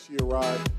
she arrived.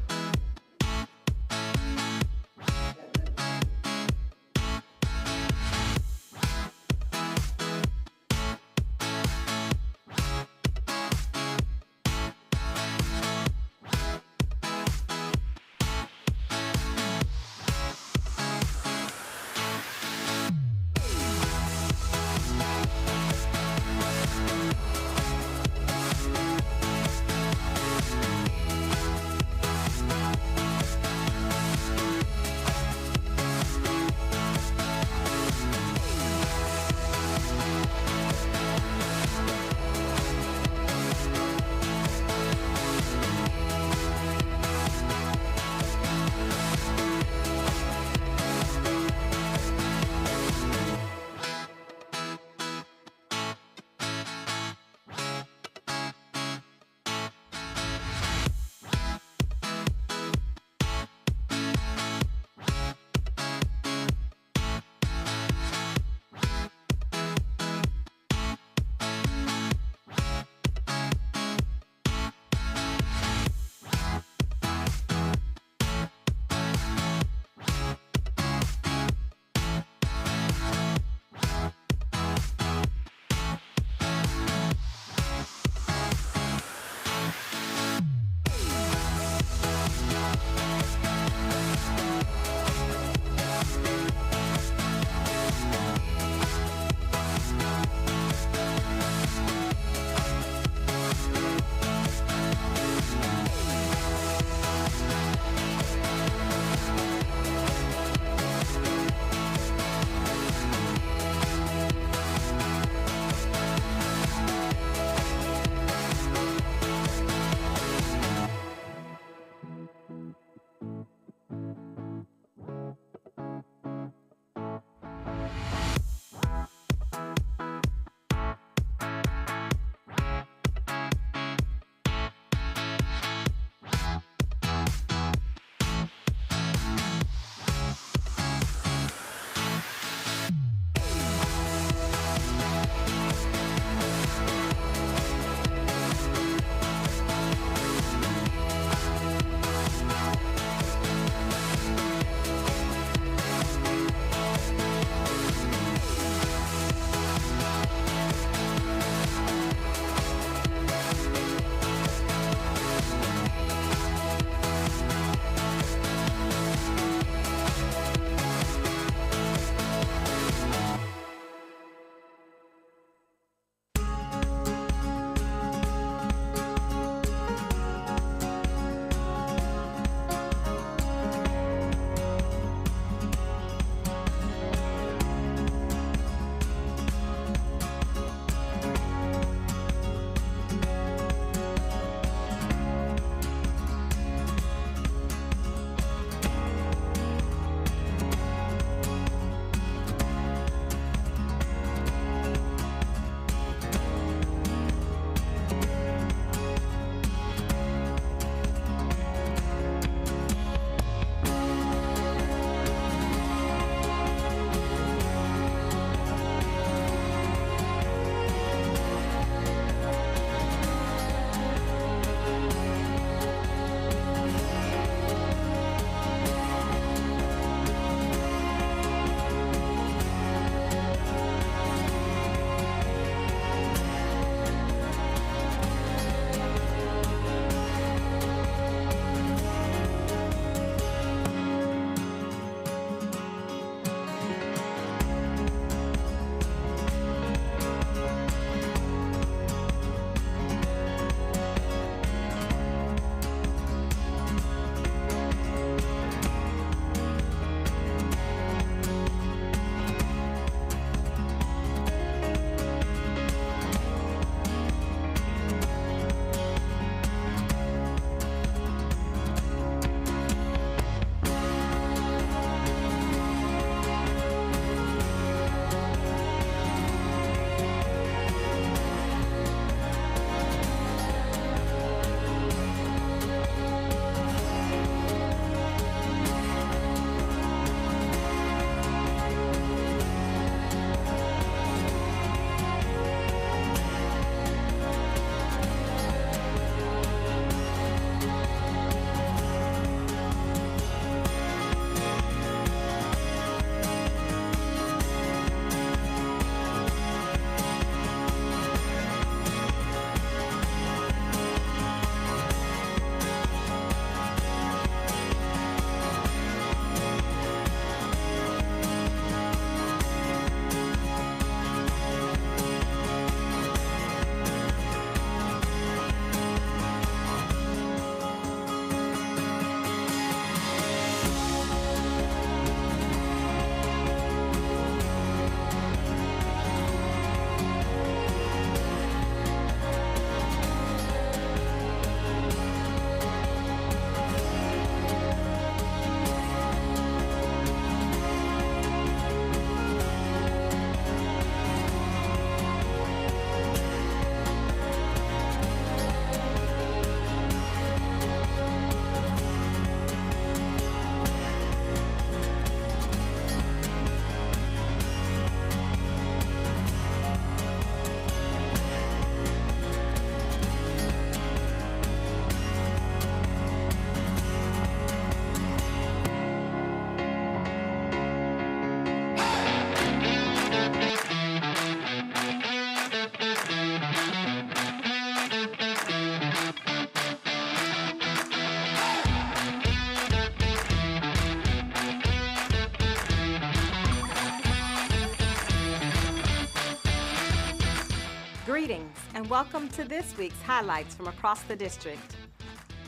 Greetings and welcome to this week's highlights from across the district.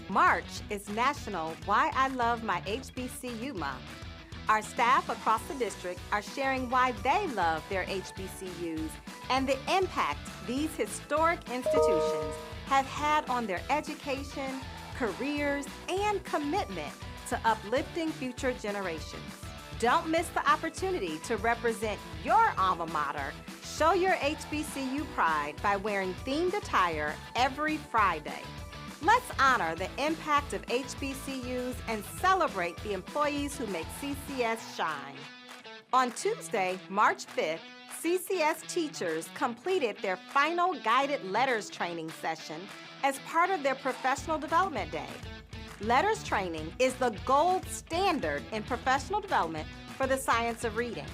March is National Why I Love My HBCU Month. Our staff across the district are sharing why they love their HBCUs and the impact these historic institutions have had on their education, careers, and commitment to uplifting future generations. Don't miss the opportunity to represent your alma mater. Show your HBCU pride by wearing themed attire every Friday. Let's honor the impact of HBCUs and celebrate the employees who make CCS shine. On Tuesday, March 5th, CCS teachers completed their final guided letters training session as part of their professional development day. Letters training is the gold standard in professional development for the science of reading.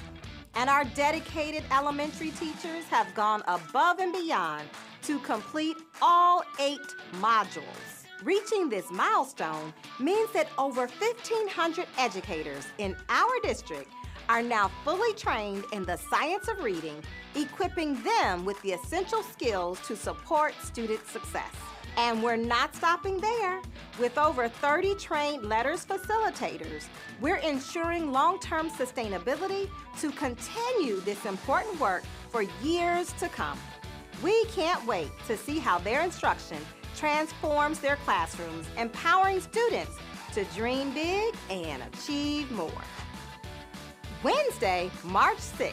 And our dedicated elementary teachers have gone above and beyond to complete all 8 modules. Reaching this milestone means that over 1,500 educators in our district are now fully trained in the science of reading, equipping them with the essential skills to support student success. And we're not stopping there. With over 30 trained letters facilitators, we're ensuring long-term sustainability to continue this important work for years to come. We can't wait to see how their instruction transforms their classrooms, empowering students to dream big and achieve more. Wednesday, March 6th,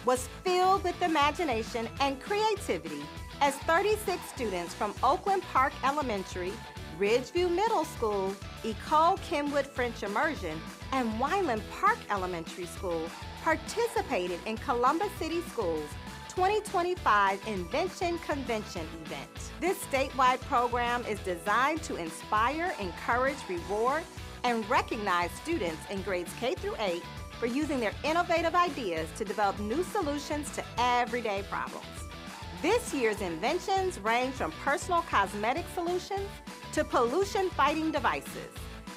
was filled with imagination and creativity as 36 students from Oakland Park Elementary, Ridgeview Middle School, Ecole Kenwood French Immersion, and Wyland Park Elementary School participated in Columbus City Schools' 2025 Invention Convention event. This statewide program is designed to inspire, encourage, reward, and recognize students in grades K through 8 for using their innovative ideas to develop new solutions to everyday problems. This year's inventions range from personal cosmetic solutions to pollution-fighting devices.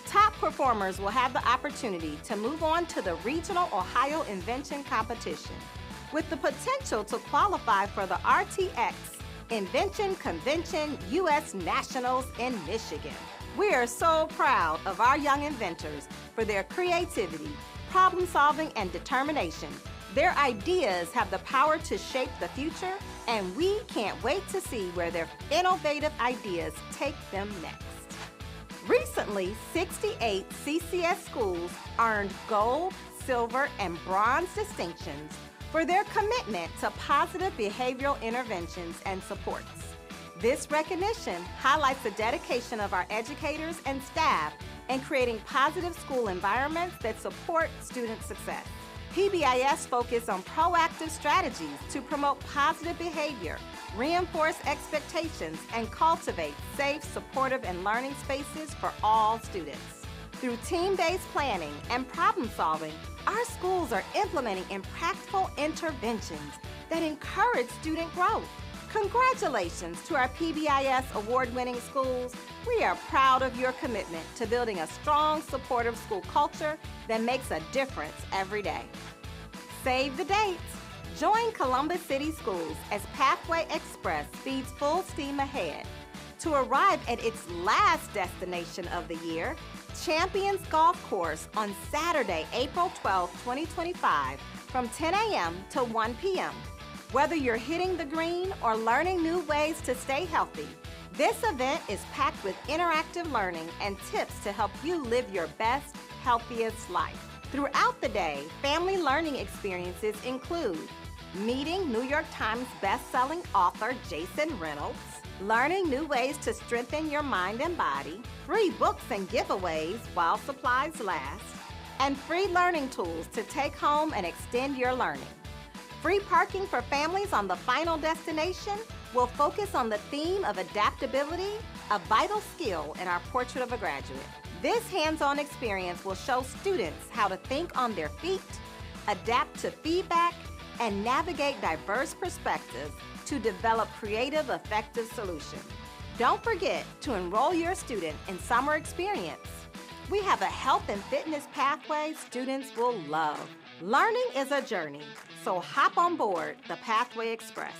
Top performers will have the opportunity to move on to the Regional Ohio Invention Competition, with the potential to qualify for the RTX Invention Convention U.S. Nationals in Michigan. We are so proud of our young inventors for their creativity, problem-solving, and determination. Their ideas have the power to shape the future, and we can't wait to see where their innovative ideas take them next. Recently, 68 CCS schools earned gold, silver, and bronze distinctions for their commitment to positive behavioral interventions and supports. This recognition highlights the dedication of our educators and staff in creating positive school environments that support student success. PBIS focus on proactive strategies to promote positive behavior, reinforce expectations, and cultivate safe, supportive, and learning spaces for all students. Through team-based planning and problem-solving, our schools are implementing impactful interventions that encourage student growth. Congratulations to our PBIS award-winning schools. We are proud of your commitment to building a strong, supportive school culture that makes a difference every day. Save the dates. Join Columbus City Schools as Pathway Express speeds full steam ahead to arrive at its last destination of the year, Champions Golf Course, on Saturday, April 12, 2025, from 10 a.m. to 1 p.m. Whether you're hitting the green or learning new ways to stay healthy, this event is packed with interactive learning and tips to help you live your best, healthiest life. Throughout the day, family learning experiences include meeting New York Times best-selling author Jason Reynolds, learning new ways to strengthen your mind and body, free books and giveaways while supplies last, and free learning tools to take home and extend your learning. Free parking for families on the final destination will focus on the theme of adaptability, a vital skill in our Portrait of a Graduate. This hands-on experience will show students how to think on their feet, adapt to feedback, and navigate diverse perspectives to develop creative, effective solutions. Don't forget to enroll your student in summer experience. We have a health and fitness pathway students will love. Learning is a journey, so hop on board the Pathway Express.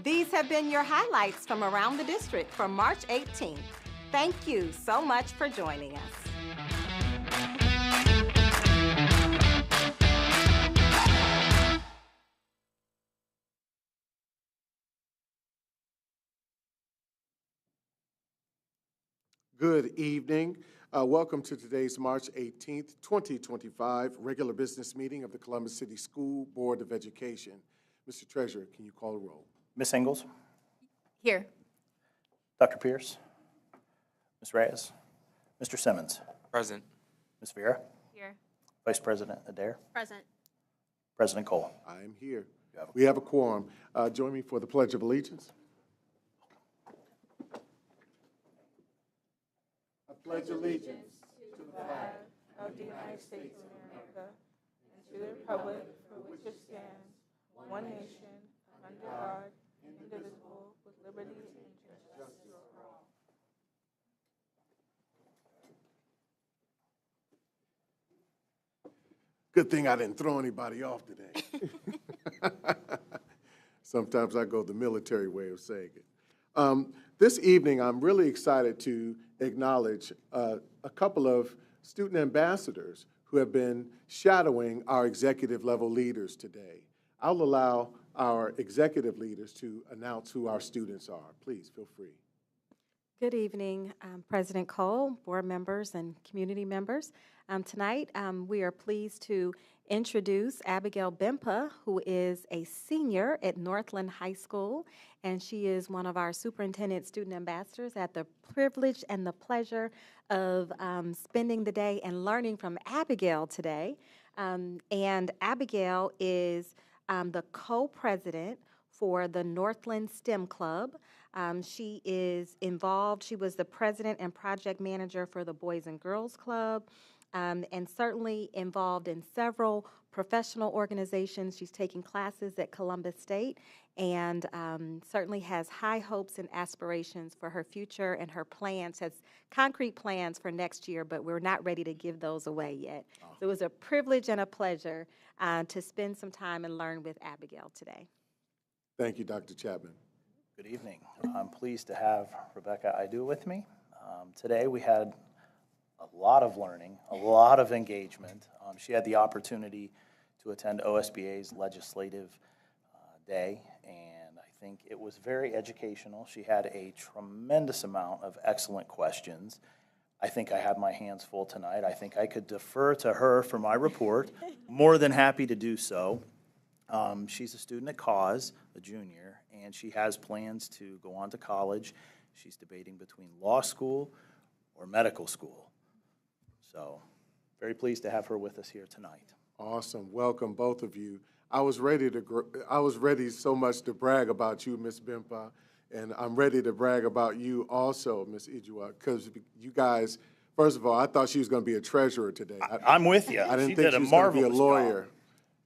These have been your highlights from around the district for March 18th. Thank you so much for joining us. Good evening. Welcome to today's March 18th, 2025 regular business meeting of the Columbus City School Board of Education. Mr. Treasurer, can you call the roll? Ms. Ingalls? Here. Dr. Pierce? Ms. Reyes? Mr. Simmons? Present. Ms. Vera? Here. Vice President Adair? Present. President Cole? I am here. We have a quorum. Join me for the Pledge of Allegiance. I pledge allegiance to the flag of the United States of America and to the republic for which it stands, one nation, under God, indivisible, with liberty and justice for all. Good thing I didn't throw anybody off today. Sometimes I go the military way of saying it. This evening, I'm really excited to acknowledge a couple of student ambassadors who have been shadowing our executive level leaders today. I'll allow our executive leaders to announce who our students are. Please feel free. Good evening, President Cole, board members, and community members. Tonight, we are pleased to introduce Abigail Bimpa, who is a senior at Northland High School, and she is one of our superintendent student ambassadors. I had the privilege and the pleasure of spending the day and learning from Abigail today. And Abigail is the co-president for the Northland STEM Club. She is involved, she was the president and project manager for the Boys and Girls Club, and certainly involved in several professional organizations. She's taking classes at Columbus State and certainly has high hopes and aspirations for her future and her plans, has concrete plans for next year, but we're not ready to give those away yet. So it was a privilege and a pleasure to spend some time and learn with Abigail today. Thank you, Dr. Chapman. Good evening. I'm pleased to have Rebecca Idu with me. Today we had a lot of learning, a lot of engagement. She had the opportunity to attend OSBA's legislative day, and I think it was very educational. She had a tremendous amount of excellent questions. I think I had my hands full tonight. I think I could defer to her for my report. More than happy to do so. She's a student at Cause, a junior, and she has plans to go on to college. She's debating between law school or medical school. So, very pleased to have her with us here tonight. Awesome. Welcome, both of you. I was ready so much to brag about you, Ms. Bimpa, and I'm ready to brag about you also, Ms. Ijua, because you guys, first of all, I thought she was going to be a treasurer today. I'm with you. I didn't She think did she a was going to be a marvelous lawyer. job.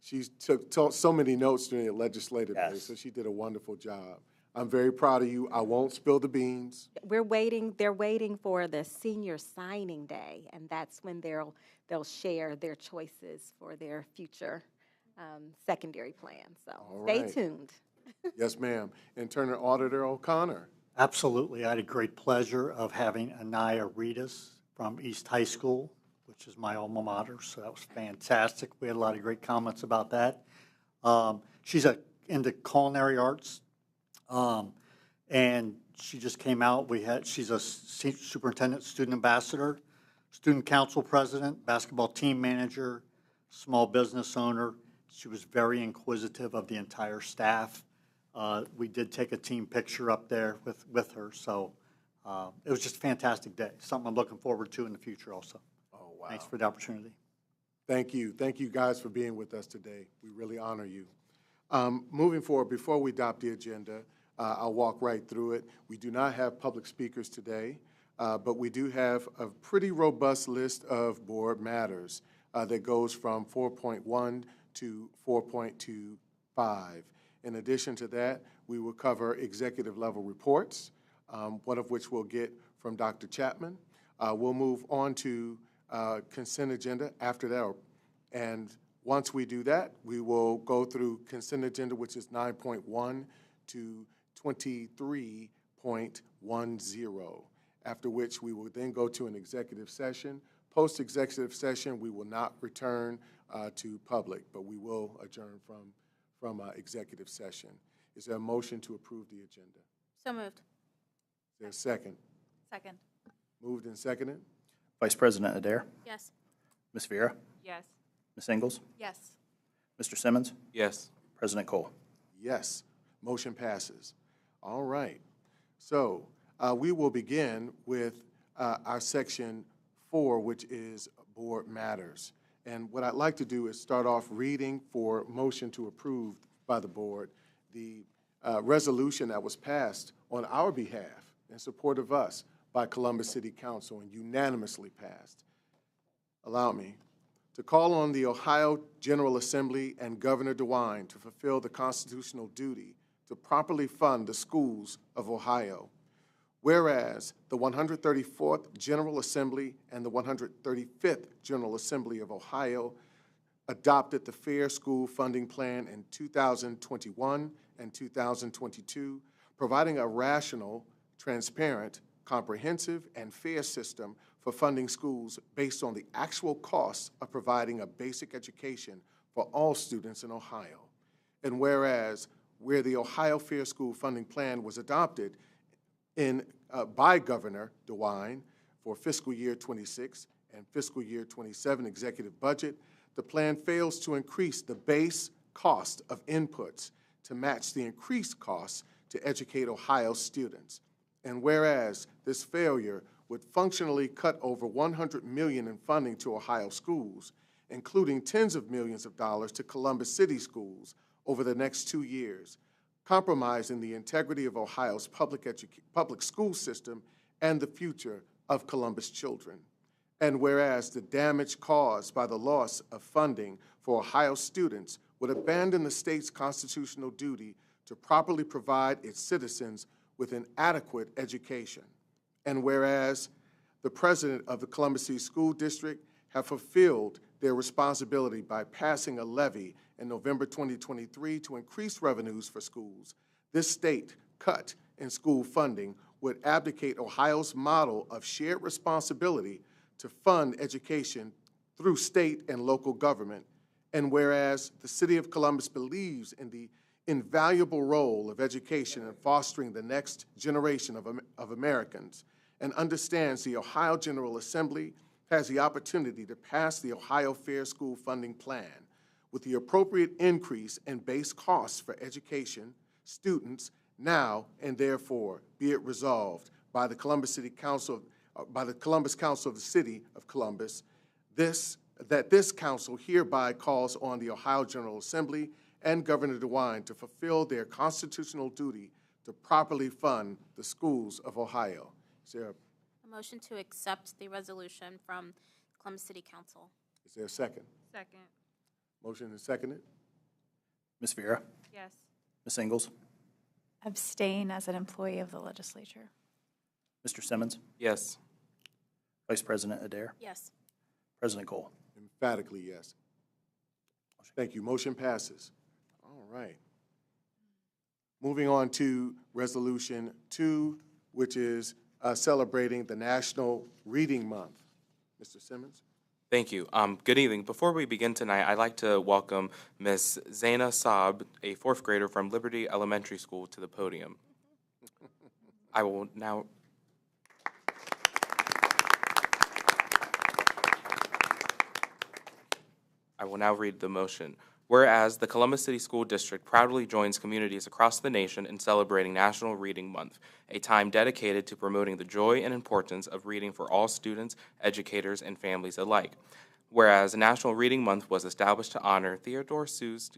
She took so many notes during the legislative day, Yes. so she did a wonderful job. I'm very proud of you. I won't spill the beans. They're waiting for the senior signing day, and that's when they'll share their choices for their future secondary plan. So stay tuned. Yes, ma'am. Internal Auditor O'Connor. Absolutely. I had a great pleasure of having Anaya Reedus from East High School, which is my alma mater, so that was fantastic. We had a lot of great comments about that. She's into culinary arts, and she just came out. She's a superintendent, student ambassador, student council president, basketball team manager, small business owner. She was very inquisitive of the entire staff. We did take a team picture up there with her, so it was just a fantastic day, something I'm looking forward to in the future also. Oh, wow. Thanks for the opportunity. Thank you. Thank you guys for being with us today. We really honor you. Moving forward, before we adopt the agenda, I'll walk right through it. We do not have public speakers today, but we do have a pretty robust list of board matters that goes from 4.1 to 4.25. In addition to that, we will cover executive level reports, one of which we'll get from Dr. Chapman. We'll move on to consent agenda after that. And once we do that, we will go through consent agenda, which is 9.1 to 23.10, after which we will then go to an executive session. Post-executive session, we will not return to public, but we will adjourn from executive session. Is there a motion to approve the agenda? So moved. Is there a second? Second. Moved and seconded? Vice President Adair, Yes. Ms. Vera, Yes. Ms. Ingles, Yes. Mr. Simmons, Yes. President Cole. Yes. Motion passes. All right. So we will begin with our section 4, which is board matters. And what I'd like to do is start off reading for motion to approve by the board the resolution that was passed on our behalf in support of us by Columbus City Council and unanimously passed. Allow me to call on the Ohio General Assembly and Governor DeWine to fulfill the constitutional duty to properly fund the schools of Ohio. Whereas the 134th General Assembly and the 135th General Assembly of Ohio adopted the Fair School Funding Plan in 2021 and 2022, providing a rational, transparent, comprehensive, and fair system for funding schools based on the actual costs of providing a basic education for all students in Ohio. And whereas where the Ohio Fair School Funding Plan was adopted by Governor DeWine for fiscal year 26 and fiscal year 27 executive budget, the plan fails to increase the base cost of inputs to match the increased costs to educate Ohio students. And whereas this failure would functionally cut over $100 million in funding to Ohio schools, including tens of millions of dollars to Columbus City schools over the next 2 years, compromising the integrity of Ohio's public school system and the future of Columbus children. And whereas the damage caused by the loss of funding for Ohio students would abandon the state's constitutional duty to properly provide its citizens with an adequate education. And whereas the president of the Columbus City School District have fulfilled their responsibility by passing a levy in November 2023 to increase revenues for schools, this state cut in school funding would abdicate Ohio's model of shared responsibility to fund education through state and local government. And whereas the city of Columbus believes in the invaluable role of education in fostering the next generation of Americans and understands the Ohio General Assembly has the opportunity to pass the Ohio Fair School Funding Plan with the appropriate increase in base costs for education, students, now and therefore be it resolved by the Columbus City Council, by the Columbus Council of the City of Columbus, that this council hereby calls on the Ohio General Assembly and Governor DeWine to fulfill their constitutional duty to properly fund the schools of Ohio. Is there A motion to accept the resolution from Columbus City Council. is there a second? Second. Motion is seconded. Ms. Vera, Yes. Ms. Ingles, Abstain as an employee of the legislature. Mr. Simmons, Yes. Vice President Adair, Yes. President Cole. Emphatically yes. Thank you. Motion passes. All right. Moving on to Resolution 2, which is celebrating the National Reading Month. Mr. Simmons? Thank you. Good evening. Before we begin tonight, I'd like to welcome Ms. Zaina Saab, a fourth grader from Liberty Elementary School, to the podium. I will now read the motion. Whereas the Columbus City School District proudly joins communities across the nation in celebrating National Reading Month, a time dedicated to promoting the joy and importance of reading for all students, educators, and families alike. Whereas National Reading Month was established to honor Theodore Seuss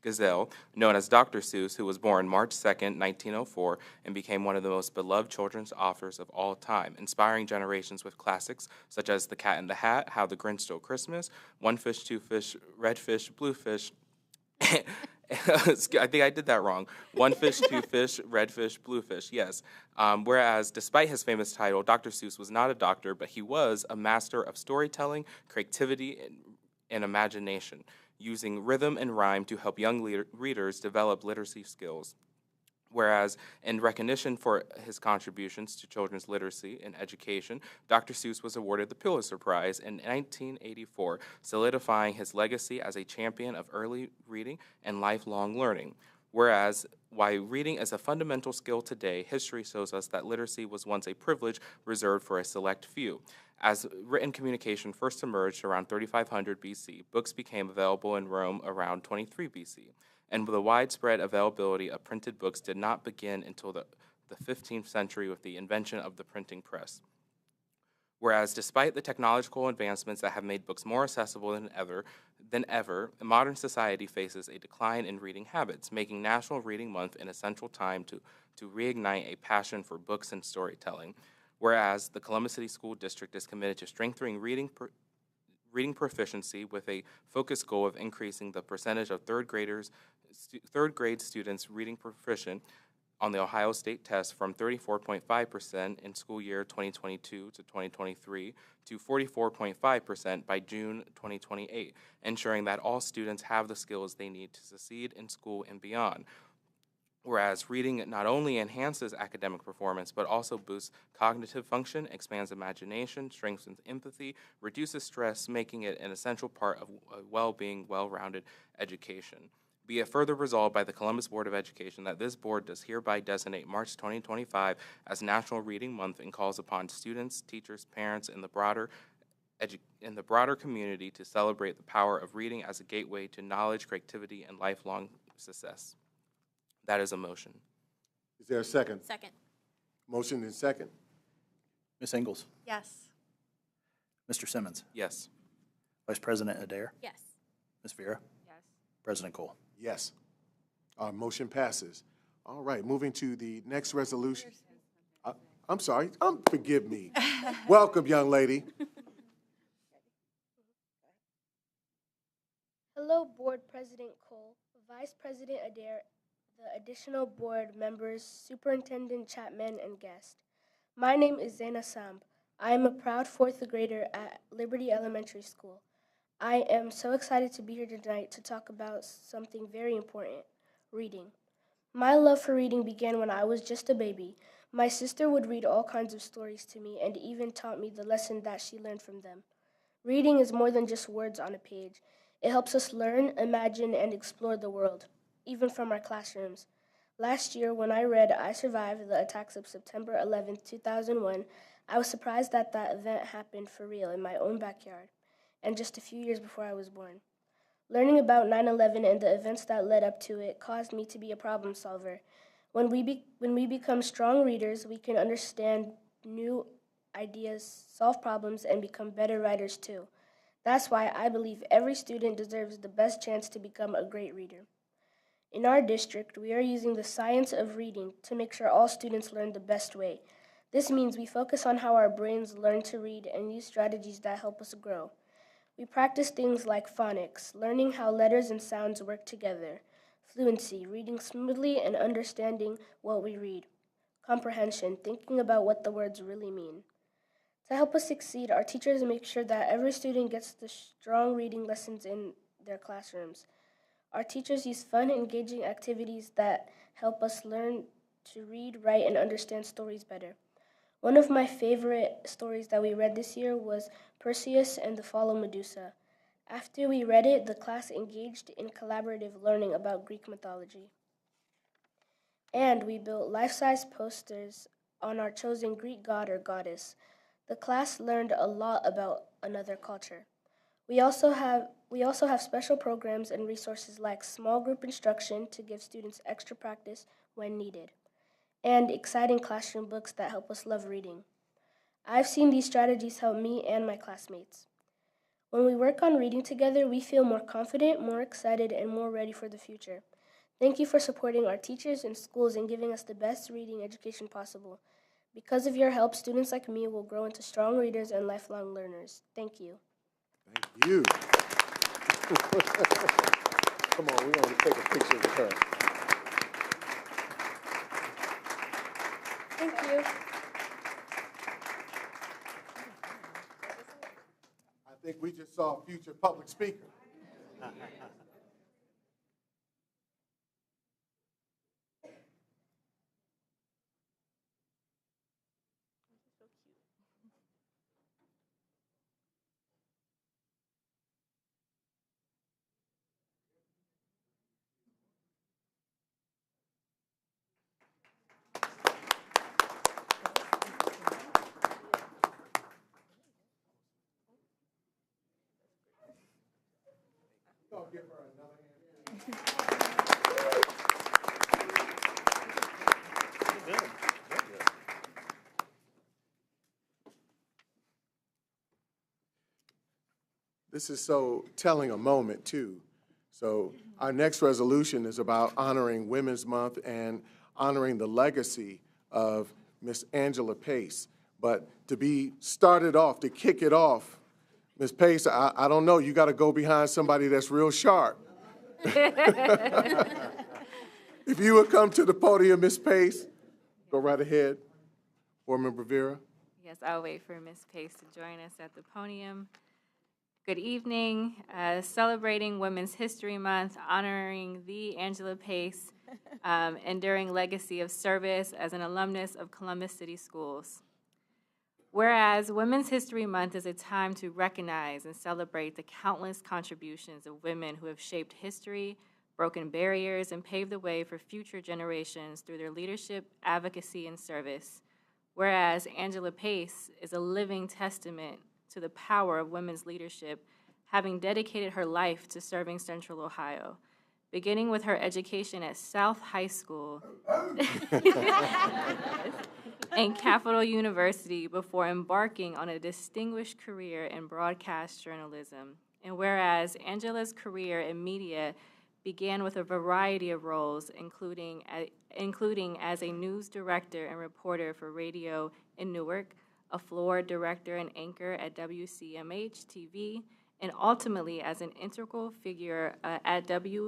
Geisel, known as Dr. Seuss, who was born March 2nd, 1904, and became one of the most beloved children's authors of all time, inspiring generations with classics such as The Cat in the Hat, How the Grinch Stole Christmas, One Fish, Two Fish, Red Fish, Blue Fish. I think I did that wrong. One Fish, Two Fish, Red Fish, Blue Fish, yes. Whereas, despite his famous title, Dr. Seuss was not a doctor, but he was a master of storytelling, creativity, and imagination, using rhythm and rhyme to help young readers develop literacy skills. Whereas, in recognition for his contributions to children's literacy and education, Dr. Seuss was awarded the Pulitzer Prize in 1984, solidifying his legacy as a champion of early reading and lifelong learning. Whereas, while reading is a fundamental skill today, history shows us that literacy was once a privilege reserved for a select few. As written communication first emerged around 3500 BC, books became available in Rome around 23 BC. And the widespread availability of printed books did not begin until the 15th century with the invention of the printing press. Whereas, despite the technological advancements that have made books more accessible than ever, modern society faces a decline in reading habits, making National Reading Month an essential time to reignite a passion for books and storytelling. Whereas, the Columbus City School District is committed to strengthening reading proficiency with a focused goal of increasing the percentage of third grade students reading proficient on the Ohio State test from 34.5% in school year 2022 to 2023 to 44.5% by June 2028, ensuring that all students have the skills they need to succeed in school and beyond. Whereas reading not only enhances academic performance, but also boosts cognitive function, expands imagination, strengthens empathy, reduces stress, making it an essential part of a well-being, well-rounded education. Be it further resolved by the Columbus Board of Education that this board does hereby designate March 2025 as National Reading Month and calls upon students, teachers, parents, and the broader community to celebrate the power of reading as a gateway to knowledge, creativity, and lifelong success. That is a motion. Is there a second? Second. Motion and second. Ms. Ingles? Yes. Mr. Simmons? Yes. Vice President Adair? Yes. Ms. Vera? Yes. President Cole? Yes. Our motion passes. All right, moving to the next resolution. I'm sorry, forgive me. Welcome, young lady. Hello, Board President Cole, Vice President Adair, the additional board members, Superintendent Chapman, and guests. My name is Zaina Samb. I am a proud fourth grader at Liberty Elementary School. I am so excited to be here tonight to talk about something very important, reading. My love for reading began when I was just a baby. My sister would read all kinds of stories to me and even taught me the lesson that she learned from them. Reading is more than just words on a page. It helps us learn, imagine, and explore the world, even from our classrooms. Last year, when I read I Survived the Attacks of September 11, 2001, I was surprised that event happened for real in my own backyard, and just a few years before I was born. Learning about 9/11 and the events that led up to it caused me to be a problem solver. When we become strong readers, we can understand new ideas, solve problems, and become better writers too. That's why I believe every student deserves the best chance to become a great reader. In our district, we are using the science of reading to make sure all students learn the best way. This means we focus on how our brains learn to read and use strategies that help us grow. We practice things like phonics, learning how letters and sounds work together, fluency, reading smoothly and understanding what we read, comprehension, thinking about what the words really mean. To help us succeed, our teachers make sure that every student gets the strong reading lessons in their classrooms. Our teachers use fun, engaging activities that help us learn to read, write, and understand stories better. One of my favorite stories that we read this year was Perseus and the Fall of Medusa. After we read it, the class engaged in collaborative learning about Greek mythology. And we built life-size posters on our chosen Greek god or goddess. The class learned a lot about another culture. We also have special programs and resources like small group instruction to give students extra practice when needed, and exciting classroom books that help us love reading. I've seen these strategies help me and my classmates. When we work on reading together, we feel more confident, more excited, and more ready for the future. Thank you for supporting our teachers and schools and giving us the best reading education possible. Because of your help, students like me will grow into strong readers and lifelong learners. Thank you. Thank you. Come on, we want to take a picture with her. Thank you. I think we just saw a future public speaker. give her another hand. Good. Very good. This is so telling a moment, too. So our next resolution is about honoring Women's Month and honoring the legacy of Miss Angela Pace. But to be started off, to kick it off, Ms. Pace, I don't know, you got to go behind somebody that's real sharp. If you would come to the podium, Ms. Pace, go right ahead. Board Member Vera. Yes, I'll wait for Ms. Pace to join us at the podium. Good evening. Celebrating Women's History Month, honoring the Angela Pace, enduring legacy of service as an alumnus of Columbus City Schools. Whereas Women's History Month is a time to recognize and celebrate the countless contributions of women who have shaped history, broken barriers, and paved the way for future generations through their leadership, advocacy, and service. Whereas Angela Pace is a living testament to the power of women's leadership, having dedicated her life to serving Central Ohio, beginning with her education at South High School and Capital University before embarking on a distinguished career in broadcast journalism. And whereas Angela's career in media began with a variety of roles, including as a news director and reporter for radio in Newark, a floor director and anchor at WCMH-TV, and ultimately as an integral figure at WBNS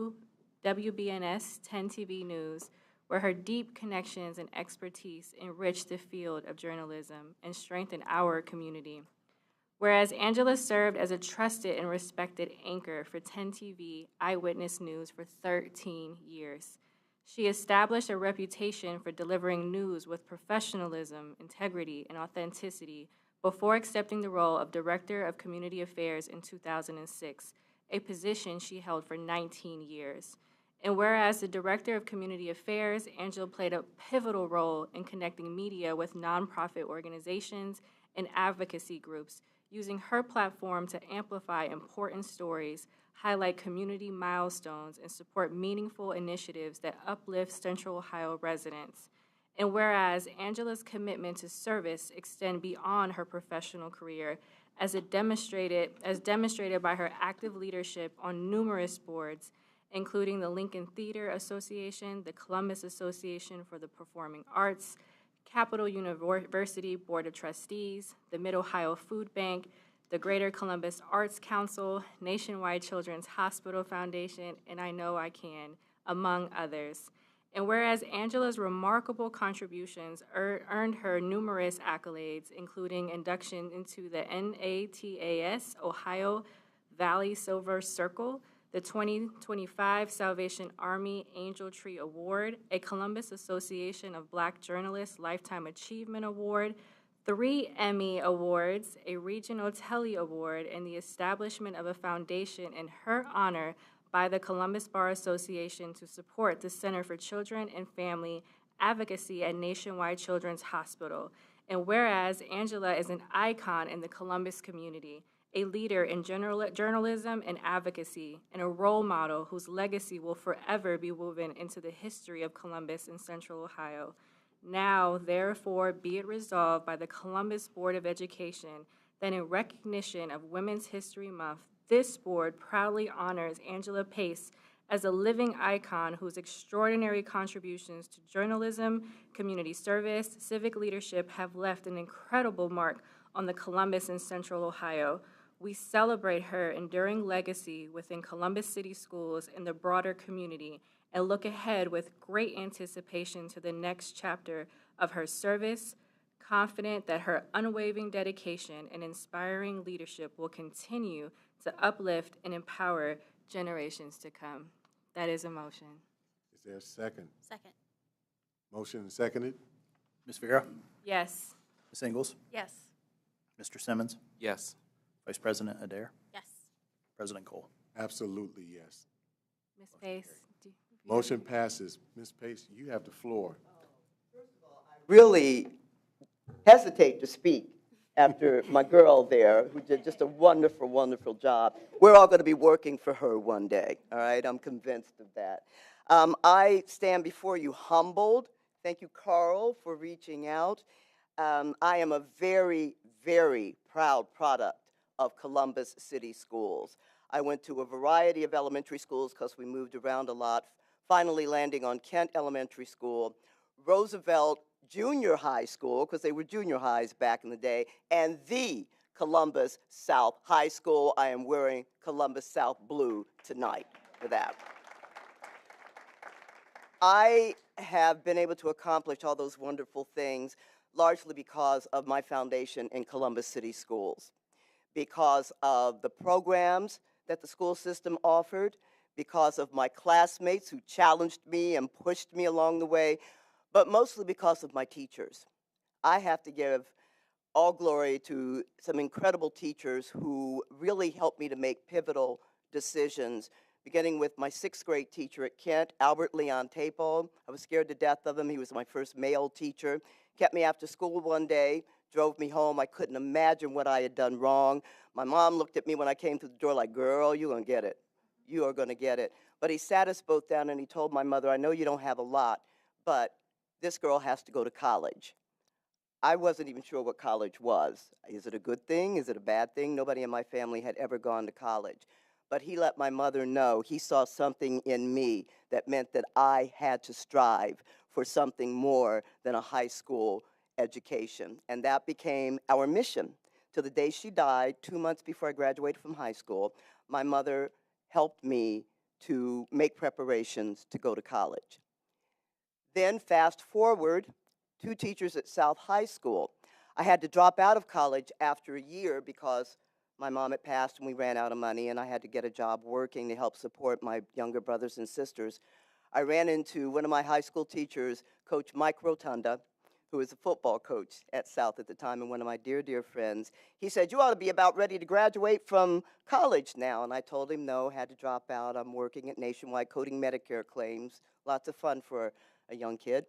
10 TV News, where her deep connections and expertise enriched the field of journalism and strengthened our community. Whereas Angela served as a trusted and respected anchor for 10 TV Eyewitness News for 13 years. She established a reputation for delivering news with professionalism, integrity, and authenticity before accepting the role of Director of Community Affairs in 2006, a position she held for 19 years. And whereas the Director of Community Affairs, Angela played a pivotal role in connecting media with nonprofit organizations and advocacy groups, using her platform to amplify important stories, highlight community milestones, and support meaningful initiatives that uplift Central Ohio residents. And whereas Angela's commitment to service extend beyond her professional career, as demonstrated by her active leadership on numerous boards, including the Lincoln Theater Association, the Columbus Association for the Performing Arts, Capital University Board of Trustees, the Mid-Ohio Food Bank, the Greater Columbus Arts Council, Nationwide Children's Hospital Foundation, and I Know I Can, among others. And whereas Angela's remarkable contributions earned her numerous accolades, including induction into the NATAS Ohio Valley Silver Circle, the 2025 Salvation Army Angel Tree Award, a Columbus Association of Black Journalists Lifetime Achievement Award, 3 Emmy Awards, a Regional Telly Award, and the establishment of a foundation in her honor by the Columbus Bar Association to support the Center for Children and Family Advocacy at Nationwide Children's Hospital. And whereas Angela is an icon in the Columbus community, a leader in journalism and advocacy, and a role model whose legacy will forever be woven into the history of Columbus and Central Ohio. Now, therefore, be it resolved by the Columbus Board of Education that in recognition of Women's History Month, this board proudly honors Angela Pace as a living icon whose extraordinary contributions to journalism, community service, civic leadership have left an incredible mark on the Columbus and Central Ohio. We celebrate her enduring legacy within Columbus City Schools and the broader community and look ahead with great anticipation to the next chapter of her service, confident that her unwavering dedication and inspiring leadership will continue to uplift and empower generations to come. That is a motion. Is there a second? Second. Motion and seconded. Ms. Vera? Yes. Ms. Ingles? Yes. Mr. Simmons? Yes. Vice President Adair? Yes. President Cole? Absolutely, yes. Ms. Pace? Motion passes. Ms. Pace, you have the floor. Really hesitate to speak after my girl there, who did just a wonderful, wonderful job. We're all going to be working for her one day, all right? I'm convinced of that. I stand before you humbled. Thank you, Carl, for reaching out. I am a very, very proud product of Columbus City Schools. I went to a variety of elementary schools because we moved around a lot, finally landing on Kent Elementary School, Roosevelt Junior High School, because they were junior highs back in the day, and the Columbus South High School. I am wearing Columbus South blue tonight for that. I have been able to accomplish all those wonderful things largely because of my foundation in Columbus City Schools, because of the programs that the school system offered, because of my classmates who challenged me and pushed me along the way, but mostly because of my teachers. I have to give all glory to some incredible teachers who really helped me to make pivotal decisions, beginning with my 6th grade teacher at Kent, Albert Leon Tapo. I was scared to death of him. He was my first male teacher. Kept me after school one day, drove me home. I couldn't imagine what I had done wrong. My mom looked at me when I came through the door like, girl, you're going to get it. You are going to get it. But he sat us both down and he told my mother, I know you don't have a lot, but this girl has to go to college. I wasn't even sure what college was. Is it a good thing? Is it a bad thing? Nobody in my family had ever gone to college. But he let my mother know he saw something in me that meant that I had to strive for something more than a high school education. And that became our mission. To the day she died, 2 months before I graduated from high school, my mother helped me to make preparations to go to college. Then fast forward, 2 teachers at South High School. I had to drop out of college after a year because my mom had passed and we ran out of money and I had to get a job working to help support my younger brothers and sisters. I ran into one of my high school teachers, Coach Mike Rotunda, who was a football coach at South at the time and one of my dear, dear friends. He said, you ought to be about ready to graduate from college now. And I told him no, had to drop out. I'm working at Nationwide coding Medicare claims. Lots of fun for a young kid.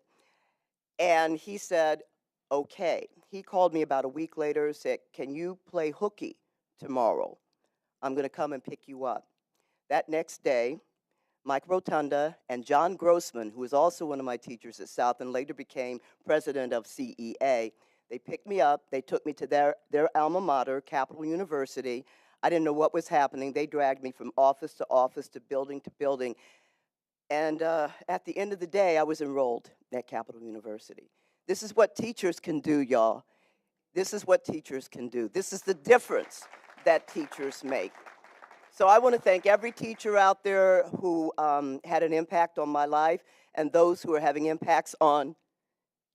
And he said, okay. He called me about a week later, said, can you play hooky tomorrow? I'm going to come and pick you up. That next day, Mike Rotunda and John Grossman, who was also one of my teachers at South and later became president of CEA, they picked me up. They took me to their alma mater, Capital University. I didn't know what was happening. They dragged me from office to office to building to building. And at the end of the day, I was enrolled at Capital University. This is what teachers can do, y'all. This is what teachers can do. This is the difference that teachers make. So I want to thank every teacher out there who had an impact on my life and those who are having impacts on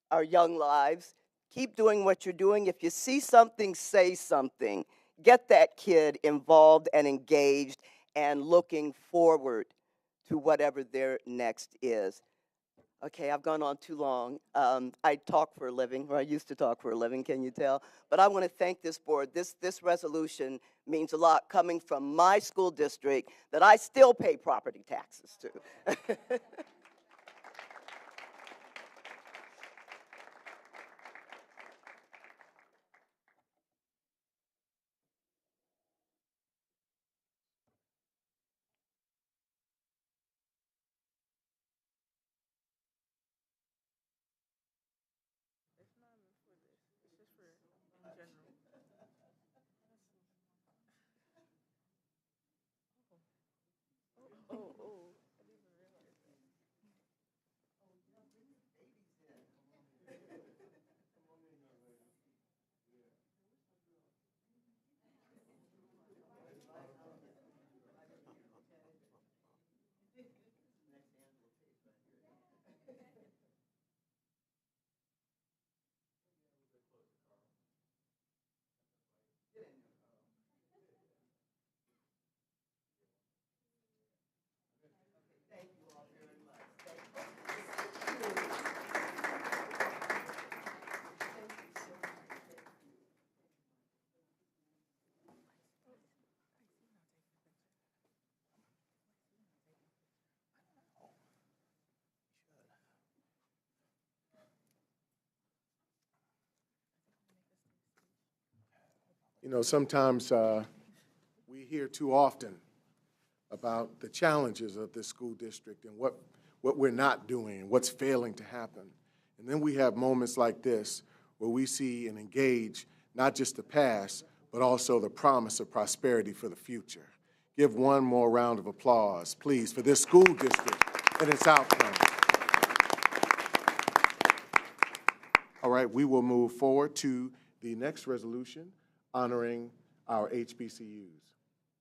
our young lives. Keep doing what you're doing. If you see something, say something. Get that kid involved and engaged and looking forward to whatever their next is. Okay, I've gone on too long. I talk for a living, or I used to talk for a living, can you tell? But I want to thank this board. This resolution means a lot coming from my school district that I still pay property taxes to. You know, sometimes we hear too often about the challenges of this school district and what we're not doing and what's failing to happen. And then we have moments like this where we see and engage not just the past, but also the promise of prosperity for the future. Give one more round of applause, please, for this school district and its outcome. All right, we will move forward to the next resolution honoring our HBCUs.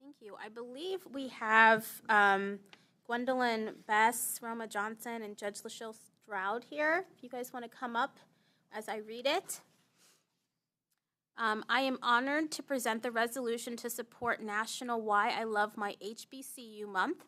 Thank you. I believe we have Gwendolyn Bess, Roma Johnson, and Judge Lachelle Stroud here. If you guys want to come up as I read it. I am honored to present the resolution to support National Why I Love My HBCU Month,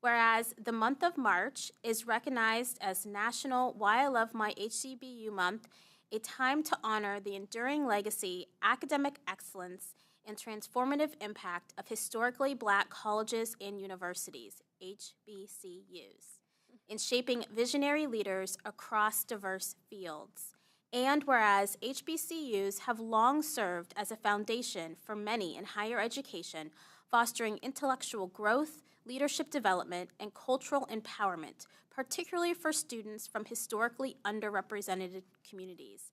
whereas the month of March is recognized as National Why I Love My HBCU Month, a time to honor the enduring legacy, academic excellence, and transformative impact of historically Black colleges and universities, HBCUs, in shaping visionary leaders across diverse fields. And whereas HBCUs have long served as a foundation for many in higher education, fostering intellectual growth, leadership development, and cultural empowerment, particularly for students from historically underrepresented communities.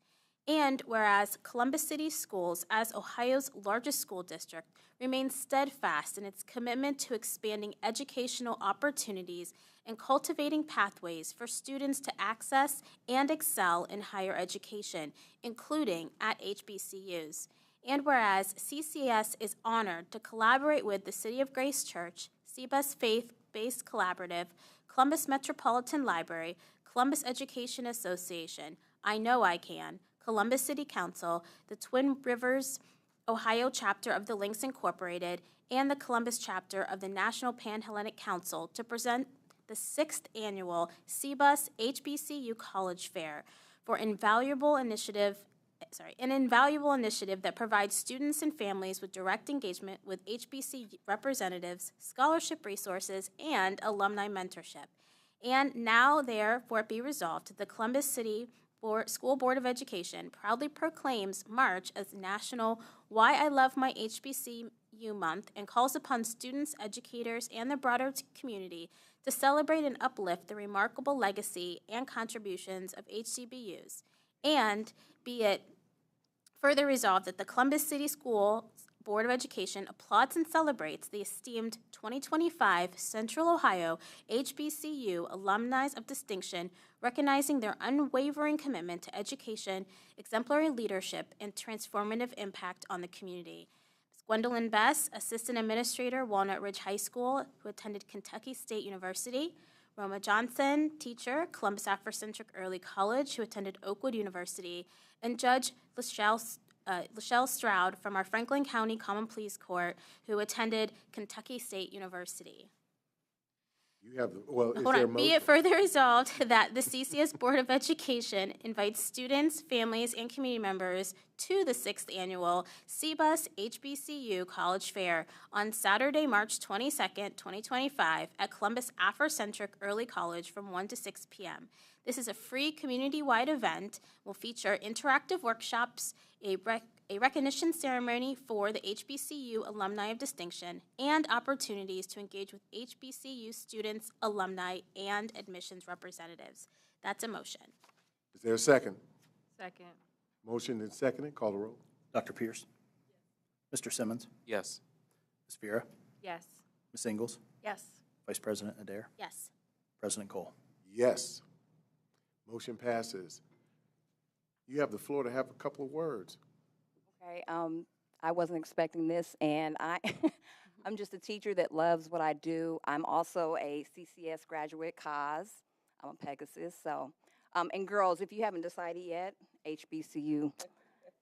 And whereas Columbus City Schools, as Ohio's largest school district, remains steadfast in its commitment to expanding educational opportunities and cultivating pathways for students to access and excel in higher education, including at HBCUs. And whereas CCS is honored to collaborate with the City of Grace Church, CBUS Faith-Based Collaborative, Columbus Metropolitan Library, Columbus Education Association, I Know I Can, Columbus City Council, the Twin Rivers, Ohio chapter of the Links Incorporated, and the Columbus chapter of the National Pan-Hellenic Council to present the 6th annual CBUS HBCU College Fair for an invaluable initiative that provides students and families with direct engagement with HBCU representatives, scholarship resources, and alumni mentorship. And now, therefore, be resolved, the Columbus City School Board of Education proudly proclaims March as National Why I Love My HBCU Month and calls upon students, educators, and the broader community to celebrate and uplift the remarkable legacy and contributions of HBCUs. And be it further resolved that the Columbus City School Board of Education applauds and celebrates the esteemed 2025 Central Ohio HBCU Alumni of Distinction, recognizing their unwavering commitment to education, exemplary leadership, and transformative impact on the community. Ms. Gwendolyn Bess, Assistant Administrator, Walnut Ridge High School, who attended Kentucky State University. Roma Johnson, teacher, Columbus Afrocentric Early College, who attended Oakwood University. And Judge Lachelle Stroud from our Franklin County Common Pleas Court, who attended Kentucky State University. You have, well, is Hold there a on. Be motion? it further resolved that the CCS Board of Education invites students, families, and community members to the 6th annual CBUS HBCU College Fair on Saturday, March 22nd, 2025 at Columbus Afrocentric Early College from 1 to 6 p.m. This is a free community-wide event. Will feature interactive workshops, a recognition ceremony for the HBCU Alumni of Distinction, and opportunities to engage with HBCU students, alumni, and admissions representatives. That's a motion. Is there a second? Second. Motion and seconded. Call the roll. Dr. Pierce? Mr. Simmons? Yes. Ms. Vera? Yes. Ms. Ingles? Yes. Vice President Adair? Yes. President Cole? Yes. Motion passes. You have the floor to have a couple of words. Okay, I wasn't expecting this, and I'm just a teacher that loves what I do. I'm also a CCS graduate, cause I'm a Pegasus. So, and girls, if you haven't decided yet, HBCU,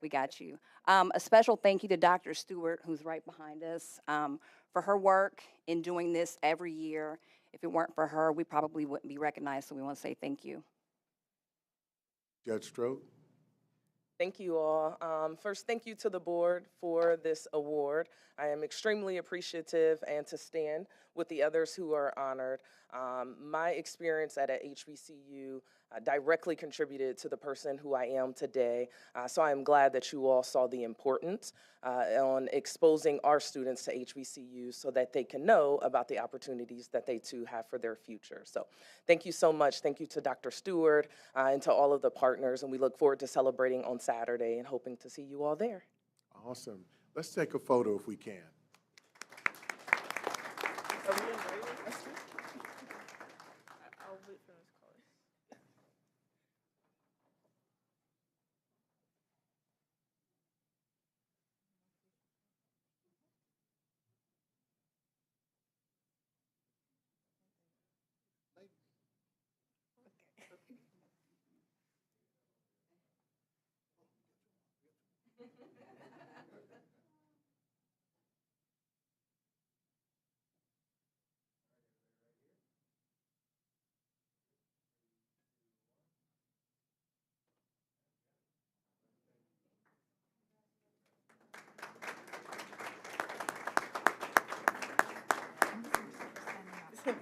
we got you. A special thank you to Dr. Stewart, who's right behind us, for her work in doing this every year. If it weren't for her, we probably wouldn't be recognized, so we want to say thank you. Judge Stroud? Thank you all. First, thank you to the board for this award. I am extremely appreciative and to stand with the others who are honored. My experience at a HBCU directly contributed to the person who I am today. So I am glad that you all saw the importance on exposing our students to HBCUs so that they can know about the opportunities that they too have for their future. So thank you so much. Thank you to Dr. Stewart and to all of the partners, and we look forward to celebrating on Saturday and hoping to see you all there. Awesome. Let's take a photo if we can.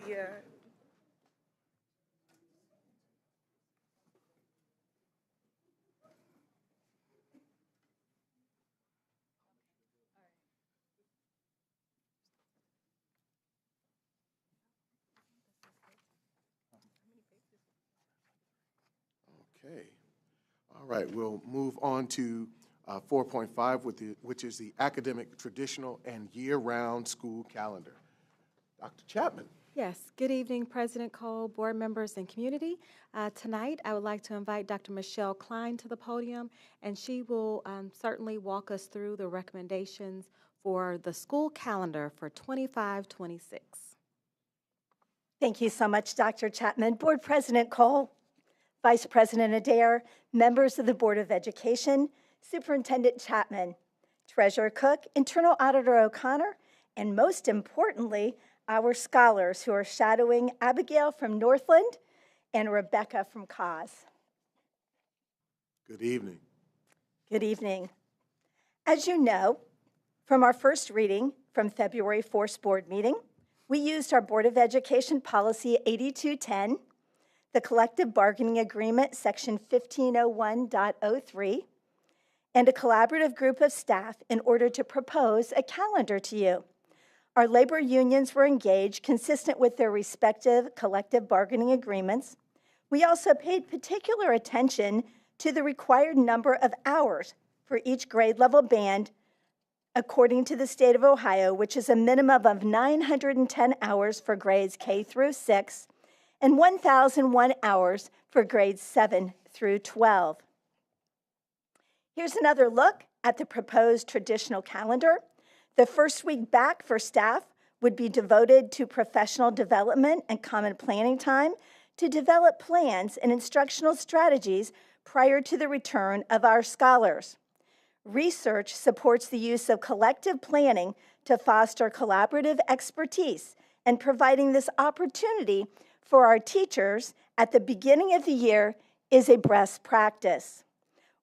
Yeah. Okay. All right, we'll move on to 4.5, which is the academic, traditional, and year-round school calendar. Dr. Chapman. Yes, good evening, President Cole, board members, and community. Tonight, I would like to invite Dr. Michelle Klein to the podium, and she will certainly walk us through the recommendations for the school calendar for 25-26. Thank you so much, Dr. Chapman. Board President Cole, Vice President Adair, members of the Board of Education, Superintendent Chapman, Treasurer Cook, Internal Auditor O'Connor, and most importantly, our scholars who are shadowing Abigail from Northland and Rebecca from Cause. Good evening. Good evening. As you know, from our first reading from February 4th board meeting, we used our Board of Education Policy 8210, the Collective Bargaining Agreement, Section 1501.03, and a collaborative group of staff in order to propose a calendar to you. Our labor unions were engaged consistent with their respective collective bargaining agreements. We also paid particular attention to the required number of hours for each grade level band according to the state of Ohio, which is a minimum of 910 hours for grades K through 6 and 1,001 hours for grades 7 through 12. Here's another look at the proposed traditional calendar. The first week back for staff would be devoted to professional development and common planning time to develop plans and instructional strategies prior to the return of our scholars. Research supports the use of collective planning to foster collaborative expertise and providing this opportunity for our teachers at the beginning of the year is a best practice.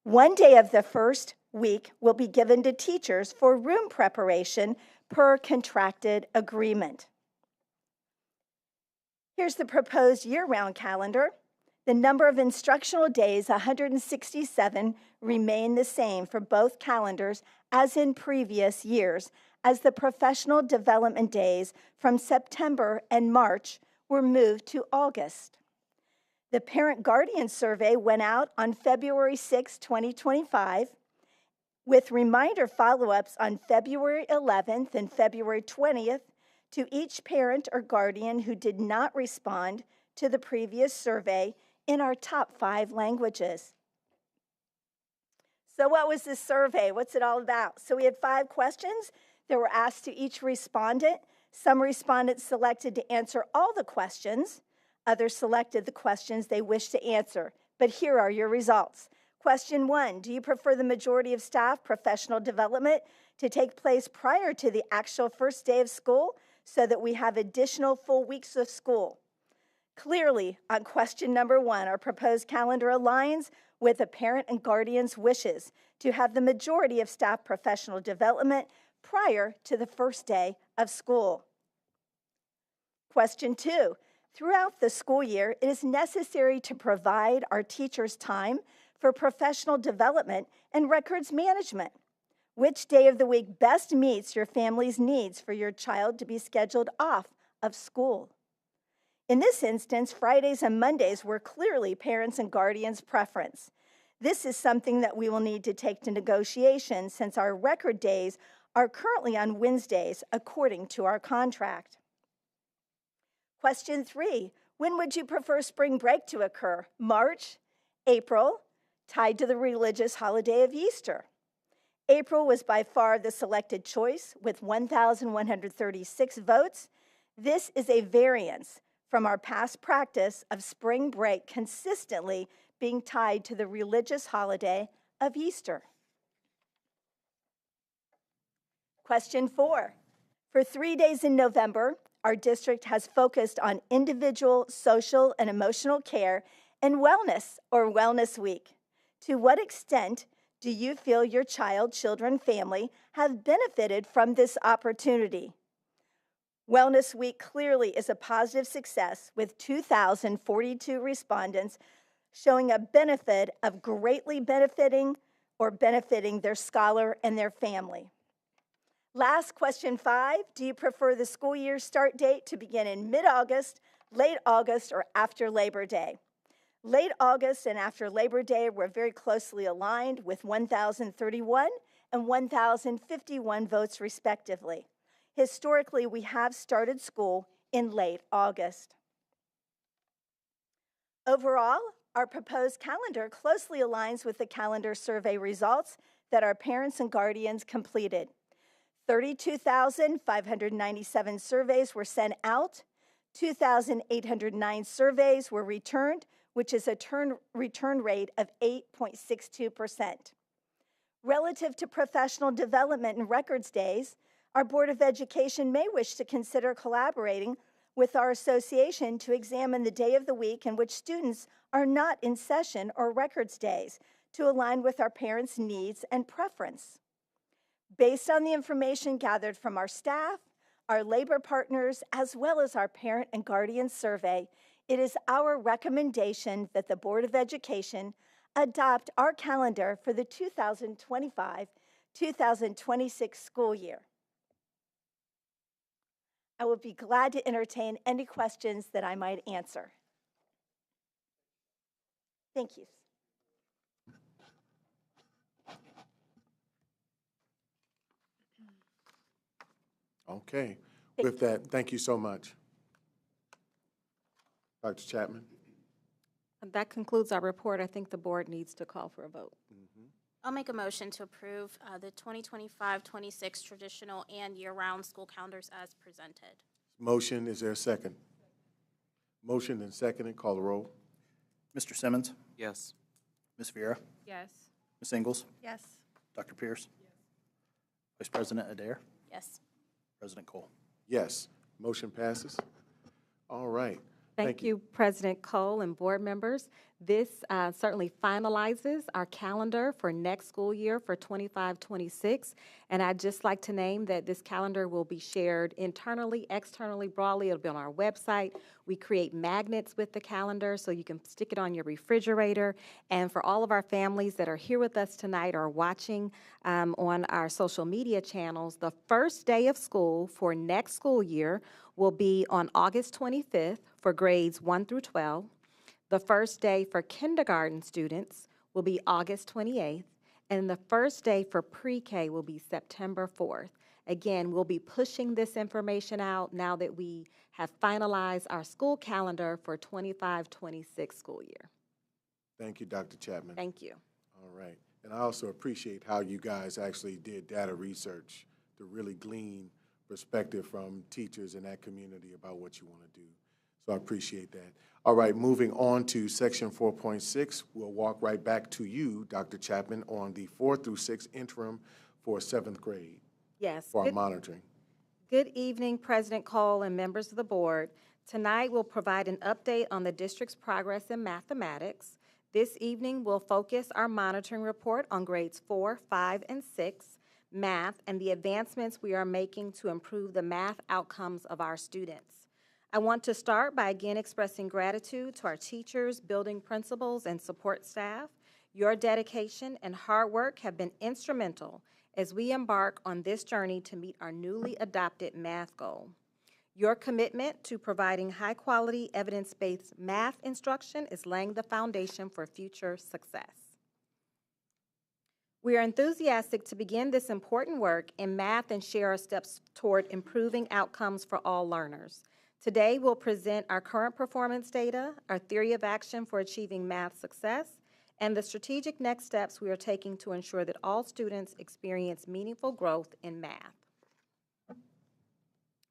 One day of the first week will be given to teachers for room preparation per contracted agreement. Here's the proposed year-round calendar. The number of instructional days, 167, remain the same for both calendars as in previous years, as the professional development days from September and March were moved to August. The parent-guardian survey went out on February 6, 2025, with reminder follow-ups on February 11th and February 20th to each parent or guardian who did not respond to the previous survey in our top 5 languages. So what was this survey? What's it all about? So we had 5 questions that were asked to each respondent. Some respondents selected to answer all the questions. Others selected the questions they wished to answer. But here are your results. Question 1, do you prefer the majority of staff professional development to take place prior to the actual first day of school so that we have additional full weeks of school? Clearly, on question number 1, our proposed calendar aligns with the parent and guardian's wishes to have the majority of staff professional development prior to the first day of school. Question 2, Throughout the school year, it is necessary to provide our teachers time for professional development and records management. Which day of the week best meets your family's needs for your child to be scheduled off of school? In this instance, Fridays and Mondays were clearly parents' and guardians' preference. This is something that we will need to take to negotiation since our record days are currently on Wednesdays according to our contract. Question 3, when would you prefer spring break to occur? March, April, tied to the religious holiday of Easter? April was by far the selected choice with 1,136 votes. This is a variance from our past practice of spring break consistently being tied to the religious holiday of Easter. Question 4. For 3 days in November, our district has focused on individual, social, and emotional care and wellness or Wellness Week. To what extent do you feel your child, children, family have benefited from this opportunity? Wellness Week clearly is a positive success with 2,042 respondents showing a benefit of greatly benefiting or benefiting their scholar and their family. Last, question 5, do you prefer the school year start date to begin in mid-August, late August, or after Labor Day? Late August and after Labor Day were very closely aligned with 1,031 and 1,051 votes respectively. Historically, we have started school in late August. Overall, our proposed calendar closely aligns with the calendar survey results that our parents and guardians completed. 32,597 surveys were sent out, 2,809 surveys were returned, which is a return rate of 8.62%. Relative to professional development and records days, our Board of Education may wish to consider collaborating with our association to examine the day of the week in which students are not in session or records days to align with our parents' needs and preference. Based on the information gathered from our staff, our labor partners, as well as our parent and guardian survey, it is our recommendation that the Board of Education adopt our calendar for the 2025-2026 school year. I will be glad to entertain any questions that I might answer. Thank you. Okay. With that, thank you so much. Dr. Chapman? That concludes our report. I think the board needs to call for a vote. I'll make a motion to approve the 2025-26 traditional and year-round school calendars as presented. Motion, is there a second? Motion and seconded, call the roll. Mr. Simmons? Yes. Ms. Vieira? Yes. Ms. Ingles? Yes. Dr. Pierce? Vice President Adair? Yes. President Cole? Yes. Motion passes. All right. Thank you, President Cole and board members. This certainly finalizes our calendar for next school year for 25-26. And I'd just like to name that this calendar will be shared internally, externally, broadly. It'll be on our website. We create magnets with the calendar so you can stick it on your refrigerator. And for all of our families that are here with us tonight or watching on our social media channels, the first day of school for next school year will be on August 25th for grades 1 through 12. The first day for kindergarten students will be August 28th, and the first day for pre-K will be September 4th. Again, we'll be pushing this information out now that we have finalized our school calendar for 25-26 school year. Thank you, Dr. Chapman. Thank you. All right. And I also appreciate how you guys actually did data research to really glean perspective from teachers in that community about what you want to do. So I appreciate that. All right, moving on to section 4.6, we'll walk right back to you, Dr. Chapman, on the 4 through 6 interim for 7th grade. Yes. For our monitoring. Good evening, President Cole and members of the board. Tonight, we'll provide an update on the district's progress in mathematics. This evening, we'll focus our monitoring report on grades 4, 5, and 6, math, and the advancements we are making to improve the math outcomes of our students. I want to start by again expressing gratitude to our teachers, building principals, and support staff. Your dedication and hard work have been instrumental as we embark on this journey to meet our newly adopted math goal. Your commitment to providing high-quality, evidence-based math instruction is laying the foundation for future success. We are enthusiastic to begin this important work in math and share our steps toward improving outcomes for all learners. Today, we'll present our current performance data, our theory of action for achieving math success, and the strategic next steps we are taking to ensure that all students experience meaningful growth in math.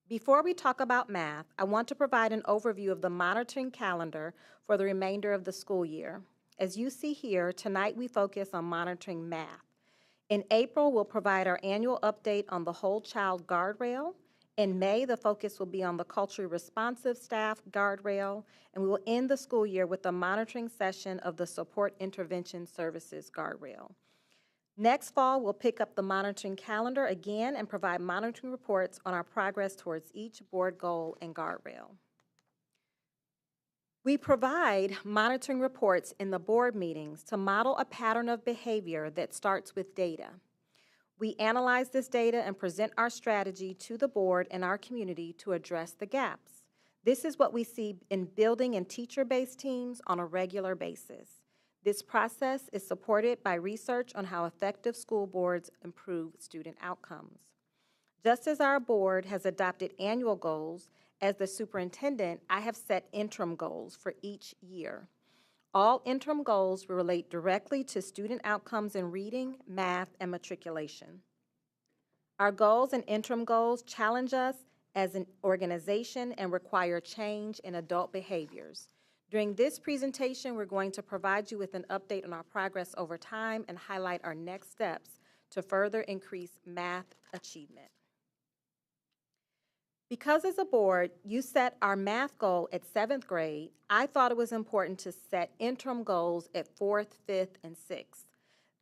Before we talk about math, I want to provide an overview of the monitoring calendar for the remainder of the school year. As you see here, tonight we focus on monitoring math. In April, we'll provide our annual update on the Whole Child Guardrail. In May, the focus will be on the Culturally Responsive Staff Guardrail, and we will end the school year with a monitoring session of the Support Intervention Services Guardrail. Next fall, we'll pick up the monitoring calendar again and provide monitoring reports on our progress towards each board goal and guardrail. We provide monitoring reports in the board meetings to model a pattern of behavior that starts with data. We analyze this data and present our strategy to the board and our community to address the gaps. This is what we see in building and teacher-based teams on a regular basis. This process is supported by research on how effective school boards improve student outcomes. Just as our board has adopted annual goals, as the superintendent, I have set interim goals for each year. All interim goals relate directly to student outcomes in reading, math, and matriculation. Our goals and interim goals challenge us as an organization and require change in adult behaviors. During this presentation, we're going to provide you with an update on our progress over time and highlight our next steps to further increase math achievement. Because as a board, you set our math goal at 7th grade, I thought it was important to set interim goals at 4th, 5th, and 6th.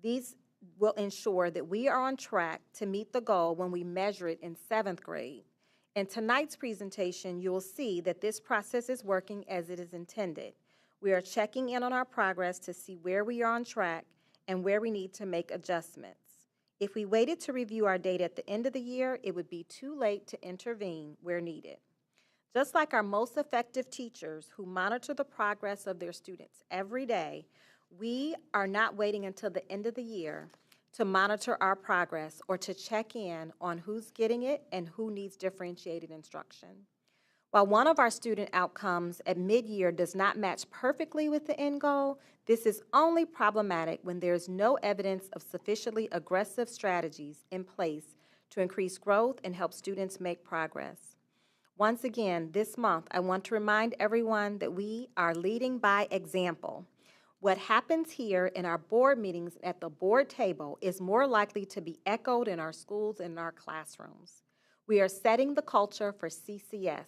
These will ensure that we are on track to meet the goal when we measure it in 7th grade. In tonight's presentation, you will see that this process is working as it is intended. We are checking in on our progress to see where we are on track and where we need to make adjustments. If we waited to review our data at the end of the year, it would be too late to intervene where needed. Just like our most effective teachers who monitor the progress of their students every day, we are not waiting until the end of the year to monitor our progress or to check in on who's getting it and who needs differentiated instruction. While one of our student outcomes at mid-year does not match perfectly with the end goal, this is only problematic when there is no evidence of sufficiently aggressive strategies in place to increase growth and help students make progress. Once again, this month, I want to remind everyone that we are leading by example. What happens here in our board meetings at the board table is more likely to be echoed in our schools and in our classrooms. We are setting the culture for CCS.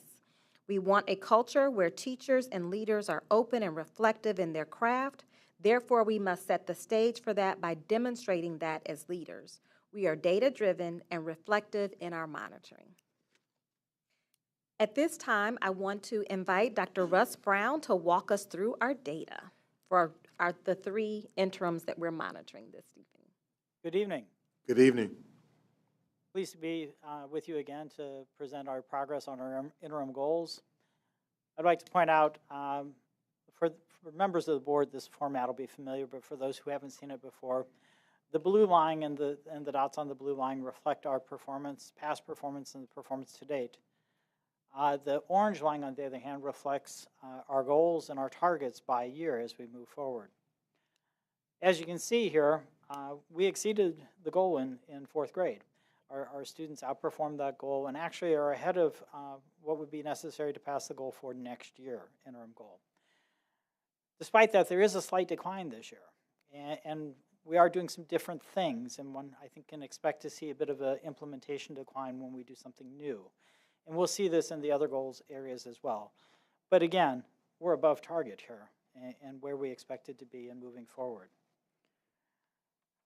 We want a culture where teachers and leaders are open and reflective in their craft. Therefore, we must set the stage for that by demonstrating that as leaders. We are data-driven and reflective in our monitoring. At this time, I want to invite Dr. Russ Brown to walk us through our data for the 3 interims that we're monitoring this evening. Good evening. Good evening. Pleased to be with you again to present our progress on our interim goals. I'd like to point out, for members of the board, this format will be familiar, but for those who haven't seen it before, the blue line and the dots on the blue line reflect our performance, past performance, and the performance to date. The orange line, on the other hand, reflects our goals and our targets by year as we move forward. As you can see here, we exceeded the goal in 4th grade. Our students outperformed that goal and actually are ahead of what would be necessary to pass the goal for next year, interim goal. Despite that, there is a slight decline this year, and we are doing some different things, and one, I think, can expect to see a bit of an implementation decline when we do something new. And we'll see this in the other goals areas as well. But again, we're above target here and where we expected to be and moving forward.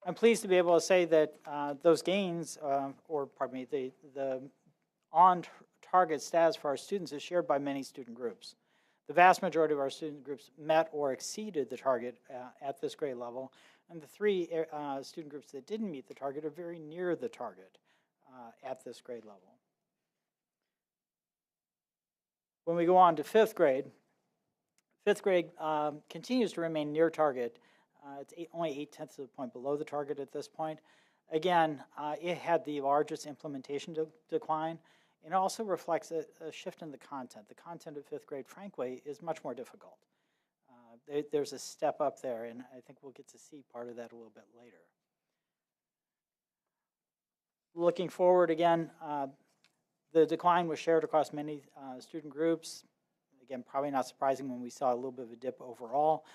I'm pleased to be able to say that those gains, the on target status for our students is shared by many student groups. The vast majority of our student groups met or exceeded the target at this grade level, and the 3 student groups that didn't meet the target are very near the target at this grade level. When we go on to 5th grade continues to remain near target. It's only 0.8 of a point below the target at this point. Again, it had the largest implementation decline, and it also reflects a shift in the content. The content of 5th grade, frankly, is much more difficult. There's a step up there, and I think we'll get to see part of that a little bit later. Looking forward again, the decline was shared across many student groups. Again, probably not surprising when we saw a little bit of a dip overall.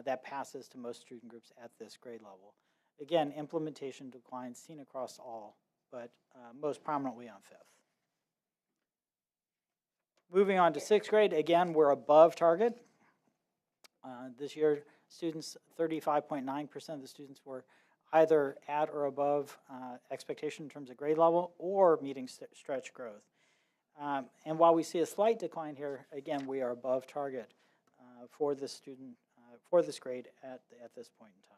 That passes to most student groups at this grade level. Again, implementation declines seen across all, but most prominently on 5th. Moving on to 6th grade, again, we're above target. This year, students, 35.9% of the students were either at or above expectation in terms of grade level or meeting stretch growth. And while we see a slight decline here, again, we are above target for this student, for this grade at this point in time.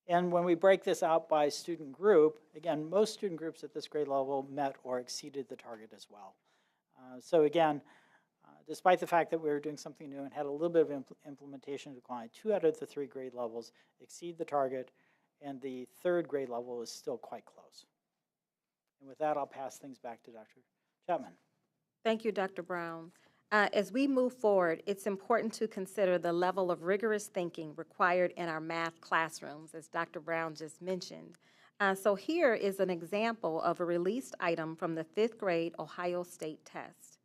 And when we break this out by student group, again, most student groups at this grade level met or exceeded the target as well. So again, despite the fact that we were doing something new and had a little bit of implementation decline, 2 out of the 3 grade levels exceed the target, and the 3rd grade level is still quite close. And with that, I'll pass things back to Dr. Chapman. Thank you, Dr. Brown. As we move forward, it's important to consider the level of rigorous thinking required in our math classrooms, as Dr. Brown just mentioned. So here is an example of a released item from the 5th grade Ohio State test.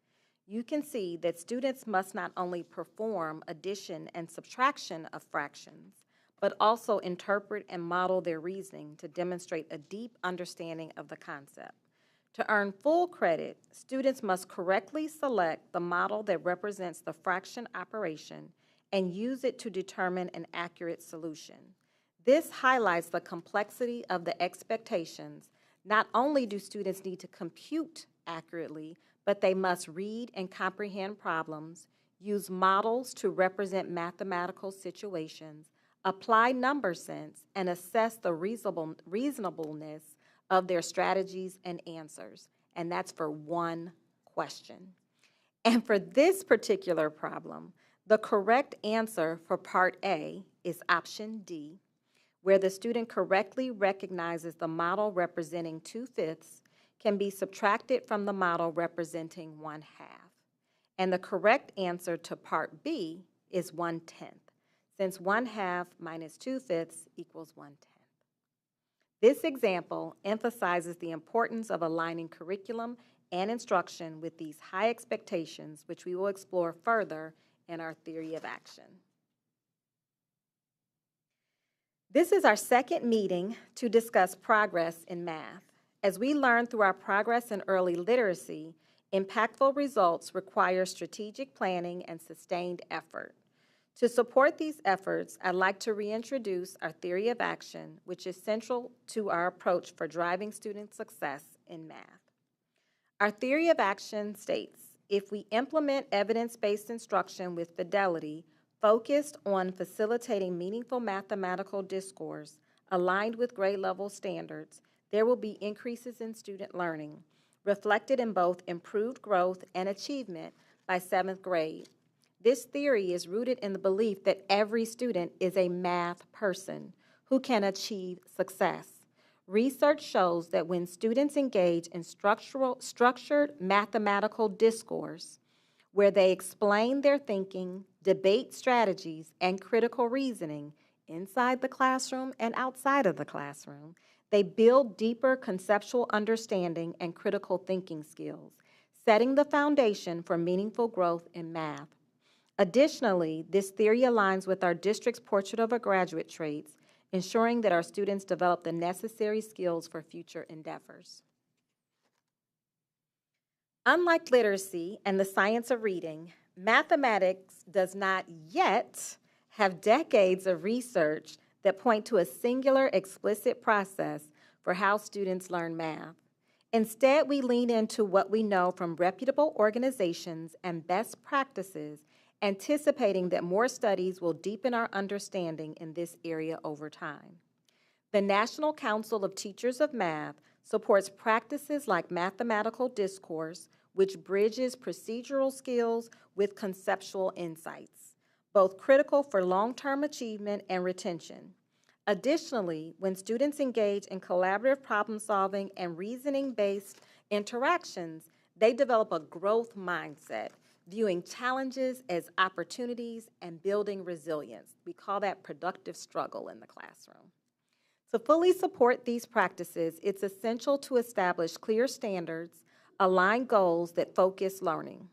You can see that students must not only perform addition and subtraction of fractions, but also interpret and model their reasoning to demonstrate a deep understanding of the concept. To earn full credit, students must correctly select the model that represents the fraction operation and use it to determine an accurate solution. This highlights the complexity of the expectations. Not only do students need to compute accurately, but they must read and comprehend problems, use models to represent mathematical situations, apply number sense, and assess the reasonableness of their strategies and answers. And that's for one question. And for this particular problem, the correct answer for part A is option D, where the student correctly recognizes the model representing 2/5 can be subtracted from the model representing 1/2. And the correct answer to part B is 1/10, since 1/2 minus 2/5 equals 1/10. This example emphasizes the importance of aligning curriculum and instruction with these high expectations, which we will explore further in our theory of action. This is our second meeting to discuss progress in math. As we learn through our progress in early literacy, impactful results require strategic planning and sustained effort. To support these efforts, I'd like to reintroduce our theory of action, which is central to our approach for driving student success in math. Our theory of action states, if we implement evidence-based instruction with fidelity, focused on facilitating meaningful mathematical discourse aligned with grade level standards, there will be increases in student learning, reflected in both improved growth and achievement by 7th grade. This theory is rooted in the belief that every student is a math person who can achieve success. Research shows that when students engage in structured mathematical discourse, where they explain their thinking, debate strategies, and critical reasoning inside the classroom and outside of the classroom, they build deeper conceptual understanding and critical thinking skills, setting the foundation for meaningful growth in math. Additionally, this theory aligns with our district's Portrait of a Graduate traits, ensuring that our students develop the necessary skills for future endeavors. Unlike literacy and the science of reading, mathematics does not yet have decades of research that point to a singular explicit process for how students learn math. Instead, we lean into what we know from reputable organizations and best practices, anticipating that more studies will deepen our understanding in this area over time. The National Council of Teachers of Math supports practices like mathematical discourse, which bridges procedural skills with conceptual insights, both critical for long-term achievement and retention. Additionally, when students engage in collaborative problem-solving and reasoning-based interactions, they develop a growth mindset, viewing challenges as opportunities and building resilience. We call that productive struggle in the classroom. To fully support these practices, it's essential to establish clear standards, align goals that focus learning.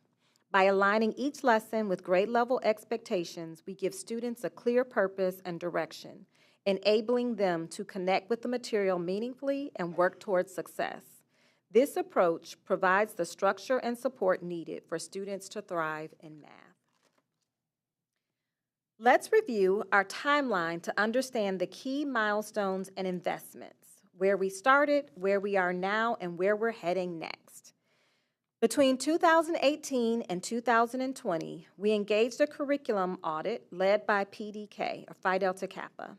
By aligning each lesson with grade-level expectations, we give students a clear purpose and direction, enabling them to connect with the material meaningfully and work towards success. This approach provides the structure and support needed for students to thrive in math. Let's review our timeline to understand the key milestones and investments, where we started, where we are now, and where we're heading next. Between 2018 and 2020, we engaged a curriculum audit led by PDK, or Phi Delta Kappa.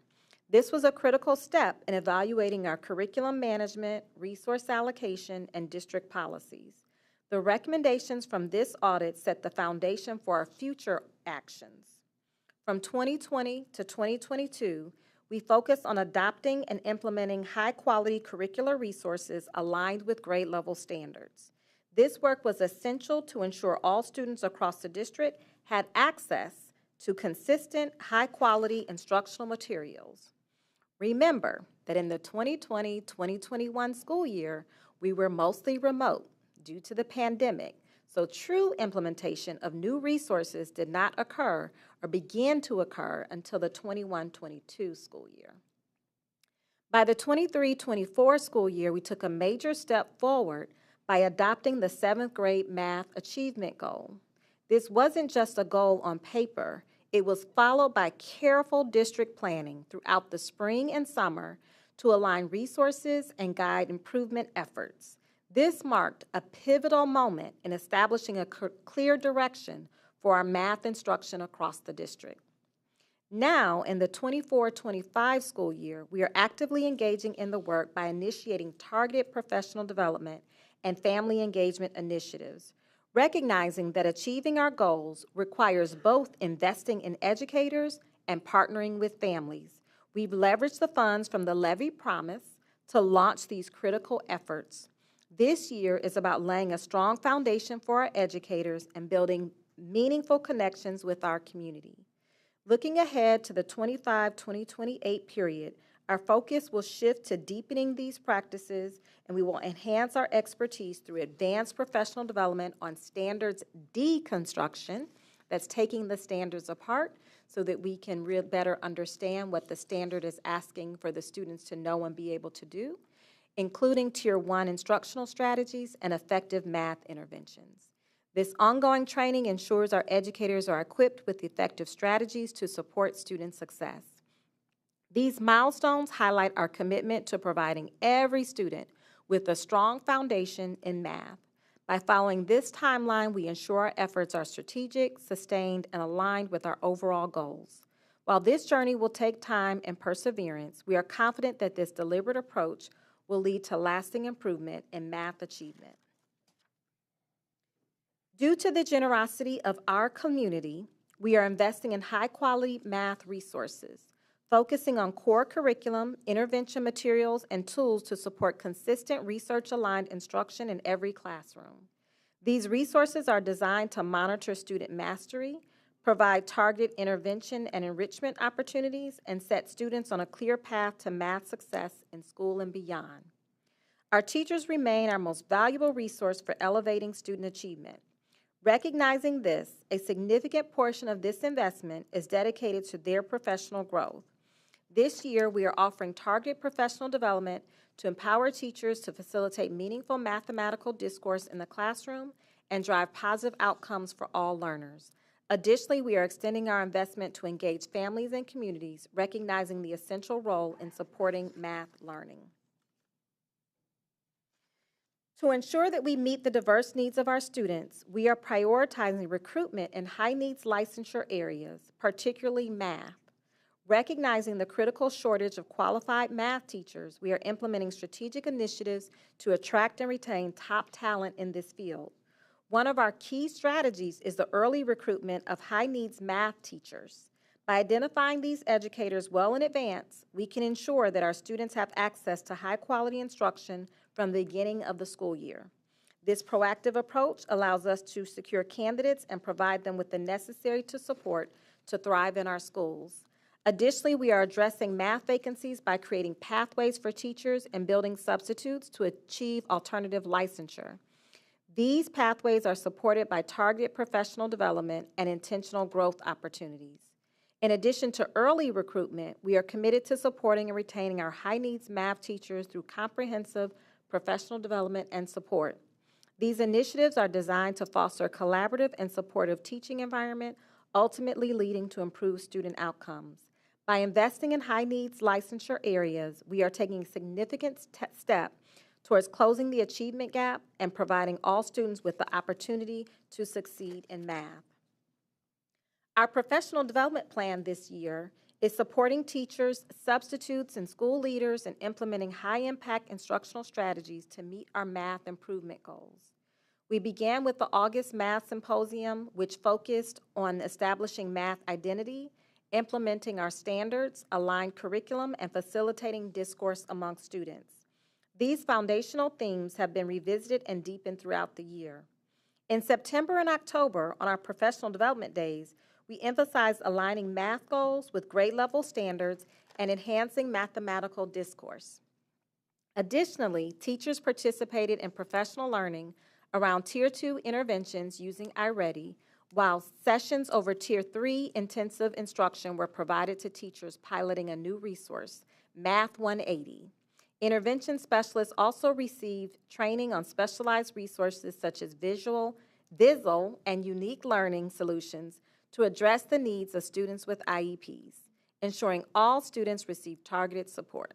This was a critical step in evaluating our curriculum management, resource allocation, and district policies. The recommendations from this audit set the foundation for our future actions. From 2020 to 2022, we focused on adopting and implementing high-quality curricular resources aligned with grade-level standards. This work was essential to ensure all students across the district had access to consistent, high-quality instructional materials. Remember that in the 2020-2021 school year, we were mostly remote due to the pandemic, so true implementation of new resources did not occur or begin to occur until the 21-22 school year. By the 23-24 school year, we took a major step forward by adopting the 7th grade math achievement goal. This wasn't just a goal on paper. It was followed by careful district planning throughout the spring and summer to align resources and guide improvement efforts. This marked a pivotal moment in establishing a clear direction for our math instruction across the district. Now, in the 24-25 school year, we are actively engaging in the work by initiating targeted professional development and family engagement initiatives, recognizing that achieving our goals requires both investing in educators and partnering with families. We've leveraged the funds from the Levy Promise to launch these critical efforts. This year is about laying a strong foundation for our educators and building meaningful connections with our community. Looking ahead to the 25-2028 period, our focus will shift to deepening these practices, and we will enhance our expertise through advanced professional development on standards deconstruction, that's taking the standards apart so that we can better understand what the standard is asking for the students to know and be able to do, including Tier 1 instructional strategies and effective math interventions. This ongoing training ensures our educators are equipped with effective strategies to support student success. These milestones highlight our commitment to providing every student with a strong foundation in math. By following this timeline, we ensure our efforts are strategic, sustained, and aligned with our overall goals. While this journey will take time and perseverance, we are confident that this deliberate approach will lead to lasting improvement in math achievement. Due to the generosity of our community, we are investing in high-quality math resources, focusing on core curriculum, intervention materials, and tools to support consistent research-aligned instruction in every classroom. These resources are designed to monitor student mastery, provide targeted intervention and enrichment opportunities, and set students on a clear path to math success in school and beyond. Our teachers remain our most valuable resource for elevating student achievement. Recognizing this, a significant portion of this investment is dedicated to their professional growth. This year, we are offering targeted professional development to empower teachers to facilitate meaningful mathematical discourse in the classroom and drive positive outcomes for all learners. Additionally, we are extending our investment to engage families and communities, recognizing the essential role in supporting math learning. To ensure that we meet the diverse needs of our students, we are prioritizing recruitment in high-needs licensure areas, particularly math. Recognizing the critical shortage of qualified math teachers, we are implementing strategic initiatives to attract and retain top talent in this field. One of our key strategies is the early recruitment of high-needs math teachers. By identifying these educators well in advance, we can ensure that our students have access to high-quality instruction from the beginning of the school year. This proactive approach allows us to secure candidates and provide them with the necessary support to thrive in our schools. Additionally, we are addressing math vacancies by creating pathways for teachers and building substitutes to achieve alternative licensure. These pathways are supported by targeted professional development and intentional growth opportunities. In addition to early recruitment, we are committed to supporting and retaining our high-needs math teachers through comprehensive professional development and support. These initiatives are designed to foster a collaborative and supportive teaching environment, ultimately leading to improved student outcomes. By investing in high-needs licensure areas, we are taking a significant step towards closing the achievement gap and providing all students with the opportunity to succeed in math. Our professional development plan this year is supporting teachers, substitutes, and school leaders in implementing high-impact instructional strategies to meet our math improvement goals. We began with the August Math Symposium, which focused on establishing math identity, implementing our standards, aligned curriculum, and facilitating discourse among students. These foundational themes have been revisited and deepened throughout the year. In September and October, on our professional development days, we emphasized aligning math goals with grade-level standards and enhancing mathematical discourse. Additionally, teachers participated in professional learning around Tier 2 interventions using iReady, while sessions over Tier 3 intensive instruction were provided to teachers piloting a new resource, Math 180. Intervention specialists also received training on specialized resources such as Visual and unique learning solutions to address the needs of students with IEPs, ensuring all students receive targeted support.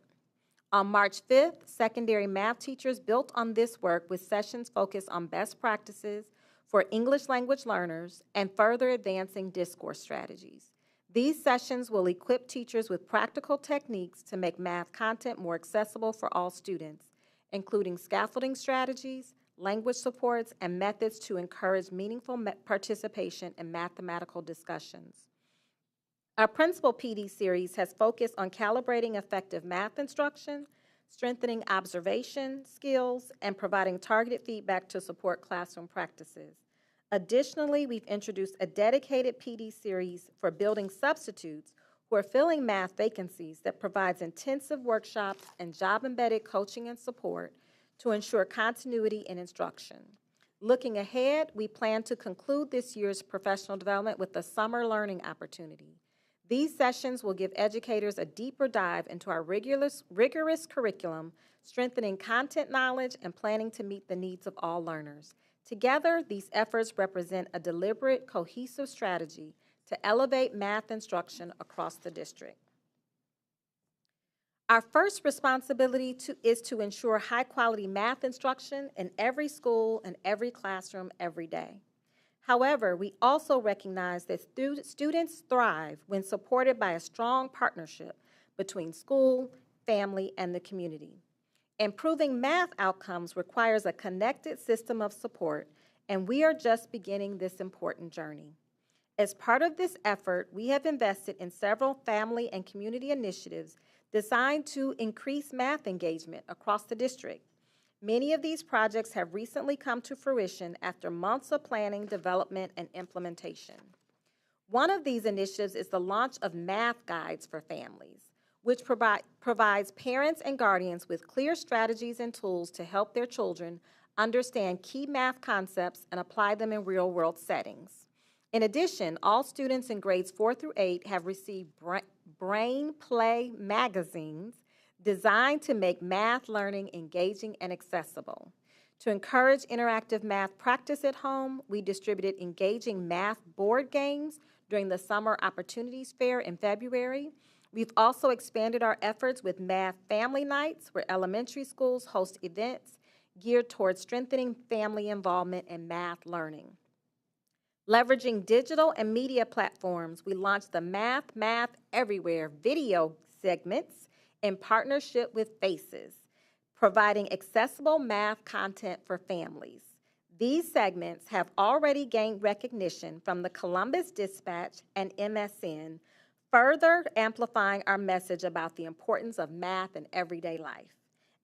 On March 5th, secondary math teachers built on this work with sessions focused on best practices for English language learners and further advancing discourse strategies. These sessions will equip teachers with practical techniques to make math content more accessible for all students, including scaffolding strategies, language supports, and methods to encourage meaningful participation in mathematical discussions. Our Principal PD series has focused on calibrating effective math instruction, strengthening observation skills, and providing targeted feedback to support classroom practices. Additionally, we've introduced a dedicated PD series for building substitutes who are filling math vacancies that provides intensive workshops and job-embedded coaching and support to ensure continuity in instruction. Looking ahead, we plan to conclude this year's professional development with a summer learning opportunity. These sessions will give educators a deeper dive into our rigorous curriculum, strengthening content knowledge and planning to meet the needs of all learners. Together, these efforts represent a deliberate, cohesive strategy to elevate math instruction across the district. Our first responsibility is to ensure high-quality math instruction in every school and every classroom every day. However, we also recognize that students thrive when supported by a strong partnership between school, family, and the community. Improving math outcomes requires a connected system of support, and we are just beginning this important journey. As part of this effort, we have invested in several family and community initiatives designed to increase math engagement across the district. Many of these projects have recently come to fruition after months of planning, development, and implementation. One of these initiatives is the launch of math guides for families, which provides parents and guardians with clear strategies and tools to help their children understand key math concepts and apply them in real-world settings. In addition, all students in grades 4 through 8 have received Brain Play magazines designed to make math learning engaging and accessible. To encourage interactive math practice at home, we distributed engaging math board games during the Summer Opportunities Fair in February. We've also expanded our efforts with math family nights, where elementary schools host events geared towards strengthening family involvement in math learning. Leveraging digital and media platforms, we launched the Math Everywhere video segments in partnership with FACES, providing accessible math content for families. These segments have already gained recognition from the Columbus Dispatch and MSN, further amplifying our message about the importance of math in everyday life.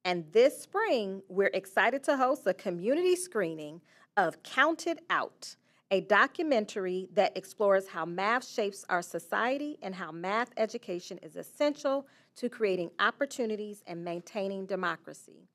And this spring, we're excited to host a community screening of Count It Out, a documentary that explores how math shapes our society and how math education is essential to creating opportunities and maintaining democracy.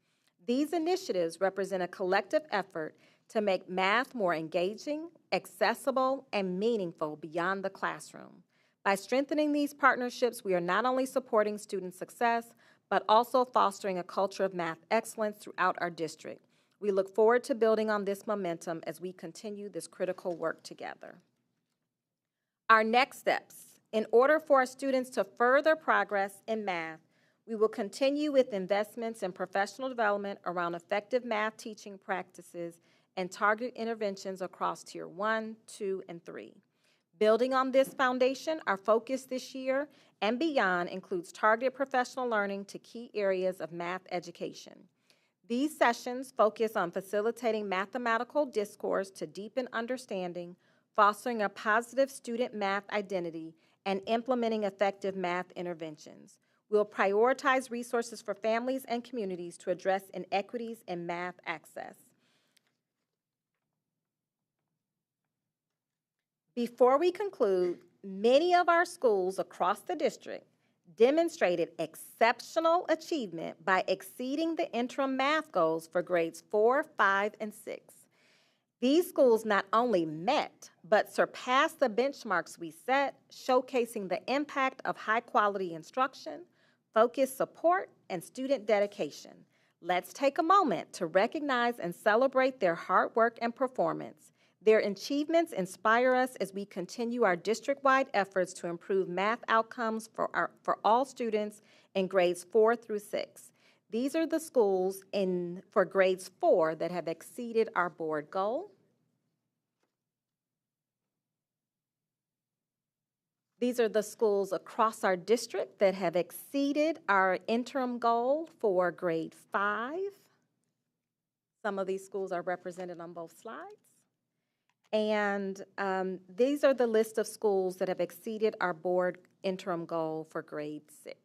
These initiatives represent a collective effort to make math more engaging, accessible, and meaningful beyond the classroom. By strengthening these partnerships, we are not only supporting student success, but also fostering a culture of math excellence throughout our district. We look forward to building on this momentum as we continue this critical work together. Our next steps. In order for our students to further progress in math, we will continue with investments in professional development around effective math teaching practices and targeted interventions across Tier 1, 2, and 3. Building on this foundation, our focus this year and beyond includes targeted professional learning to key areas of math education. These sessions focus on facilitating mathematical discourse to deepen understanding, fostering a positive student math identity, and implementing effective math interventions. We'll prioritize resources for families and communities to address inequities in math access. Before we conclude, many of our schools across the district demonstrated exceptional achievement by exceeding the interim math goals for grades 4, 5, and 6. These schools not only met, but surpassed the benchmarks we set, showcasing the impact of high-quality instruction, focused support, and student dedication. Let's take a moment to recognize and celebrate their hard work and performance. Their achievements inspire us as we continue our district-wide efforts to improve math outcomes for all students in grades 4 through 6. These are the schools for grades 4 that have exceeded our board goal. These are the schools across our district that have exceeded our interim goal for grade 5. Some of these schools are represented on both slides. And these are the list of schools that have exceeded our board interim goal for grade 6.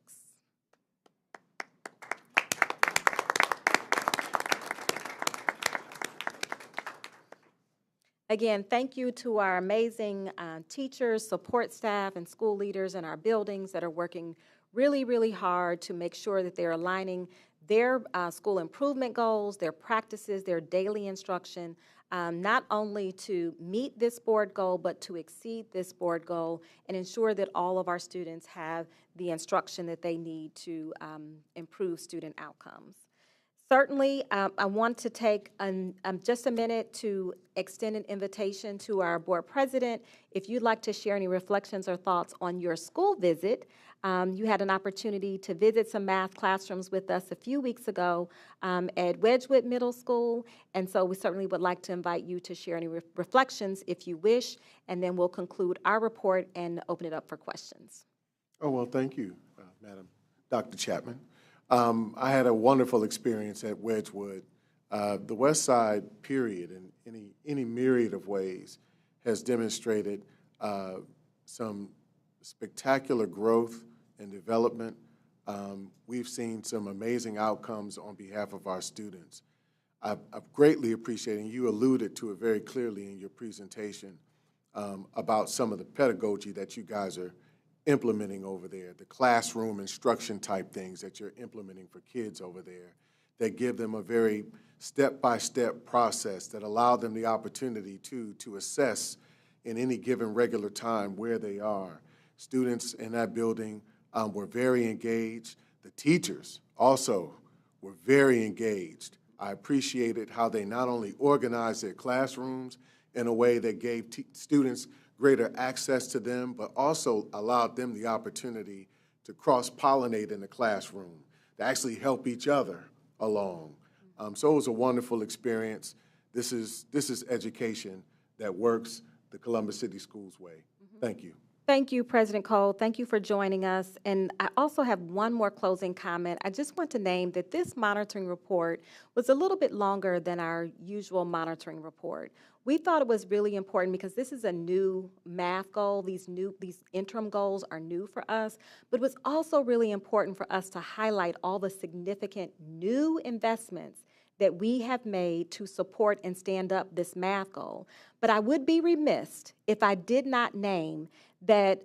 Again, thank you to our amazing teachers, support staff, and school leaders in our buildings that are working really, really hard to make sure that they're aligning their school improvement goals, their practices, their daily instruction, not only to meet this board goal, but to exceed this board goal and ensure that all of our students have the instruction that they need to improve student outcomes. Certainly, I want to take just a minute to extend an invitation to our board president. If you'd like to share any reflections or thoughts on your school visit, you had an opportunity to visit some math classrooms with us a few weeks ago at Wedgwood Middle School, and so we certainly would like to invite you to share any reflections if you wish, and then we'll conclude our report and open it up for questions. Oh, well, thank you, Madam Dr. Chapman. I had a wonderful experience at Wedgwood. The West Side, period, in any myriad of ways, has demonstrated some spectacular growth and development. We've seen some amazing outcomes on behalf of our students. I've greatly appreciated, and you alluded to it very clearly in your presentation, about some of the pedagogy that you guys are implementing over there, the classroom instruction type things that you're implementing for kids over there that give them a very step-by-step process that allow them the opportunity to assess in any given regular time where they are. Students in that building were very engaged. The teachers also were very engaged. I appreciated how they not only organized their classrooms in a way that gave students greater access to them, but also allowed them the opportunity to cross-pollinate in the classroom, to actually help each other along. So it was a wonderful experience. This is education that works the Columbus City Schools way. Thank you. Thank you, President Cole. Thank you for joining us. And I also have one more closing comment. I just want to name that this monitoring report was a little bit longer than our usual monitoring report. We thought it was really important because this is a new math goal. These interim goals are new for us, but it was also really important for us to highlight all the significant new investments that we have made to support and stand up this math goal. But I would be remiss if I did not name that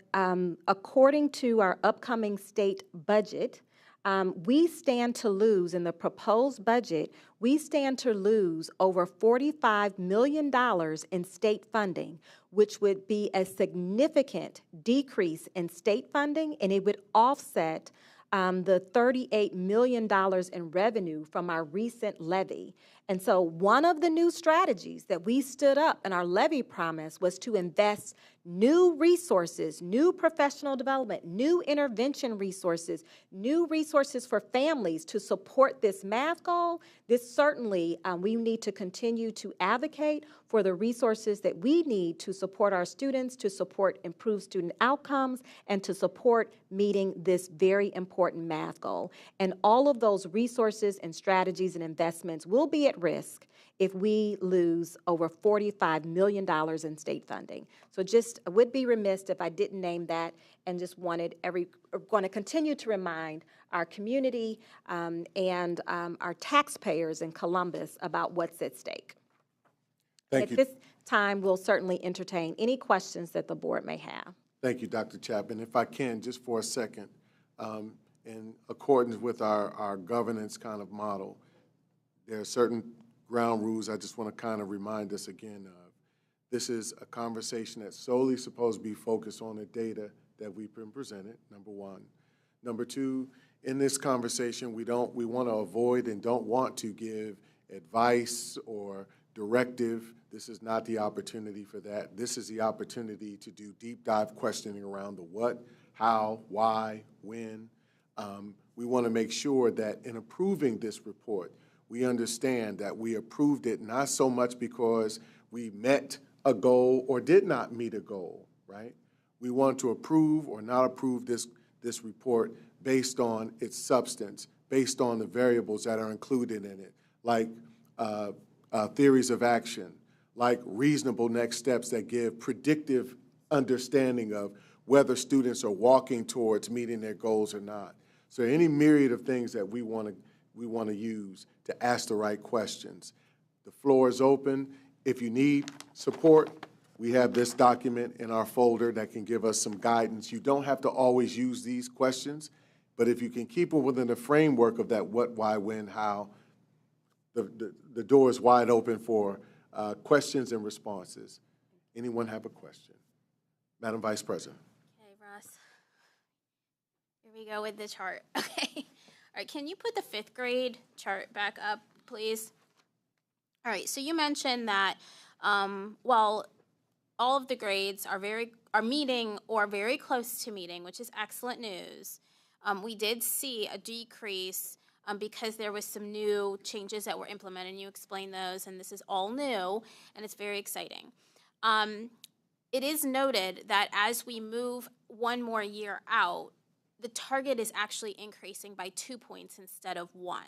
according to our upcoming state budget, we stand to lose in the proposed budget, we stand to lose over $45 million in state funding, which would be a significant decrease in state funding, and it would offset the $38 million in revenue from our recent levy. And so one of the new strategies that we stood up in our levy promise was to invest new resources, new professional development, new intervention resources, new resources for families to support this math goal. This certainly, we need to continue to advocate for the resources that we need to support our students, to support improved student outcomes, and to support meeting this very important math goal. And all of those resources and strategies and investments will be at risk if we lose over $45 million in state funding. So just I would be remiss if I didn't name that, and just wanted going to continue to remind our community and our taxpayers in Columbus about what's at stake. Thank you. At this time, we'll certainly entertain any questions that the board may have. Thank you, Dr. Chapman. If I can, just for a second, in accordance with our governance kind of model, there are certain ground rules I just want to kind of remind us again of. This is a conversation that's solely supposed to be focused on the data that we've been presented, number one. Number two, in this conversation, we want to avoid and don't want to give advice or directive. This is not the opportunity for that. This is the opportunity to do deep dive questioning around the what, how, why, when. We want to make sure that in approving this report, we understand that we approved it not so much because we met a goal or did not meet a goal, right? We want to approve or not approve this report based on its substance, based on the variables that are included in it, like theories of action, like reasonable next steps that give predictive understanding of whether students are walking towards meeting their goals or not. So any myriad of things that we want to use to ask the right questions. The floor is open. If you need support, we have this document in our folder that can give us some guidance. You don't have to always use these questions, but if you can keep them within the framework of that what, why, when, how, the door is wide open for questions and responses. Anyone have a question? Madam Vice President. Okay, Russ. Here we go with the chart. Okay. All right, can you put the 5th grade chart back up, please? All right, so you mentioned that while all of the grades are meeting or very close to meeting, which is excellent news, we did see a decrease because there was some new changes that were implemented, and you explained those, and this is all new, and it's very exciting. It is noted that as we move one more year out, the target is actually increasing by 2 points instead of 1.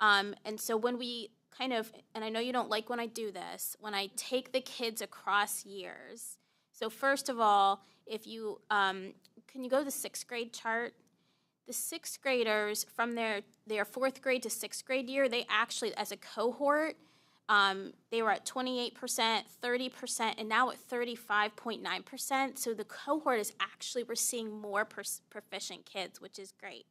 And so when we kind of, and I know you don't like when I do this, when I take the kids across years, so first of all, if you, can you go to the 6th grade chart? The 6th graders, from their 4th grade to 6th grade year, they actually, as a cohort, they were at 28%, 30%, and now at 35.9%. So the cohort is actually, we're seeing more proficient kids, which is great.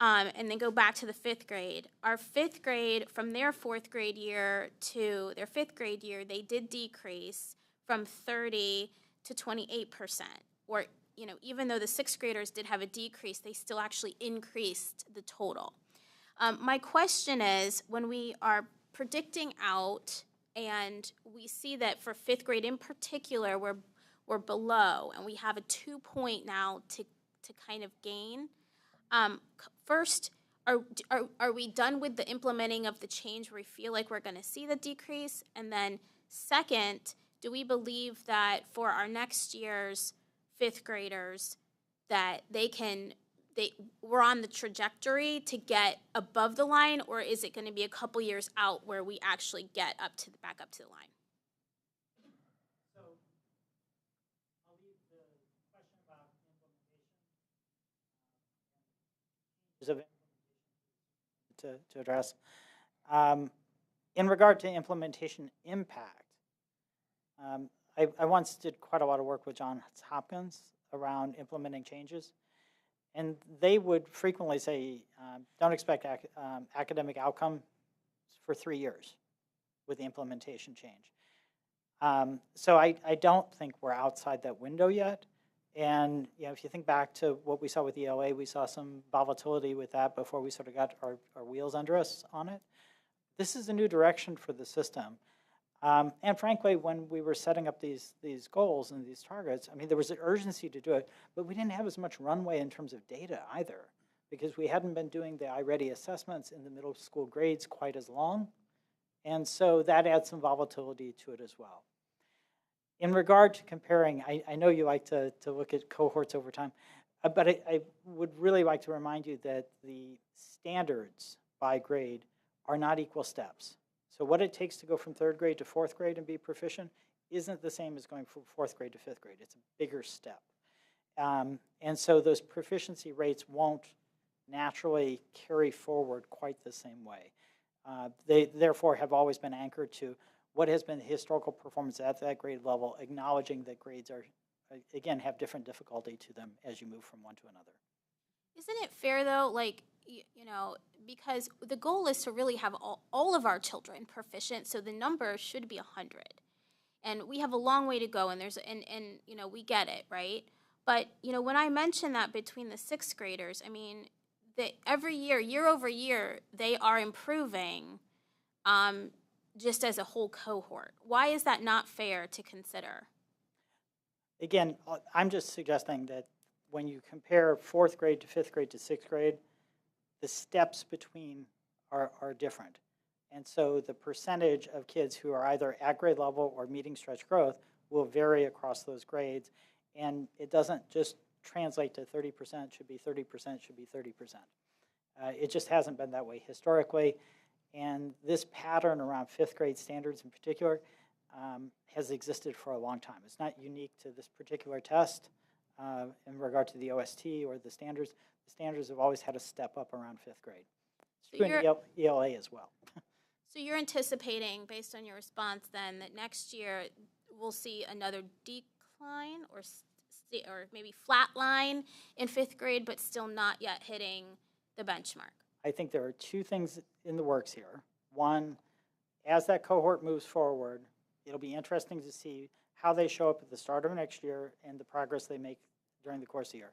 And then go back to the 5th grade. Our 5th grade, from their 4th grade year to their 5th grade year, they did decrease from 30 to 28%. Or, you know, even though the 6th graders did have a decrease, they still actually increased the total. My question is, when we are predicting out and we see that for 5th grade in particular, we're below, and we have a 2 point now to kind of gain. First, are we done with the implementing of the change where we feel like we're going to see the decrease? And then second, do we believe that for our next year's fifth graders that we're on the trajectory to get above the line, or is it going to be a couple years out where we actually get back up to the line? So I'll leave the question about implementation to address. In regard to implementation impact, I once did quite a lot of work with Johns Hopkins around implementing changes, and they would frequently say, don't expect academic outcomes for 3 years with the implementation change. So I don't think we're outside that window yet. And if you think back to what we saw with ELA, we saw some volatility with that before we sort of got our wheels under us on it. This is a new direction for the system. And frankly, when we were setting up these goals and these targets, I mean, there was an urgency to do it, but we didn't have as much runway in terms of data either, because we hadn't been doing the iReady assessments in the middle school grades quite as long. And so that adds some volatility to it as well. In regard to comparing, I know you like to look at cohorts over time, but I would really like to remind you that the standards by grade are not equal steps. So what it takes to go from third grade to fourth grade and be proficient isn't the same as going from fourth grade to fifth grade. It's a bigger step. And so those proficiency rates won't naturally carry forward quite the same way. They therefore have always been anchored to what has been the historical performance at that grade level, acknowledging that grades are, again, have different difficulty to them as you move from one to another. Isn't it fair, though, like, because the goal is to really have all of our children proficient, so the number should be 100. And we have a long way to go, and we get it, right? But, when I mention that between the sixth graders, I mean, every year over year, they are improving just as a whole cohort. Why is that not fair to consider? Again, I'm just suggesting that when you compare fourth grade to fifth grade to sixth grade, the steps between are different. And so the percentage of kids who are either at grade level or meeting stretch growth will vary across those grades. And it doesn't just translate to 30%, should be 30%, should be 30%. It just hasn't been that way historically. And this pattern around fifth grade standards in particular has existed for a long time. It's not unique to this particular test in regard to the OST or the standards. The standards have always had a step up around fifth grade. It's true in ELA as well. So you're anticipating, based on your response then, that next year we'll see another decline or maybe flat line in fifth grade, but still not yet hitting the benchmark? I think there are two things in the works here. One, as that cohort moves forward, it'll be interesting to see how they show up at the start of next year and the progress they make during the course of the year.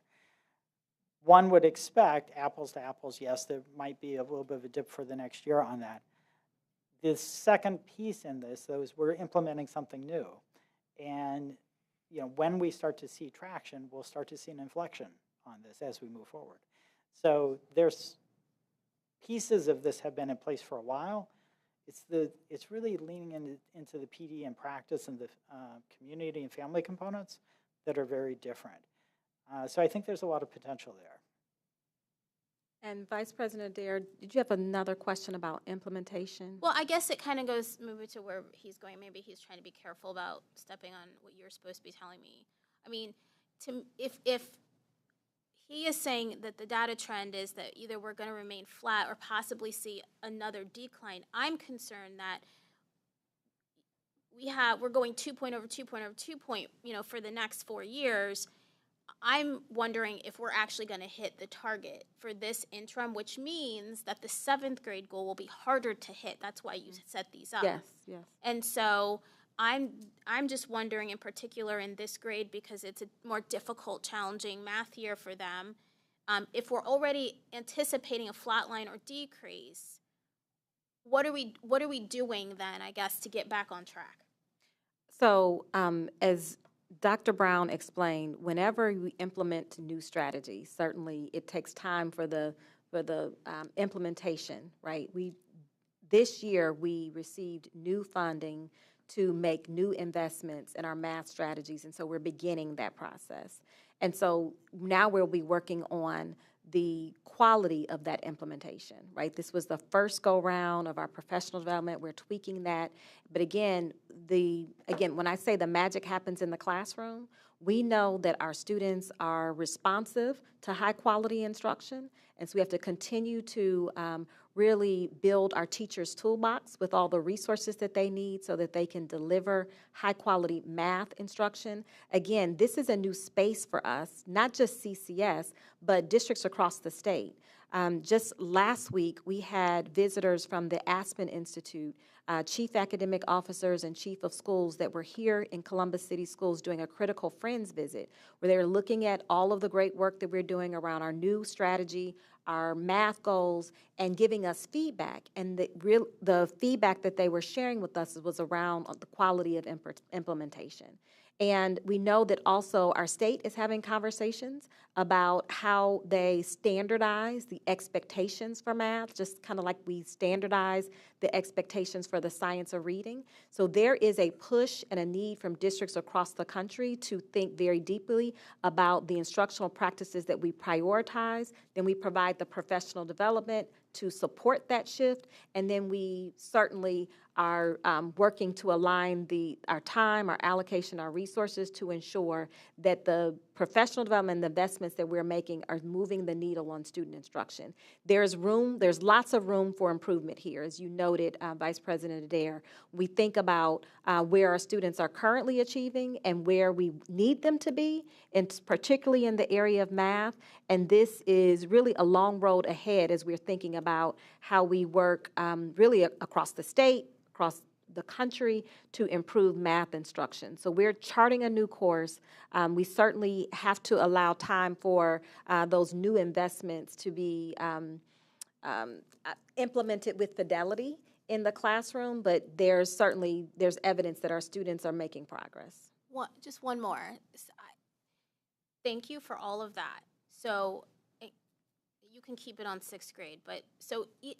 One would expect, apples to apples, yes, there might be a little bit of a dip for the next year on that. The second piece in this, though, is we're implementing something new. And when we start to see traction, we'll start to see an inflection on this as we move forward. So there's pieces of this have been in place for a while. It's really leaning into the PD and practice and the community and family components that are very different. So I think there's a lot of potential there. And Vice President Adair, did you have another question about implementation? Well, I guess it kind of goes maybe to where he's going. Maybe he's trying to be careful about stepping on what you're supposed to be telling me. I mean, if he is saying that the data trend is that either we're going to remain flat or possibly see another decline, I'm concerned that we're going 2 point over 2 point over 2 point, for the next 4 years. I'm wondering if we're actually going to hit the target for this interim, which means that the seventh grade goal will be harder to hit. That's why you set these up. Yes, yes. And so I'm just wondering in particular in this grade, because it's a more difficult, challenging math year for them, if we're already anticipating a flat line or decrease, what are we doing then, I guess, to get back on track? So as Dr. Brown explained, whenever we implement new strategies, certainly it takes time for the implementation, right? This year, we received new funding to make new investments in our math strategies, and so we're beginning that process. And so now we'll be working on the quality of that implementation, right? This was the first go-round of our professional development. We're tweaking that. But again, when I say the magic happens in the classroom, we know that our students are responsive to high-quality instruction, and so we have to continue to really build our teachers' toolbox with all the resources that they need so that they can deliver high-quality math instruction. Again, this is a new space for us, not just CCS, but districts across the state. Just last week, we had visitors from the Aspen Institute, chief academic officers and chief of schools that were here in Columbus City Schools doing a critical friends visit, where they were looking at all of the great work that we're doing around our new strategy, our math goals, and giving us feedback. And the feedback that they were sharing with us was around the quality of implementation. And we know that also our state is having conversations about how they standardize the expectations for math, just kind of like we standardize the expectations for the science of reading. So there is a push and a need from districts across the country to think very deeply about the instructional practices that we prioritize. Then we provide the professional development to support that shift, and then we certainly are working to align our time, our allocation, our resources to ensure that the professional development and the investments that we're making are moving the needle on student instruction. There's lots of room for improvement here, as you noted, Vice President Adair. We think about where our students are currently achieving and where we need them to be, and particularly in the area of math, and this is really a long road ahead as we're thinking about how we work really across the state, across the country to improve math instruction. So we're charting a new course. We certainly have to allow time for those new investments to be implemented with fidelity in the classroom, but there's evidence that our students are making progress. Just one more. Thank you for all of that. So you can keep it on 6th grade, but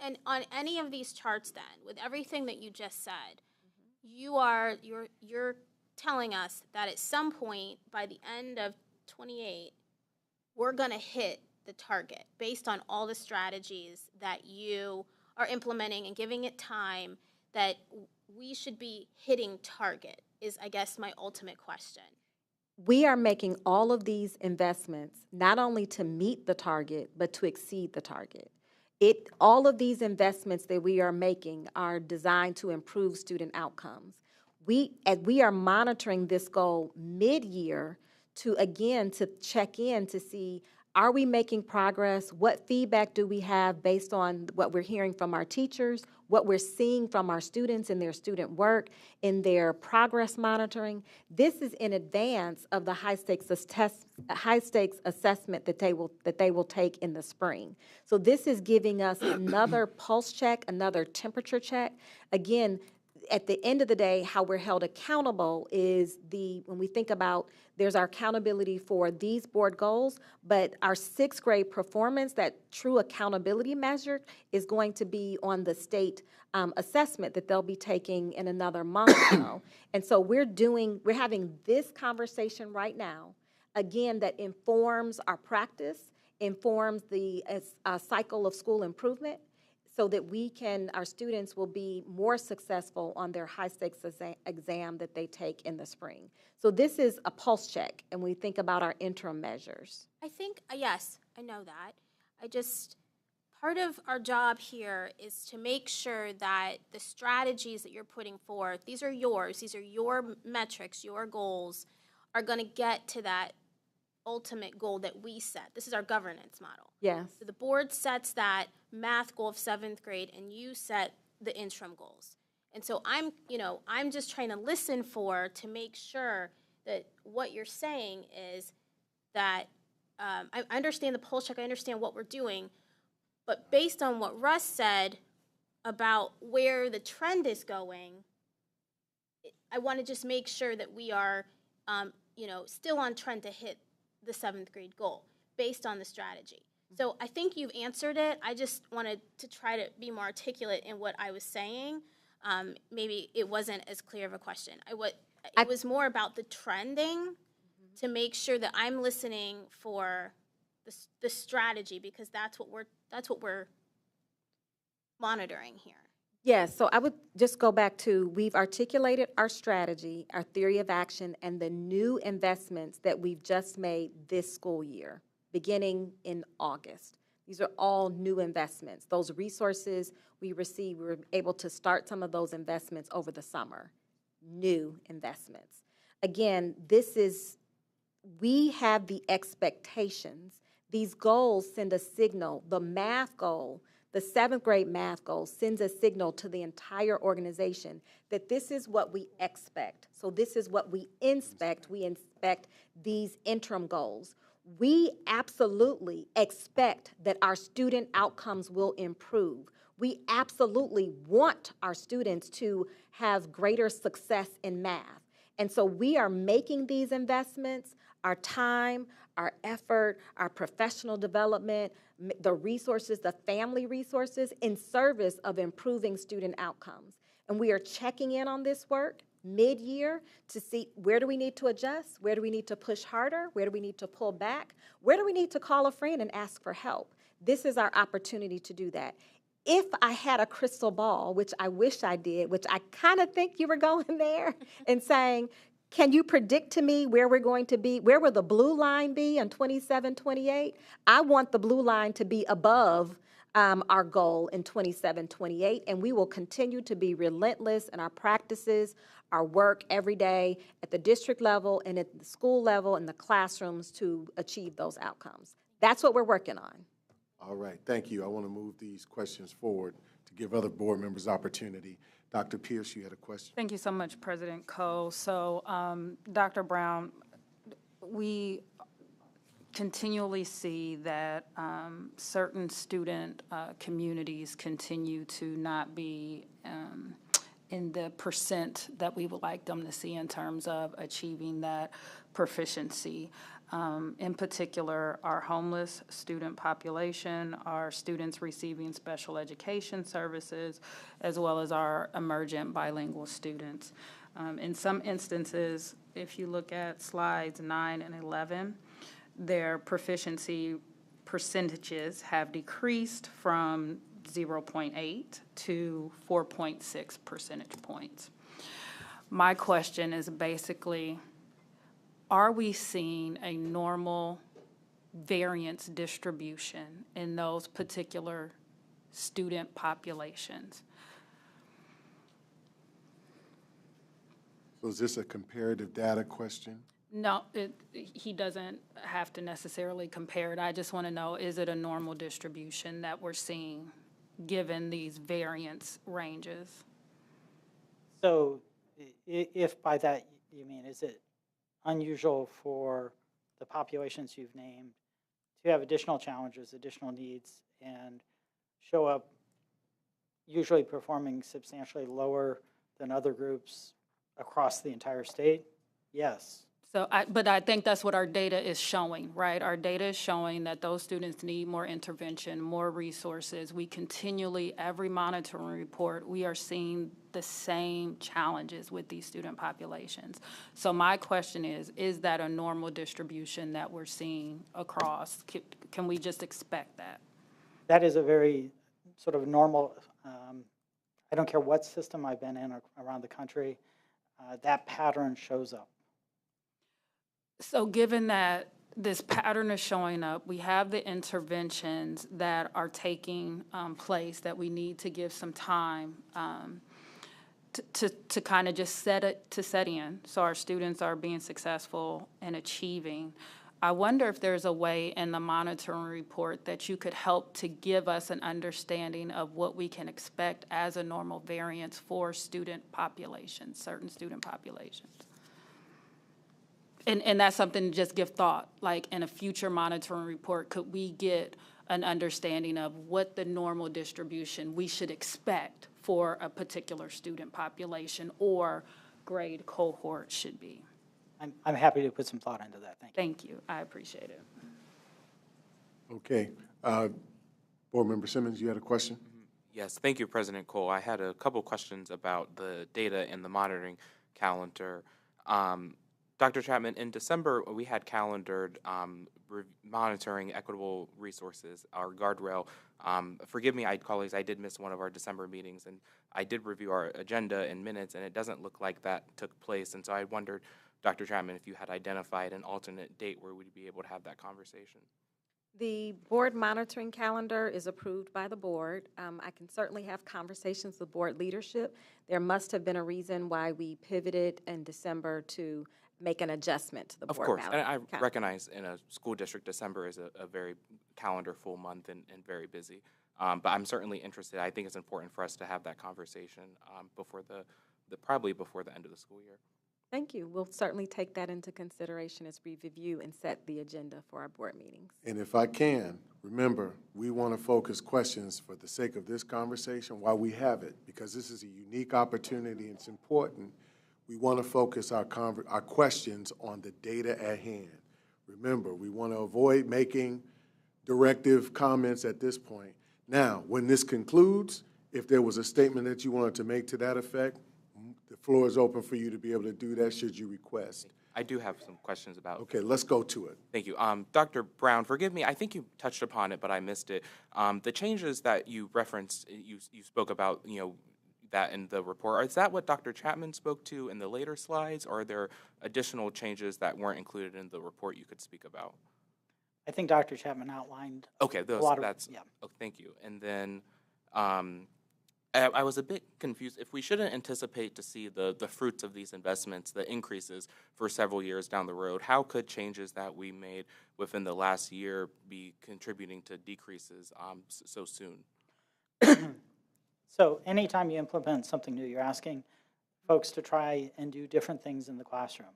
and on any of these charts then, with everything that you just said, you're telling us that at some point by the end of 28, we're gonna hit the target based on all the strategies that you are implementing and giving it time, that we should be hitting target is, I guess, my ultimate question. We are making all of these investments not only to meet the target, but to exceed the target. All of these investments that we are making are designed to improve student outcomes. We are monitoring this goal mid-year to check in to see, are we making progress? What feedback do we have based on what we're hearing from our teachers, what we're seeing from our students in their student work, in their progress monitoring? This is in advance of the high-stakes assessment that they will take in the spring. So this is giving us another pulse check, another temperature check. Again, at the end of the day, how we're held accountable is when we think about, there's our accountability for these board goals, but our 6th grade performance, that true accountability measure, is going to be on the state assessment that they'll be taking in another month or so. And so we're having this conversation right now, again, that informs our practice, informs the cycle of school improvement, so that our students will be more successful on their high-stakes exam that they take in the spring. So this is a pulse check, and we think about our interim measures. I think, yes, I know that. Part of our job here is to make sure that the strategies that you're putting forth, these are yours, these are your metrics, your goals, are going to get to that ultimate goal that we set. This is our governance model. Yes. So the board sets that math goal of 7th grade, and you set the interim goals. And so I'm just trying to listen to make sure that what you're saying is that I understand the pulse check, I understand what we're doing, but based on what Russ said about where the trend is going, I want to just make sure that we are, still on trend to hit the 7th grade goal based on the strategy. So I think you've answered it. I just wanted to try to be more articulate in what I was saying. Maybe it wasn't as clear of a question. It was more about the trending to make sure that I'm listening for the strategy, because that's what we're monitoring here. Yes, so I would just go back to, we've articulated our strategy, our theory of action, and the new investments that we've just made this school year, beginning in August. These are all new investments. Those resources we received, we were able to start some of those investments over the summer. New investments. Again, we have the expectations. These goals send a signal. The math goal, the 7th grade math goal, sends a signal to the entire organization that this is what we expect. So this is what we inspect. We inspect these interim goals. We absolutely expect that our student outcomes will improve. We absolutely want our students to have greater success in math. And so we are making these investments, our time, our effort, our professional development, the resources, the family resources, in service of improving student outcomes. And we are checking in on this work mid-year to see, where do we need to adjust? Where do we need to push harder? Where do we need to pull back? Where do we need to call a friend and ask for help? This is our opportunity to do that. If I had a crystal ball, which I wish I did, which I kind of think you were going there, and saying, can you predict to me where we're going to be? Where will the blue line be in 27, 28? I want the blue line to be above our goal in 27, 28, and we will continue to be relentless in our practices, our work every day at the district level and at the school level and the classrooms to achieve those outcomes. That's what we're working on. All right, thank you. I want to move these questions forward to give other board members opportunity. Dr. Pierce, you had a question. Thank you so much, President Cole. So, Dr. Brown, we continually see that certain student communities continue to not be in the percent that we would like them to see in terms of achieving that proficiency. In particular, our homeless student population, our students receiving special education services, as well as our emergent bilingual students. In some instances, if you look at slides 9 and 11, their proficiency percentages have decreased from 0.8 to 4.6 percentage points. My question is basically, are we seeing a normal variance distribution in those particular student populations? So is this a comparative data question? No, he doesn't have to necessarily compare it. I just want to know, is it a normal distribution that we're seeing given these variance ranges? So if by that you mean, is it unusual for the populations you've named to have additional challenges, additional needs, and show up usually performing substantially lower than other groups across the entire state? Yes. So, but I think that's what our data is showing, right? Our data is showing that those students need more intervention, more resources. We continually, every monitoring report, we are seeing the same challenges with these student populations. So my question is that a normal distribution that we're seeing across? Can we just expect that? That is a very sort of normal, I don't care what system I've been in around the country, that pattern shows up. So given that this pattern is showing up, we have the interventions that are taking place that we need to give some time to kind of just set in so our students are being successful and achieving. I wonder if there's a way in the monitoring report that you could help to give us an understanding of what we can expect as a normal variance for student populations, certain student populations. And that's something to just give thought, like in a future monitoring report, could we get an understanding of what the normal distribution we should expect for a particular student population or grade cohort should be? I'm happy to put some thought into that. Thank you. Thank you. I appreciate it. Okay. Board Member Simmons, you had a question? Yes, thank you, President Cole. I had a couple questions about the data and the monitoring calendar. Dr. Chapman, in December, we had calendared monitoring equitable resources, our guardrail. Forgive me, colleagues, I did miss one of our December meetings, and I did review our agenda and minutes, and it doesn't look like that took place. And so I wondered, Dr. Chapman, if you had identified an alternate date where we'd be able to have that conversation. The board monitoring calendar is approved by the board. I can certainly have conversations with board leadership. There must have been a reason why we pivoted in December to make an adjustment to the board. Of course, and I calendar. recognize in a school district, December is a very calendar full month and very busy. But I'm certainly interested. I think it's important for us to have that conversation before probably before the end of the school year. Thank you. We'll certainly take that into consideration as we review and set the agenda for our board meetings. And if I can, remember, we want to focus questions for the sake of this conversation while we have it, because this is a unique opportunity and it's important. We want to focus our questions on the data at hand. Remember, we want to avoid making directive comments at this point. Now, when this concludes, if there was a statement that you wanted to make to that effect, the floor is open for you to be able to do that should you request. I do have some questions about. Okay, let's go to it. Thank you. Dr. Brown, forgive me, I think you touched upon it, but I missed it. The changes that you referenced, you spoke about, that in the report. Is that what Dr. Chapman spoke to in the later slides, or are there additional changes that weren't included in the report you could speak about? I think Dr. Chapman outlined okay, a lot of, yeah. Oh, thank you. And then I was a bit confused. If we shouldn't anticipate to see the fruits of these investments, the increases for several years down the road, how could changes that we made within the last year be contributing to decreases so soon? So anytime you implement something new, you're asking folks to try and do different things in the classroom.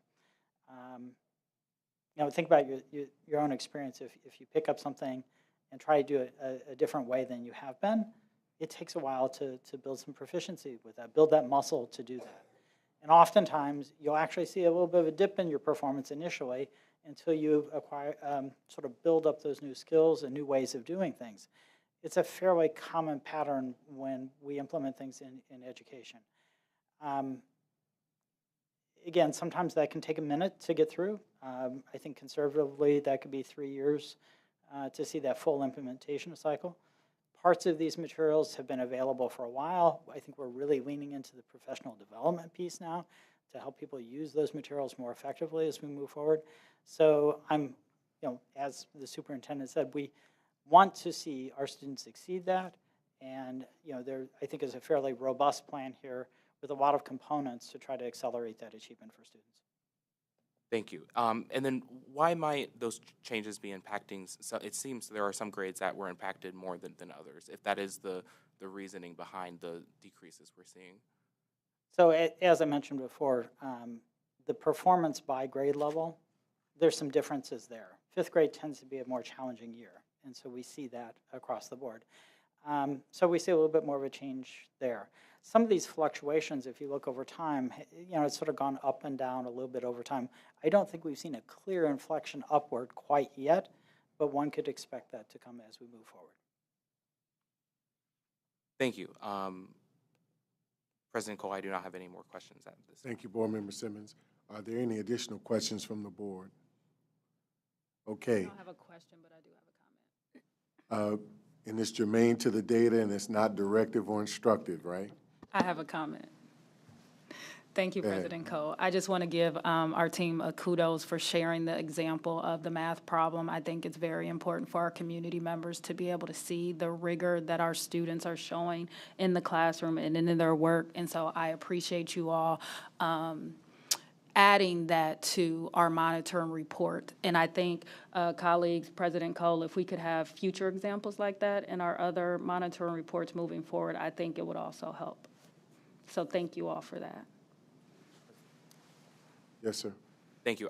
Think about your own experience. If you pick up something and try to do it a different way than you have been, it takes a while to build some proficiency with that, build that muscle to do that. And oftentimes, you'll actually see a little bit of a dip in your performance initially until you acquire, sort of build up those new skills and new ways of doing things. It's a fairly common pattern when we implement things in education. Again, sometimes that can take a minute to get through. I think conservatively, that could be 3 years to see that full implementation cycle. Parts of these materials have been available for a while. I think we're really leaning into the professional development piece now to help people use those materials more effectively as we move forward. So I'm, as the superintendent said, we want to see our students exceed that. And, there, I think, is a fairly robust plan here with a lot of components to try to accelerate that achievement for students. Thank you. And then why might those changes be impacting? So it seems there are some grades that were impacted more than others, if that is the reasoning behind the decreases we're seeing. So as I mentioned before, the performance by grade level, there's some differences there. 5th grade tends to be a more challenging year, and so we see that across the board. So we see a little bit more of a change there. Some of these fluctuations, if you look over time, it's sort of gone up and down a little bit over time. I don't think we've seen a clear inflection upward quite yet, but one could expect that to come as we move forward. Thank you. President Cole, I do not have any more questions at this time. Thank you, Board Member Simmons. Are there any additional questions from the board? Okay. I don't have a question, but I do have a comment. And it's germane to the data and it's not directive or instructive, right? I have a comment. Thank you, President Cole. I just want to give our team a kudos for sharing the example of the math problem. I think it's very important for our community members to be able to see the rigor that our students are showing in the classroom and in their work. And so I appreciate you all adding that to our monitoring report. And I think, colleagues, President Cole, if we could have future examples like that in our other monitoring reports moving forward, I think it would also help. So thank you all for that. Yes, sir. Thank you.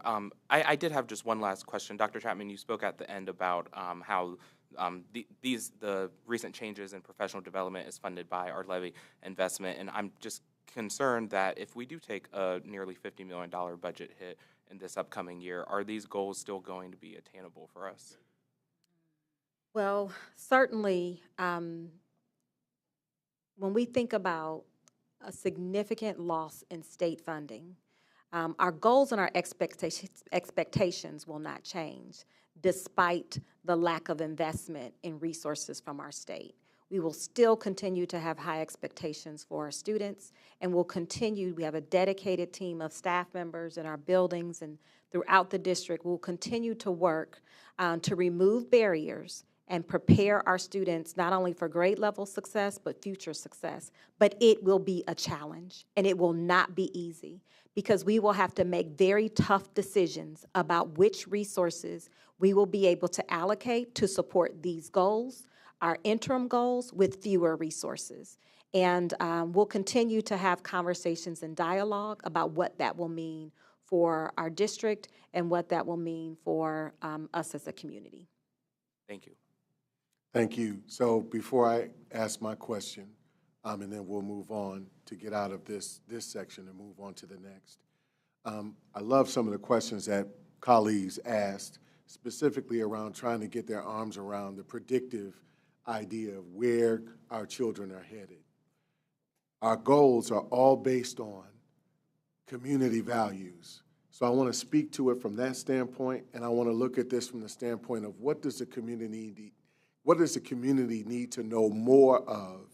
I did have just one last question. Dr. Chapman, you spoke at the end about how the recent changes in professional development is funded by our levy investment, and I'm just concerned that if we do take a nearly $50 million budget hit in this upcoming year, are these goals still going to be attainable for us? Well, certainly, when we think about a significant loss in state funding, our goals and our expectations will not change despite the lack of investment in resources from our state. We will still continue to have high expectations for our students, and we'll continue. We have a dedicated team of staff members in our buildings and throughout the district. We'll continue to work to remove barriers and prepare our students not only for grade level success, but future success. But it will be a challenge, and it will not be easy, because we will have to make very tough decisions about which resources we will be able to allocate to support these goals, our interim goals, with fewer resources. And we'll continue to have conversations and dialogue about what that will mean for our district and what that will mean for us as a community. Thank you. Thank you. So before I ask my question, and then we'll move on to get out of this section and move on to the next. I love some of the questions that colleagues asked, specifically around trying to get their arms around the predictive idea of where our children are headed. Our goals are all based on community values. So I want to speak to it from that standpoint, and I want to look at this from the standpoint of what does the community need to know more of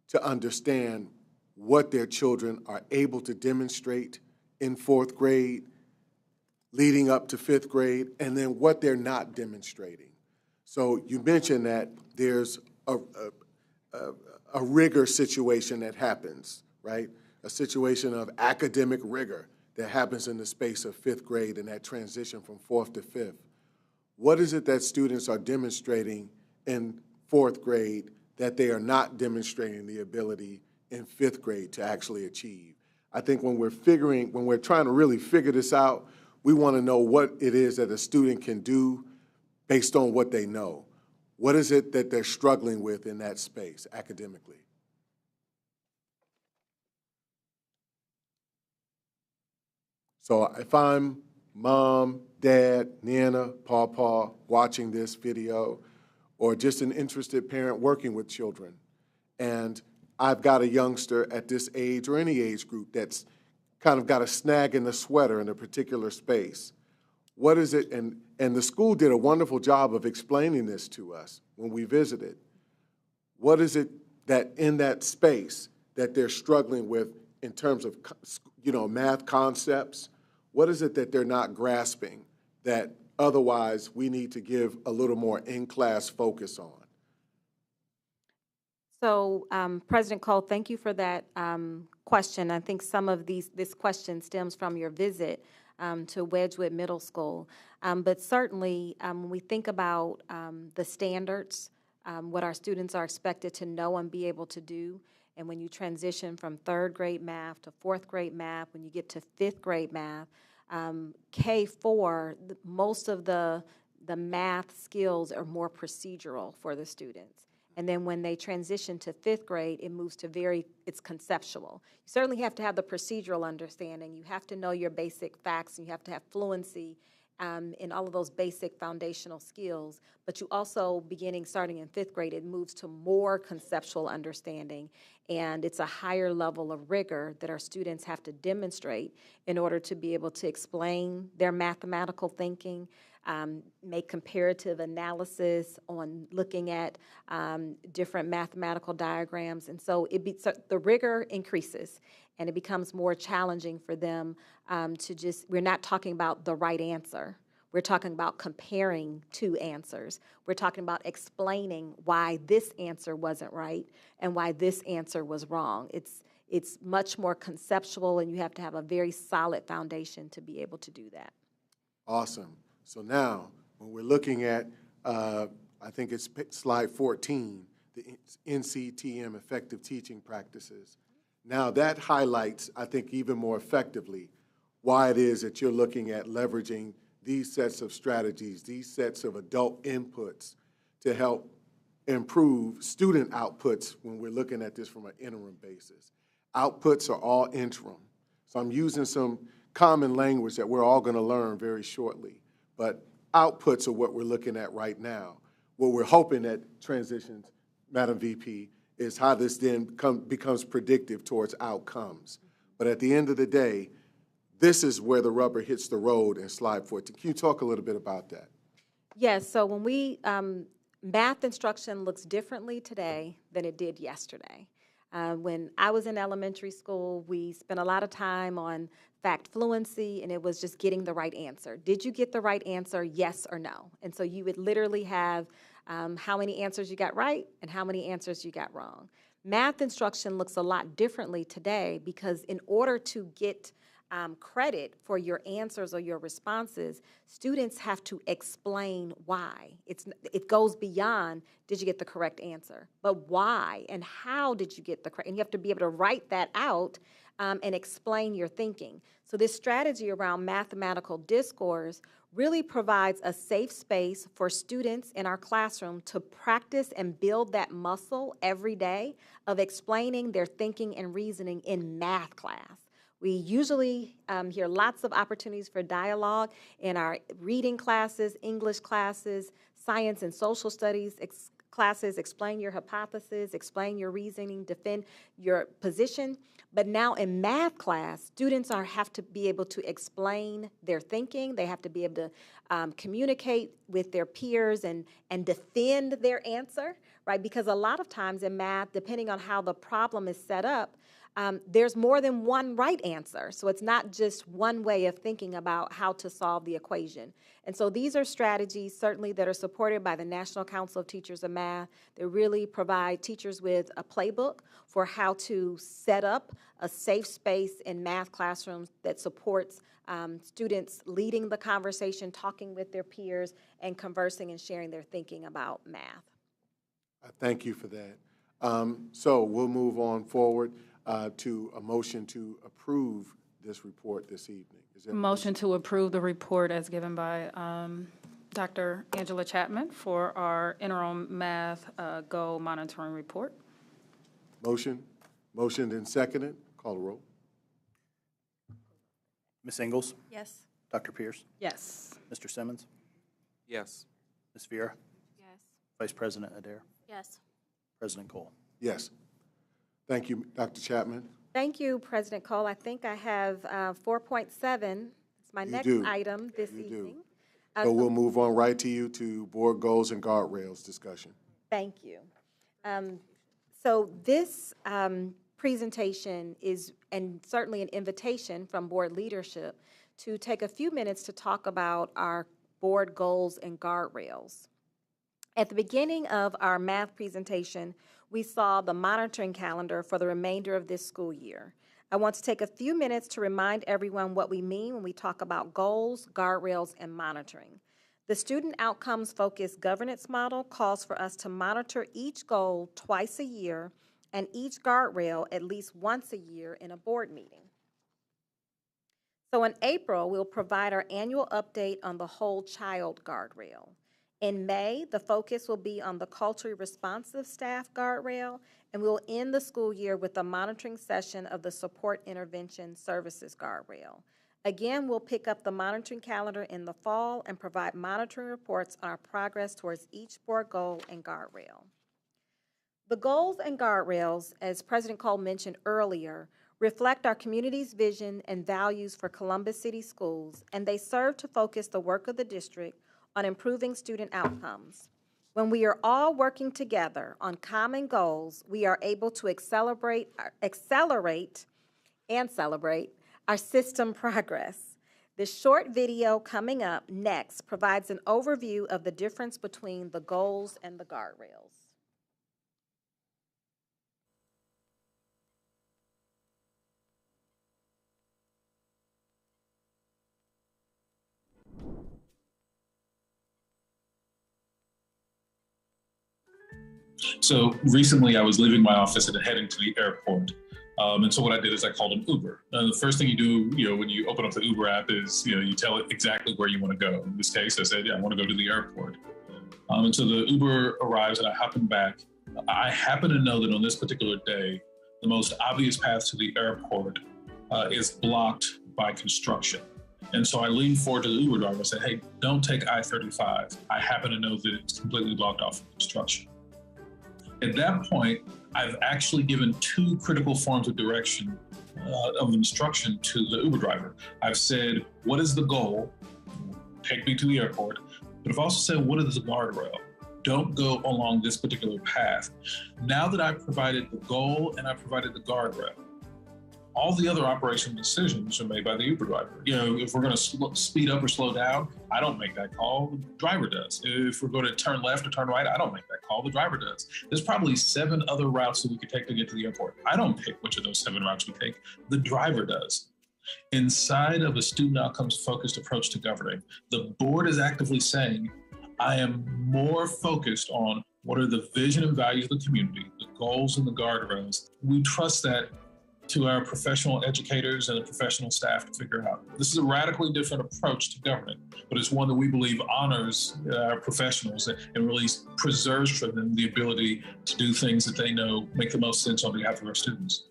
to understand what their children are able to demonstrate in 4th grade, leading up to 5th grade, and then what they're not demonstrating. So you mentioned that there's a rigor situation that happens, right? A situation of academic rigor that happens in the space of 5th grade and that transition from 4th to 5th. What is it that students are demonstrating in 4th grade that they are not demonstrating the ability in 5th grade to actually achieve? I think when we're trying to really figure this out, we want to know what it is that a student can do based on what they know. What is it that they're struggling with in that space academically? So if I'm mom, dad, Nana, Pawpaw watching this video, or just an interested parent working with children, and I've got a youngster at this age or any age group that's kind of got a snag in the sweater in a particular space, what is it? And the school did a wonderful job of explaining this to us when we visited. What is it that in that space that they're struggling with in terms of, math concepts? What is it that they're not grasping that otherwise we need to give a little more in-class focus on? So, President Cole, thank you for that question. I think some of this question stems from your visit to Wedgwood Middle School. But certainly, when we think about the standards, what our students are expected to know and be able to do, and when you transition from 3rd grade math to 4th grade math, when you get to 5th grade math, K4, most of the math skills are more procedural for the students. And then when they transition to 5th grade, it moves to it's conceptual. You certainly have to have the procedural understanding. You have to know your basic facts, and you have to have fluency in all of those basic foundational skills. But you also, starting in 5th grade, it moves to more conceptual understanding, and it's a higher level of rigor that our students have to demonstrate in order to be able to explain their mathematical thinking, make comparative analysis on looking at different mathematical diagrams. And so the rigor increases, and it becomes more challenging for them we're not talking about the right answer. We're talking about comparing two answers. We're talking about explaining why this answer wasn't right and why this answer was wrong. It's much more conceptual, and you have to have a very solid foundation to be able to do that. Awesome. So now, when we're looking at, I think it's slide 14, the NCTM effective teaching practices. Now that highlights, I think, even more effectively why it is that you're looking at leveraging these sets of strategies, these sets of adult inputs to help improve student outputs when we're looking at this from an interim basis. Outputs are all interim. So I'm using some common language that we're all going to learn very shortly. But outputs are what we're looking at right now. what we're hoping that transitions, Madam VP, is how this then becomes predictive towards outcomes. But at the end of the day, this is where the rubber hits the road in slide 14. Can you talk a little bit about that? Yes, so when we, math instruction looks differently today than it did yesterday. When I was in elementary school, we spent a lot of time on fact fluency, and it was just getting the right answer. Did you get the right answer, yes or no? And so you would literally have how many answers you got right and how many answers you got wrong. Math instruction looks a lot differently today because in order to get credit for your answers or your responses, students have to explain why. It goes beyond, did you get the correct answer? But why and how did you get the correct? And you have to be able to write that out and explain your thinking. So this strategy around mathematical discourse really provides a safe space for students in our classroom to practice and build that muscle every day of explaining their thinking and reasoning in math class. We usually hear lots of opportunities for dialogue in our reading classes, English classes, science and social studies classes, explain your hypothesis, explain your reasoning, defend your position. But now in math class, students have to be able to explain their thinking. They have to be able to communicate with their peers and defend their answer, right? Because a lot of times in math, depending on how the problem is set up, there's more than one right answer. So it's not just one way of thinking about how to solve the equation. And so these are strategies certainly that are supported by the National Council of Teachers of Math. They really provide teachers with a playbook for how to set up a safe space in math classrooms that supports students leading the conversation, talking with their peers, and conversing and sharing their thinking about math. Thank you for that. So we'll move on forward to a motion to approve this report this evening. Is there Motion to approve the report as given by Dr. Angela Chapman for our interim math goal monitoring report. Motion? Motioned and seconded. Call the roll. Ms. Ingalls? Yes. Dr. Pierce? Yes. Mr. Simmons? Yes. Ms. Vera? Yes. Vice President Adair? Yes. President Cole? Yes. Thank you, Dr. Chapman. Thank you, President Cole. I think I have 4.7. It's my next item this evening. So we'll move on right to you to board goals and guardrails discussion. Thank you. So this presentation is, and certainly an invitation from board leadership to take a few minutes to talk about our board goals and guardrails. At the beginning of our math presentation, we saw the monitoring calendar for the remainder of this school year. I want to take a few minutes to remind everyone what we mean when we talk about goals, guardrails, and monitoring. The Student Outcomes Focused Governance Model calls for us to monitor each goal twice a year and each guardrail at least once a year in a board meeting. So in April, we'll provide our annual update on the whole child guardrail. In May, the focus will be on the culturally responsive staff guardrail, and we'll end the school year with a monitoring session of the support intervention services guardrail. Again, we'll pick up the monitoring calendar in the fall and provide monitoring reports on our progress towards each board goal and guardrail. The goals and guardrails, as President Cole mentioned earlier, reflect our community's vision and values for Columbus City Schools, and they serve to focus the work of the district on improving student outcomes. When we are all working together on common goals, we are able to accelerate our system progress. This short video coming up next provides an overview of the difference between the goals and the guardrails. So recently I was leaving my office and heading to the airport. And so what I did is I called an Uber. The first thing you do, when you open up the Uber app is, you tell it exactly where you want to go. In this case, I said, I want to go to the airport. And so the Uber arrives and I hop in back. I happen to know that on this particular day, the most obvious path to the airport is blocked by construction. And so I leaned forward to the Uber driver and said, hey, don't take I-35. I happen to know that it's completely blocked off for construction. At that point, I've actually given 2 critical forms of direction of instruction to the Uber driver. I've said, what is the goal? Take me to the airport. But I've also said, what is the guardrail? Don't go along this particular path. Now that I've provided the goal and I've provided the guardrail, all the other operational decisions are made by the Uber driver. You know, if we're going to speed up or slow down, I don't make that call, the driver does. If we're going to turn left or turn right, I don't make that call, the driver does. There's probably 7 other routes that we could take to get to the airport. I don't pick which of those 7 routes we take, the driver does. Inside of a student outcomes focused approach to governing, the board is actively saying, I am more focused on what are the vision and values of the community, the goals and the guardrails. We trust that to our professional educators and the professional staff to figure out. This is a radically different approach to governing, but it's one that we believe honors our professionals and really preserves for them the ability to do things that they know make the most sense on behalf of our students.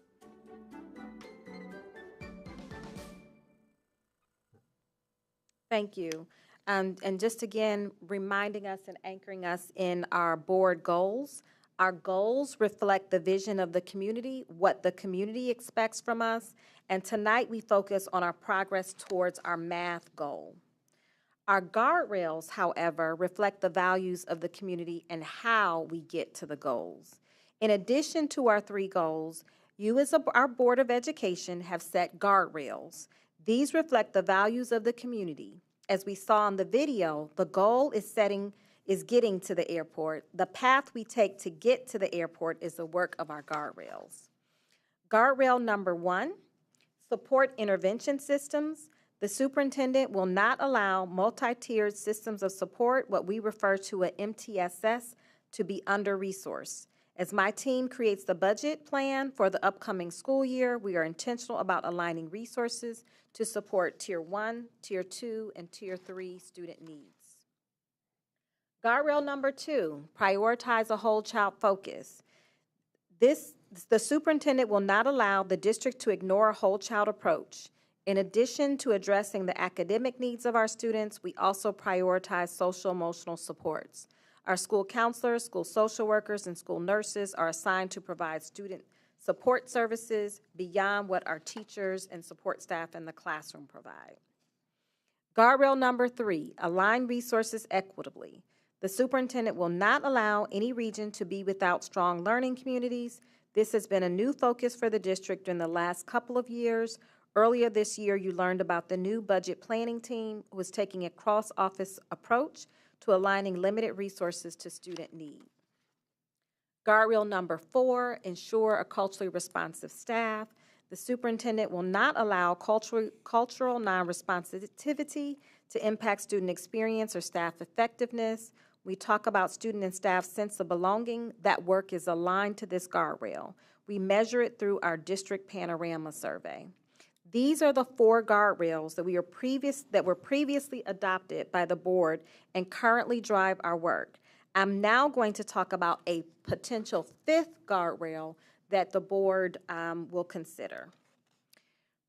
Thank you. And just again, reminding us and anchoring us in our board goals. Our goals reflect the vision of the community, what the community expects from us, and tonight we focus on our progress towards our math goal. Our guardrails, however, reflect the values of the community and how we get to the goals. In addition to our 3 goals, you as our Board of Education have set guardrails. These reflect the values of the community. As we saw in the video, the goal is getting to the airport. The path we take to get to the airport is the work of our guardrails. Guardrail number 1, support intervention systems. The superintendent will not allow multi-tiered systems of support, what we refer to as MTSS, to be under-resourced. As my team creates the budget plan for the upcoming school year, we are intentional about aligning resources to support Tier 1, Tier 2, and Tier 3 student needs. Guardrail number 2, prioritize a whole child focus. The superintendent will not allow the district to ignore a whole child approach. In addition to addressing the academic needs of our students, we also prioritize social emotional supports. Our school counselors, school social workers, and school nurses are assigned to provide student support services beyond what our teachers and support staff in the classroom provide. Guardrail number 3, align resources equitably. The superintendent will not allow any region to be without strong learning communities. This has been a new focus for the district in the last couple of years. Earlier this year, you learned about the new budget planning team who is taking a cross-office approach to aligning limited resources to student need. Guardrail number 4, ensure a culturally responsive staff. The superintendent will not allow cultural non-responsivity to impact student experience or staff effectiveness. We talk about student and staff sense of belonging. That work is aligned to this guardrail. We measure it through our district panorama survey. These are the 4 guardrails that were previously adopted by the board and currently drive our work. I'm now going to talk about a potential 5th guardrail that the board will consider.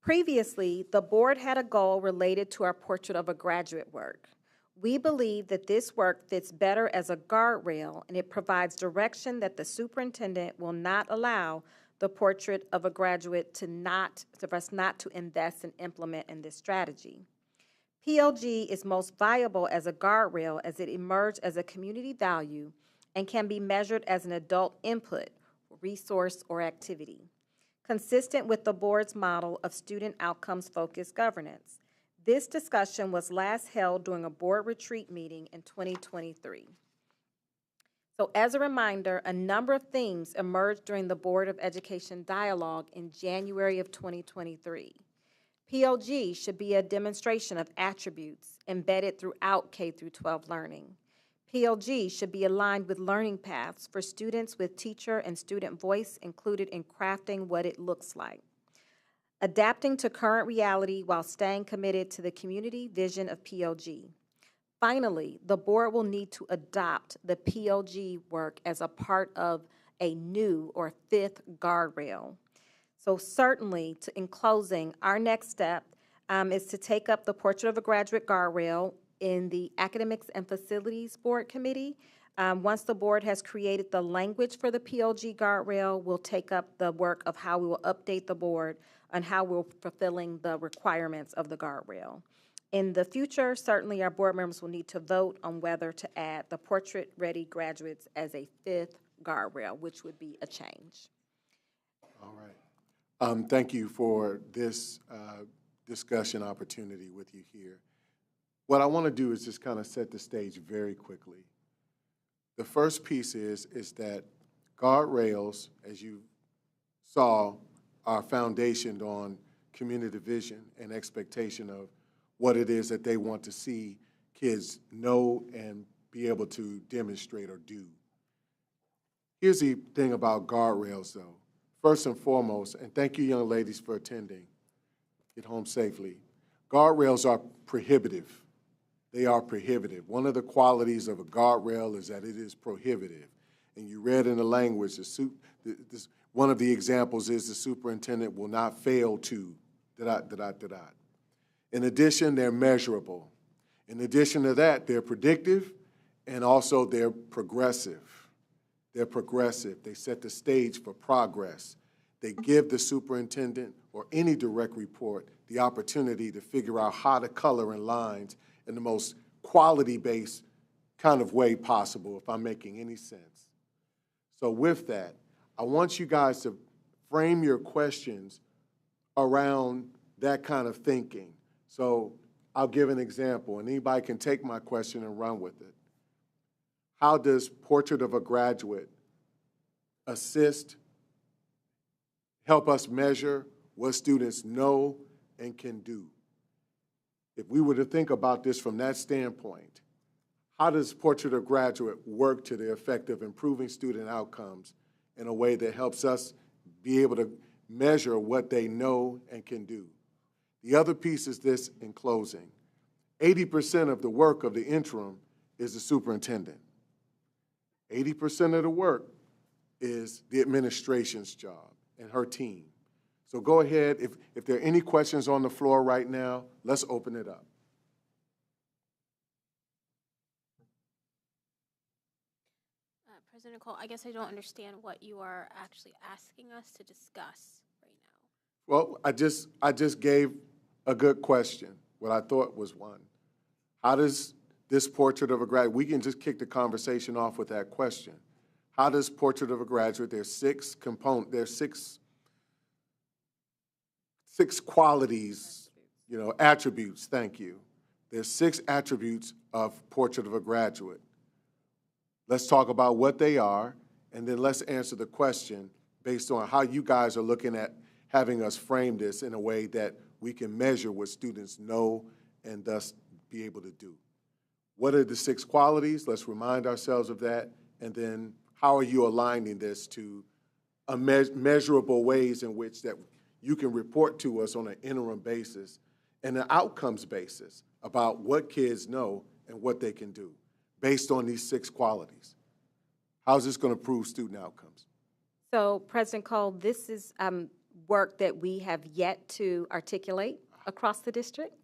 Previously, the board had a goal related to our portrait of a graduate work. We believe that this work fits better as a guardrail, and it provides direction that the superintendent will not allow the portrait of a graduate for us not to invest and implement in this strategy. PLG is most viable as a guardrail as it emerged as a community value and can be measured as an adult input, resource, or activity, consistent with the board's model of student outcomes-focused governance. This discussion was last held during a board retreat meeting in 2023. So as a reminder, a number of themes emerged during the Board of Education dialogue in January of 2023. PLG should be a demonstration of attributes embedded throughout K-12 learning. PLG should be aligned with learning paths for students with teacher and student voice included in crafting what it looks like. Adapting to current reality while staying committed to the community vision of PLG. Finally, the board will need to adopt the PLG work as a part of a new or 5th guardrail. So certainly, in closing, our next step is to take up the Portrait of a Graduate guardrail in the Academics and Facilities Board Committee. Once the board has created the language for the PLG guardrail, we'll take up the work of how we will update the board on how we're fulfilling the requirements of the guardrail. In the future, certainly our board members will need to vote on whether to add the portrait-ready graduates as a 5th guardrail, which would be a change. All right. Thank you for this discussion opportunity with you here. What I want to do is just kind of set the stage very quickly. The first piece is that guardrails, as you saw, are foundationed on community vision and expectation of what it is that they want to see kids know and be able to demonstrate or do. Here's the thing about guardrails, though. First and foremost, and thank you, young ladies, for attending. Get home safely. Guardrails are prohibitive. They are prohibitive. One of the qualities of a guardrail is that it is prohibitive. And you read in the language, one of the examples is the superintendent will not fail to, In addition, they're measurable. In addition to that, they're predictive, and also they're progressive. They're progressive. They set the stage for progress. They give the superintendent or any direct report the opportunity to figure out how to color in lines in the most quality-based kind of way possible, if I'm making any sense. So with that, I want you guys to frame your questions around that kind of thinking. So I'll give an example, and anybody can take my question and run with it. How does Portrait of a Graduate help us measure what students know and can do? If we were to think about this from that standpoint, how does Portrait of a Graduate work to the effect of improving student outcomes in a way that helps us be able to measure what they know and can do? The other piece is this in closing. 80% of the work of the interim is the superintendent. 80% of the work is the administration's job and her team. So go ahead. If there are any questions on the floor right now, let's open it up. President Cole, I guess I don't understand what you are actually asking us to discuss right now. Well, I just gave a good question, what I thought was one. How does this Portrait of a Graduate, we can just kick the conversation off with that question. How does Portrait of a Graduate, there's 6 components, there's six qualities, attributes, thank you. There's 6 attributes of Portrait of a Graduate. Let's talk about what they are, and then let's answer the question based on how you guys are looking at having us frame this in a way that we can measure what students know and thus be able to do. What are the 6 qualities? Let's remind ourselves of that, and then how are you aligning this to a measurable ways in which that you can report to us on an interim basis and an outcomes basis about what kids know and what they can do based on these 6 qualities. How's this going to improve student outcomes? So, President Cole, this is work that we have yet to articulate across the district.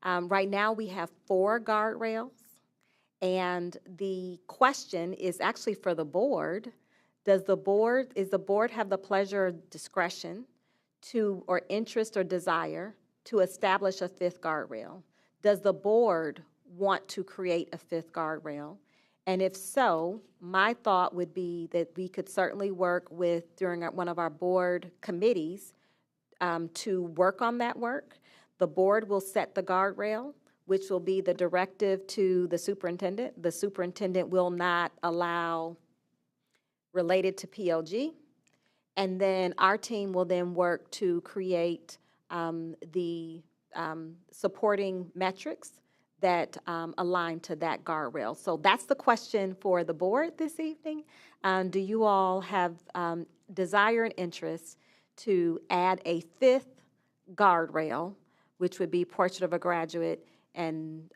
Right now, we have 4 guardrails, and the question is actually for the board. Does the board have the pleasure or discretion to, or interest or desire to establish a 5th guardrail? Does the board want to create a 5th guardrail? And if so, my thought would be that we could certainly work with, during one of our board committees, to work on that work. The board will set the guardrail, which will be the directive to the superintendent. The superintendent will not allow related to PLG. And then our team will then work to create the supporting metrics that align to that guardrail. So that's the question for the board this evening. Do you all have desire and interest to add a 5th guardrail, which would be Portrait of a Graduate, and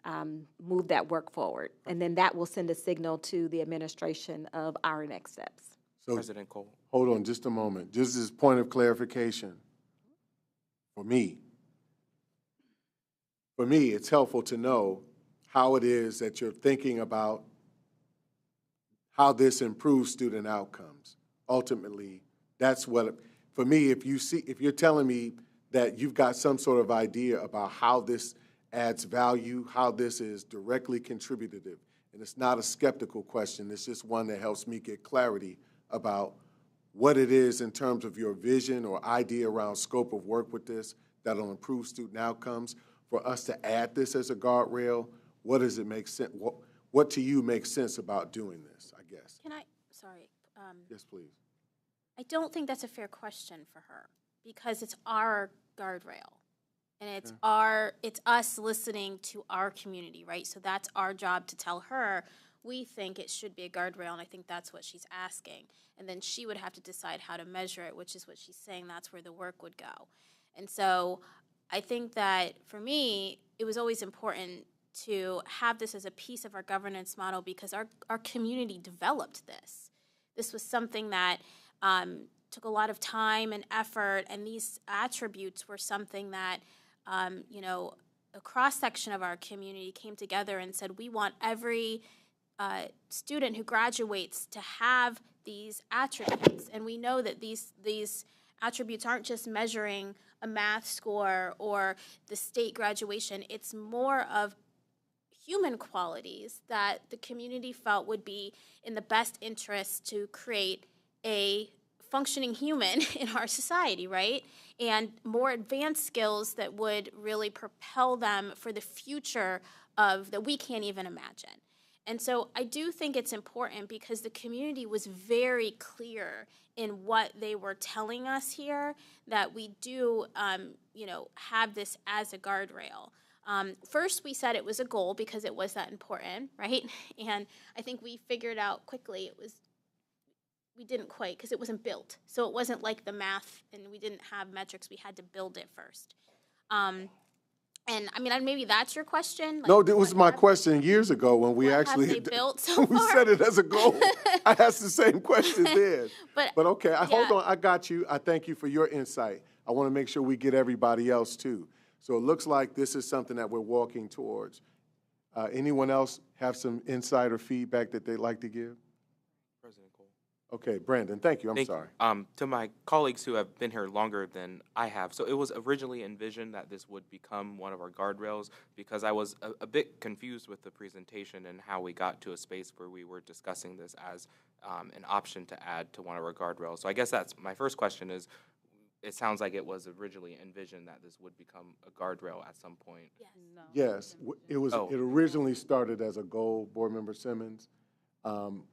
move that work forward? And then that will send a signal to the administration of our next steps. So, President Cole. Hold on just a moment. Just as a point of clarification for me, for me, it's helpful to know how it is that you're thinking about how this improves student outcomes. Ultimately, that's what, for me, if you're telling me that you've got some sort of idea about how this adds value, how this is directly contributive, and it's not a skeptical question, it's just one that helps me get clarity about what it is in terms of your vision or idea around scope of work with this that'll improve student outcomes. For us to add this as a guardrail, what does it make sense? What to you makes sense about doing this, I guess? Sorry. Yes, please. I don't think that's a fair question for her because it's our guardrail. And it's us listening to our community, right? So that's our job to tell her we think it should be a guardrail, and I think that's what she's asking. And then she would have to decide how to measure it, which is what she's saying that's where the work would go. And so I think that for me, it was always important to have this as a piece of our governance model because our community developed this. This was something that took a lot of time and effort, and these attributes were something that a cross-section of our community came together and said, we want every student who graduates to have these attributes. And we know that these attributes aren't just measuring a math score or the state graduation. It's more of human qualities that the community felt would be in the best interest to create a functioning human in our society, right? And more advanced skills that would really propel them for the future that we can't even imagine. And so I do think it's important because the community was very clear in what they were telling us here, that we do, have this as a guardrail. First, we said it was a goal because it was that important, right? And I think we figured out quickly we didn't quite because it wasn't built. So it wasn't like the math and we didn't have metrics. We had to build it first. And I mean, maybe that's your question. No, that was my question years ago when we actually have they built so we far? set it as a goal. I asked the same question then. But okay, hold on. I got you. I thank you for your insight. I want to make sure we get everybody else too. So it looks like this is something that we're walking towards. Anyone else have some insight or feedback that they'd like to give? President Cole. Okay, Brandon, thank you. I'm sorry. To my colleagues who have been here longer than I have, so it was originally envisioned that this would become one of our guardrails because I was a bit confused with the presentation and how we got to a space where we were discussing this as an option to add to one of our guardrails. So I guess that's my first question is, it sounds like it was originally envisioned that this would become a guardrail at some point. Yes. No. Yes, it was. It originally started as a goal, Board Member Simmons.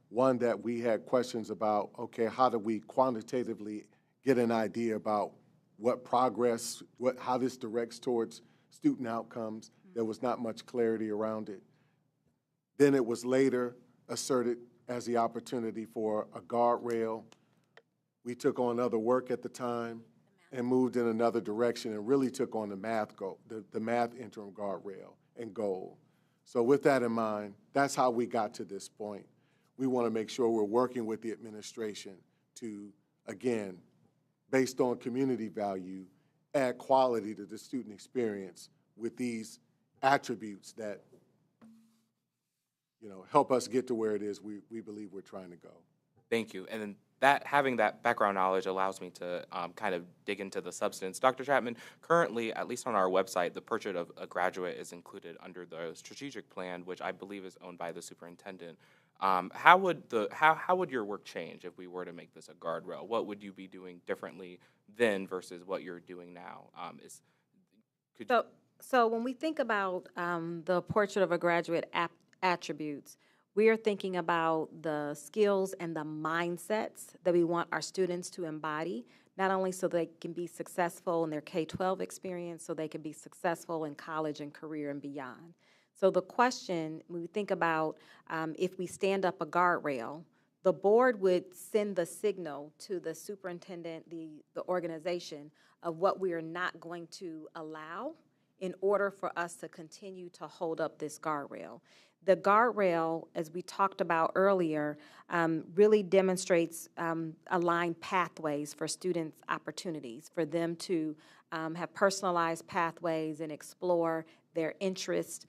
One that we had questions about, okay, how do we quantitatively get an idea about what progress, how this directs towards student outcomes? There was not much clarity around it. Then it was later asserted as the opportunity for a guardrail. We took on other work at the time and moved in another direction and really took on the math goal, the math interim guardrail and goal. So with that in mind, that's how we got to this point. We want to make sure we're working with the administration to, again, based on community value, add quality to the student experience with these attributes that, help us get to where it is we believe we're trying to go. Thank you. And then having that background knowledge allows me to kind of dig into the substance. Dr. Chapman, currently, at least on our website, the portrait of a graduate is included under the strategic plan, which I believe is owned by the superintendent. How would your work change if we were to make this a guardrail? What would you be doing differently then versus what you're doing now? So when we think about the portrait of a graduate attributes, we are thinking about the skills and the mindsets that we want our students to embody, not only so they can be successful in their K-12 experience, so they can be successful in college and career and beyond. So the question, when we think about if we stand up a guardrail, the board would send the signal to the superintendent, the organization, of what we are not going to allow in order for us to continue to hold up this guardrail. The guardrail, as we talked about earlier, really demonstrates aligned pathways for students' opportunities, for them to have personalized pathways and explore their interests.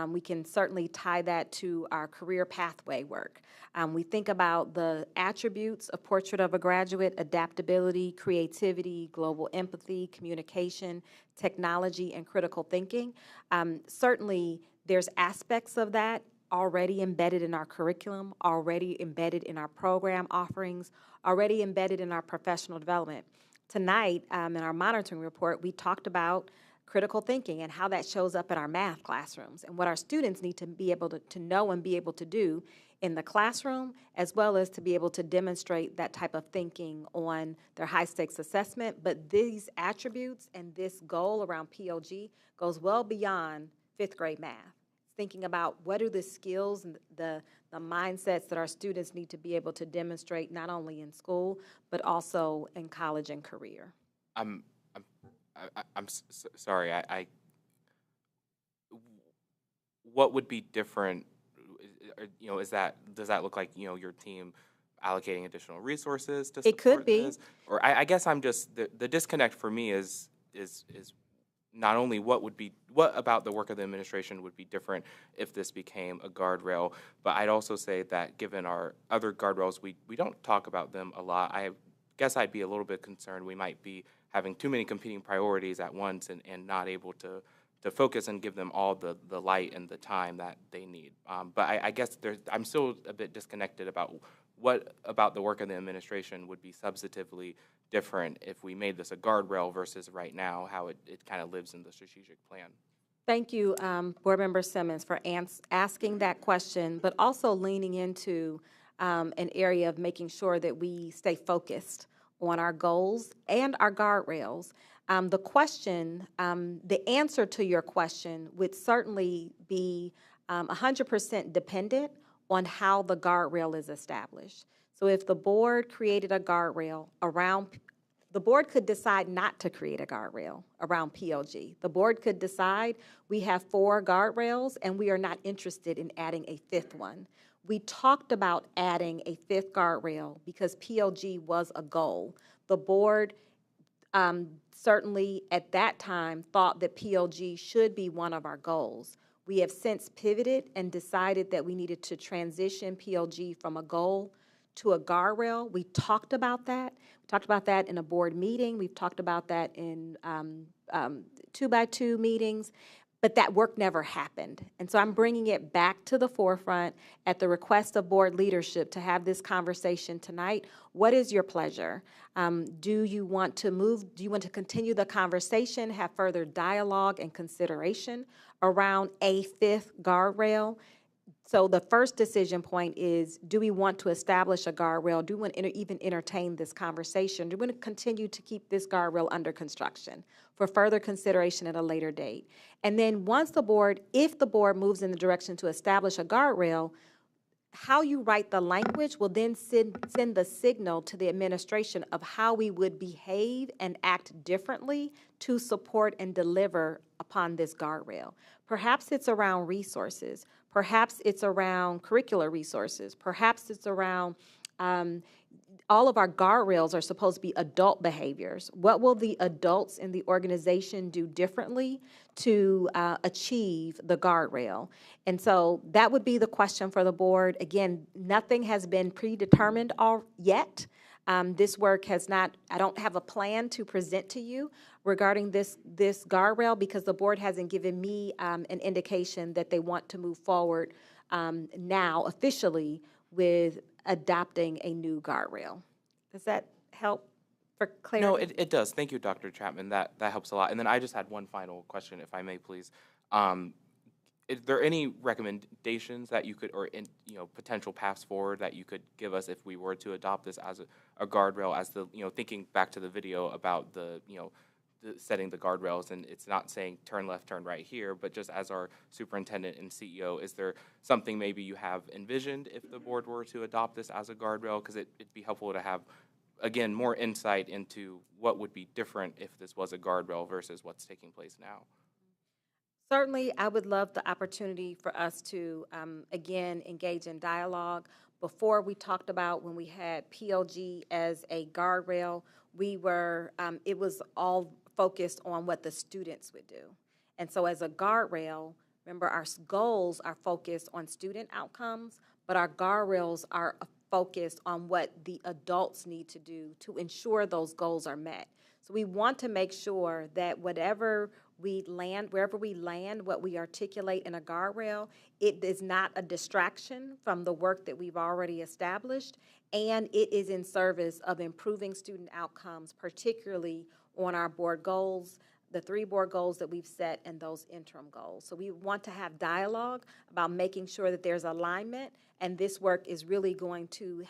We can certainly tie that to our career pathway work. We think about the attributes of Portrait of a Graduate: adaptability, creativity, global empathy, communication, technology, and critical thinking. Certainly, there's aspects of that already embedded in our curriculum, already embedded in our program offerings, already embedded in our professional development. Tonight, in our monitoring report, we talked about critical thinking and how that shows up in our math classrooms and what our students need to be able to know and be able to do in the classroom, as well as to be able to demonstrate that type of thinking on their high-stakes assessment. But these attributes and this goal around PLG goes well beyond fifth grade math. Thinking about what are the skills and the mindsets that our students need to be able to demonstrate not only in school, but also in college and career. Sorry. What would be different? Does that look like your team allocating additional resources to support it could be this? Or I guess I'm just the disconnect for me is not only what about the work of the administration would be different if this became a guardrail, but I'd also say that given our other guardrails, we don't talk about them a lot. I guess I'd be a little bit concerned we might be having too many competing priorities at once and not able to focus and give them all the light and the time that they need. But I guess I'm still a bit disconnected about what about the work of the administration would be substantively different if we made this a guardrail versus right now how it kind of lives in the strategic plan. Thank you, Board Member Simmons, for asking that question, but also leaning into an area of making sure that we stay focused on our goals and our guardrails. The question, the answer to your question would certainly be 100% dependent on how the guardrail is established. So if the board created a guardrail around, the board could decide not to create a guardrail around PLG. The board could decide we have 4 guardrails and we are not interested in adding a 5th one. We talked about adding a 5th guardrail because PLG was a goal. The board certainly at that time thought that PLG should be one of our goals. We have since pivoted and decided that we needed to transition PLG from a goal to a guardrail. We talked about that. We talked about that in a board meeting. We've talked about that in 2x2 meetings, but that work never happened. And so I'm bringing it back to the forefront at the request of board leadership to have this conversation tonight. What is your pleasure? Do you want to move? Do you want to continue the conversation, have further dialogue and consideration around a 5th guardrail? So the first decision point is, do we want to establish a guardrail? Do we want to even entertain this conversation? Do we want to continue to keep this guardrail under construction for further consideration at a later date? And then once the board, if the board moves in the direction to establish a guardrail, how you write the language will then send the signal to the administration of how we would behave and act differently to support and deliver upon this guardrail. Perhaps it's around resources. Perhaps it's around curricular resources. Perhaps it's around all of our guardrails are supposed to be adult behaviors. What will the adults in the organization do differently to achieve the guardrail? And so that would be the question for the board. Again, nothing has been predetermined yet. This work has not, I don't have a plan to present to you regarding this guardrail because the board hasn't given me an indication that they want to move forward now officially with adopting a new guardrail. Does that help for clarity? No, it does. Thank you, Dr. Chapman. That helps a lot. And then I just had one final question, if I may, please. Is there any recommendations that you could, or potential paths forward that you could give us if we were to adopt this as a guardrail? As the thinking back to the video about the setting the guardrails, and it's not saying turn left, turn right here, but just as our superintendent and CEO, is there something maybe you have envisioned if the board were to adopt this as a guardrail? Because it'd be helpful to have, again, more insight into what would be different if this was a guardrail versus what's taking place now. Certainly, I would love the opportunity for us to, again, engage in dialogue. Before, we talked about when we had PLG as a guardrail, it was all focused on what the students would do. And so as a guardrail, remember, our goals are focused on student outcomes, but our guardrails are focused on what the adults need to do to ensure those goals are met. So we want to make sure that wherever we land, what we articulate in a guardrail, it is not a distraction from the work that we've already established, and it is in service of improving student outcomes, particularly on our board goals, the 3 board goals that we've set, and those interim goals. So we want to have dialogue about making sure that there's alignment, and this work is really going to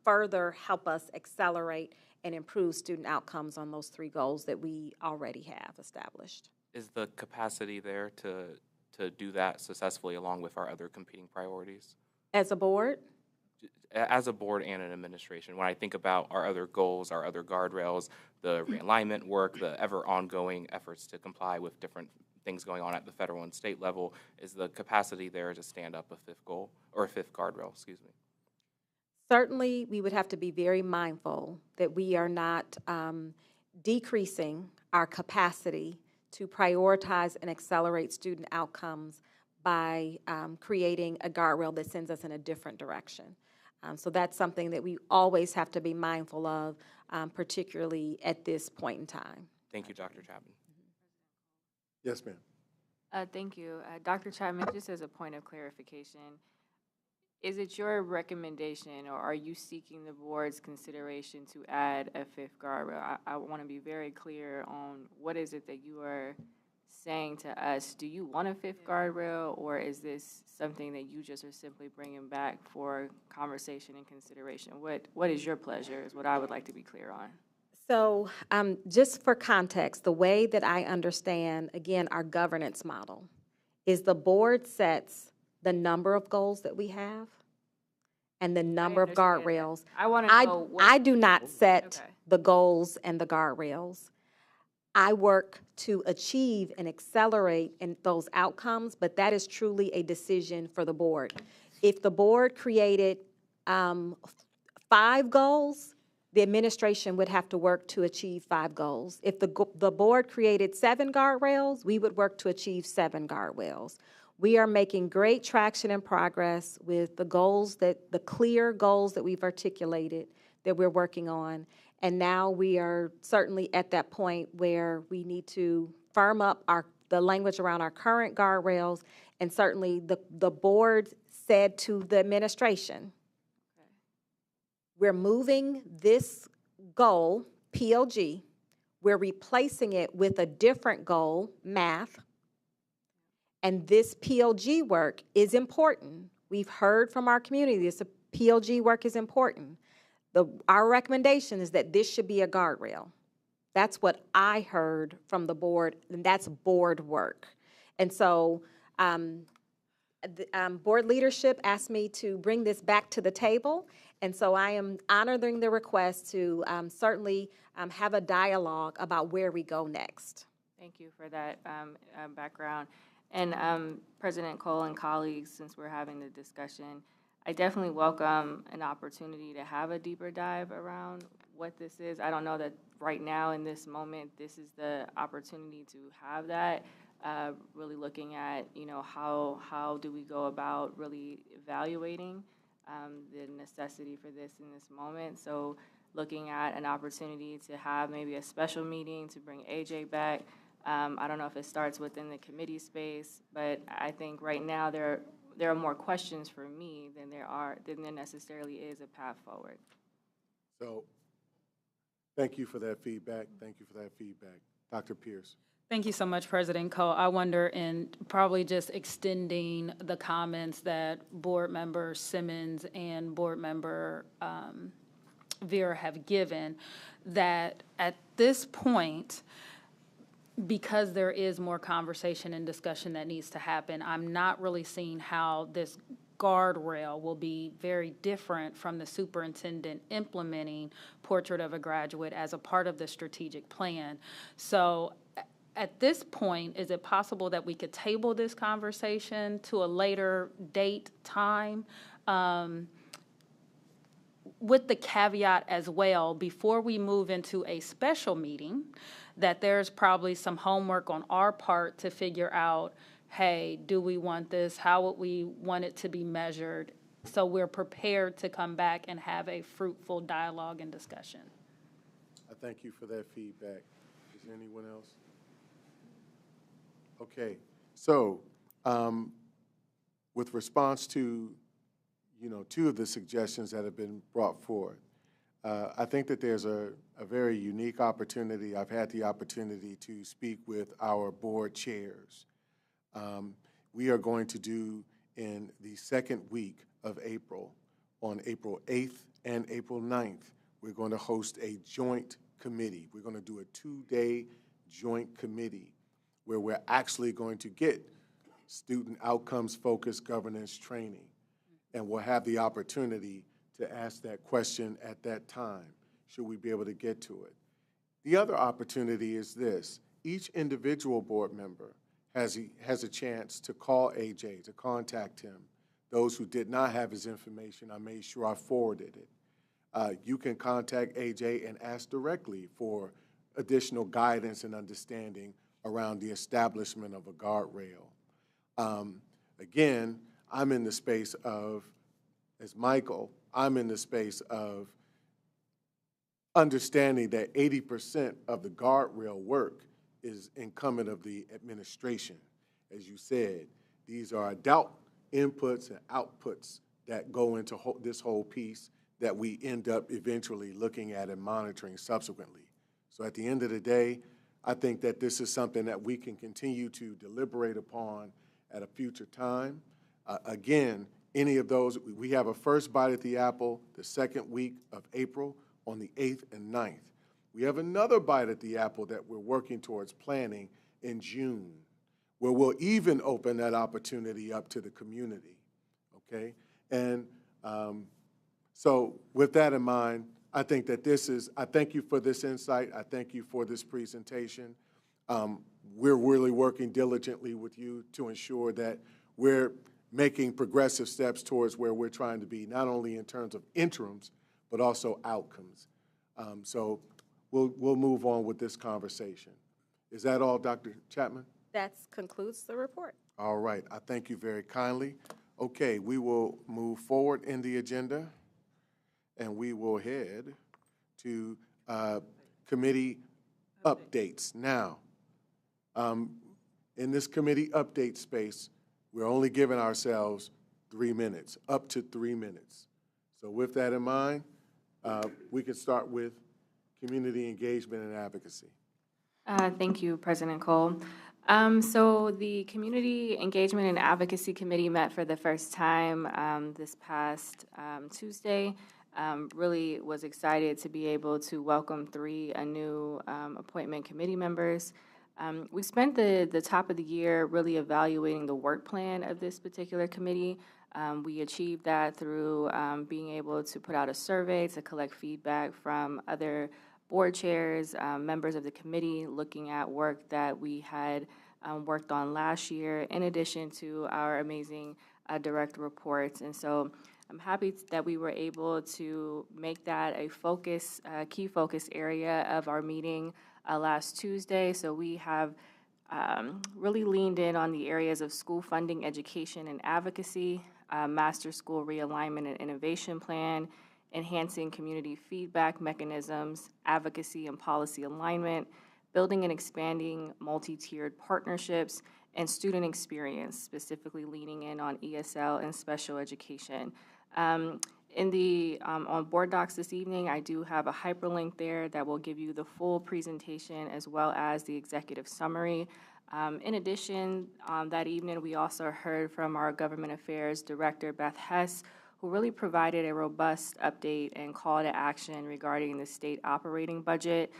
further help us accelerate and improve student outcomes on those 3 goals that we already have established. Is the capacity there to do that successfully along with our other competing priorities? As a board? As a board and an administration, when I think about our other goals, our other guardrails, the realignment work, the ever ongoing efforts to comply with different things going on at the federal and state level, is the capacity there to stand up a 5th goal, or a 5th guardrail, excuse me? Certainly, we would have to be very mindful that we are not decreasing our capacity to prioritize and accelerate student outcomes by creating a guardrail that sends us in a different direction. So that's something that we always have to be mindful of, particularly at this point in time. Thank you, Dr. Chapman. Yes, ma'am. Thank you. Dr. Chapman, just as a point of clarification, is it your recommendation, or are you seeking the board's consideration to add a 5th guardrail? I want to be very clear on what is it that you are saying to us. Do you want a 5th guardrail, or is this something that you just are simply bringing back for conversation and consideration? What is your pleasure is what I would like to be clear on. So just for context, the way that I understand, again, our governance model is the board sets the number of goals that we have and the number of guardrails. I want to know I do not set the goals and the guardrails. I work to achieve and accelerate in those outcomes, but that is truly a decision for the board. If the board created 5 goals, the administration would have to work to achieve 5 goals. If the board created 7 guardrails, we would work to achieve 7 guardrails. We are making great traction and progress with the clear goals that we've articulated that we're working on. And now we are certainly at that point where we need to firm up the language around our current guardrails. And certainly the board said to the administration, we're moving this goal, PLG, we're replacing it with a different goal, math. And this PLG work is important. We've heard from our community this PLG work is important. Our recommendation is that this should be a guardrail. That's what I heard from the board, and that's board work. And so board leadership asked me to bring this back to the table, and so I am honoring the request to certainly have a dialogue about where we go next. Thank you for that background. And President Cole and colleagues, since we're having the discussion, I definitely welcome an opportunity to have a deeper dive around what this is. I don't know that right now in this moment this is the opportunity to have that. Really looking at, how do we go about really evaluating the necessity for this in this moment. So looking at an opportunity to have maybe a special meeting to bring AJ back. I don't know if it starts within the committee space, but I think right now there are more questions for me than there necessarily is a path forward. So thank you for that feedback. Thank you for that feedback. Dr. Pierce. Thank you so much, President Cole. I wonder, in probably just extending the comments that Board Member Simmons and Board Member Vera have given, that at this point, because there is more conversation and discussion that needs to happen, I'm not really seeing how this guardrail will be very different from the superintendent implementing Portrait of a Graduate as a part of the strategic plan. So at this point, is it possible that we could table this conversation to a later date, time? With the caveat as well, before we move into a special meeting, that there's probably some homework on our part to figure out, hey, do we want this? How would we want it to be measured? So we're prepared to come back and have a fruitful dialogue and discussion. I thank you for that feedback. Is there anyone else? Okay, so with response to, two of the suggestions that have been brought forward, I think that there's a very unique opportunity. I've had the opportunity to speak with our board chairs. We are going to do in the second week of April, on April 8th and April 9th, we're going to host a joint committee. We're going to do a 2-day joint committee where we're actually going to get student outcomes focused governance training. And we'll have the opportunity to ask that question at that time, should we be able to get to it. The other opportunity is this: each individual board member has a chance to call AJ, to contact him. Those who did not have his information, I made sure I forwarded it. You can contact AJ and ask directly for additional guidance and understanding around the establishment of a guardrail. Again, I'm in the space of, as Michael, I'm in the space of understanding that 80% of the guardrail work is incumbent of the administration. As you said, these are adult inputs and outputs that go into this whole piece that we end up eventually looking at and monitoring subsequently. So at the end of the day, I think that this is something that we can continue to deliberate upon at a future time. Again, any of those, we have a first bite at the apple the second week of April on the 8th and 9th. We have another bite at the apple that we're working towards planning in June, where we'll even open that opportunity up to the community, okay? And so with that in mind, I think that I thank you for this insight. I thank you for this presentation. We're really working diligently with you to ensure that we're making progressive steps towards where we're trying to be, not only in terms of interims, but also outcomes. So we'll move on with this conversation. Is that all, Dr. Chapman? That concludes the report. All right, I thank you very kindly. Okay, we will move forward in the agenda, and we will head to committee updates. Now, in this committee update space, we're only giving ourselves 3 minutes, up to 3 minutes. So with that in mind, we can start with community engagement and advocacy. Thank you, President Cole. So the Community Engagement and Advocacy Committee met for the first time this past Tuesday. Really was excited to be able to welcome 3 new appointment committee members. We spent the top of the year really evaluating the work plan of this particular committee. We achieved that through being able to put out a survey to collect feedback from other board chairs, members of the committee, looking at work that we had worked on last year, in addition to our amazing direct reports. And so I'm happy that we were able to make that a focus, key focus area of our meeting last Tuesday. So we have really leaned in on the areas of school funding, education, and advocacy, master school realignment and innovation plan, enhancing community feedback mechanisms, advocacy and policy alignment, building and expanding multi-tiered partnerships, and student experience, specifically leaning in on ESL and special education. On board docs this evening, I do have a hyperlink there that will give you the full presentation as well as the executive summary. In addition, that evening we also heard from our Government Affairs Director, Beth Hess, who really provided a robust update and call to action regarding the state operating budget.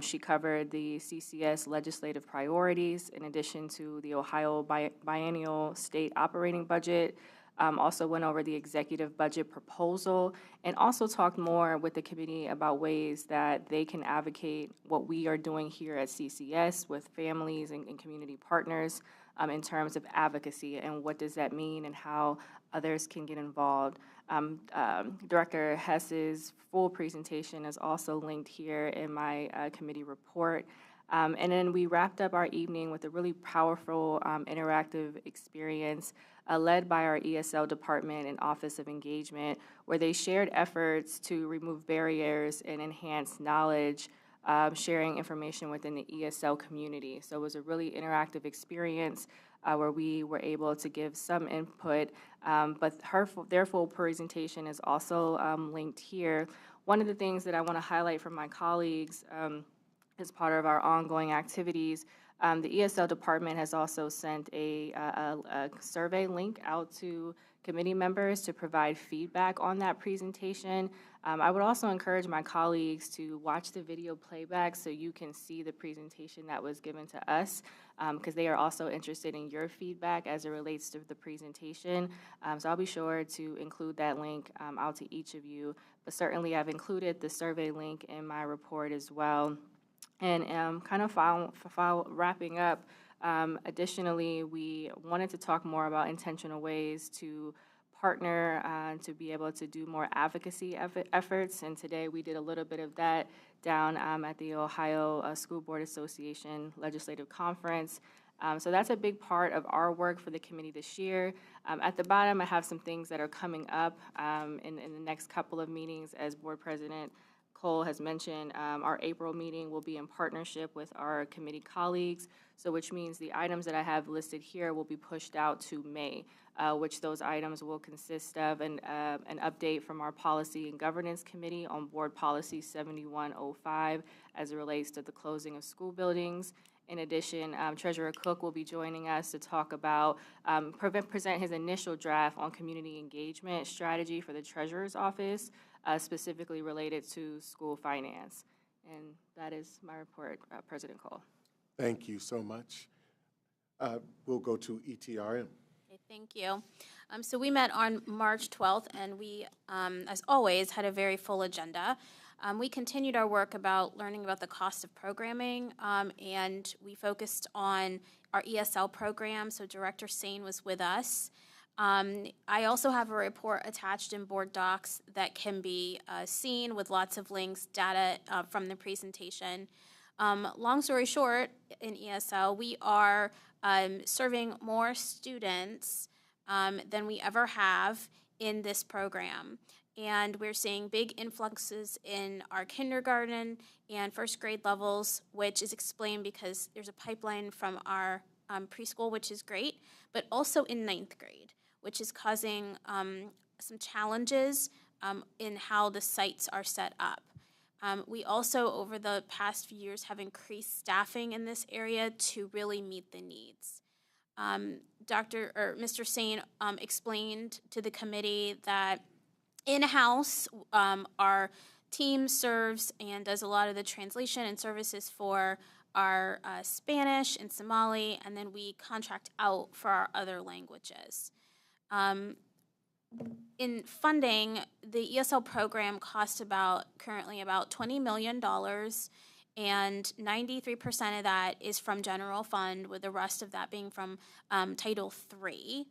She covered the CCS legislative priorities in addition to the Ohio biennial state operating budget, Also went over the executive budget proposal, and also talked more with the committee about ways that they can advocate what we are doing here at CCS with families and community partners in terms of advocacy, and what does that mean and how others can get involved. Director Hess's full presentation is also linked here in my committee report. And then we wrapped up our evening with a really powerful interactive experience led by our ESL department and Office of Engagement, where they shared efforts to remove barriers and enhance knowledge, sharing information within the ESL community. So it was a really interactive experience where we were able to give some input, but their full presentation is also linked here. One of the things that I want to highlight from my colleagues as part of our ongoing activities, the ESL department has also sent a survey link out to committee members to provide feedback on that presentation. I would also encourage my colleagues to watch the video playback so you can see the presentation that was given to us, because they are also interested in your feedback as it relates to the presentation. So I'll be sure to include that link out to each of you, but certainly I've included the survey link in my report as well. And kind of wrapping up, additionally, we wanted to talk more about intentional ways to partner to be able to do more advocacy efforts. And today we did a little bit of that down at the Ohio School Board Association Legislative Conference. So that's a big part of our work for the committee this year. At the bottom, I have some things that are coming up in the next couple of meetings. As Board President Cole has mentioned, our April meeting will be in partnership with our committee colleagues, so which means the items that I have listed here will be pushed out to May, which those items will consist of an update from our Policy and Governance Committee on Board Policy 7105 as it relates to the closing of school buildings. In addition, Treasurer Cook will be joining us to talk about, present his initial draft on community engagement strategy for the Treasurer's Office, specifically related to school finance. And that is my report, President Cole. Thank you so much. We'll go to ETRM. Okay, thank you. So we met on March 12th, and we, as always, had a very full agenda. We continued our work about learning about the cost of programming, and we focused on our ESL program, so Director Sane was with us. I also have a report attached in board docs that can be seen with lots of links, data from the presentation. Long story short, in ESL, we are serving more students than we ever have in this program. And we're seeing big influxes in our kindergarten and first grade levels, which is explained because there's a pipeline from our preschool, which is great, but also in 9th grade, which is causing some challenges in how the sites are set up. We also, over the past few years, have increased staffing in this area to really meet the needs. Mr. Sane explained to the committee that in-house, our team serves and does a lot of the translation and services for our Spanish and Somali, and then we contract out for our other languages. In funding, the ESL program costs currently about $20 million, and 93% of that is from general fund, with the rest of that being from Title III.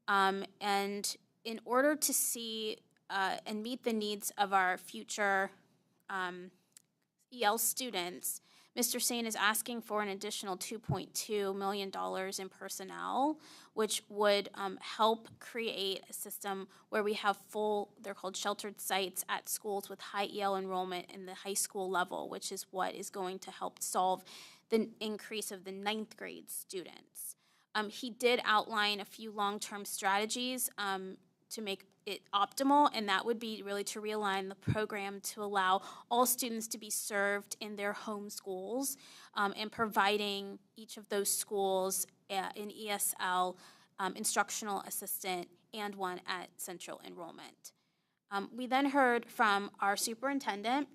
And in order to see and meet the needs of our future EL students, Mr. Sane is asking for an additional $2.2 million in personnel, which would help create a system where we have they're called sheltered sites at schools with high EL enrollment in the high school level, which is what is going to help solve the increase of the 9th grade students. He did outline a few long-term strategies to make it optimal, and that would be really to realign the program to allow all students to be served in their home schools, and providing each of those schools an ESL instructional assistant and one at central enrollment. We then heard from our superintendent,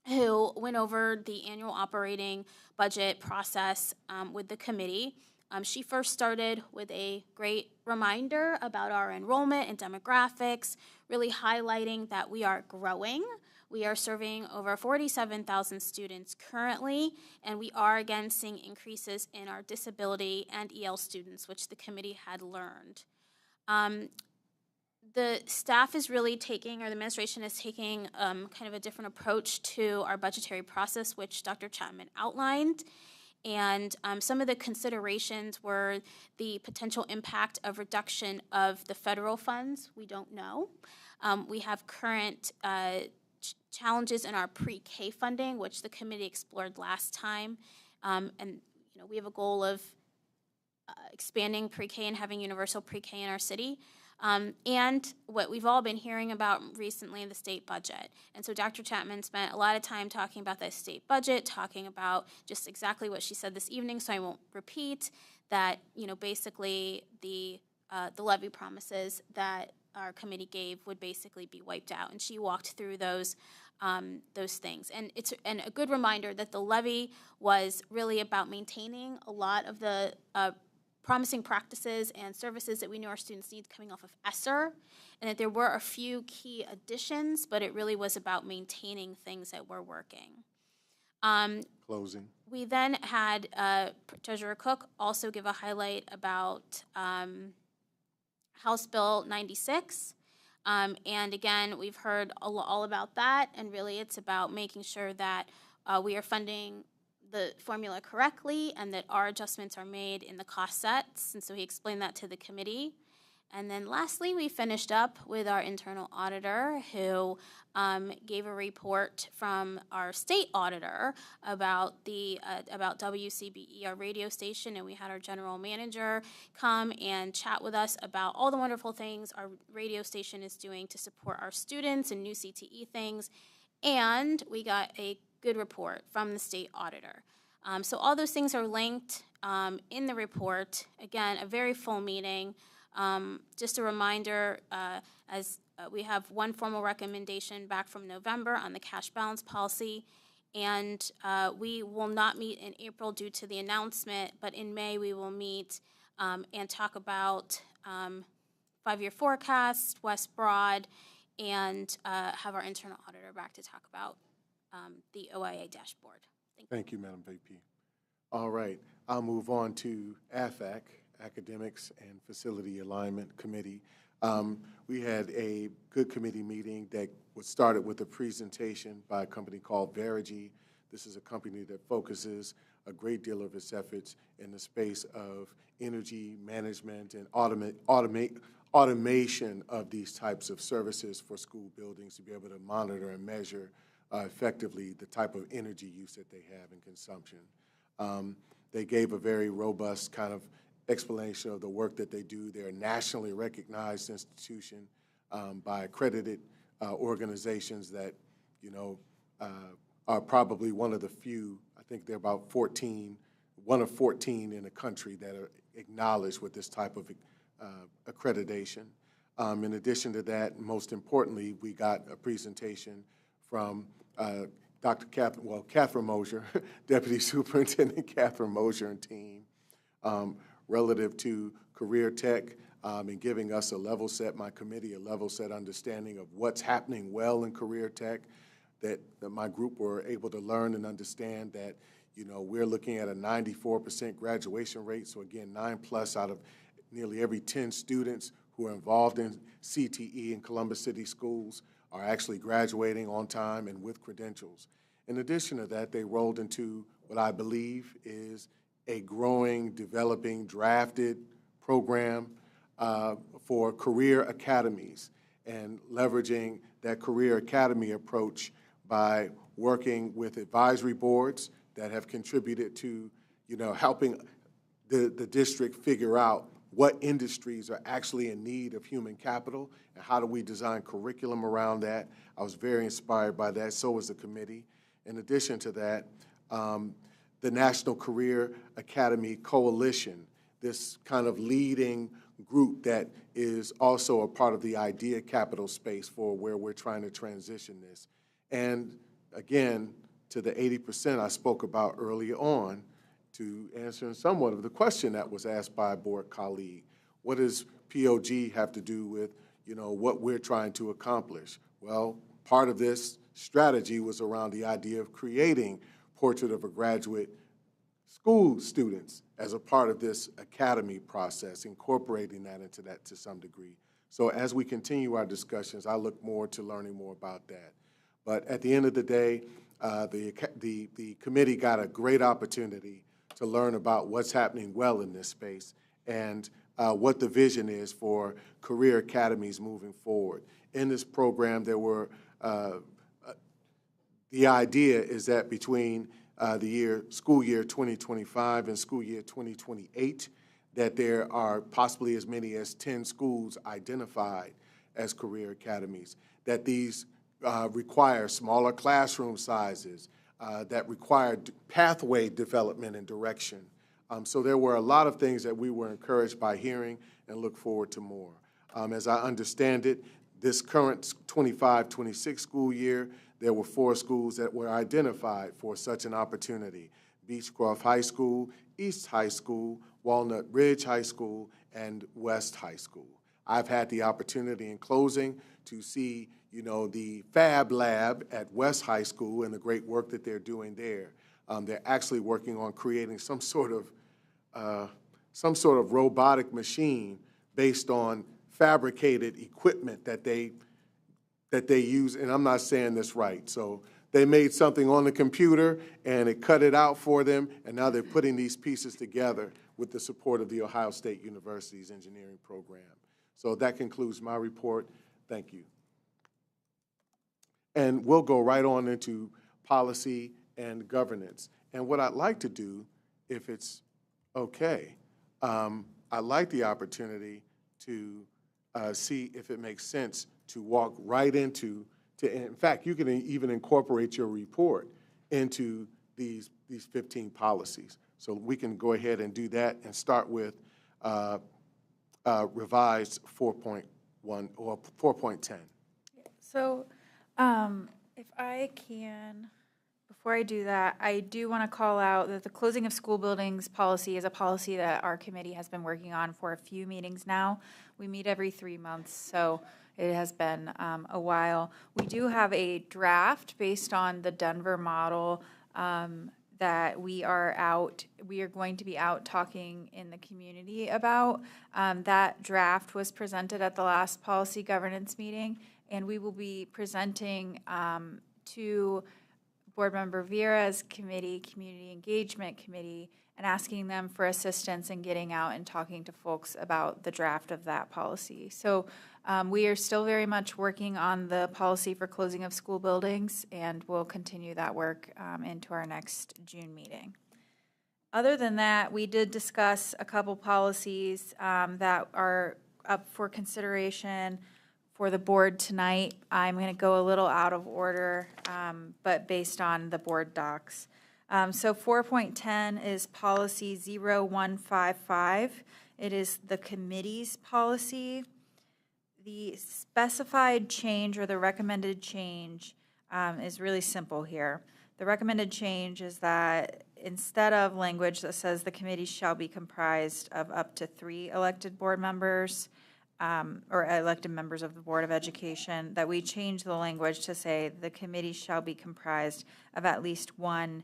who went over the annual operating budget process with the committee. She first started with a great reminder about our enrollment and demographics, really highlighting that we are growing. We are serving over 47,000 students currently, and we are again seeing increases in our disability and EL students, which the committee had learned. The staff is really taking, or the administration is taking kind of a different approach to our budgetary process, which Dr. Chapman outlined. And some of the considerations were the potential impact of reduction of the federal funds. We don't know. We have current challenges in our pre-K funding, which the committee explored last time. And we have a goal of expanding pre-K and having universal pre-K in our city. And what we've all been hearing about recently, the state budget. And so Dr. Chapman spent a lot of time talking about the state budget, talking about just exactly what she said this evening, so I won't repeat that, basically the levy promises that our committee gave would basically be wiped out. And she walked through those things. And it's a good reminder that the levy was really about maintaining a lot of the promising practices and services that we know our students need coming off of ESSER, and that there were a few key additions, but it really was about maintaining things that were working. Closing. We then had Treasurer Cook also give a highlight about House Bill 96. And again, we've heard all about that, and really it's about making sure that we are funding the formula correctly and that our adjustments are made in the cost sets. And so he explained that to the committee. And then lastly, we finished up with our internal auditor who gave a report from our state auditor about about WCBE, our radio station, and we had our general manager come and chat with us about all the wonderful things our radio station is doing to support our students and new CTE things. And we got a good report from the state auditor. So all those things are linked in the report. Again, a very full meeting. Just a reminder, as we have one formal recommendation back from November on the cash balance policy, and we will not meet in April due to the announcement, but in May we will meet and talk about 5-year forecast, West Broad, and have our internal auditor back to talk about the OIA dashboard. Thank you, Madam VP. All right, I'll move on to AFAC, Academics and Facility Alignment Committee. We had a good committee meeting that was started with a presentation by a company called Verigy. This is a company that focuses a great deal of its efforts in the space of energy management and automation of these types of services for school buildings to be able to monitor and measure effectively the type of energy use that they have and consumption. They gave a very robust kind of explanation of the work that they do. They're a nationally recognized institution by accredited organizations that, are probably one of the few. I think they're about 14, one of 14 in the country that are acknowledged with this type of accreditation. In addition to that, most importantly, we got a presentation from Catherine Mosier, Deputy Superintendent Catherine Mosier and team, relative to career tech and giving us a level set, my committee, a level set understanding of what's happening well in career tech, that my group were able to learn and understand that, we're looking at a 94% graduation rate. So again, 9+ out of nearly every 10 students who are involved in CTE in Columbus City schools are actually graduating on time and with credentials. In addition to that, they rolled into what I believe is a growing, developing, drafted program for career academies and leveraging that career academy approach by working with advisory boards that have contributed to, helping the district figure out what industries are actually in need of human capital and how do we design curriculum around that. I was very inspired by that, so was the committee. In addition to that, the National Career Academy Coalition, this kind of leading group that is also a part of the idea capital space for where we're trying to transition this. And again, to the 80% I spoke about earlier on, to answering somewhat of the question that was asked by a board colleague. What does POG have to do with, what we're trying to accomplish? Well, part of this strategy was around the idea of creating Portrait of a Graduate school students as a part of this academy process, incorporating that into that to some degree. So as we continue our discussions, I look forward to learning more about that. But at the end of the day, the committee got a great opportunity to learn about what's happening well in this space and what the vision is for career academies moving forward. In this program, there were, the idea is that between the school year 2025 and school year 2028, that there are possibly as many as 10 schools identified as career academies, that these require smaller classroom sizes, that require pathway development and direction. So there were a lot of things that we were encouraged by hearing and look forward to more. As I understand it, this current 25-26 school year, there were 4 schools that were identified for such an opportunity: Beechcroft High School, East High School, Walnut Ridge High School, and West High School. I've had the opportunity in closing to see, the Fab Lab at West High School and the great work that they're doing there. They're actually working on creating some sort of robotic machine based on fabricated equipment that they use, and I'm not saying this right. So they made something on the computer and it cut it out for them, and now they're putting these pieces together with the support of the Ohio State University's engineering program. So that concludes my report. Thank you. And we'll go right on into policy and governance. And what I'd like to do, if it's okay, I'd like the opportunity to see if it makes sense to walk right into, in fact, you can even incorporate your report into these 15 policies. So we can go ahead and do that and start with revised 4.1 or 4.10. So if I can, before I do that, I do want to call out that the closing of school buildings policy is a policy that our committee has been working on for a few meetings now. We meet every 3 months, so it has been a while. We do have a draft based on the Denver model that we are going to be out talking in the community about. That draft was presented at the last policy governance meeting, and we will be presenting to Board Member Vieira's committee, Community Engagement Committee, and asking them for assistance in getting out and talking to folks about the draft of that policy. So we are still very much working on the policy for closing of school buildings, and we'll continue that work into our next June meeting. Other than that, we did discuss a couple policies that are up for consideration for the board tonight. I'm going to go a little out of order, but based on the board docs. So 4.10 is policy 0155. It is the committee's policy. The specified change or the recommended change is really simple here. The recommended change is that instead of language that says the committee shall be comprised of up to 3 elected board members, or elected members of the Board of Education, that we change the language to say the committee shall be comprised of at least 1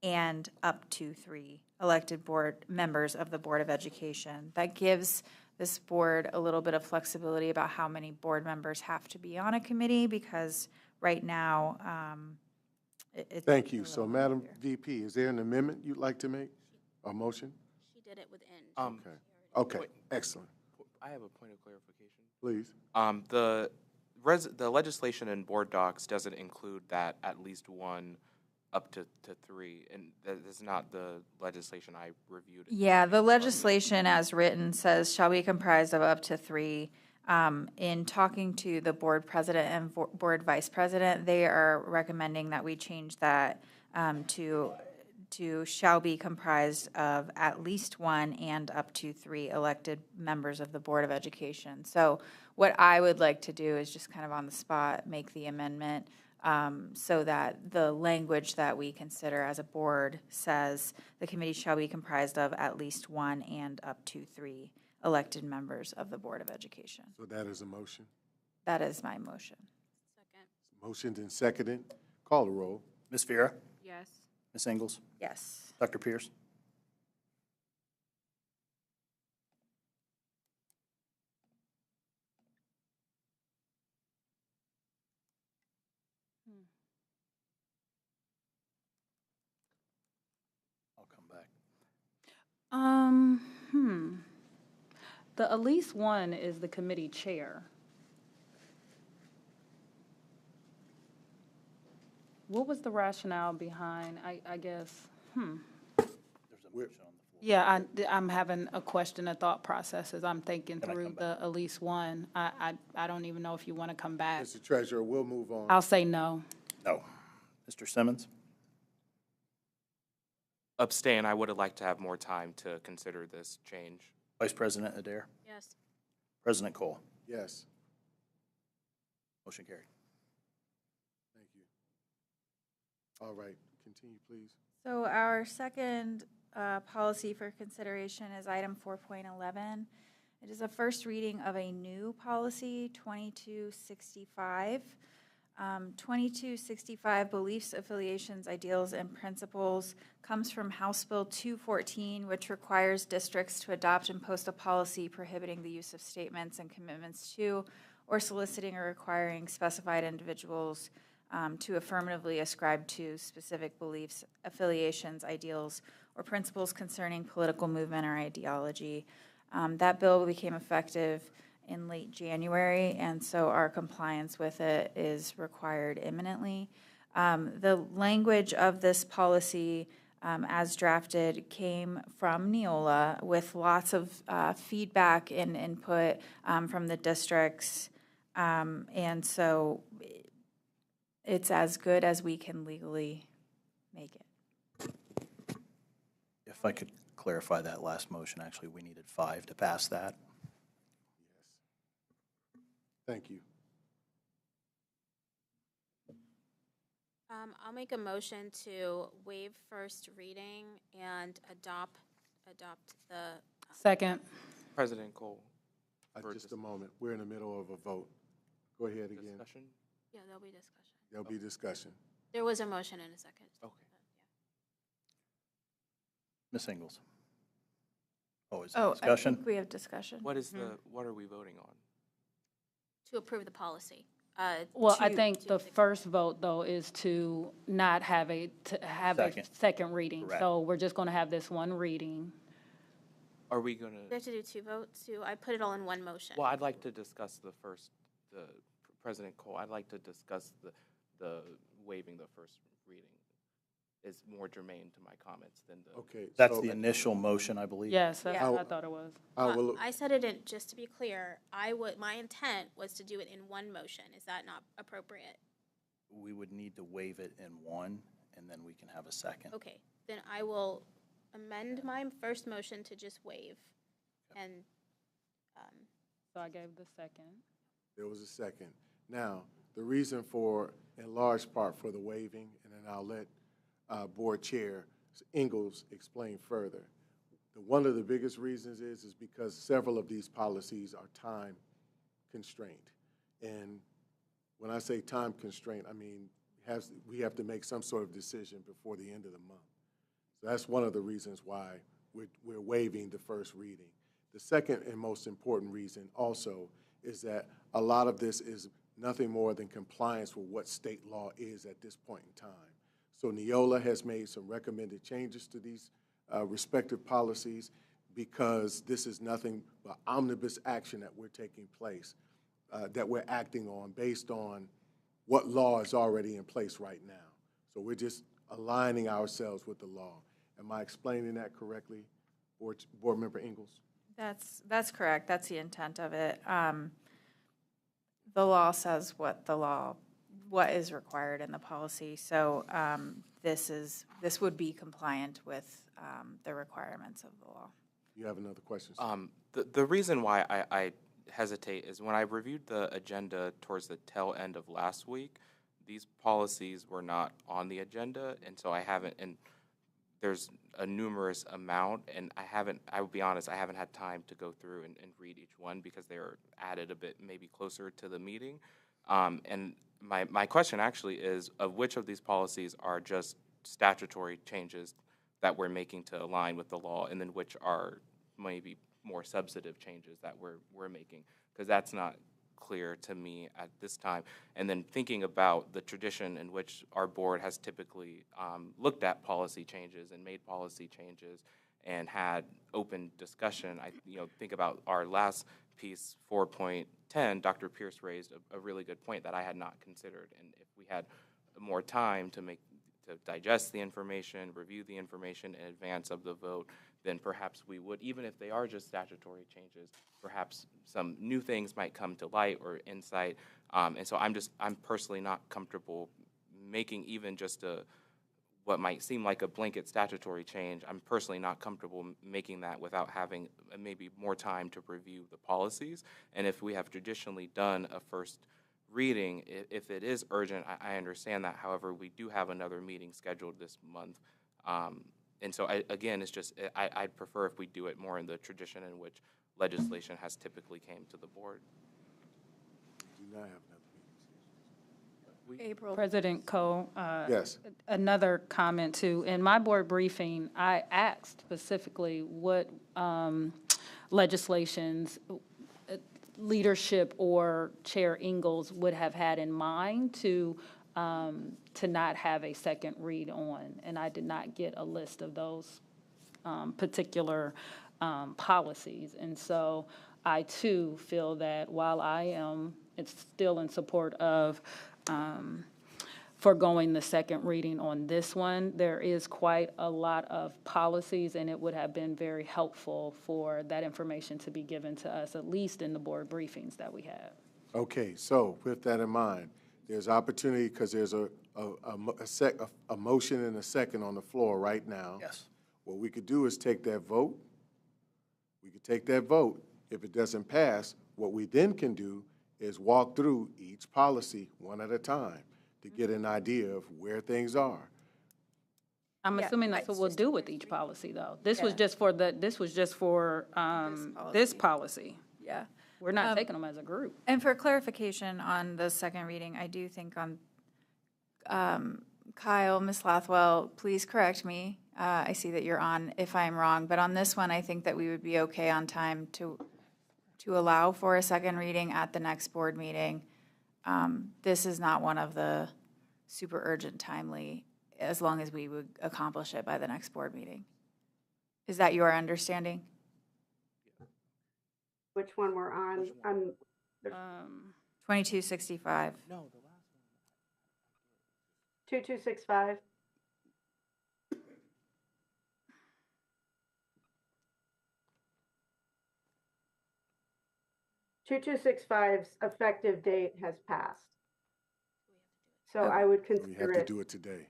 and up to 3 elected board members of the Board of Education. That gives this board a little bit of flexibility about how many board members have to be on a committee, because right now it's Thank you. So, Madam VP, is there an amendment you'd like to make? A motion? She did it with N. Okay, excellent. I have a point of clarification. Please. The legislation in board docs doesn't include that at least 1 up to 3, and that is not the legislation I reviewed. Yeah, the legislation as written says shall be comprised of up to 3. In talking to the board president and board vice president, they are recommending that we change that to shall be comprised of at least 1 and up to 3 elected members of the Board of Education. So what I would like to do is just kind of on the spot make the amendment so that the language that we consider as a board says the committee shall be comprised of at least 1 and up to 3 elected members of the Board of Education. So that is a motion. That is my motion. Motioned and seconded. Call the roll. Ms. Vera? Yes. Ms. Ingles? Yes. Dr. Pierce? I'll come back. The at least one is the committee chair. What was the rationale behind, I guess, There's a motion on the floor. Yeah, I'm having a question, a thought process as I'm thinking through the at least one. I don't even know if you want to come back. Mr. Treasurer, we'll move on. I'll say no. No. Mr. Simmons? Abstain. I would have liked to have more time to consider this change. Vice President Adair? Yes. President Cole? Yes. Motion carried. Thank you. All right, continue, please. So our second policy for consideration is item 4.11. It is a first reading of a new policy, 2265. 2265, Beliefs, Affiliations, Ideals, and Principles, comes from House Bill 214, which requires districts to adopt and post a policy prohibiting the use of statements and commitments to, or soliciting or requiring specified individuals to affirmatively ascribe to specific beliefs, affiliations, ideals, or principles concerning political movement or ideology. That bill became effective in late January, and so our compliance with it is required imminently. The language of this policy, as drafted, came from Neola with lots of feedback and input from the districts, and so it's as good as we can legally make it. If I could clarify that last motion, actually, we needed 5 to pass that. Thank you. I'll make a motion to waive first reading and adopt the. Second. President Cole. Just a moment. We're in the middle of a vote. Go ahead again. Discussion? Yeah, there'll be discussion. There'll be discussion. There was a motion and a second. Okay. Ms. Ingles? Oh, is Oh, there I discussion? think we have discussion. What is what are we voting on? To approve the policy. Well, I think the first vote, though, is to not have a second reading. Correct. So we're just going to have this one reading. Are we going We have to do 2 votes too. I put it all in one motion. Well, I'd like to discuss President Cole, I'd like to discuss the waiving the first reading. Is more germane to my comments than the. Okay. That's so the initial motion, I believe. Yes, that's Yeah. what I thought it was. I said it in, just to be clear, my intent was to do it in one motion. Is that not appropriate? We would need to waive it in one, and then we can have a second. Okay, then I will amend my first motion to just waive. And, So I gave the second. There was a second. Now, the reason for, in large part, for the waiving, and then I'll let Board Chair Ingles explain further. One of the biggest reasons is because several of these policies are time constrained. And when I say time constraint, I mean we have to make some sort of decision before the end of the month. So that's one of the reasons why we're waiving the first reading. The second and most important reason also is that a lot of this is nothing more than compliance with what state law is at this point in time. So Neola has made some recommended changes to these respective policies because this is nothing but omnibus action that we're taking place, that we're acting on based on what law is already in place right now. So we're just aligning ourselves with the law. Am I explaining that correctly, Board Member Ingles? That's correct. That's the intent of it. The law says what is required in the policy. So this would be compliant with the requirements of the law. You have another question, sir? The reason why I hesitate is when I reviewed the agenda towards the tail end of last week, these policies were not on the agenda, and so I haven't, and there's a numerous amount, and I will be honest, I haven't had time to go through and read each one because they were added a bit maybe closer to the meeting. And my question actually is, of which of these policies are just statutory changes that we're making to align with the law, and then which are maybe more substantive changes that we're making? Because that's not clear to me at this time. And then thinking about the tradition in which our board has typically looked at policy changes and made policy changes and had open discussion, I think about our last piece, 4.10, Dr. Pierce raised a really good point that I had not considered. And if we had more time to digest the information, review the information in advance of the vote, then perhaps we would, even if they are just statutory changes, perhaps some new things might come to light or insight. And so I'm personally not comfortable making even just what might seem like a blanket statutory change. I'm personally not comfortable making that without having maybe more time to review the policies. And if we have traditionally done a first reading, if it is urgent, I understand that. However, we do have another meeting scheduled this month. And so, again, it's just, I'd prefer if we do it more in the tradition in which legislation has typically came to the board. Do not have another meeting. April. President Cole. Yes. Another comment, too. In my board briefing, I asked specifically what legislations leadership or Chair Ingalls would have had in mind to not have a second read on, and I did not get a list of those particular policies. And so I too feel that while it's still in support of foregoing the second reading on this one, there is quite a lot of policies, and it would have been very helpful for that information to be given to us, at least in the board briefings that we have. Okay, so with that in mind, there's opportunity because there's a motion and a second on the floor right now. Yes. What we could do is take that vote. We could take that vote. If it doesn't pass, what we then can do is walk through each policy one at a time to get an idea of where things are. I'm assuming that's what we'll do with each policy, though. This was just for this policy. Yeah. We're not taking them as a group. And for clarification on the second reading, I do think on Kyle, Ms. Lathwell, please correct me. I see that you're on if I'm wrong, but on this one, I think that we would be okay on time to allow for a second reading at the next board meeting. This is not one of the super urgent, timely, as long as we would accomplish it by the next board meeting. Is that your understanding? Which one we're on? 2265. No, the last 2265. (2265's) effective date has passed. So I would We consider have to do it today.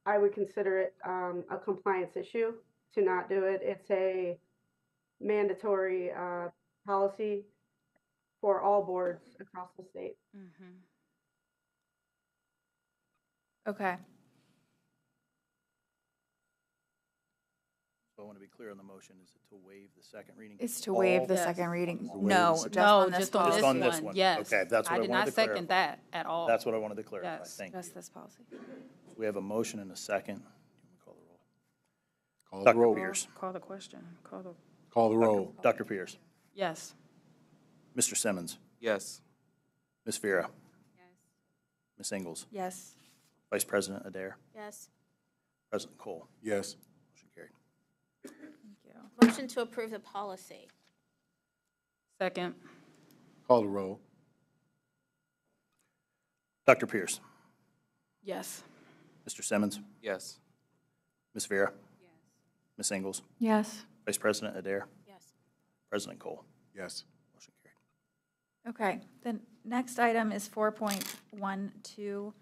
I would consider it a compliance issue to not do it. It's a mandatory policy for all boards across the state. Okay. So I want to be clear on the motion. Is it to waive the second reading? It's to waive the second reading. Waive No, the second- just on this just on policy. Just on this one? Yes. Okay, that's what I I did wanted not to second clarify. that at all. That's what I wanted to clarify. Yes. Thank you. Just this policy. We have a motion and a second. Call the roll. Call the Dr. roll. Pierce. Call the question. Call the roll. Dr. Pierce. Yes. Mr. Simmons. Yes. Ms. Vera. Yes. Ms. Ingalls. Yes. Vice President Adair. Yes. President Cole. Yes. Motion carried. Motion to approve the policy. Second. Call the roll. Dr. Pierce. Yes. Mr. Simmons. Yes. Ms. Vera. Yes. Ms. Ingalls. Yes. Vice President Adair. Yes. President Cole. Yes. Motion carried. Okay, the next item is 4.12,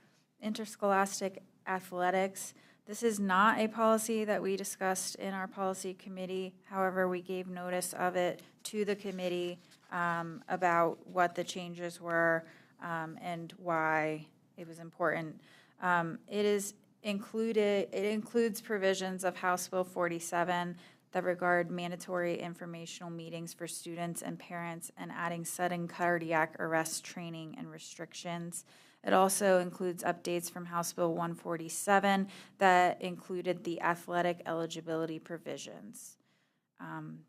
interscholastic athletics. This is not a policy that we discussed in our policy committee. However, we gave notice of it to the committee about what the changes were and why it was important. It includes provisions of House Bill 47 that regard mandatory informational meetings for students and parents and adding sudden cardiac arrest training and restrictions. It also includes updates from House Bill 147 that included the athletic eligibility provisions.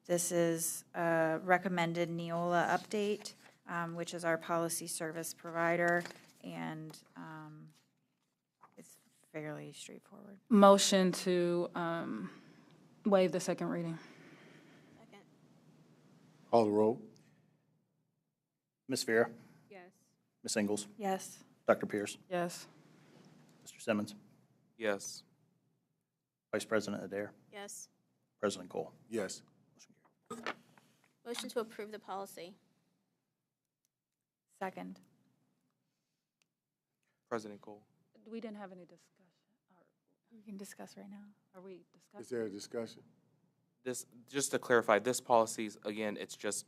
This is a recommended Neola update, which is our policy service provider, and it's fairly straightforward. Motion to waive the second reading. Call the roll. Ms. Vera? Yes. Ms. Ingles? Yes. Dr. Pierce? Yes. Mr. Simmons? Yes. Vice President Adair? Yes. President Cole? Yes. Motion to approve the policy. Second. President Cole. We didn't have any discussion. We can discuss right now. Are we discussing? Is there a discussion? This, just to clarify, this policy, again, it's just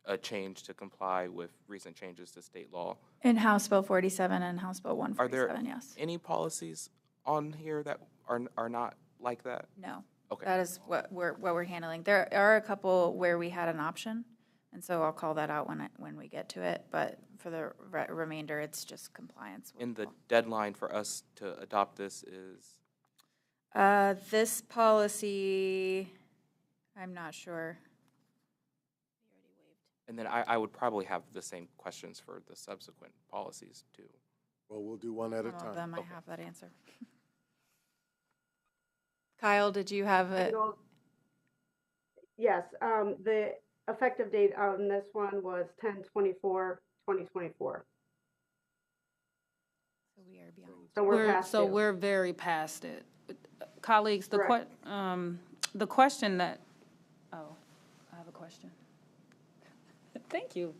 a change to comply with recent changes to state law. In House Bill 47 and House Bill Are there 147, yes. any policies on here that are not like that? No. Okay. That is what we're handling. There are a couple where we had an option, and so I'll call that out when we get to it. But for the remainder, it's just compliance. And the deadline for us to adopt this is? This policy, I'm not sure. And then I would probably have the same questions for the subsequent policies too. Well, we'll do one at a Some of time. them I have that answer. Kyle, did you have it? Yes, the effective date on this one was 10/24/2024. So we are beyond. So we're past due. We're very past it. Colleagues, the question that, I have a question. Thank you,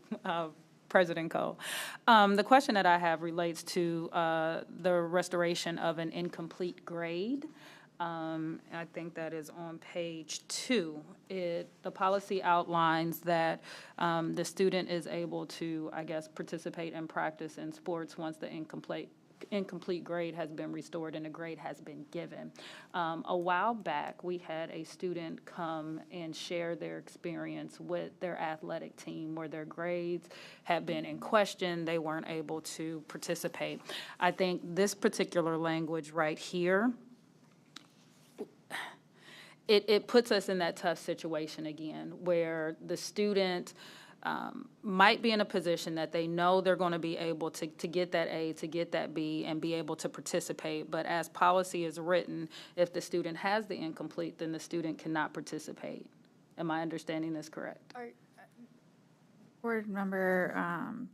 President Cole. The question that I have relates to the restoration of an incomplete grade. I think that is on page 2. The policy outlines that the student is able to, I guess, participate and practice in sports once the incomplete grade has been restored and a grade has been given. A while back, we had a student come and share their experience with their athletic team where their grades had been in question. They weren't able to participate. I think this particular language right here, it puts us in that tough situation again where the student might be in a position that they know they're going to be able to get that A, to get that B, and be able to participate. But as policy is written, if the student has the incomplete, then the student cannot participate. Am I understanding this correct? Board Member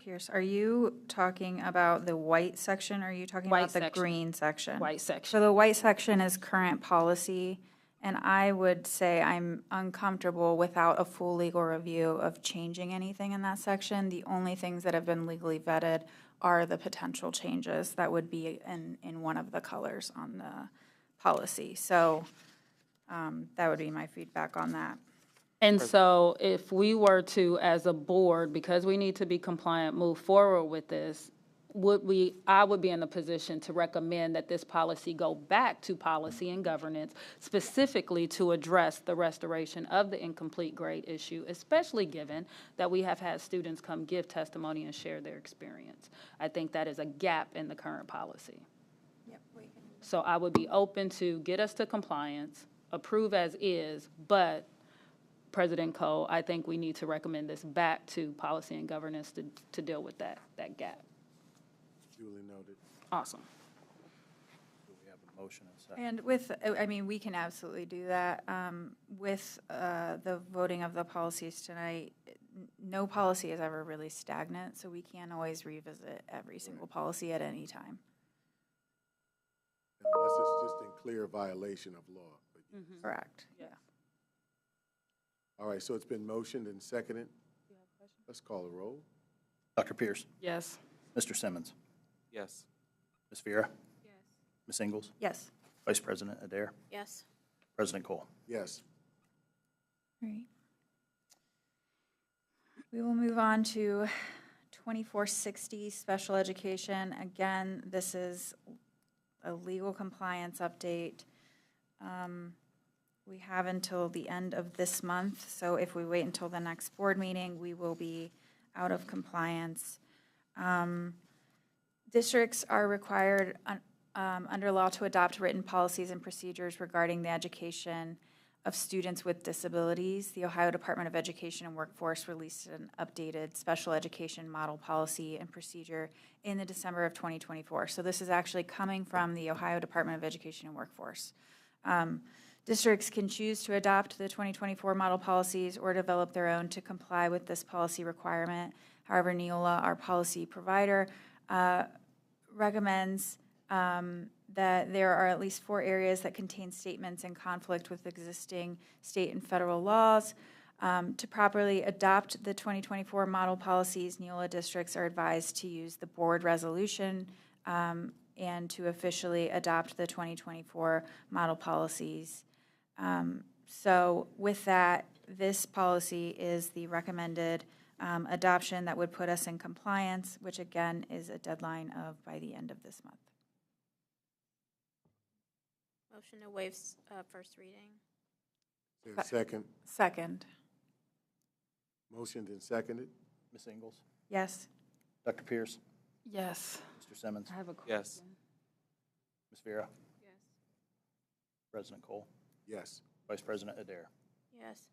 Pierce, are you talking about the white section, or are you talking about the green section? White section. So the white section is current policy, and I would say I'm uncomfortable without a full legal review of changing anything in that section. The only things that have been legally vetted are the potential changes that would be in one of the colors on the policy. So that would be my feedback on that. And so if we were to, as a board, because we need to be compliant, move forward with this, I would be in a position to recommend that this policy go back to policy and governance, specifically to address the restoration of the incomplete grade issue, especially given that we have had students come give testimony and share their experience. I think that is a gap in the current policy. Yep, so I would be open to get us to compliance, approve as is, but President Cole, I think we need to recommend this back to policy and governance to deal with that gap. Duly noted. Awesome. Do we have a motion and second? And with, I mean, we can absolutely do that. With the voting of the policies tonight, no policy is ever really stagnant, so we can't always revisit every single policy at any time. Unless it's just in clear violation of law. Correct. Yeah. All right, so it's been motioned and seconded. Let's call the roll. Dr. Pierce? Yes. Mr. Simmons? Yes. Ms. Vera? Yes. Ms. Ingles? Yes. Vice President Adair? Yes. President Cole? Yes. All right. We will move on to 2460 special education. Again, this is a legal compliance update. We have until the end of this month, so if we wait until the next board meeting, we will be out of compliance. Districts are required under law to adopt written policies and procedures regarding the education of students with disabilities. The Ohio Department of Education and Workforce released an updated special education model policy and procedure in the December of 2024. So this is actually coming from the Ohio Department of Education and Workforce. Districts can choose to adopt the 2024 model policies or develop their own to comply with this policy requirement. However, Neola, our policy provider, recommends that there are at least 4 areas that contain statements in conflict with existing state and federal laws. To properly adopt the 2024 model policies, Neola districts are advised to use the board resolution and to officially adopt the 2024 model policies. So with that, this policy is the recommended adoption that would put us in compliance, which again is a deadline of by the end of this month. Motion to waive first reading. Is there a second? Second. Motioned and seconded. Ms. Ingles? Yes. Dr. Pierce? Yes. Mr. Simmons? I have a question. Yes. Ms. Vera? Yes. President Cole? Yes. Vice President Adair? Yes.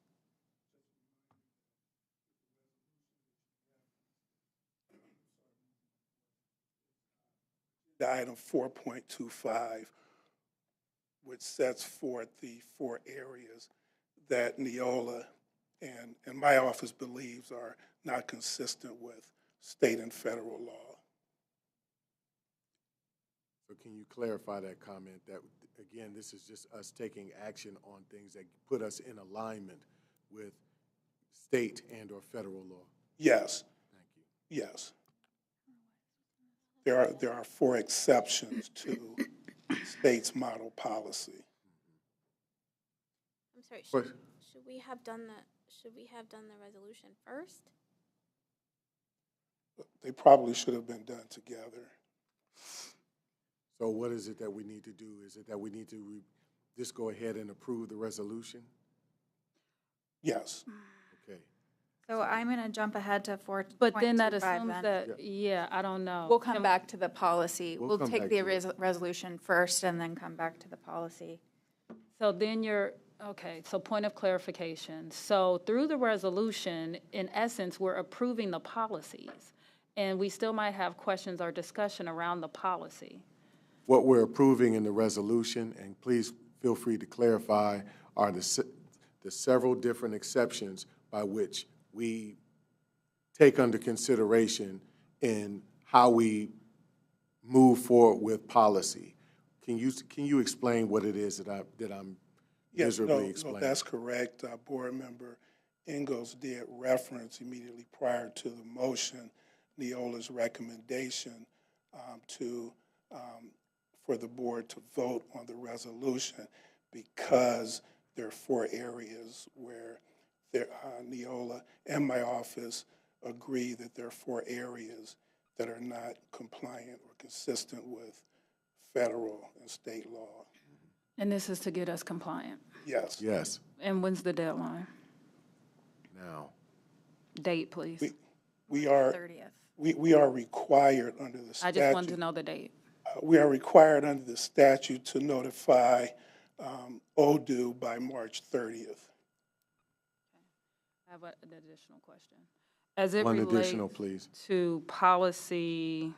Item 4.25, which sets forth the 4 areas that Neola and my office believes are not consistent with state and federal law. So can you clarify that comment? That, again, this is just us taking action on things that put us in alignment with state and or federal law? Yes. Thank you. Yes. There are 4 exceptions to state's model policy. I'm sorry. What? Should we have done the resolution first? They probably should have been done together. So what is it that we need to do? Is it that we need to just go ahead and approve the resolution? Yes. Okay. So I'm going to jump ahead to 4.25 But then that assumes then. that, yeah, I don't know. We'll come back to the policy. We'll We'll come take back the to it. resolution first and then come back to the policy. So then okay, so point of clarification. So through the resolution, in essence, we're approving the policies, and we still might have questions or discussion around the policy. What we're approving in the resolution, and please feel free to clarify, are the several different exceptions by which we take under consideration in how we move forward with policy. Can you explain what it is that I'm miserably explaining? No, that's correct. Board Member Ingalls did reference immediately prior to the motion Neola's recommendation for the board to vote on the resolution because there are 4 areas where Neola and my office agree that there are 4 areas that are not compliant or consistent with federal and state law. And this is to get us compliant. Yes. Yes. And when's the deadline? Now. Date, please. We are 30th. We are required under the statute. I just wanted to know the date. We are required under the statute to notify ODU by March 30th. I have an additional question. As it One relates additional, please. to policy,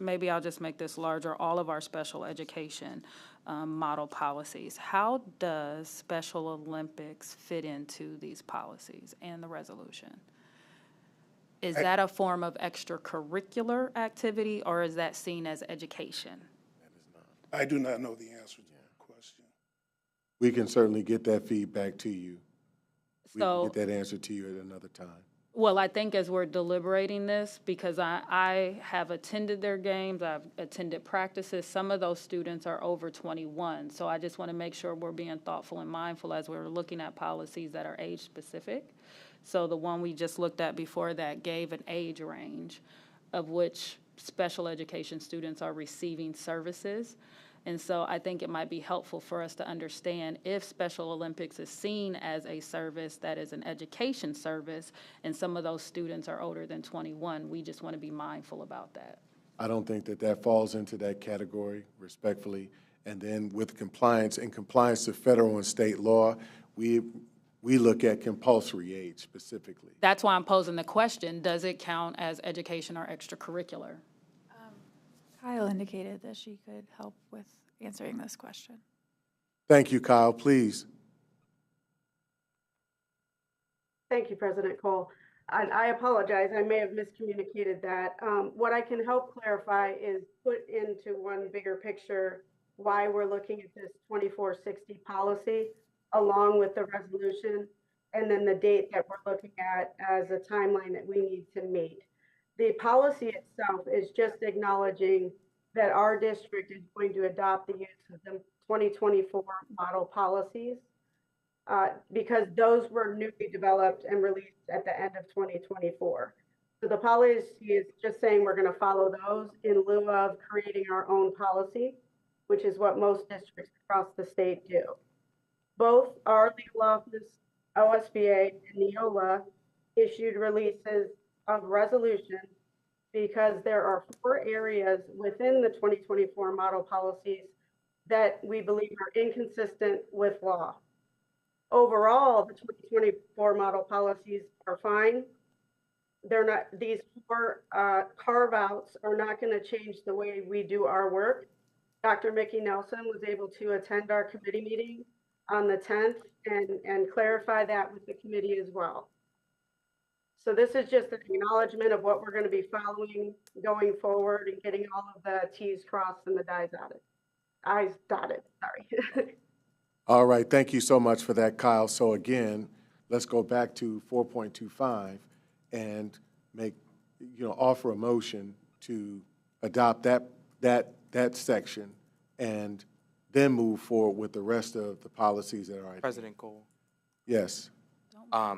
maybe I'll just make this larger, all of our special education model policies. How does Special Olympics fit into these policies and the resolution? Is that a form of extracurricular activity, or is that seen as education? I do not know the answer to that question. We can certainly get that feedback to you. We can So- get that answer to you at another time. Well, I think as we're deliberating this, because I have attended their games, I've attended practices, some of those students are over 21. So I just want to make sure we're being thoughtful and mindful as we're looking at policies that are age specific. So the one we just looked at before that gave an age range of which special education students are receiving services. And so I think it might be helpful for us to understand if Special Olympics is seen as a service that is an education service, and some of those students are older than 21, we just want to be mindful about that. I don't think that that falls into that category, respectfully. And then with compliance, in compliance to federal and state law, we look at compulsory age specifically. That's why I'm posing the question, does it count as education or extracurricular? Kyle indicated that she could help with answering this question. Thank you, Kyle. Please. Thank you, President Cole. And I apologize, I may have miscommunicated that. What I can help clarify is put into one bigger picture why we're looking at this 2460 policy along with the resolution, and then the date that we're looking at as a timeline that we need to meet. The policy itself is just acknowledging that our district is going to adopt the use of the 2024 model policies because those were newly developed and released at the end of 2024. So the policy is just saying we're going to follow those in lieu of creating our own policy, which is what most districts across the state do. Both our legal office, OSBA, and Neola issued releases of resolutions because there are 4 areas within the 2024 model policies that we believe are inconsistent with law. Overall, the 2024 model policies are fine. They're not, these 4 carve-outs are not going to change the way we do our work. Dr. Mickey Nelson was able to attend our committee meeting on the 10th and clarify that with the committee as well. So this is just an acknowledgement of what we're going to be following going forward and getting all of the T's crossed and the I's dotted, sorry. All right, thank you so much for that, Kyle. So again, let's go back to 4.25 and offer a motion to adopt that section and then move forward with the rest of the policies that are. President Cole. Yes. I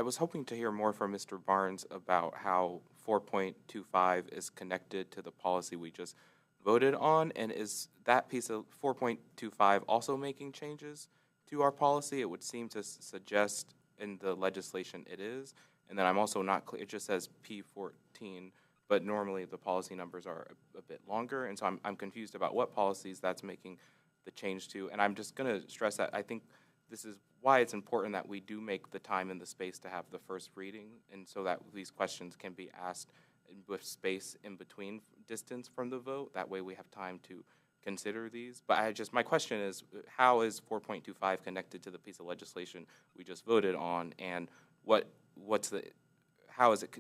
was hoping to hear more from Mr. Barnes about how 4.25 is connected to the policy we just voted on, and is that piece of 4.25 also making changes to our policy? It would seem to suggest in the legislation it is, and then I'm also not clear, it just says P14, but normally the policy numbers are a bit longer, and so I'm confused about what policies that's making the change to, and I'm just going to stress that I think this is why it's important that we do make the time and the space to have the first reading, and so that these questions can be asked with space in between distance from the vote. That way we have time to consider these. But my question is, how is 4.25 connected to the piece of legislation we just voted on, and how is it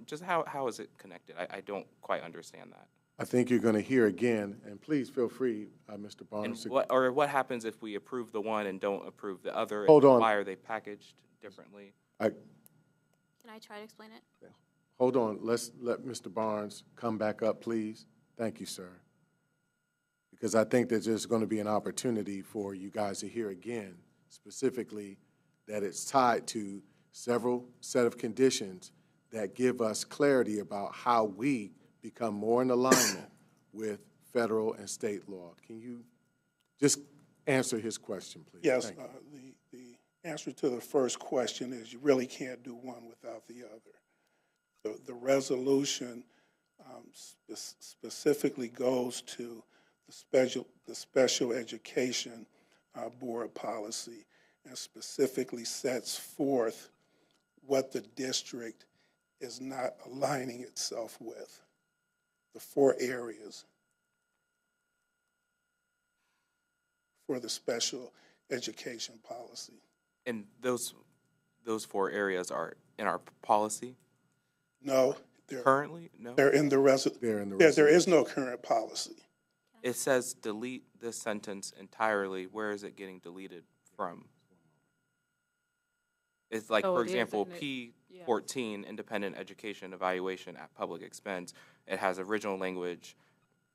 connected? I don't quite understand that. I think you're going to hear again, and please feel free, Mr. Barnes. And what happens if we approve the one and don't approve the other? Hold on. Why are they packaged differently? Can I try to explain it? Hold on. Let's let Mr. Barnes come back up, please. Thank you, sir. Because I think that there's going to be an opportunity for you guys to hear again, specifically that it's tied to several set of conditions that give us clarity about how we become more in alignment with federal and state law. Can you just answer his question, please? Yes, the answer to the first question is you really can't do one without the other. The resolution specifically goes to the special education board policy and specifically sets forth what the district is not aligning itself with. The 4 areas for the special education policy. And those 4 areas are in our policy? No. Currently? No? They're in the resolution. There is no current policy. It says delete this sentence entirely. Where is it getting deleted from? It's like, So for it is, example, and it- P14, independent education evaluation at public expense. It has original language.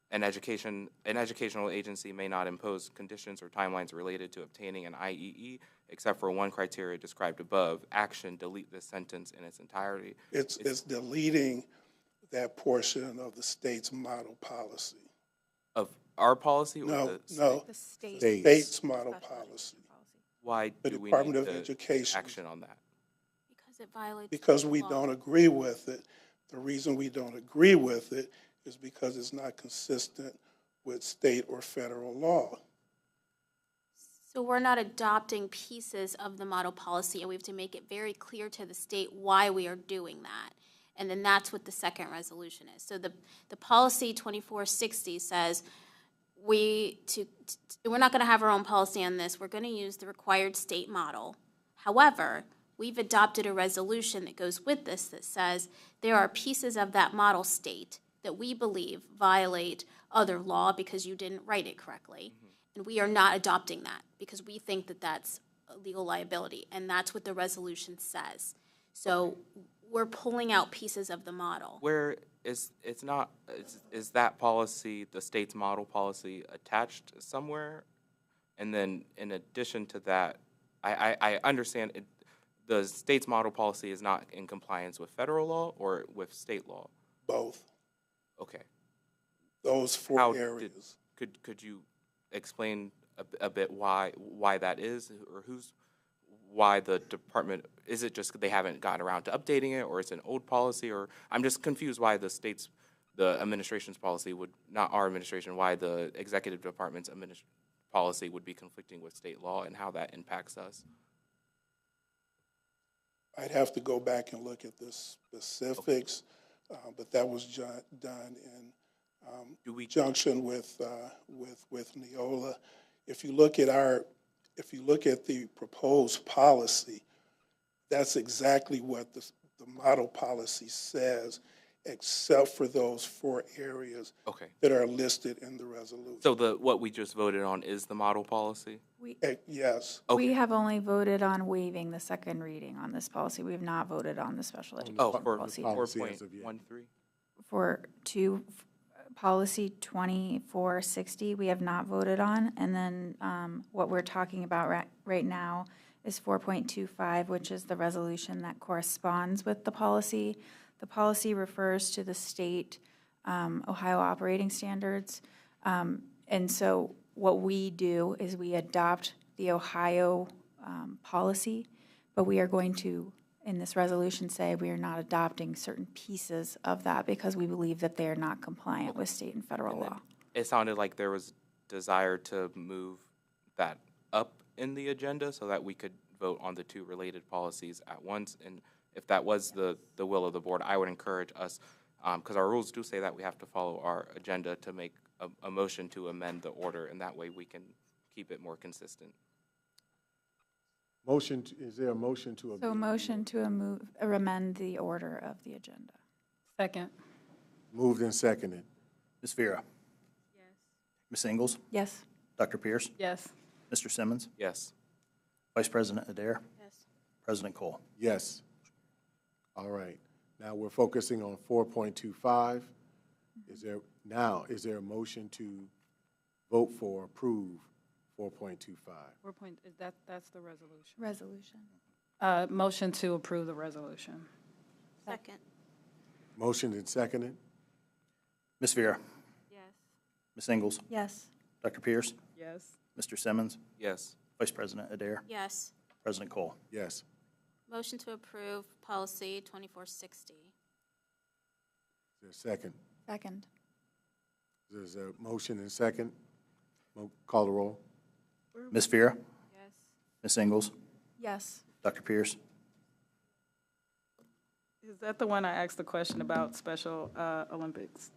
An educational agency may not impose conditions or timelines related to obtaining an IEE, except for one criteria described above. Action, delete this sentence in its entirety. It's deleting that portion of the state's model policy. Of our policy or No, the no, The state. the state's model policy. Why The do we Department need of to Education. action on that? Because it violates Because state we law. don't agree with it. The reason we don't agree with it is because it's not consistent with state or federal law. So we're not adopting pieces of the model policy, and we have to make it very clear to the state why we are doing that. And then that's what the second resolution is. So the policy 2460 says we're not going to have our own policy on this. We're going to use the required state model. However, we've adopted a resolution that goes with this that says there are pieces of that model state that we believe violate other law because you didn't write it correctly. And we are not adopting that because we think that that's a legal liability. And that's what the resolution says. So we're pulling out pieces of the model. Where is that policy, the state's model policy, attached somewhere? And then in addition to that, I understand the state's model policy is not in compliance with federal law or with state law? Both. Okay. Those four areas. Could you explain a bit why that is, or why the department, is it just they haven't gotten around to updating it, or it's an old policy, or I'm just confused why the administration's policy would, not our administration, why the executive department's policy would be conflicting with state law and how that impacts us. I'd have to go back and look at the specifics, but that was done in conjunction with Neola. If you look at the proposed policy, that's exactly what the model policy says, except for those four areas that are listed in the resolution. So what we just voted on is the model policy? Yes. Okay. We have only voted on waiving the second reading on this policy. We have not voted on the special education policy. 4.13? For policy 2460, we have not voted on. And then what we're talking about right now is 4.25, which is the resolution that corresponds with the policy. The policy refers to the state Ohio operating standards. And so what we do is we adopt the Ohio policy, but we are going to, in this resolution, say we are not adopting certain pieces of that because we believe that they are not compliant with state and federal law. It sounded like there was desire to move that up in the agenda so that we could vote on the two related policies at once. And if that was the will of the board, I would encourage us, because our rules do say that we have to follow our agenda, to make a motion to amend the order, and that way we can keep it more consistent. Is there a motion to amend? So motion to amend the order of the agenda. Second. Moved and seconded. Ms. Vera? Yes. Ms. Ingles? Yes. Dr. Pierce? Yes. Mr. Simmons? Yes. Vice President Adair? Yes. President Cole? Yes. All right. Now we're focusing on 4.25. Is there a motion to vote for, approve 4.25? That's the resolution. Resolution. Motion to approve the resolution. Second. Motion and seconded. Ms. Vera? Yes. Ms. Ingles? Yes. Dr. Pierce? Yes. Mr. Simmons? Yes. Vice President Adair? Yes. President Cole? Yes. Motion to approve policy 2460. Is there a second? Second. There's a motion and second. Call the roll. Ms. Vera? Yes. Ms. Ingles? Yes. Dr. Pierce? Is that the one I asked the question about Special Olympics?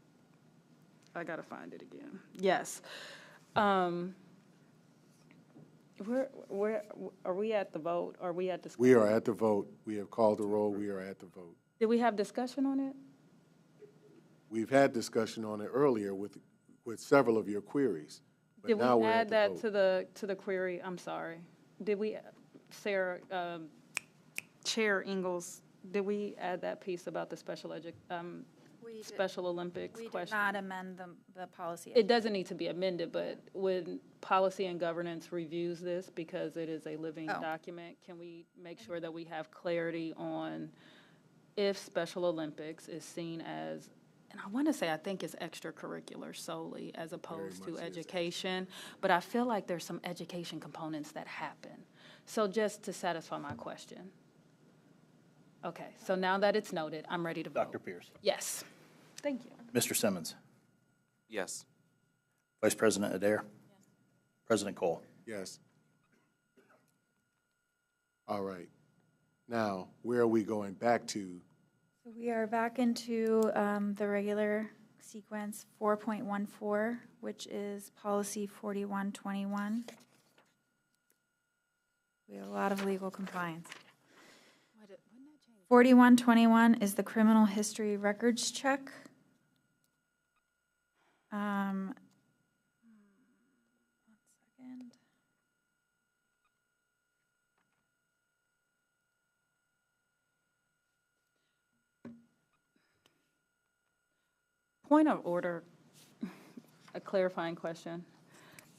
I gotta find it again. Yes. Where are we at the vote? Are we at discussion? We are at the vote. We have called the roll. We are at the vote. Did we have discussion on it? We've had discussion on it earlier with several of your queries. But Did we now we're at add the that vote. to the query? I'm sorry. Did we, Sarah, Chair Ingalls, did we add that piece about the Special Olympics We did question? not amend the policy. It doesn't need to be amended, but when Policy and Governance reviews this, because it is a living document, can we make sure that we have clarity on if Special Olympics is seen as, and I want to say I think it's extracurricular solely as opposed to education, but I feel like there's some education components that happen. So just to satisfy my question. Okay, so now that it's noted, I'm ready to vote. Dr. Pierce. Yes. Thank you. Mr. Simmons. Yes. Vice President Adair. President Cole. Yes. All right. Now, where are we going back to? So we are back into the regular sequence 4.14, which is policy 4121. We have a lot of legal compliance. 4121 is the criminal history records check. One second. Point of order, a clarifying question.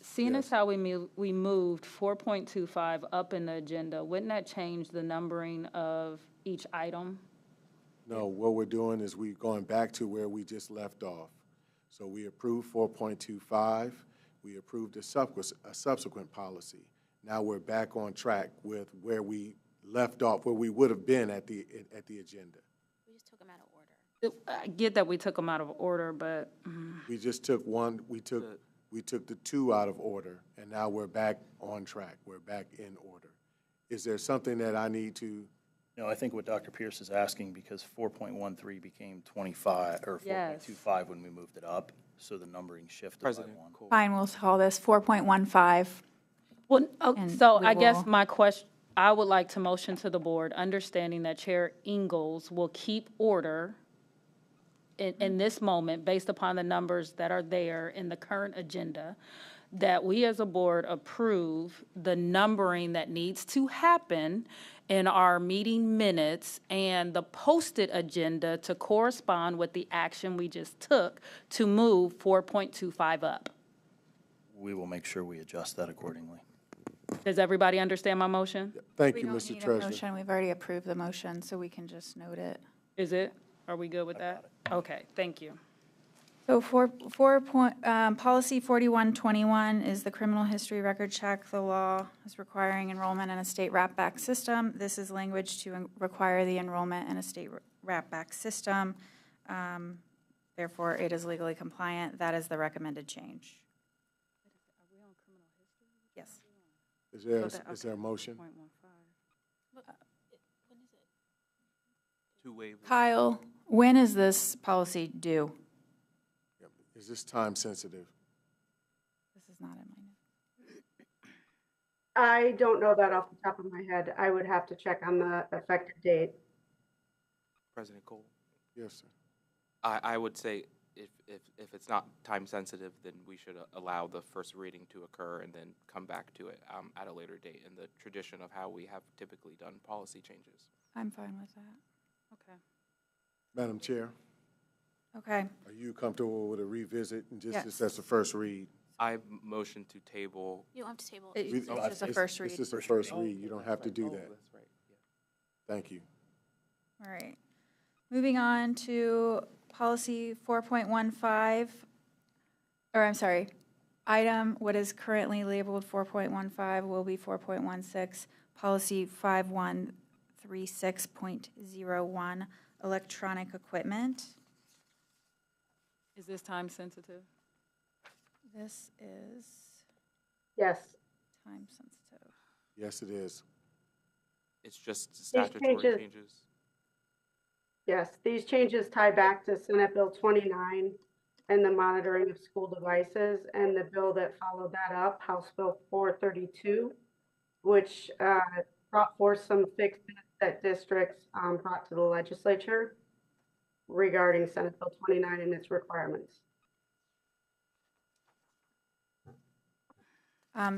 Seeing as how we moved 4.25 up in the agenda, wouldn't that change the numbering of each item? No, what we're doing is we're going back to where we just left off. So we approved 4.25. We approved a subsequent policy. Now we're back on track with where we left off, where we would have been at the agenda. We just took them out of order. I get that we took them out of order, but. We just took one, we took the two out of order, and now we're back on track. We're back in order. Is there something that I need to? No, I think what Dr. Pierce is asking, because 4.13 became 25, or 4.25 when we moved it up, so the numbering shifted by one. Fine, we'll call this 4.15. Well, so I guess my question, I would like to motion to the board, understanding that Chair Ingalls will keep order in this moment, based upon the numbers that are there in the current agenda, that we as a board approve the numbering that needs to happen in our meeting minutes and the posted agenda to correspond with the action we just took to move 4.25 up. We will make sure we adjust that accordingly. Does everybody understand my motion? Thank you, Mr. Treasurer. Motion. We've already approved the motion, so we can just note it. Is it? Are we good with that? Okay, thank you. So policy 4121 is the criminal history record check. The law is requiring enrollment in a state wrap-back system. This is language to require the enrollment in a state wrap-back system. Therefore, it is legally compliant. That is the recommended change. Yes. Is there a motion? Kyle, when is this policy due? Is this time sensitive? This is not in my notes. I don't know that off the top of my head. I would have to check on the effective date. President Cole? Yes, sir. I would say if it's not time sensitive, then we should allow the first reading to occur and then come back to it at a later date in the tradition of how we have typically done policy changes. I'm fine with that. Okay. Madam Chair? Okay. Are you comfortable with a revisit and just Yes. as a first read? I motion to table. You don't have to table it. It's just a first read. It's just a first read. You don't have to do that. That's right. Yeah. Thank you. All right. Moving on to policy 4.15, or I'm sorry, item what is currently labeled 4.15 will be 4.16, policy 5136.01, electronic equipment. Is this time sensitive? This is Yes. time sensitive. Yes, it is. It's just statutory changes. Yes, these changes tie back to Senate Bill 29 and the monitoring of school devices, and the bill that followed that up, House Bill 432, which brought forth some fixes that districts brought to the legislature regarding Senate Bill 29 and its requirements.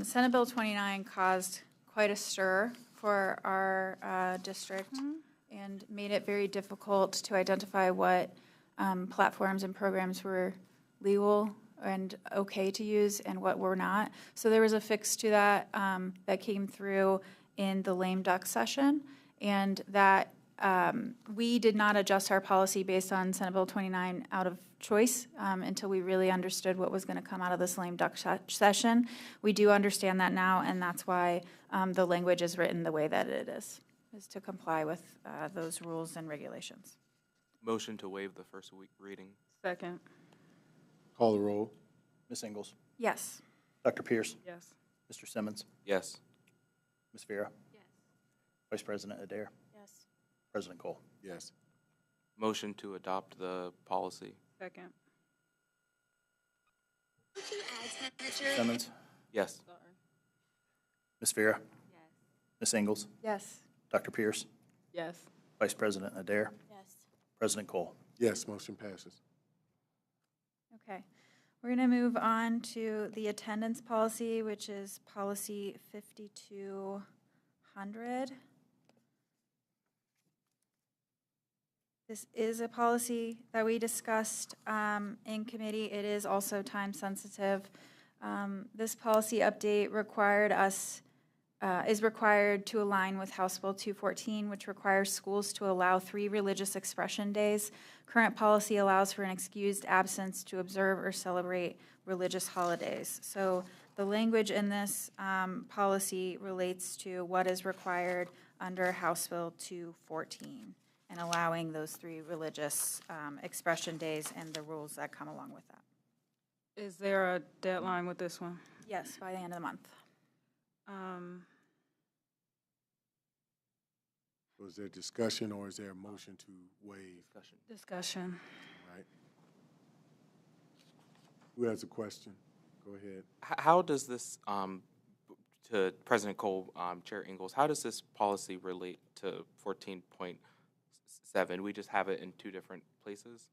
Senate Bill 29 caused quite a stir for our district and made it very difficult to identify what platforms and programs were legal and okay to use and what were not. So there was a fix to that that came through in the lame duck session, and that we did not adjust our policy based on Senate Bill 29 out of choice until we really understood what was going to come out of this lame duck session. We do understand that now, and that's why the language is written the way that it is to comply with those rules and regulations. Motion to waive the first reading. Second. Call the roll. Ms. Ingles? Yes. Dr. Pierce? Yes. Mr. Simmons? Yes. Ms. Vera? Yes. Vice President Adair? Yes. President Cole? Yes. Motion to adopt the policy. Second. Mr. Simmons? Yes. Ms. Vera? Yes. Ms. Ingles? Yes. Dr. Pierce? Yes. Vice President Adair? Yes. President Cole? Yes, motion passes. Okay. We're going to move on to the attendance policy, which is policy 5200. This is a policy that we discussed in committee. It is also time sensitive. This policy update is required to align with House Bill 214, which requires schools to allow 3 religious expression days. Current policy allows for an excused absence to observe or celebrate religious holidays. So the language in this policy relates to what is required under House Bill 214 and allowing those 3 religious expression days and the rules that come along with that. Is there a deadline with this one? Yes, by the end of the month. Was there discussion or is there a motion to waive? Discussion. Right. Who has a question? Go ahead. How does this, to President Cole, Chair Ingles, how does this policy relate to 14.7? We just have it in 2 different places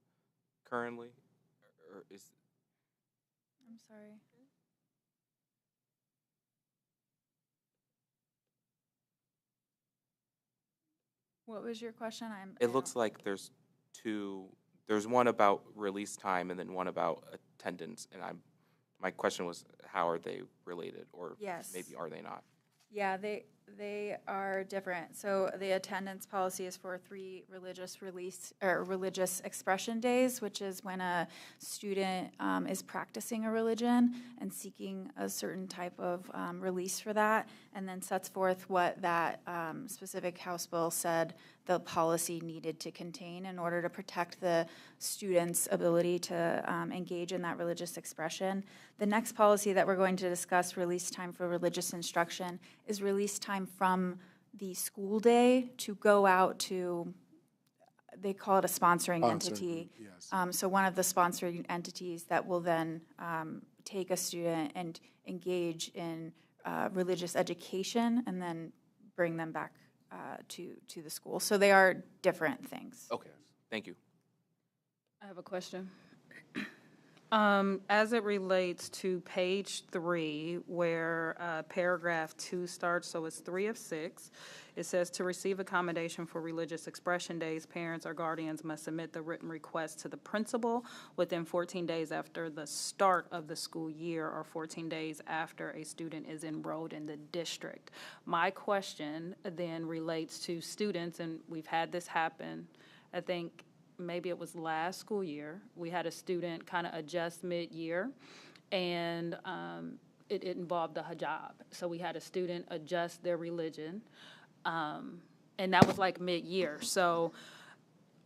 currently? Or is... I'm sorry. What was your question? It looks like there's 2. There's one about release time and then one about attendance. And my question was, how are they related, or Yes. maybe are they not? Yeah, they are different. So the attendance policy is for 3 religious expression days, which is when a student is practicing a religion and seeking a certain type of release for that, and then sets forth what that specific House bill said the policy needed to contain in order to protect the student's ability to engage in that religious expression. The next policy that we're going to discuss, release time for religious instruction, is release time from the school day to go out to, they call it a sponsoring entity. Yes. So one of the sponsoring entities that will then take a student and engage in religious education and then bring them back to the school. So they are different things. Okay, thank you. I have a question. As it relates to page 3, where paragraph 2 starts, so it's 3 of 6, it says to receive accommodation for religious expression days, parents or guardians must submit the written request to the principal within 14 days after the start of the school year or 14 days after a student is enrolled in the district. My question then relates to students, and we've had this happen, I think, maybe it was last school year. We had a student kind of adjust mid-year, and it involved the hijab. So we had a student adjust their religion, and that was like mid-year. So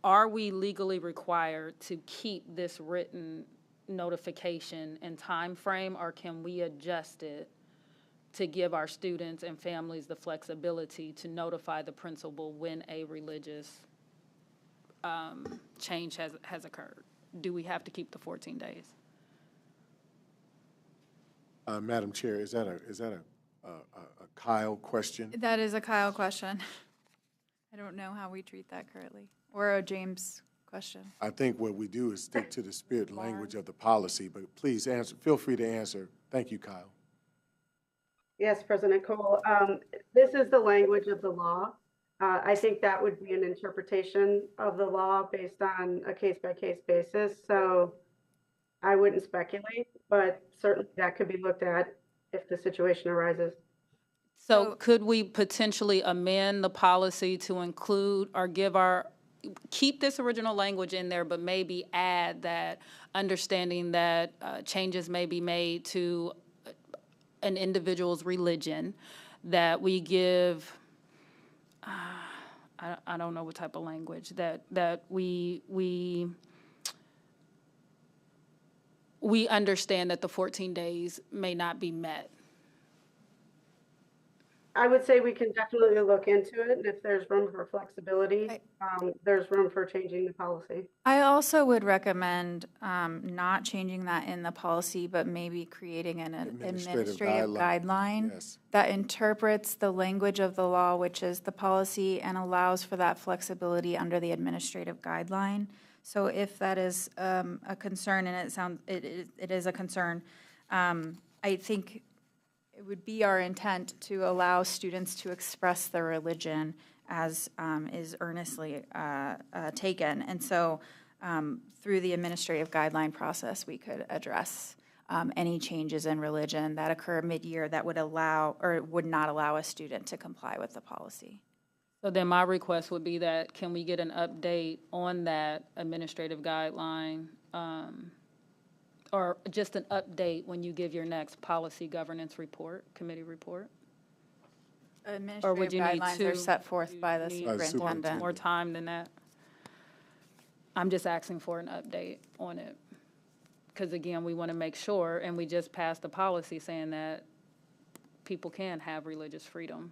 are we legally required to keep this written notification and time frame, or can we adjust it to give our students and families the flexibility to notify the principal when a religious change has occurred? Do we have to keep the 14 days? Madam Chair, is that a Kyle question? That is a Kyle question. I don't know how we treat that currently, or a James question. I think what we do is stick to the spirit and language of the policy, but please answer. Feel free to answer. Thank you, Kyle. Yes, President Cole. This is the language of the law. I think that would be an interpretation of the law based on a case-by-case basis. So I wouldn't speculate, but certainly that could be looked at if the situation arises. So could we potentially amend the policy to include or keep this original language in there, but maybe add that understanding that changes may be made to an individual's religion, that we give, I don't know what type of language, that we understand that the 14 days may not be met. I would say we can definitely look into it, and if there's room for flexibility, there's room for changing the policy. I also would recommend not changing that in the policy, but maybe creating an administrative guideline that interprets the language of the law, which is the policy, and allows for that flexibility under the administrative guideline. So if that is a concern, and it is a concern, I think it would be our intent to allow students to express their religion as is earnestly taken. And so through the administrative guideline process, we could address any changes in religion that occur mid-year that would allow or would not allow a student to comply with the policy. So then my request would be that, can we get an update on that administrative guideline? Or just an update when you give your next policy governance report, committee report? Administrative guidelines are set forth by the superintendent. More time than that? I'm just asking for an update on it. Because again, we want to make sure, and we just passed a policy saying that people can have religious freedom.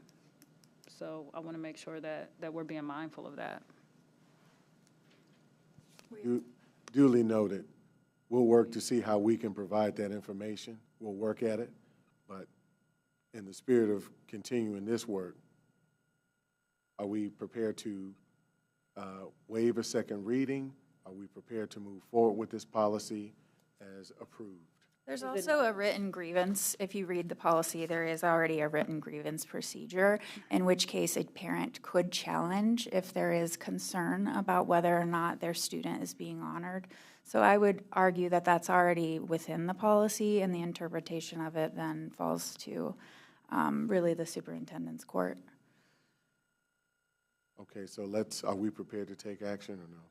So I want to make sure that we're being mindful of that. Duly noted. We'll work to see how we can provide that information. We'll work at it, but in the spirit of continuing this work, are we prepared to waive a second reading? Are we prepared to move forward with this policy as approved? There's also a written grievance. If you read the policy, there is already a written grievance procedure, in which case a parent could challenge if there is concern about whether or not their student is being honored. So I would argue that that's already within the policy, and the interpretation of it then falls to really the superintendent's court. Okay, so are we prepared to take action or no?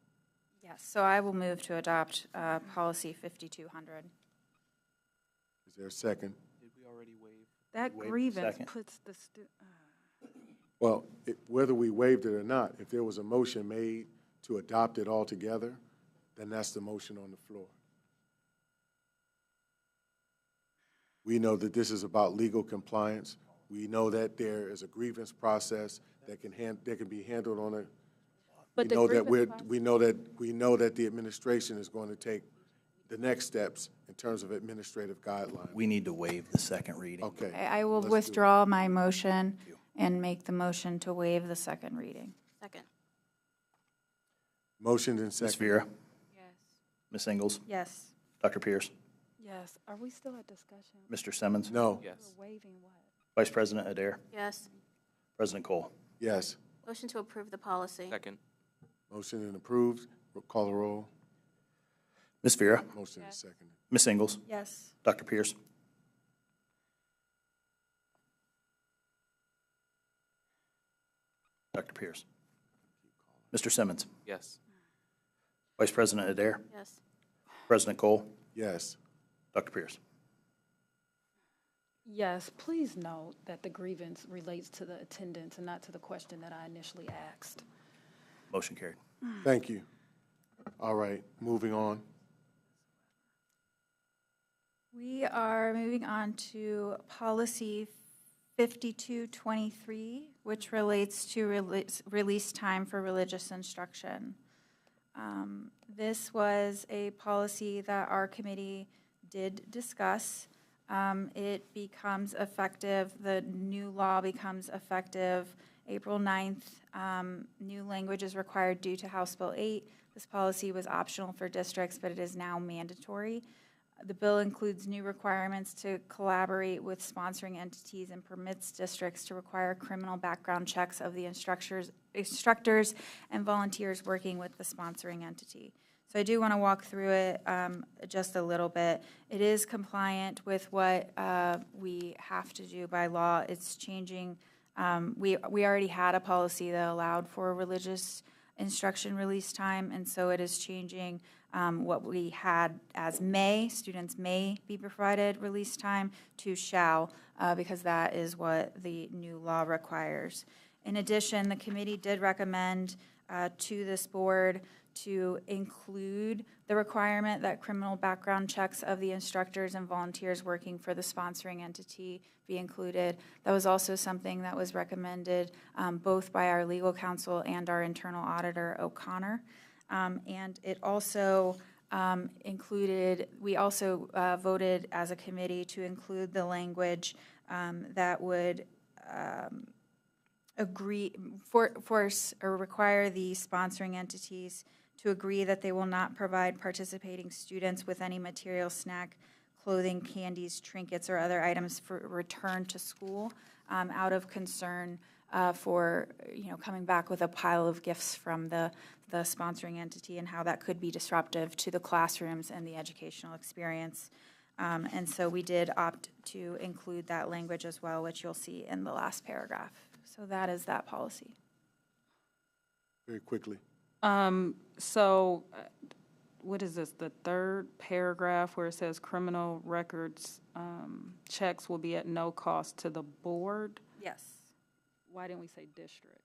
Yes, so I will move to adopt policy 5200. Is there a second? Did we already waive? That grievance puts the Well, whether we waived it or not, if there was a motion made to adopt it altogether, then that's the motion on the floor. We know that this is about legal compliance. We know that there is a grievance process that can be handled on it. But we know that the administration is going to take the next steps in terms of administrative guidelines. We need to waive the second reading. Okay. I will withdraw my motion and make the motion to waive the second reading. Second. Motion and second. Ms. Vera? Yes. Ms. Ingles? Yes. Dr. Pierce? Yes. Are we still at discussion? Mr. Simmons? No. Yes. We're waiving what? Vice President Adair? Yes. President Cole? Yes. Motion to approve the policy. Second. Motion and approved. Call the roll. Ms. Vera? Motion is seconded. Ms. Ingles? Yes. Dr. Pierce? Dr. Pierce? Mr. Simmons? Yes. Vice President Adair? Yes. President Cole? Yes. Dr. Pierce? Yes, please note that the grievance relates to the attendance and not to the question that I initially asked. Motion carried. Thank you. All right, moving on. We are moving on to policy 5223, which relates to release time for religious instruction. This was a policy that our committee did discuss. It becomes effective, the new law becomes effective April 9th. New language is required due to House Bill 8. This policy was optional for districts, but it is now mandatory. The bill includes new requirements to collaborate with sponsoring entities and permits districts to require criminal background checks of the instructors and volunteers working with the sponsoring entity. So I do want to walk through it just a little bit. It is compliant with what we have to do by law. It's changing. We already had a policy that allowed for religious instruction release time, and so it is changing what we had as may, students may be provided release time, to shall, because that is what the new law requires. In addition, the committee did recommend to this board to include the requirement that criminal background checks of the instructors and volunteers working for the sponsoring entity be included. That was also something that was recommended both by our legal counsel and our internal auditor, O'Connor. And it also included, we also voted as a committee to include the language that would force or require the sponsoring entities to agree that they will not provide participating students with any material, snack, clothing, candies, trinkets, or other items for return to school out of concern for coming back with a pile of gifts from the sponsoring entity and how that could be disruptive to the classrooms and the educational experience. And so we did opt to include that language as well, which you'll see in the last paragraph. So that is that policy. Very quickly. So what is this, the third paragraph where it says criminal records checks will be at no cost to the board? Yes. Why didn't we say district?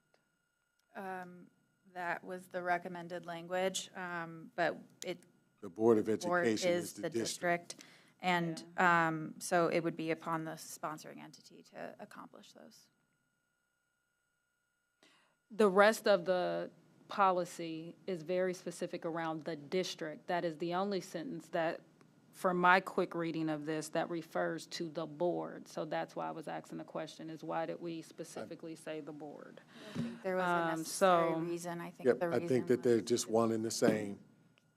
That was the recommended language, but the Board of Education is the district. And so it would be upon the sponsoring entity to accomplish those. The rest of the policy is very specific around the district. That is the only sentence that, from my quick reading of this, that refers to the board. So that's why I was asking the question, is why did we specifically say the board? I think there was a necessary reason. I think Yep, the reason I think that they're just one and the same.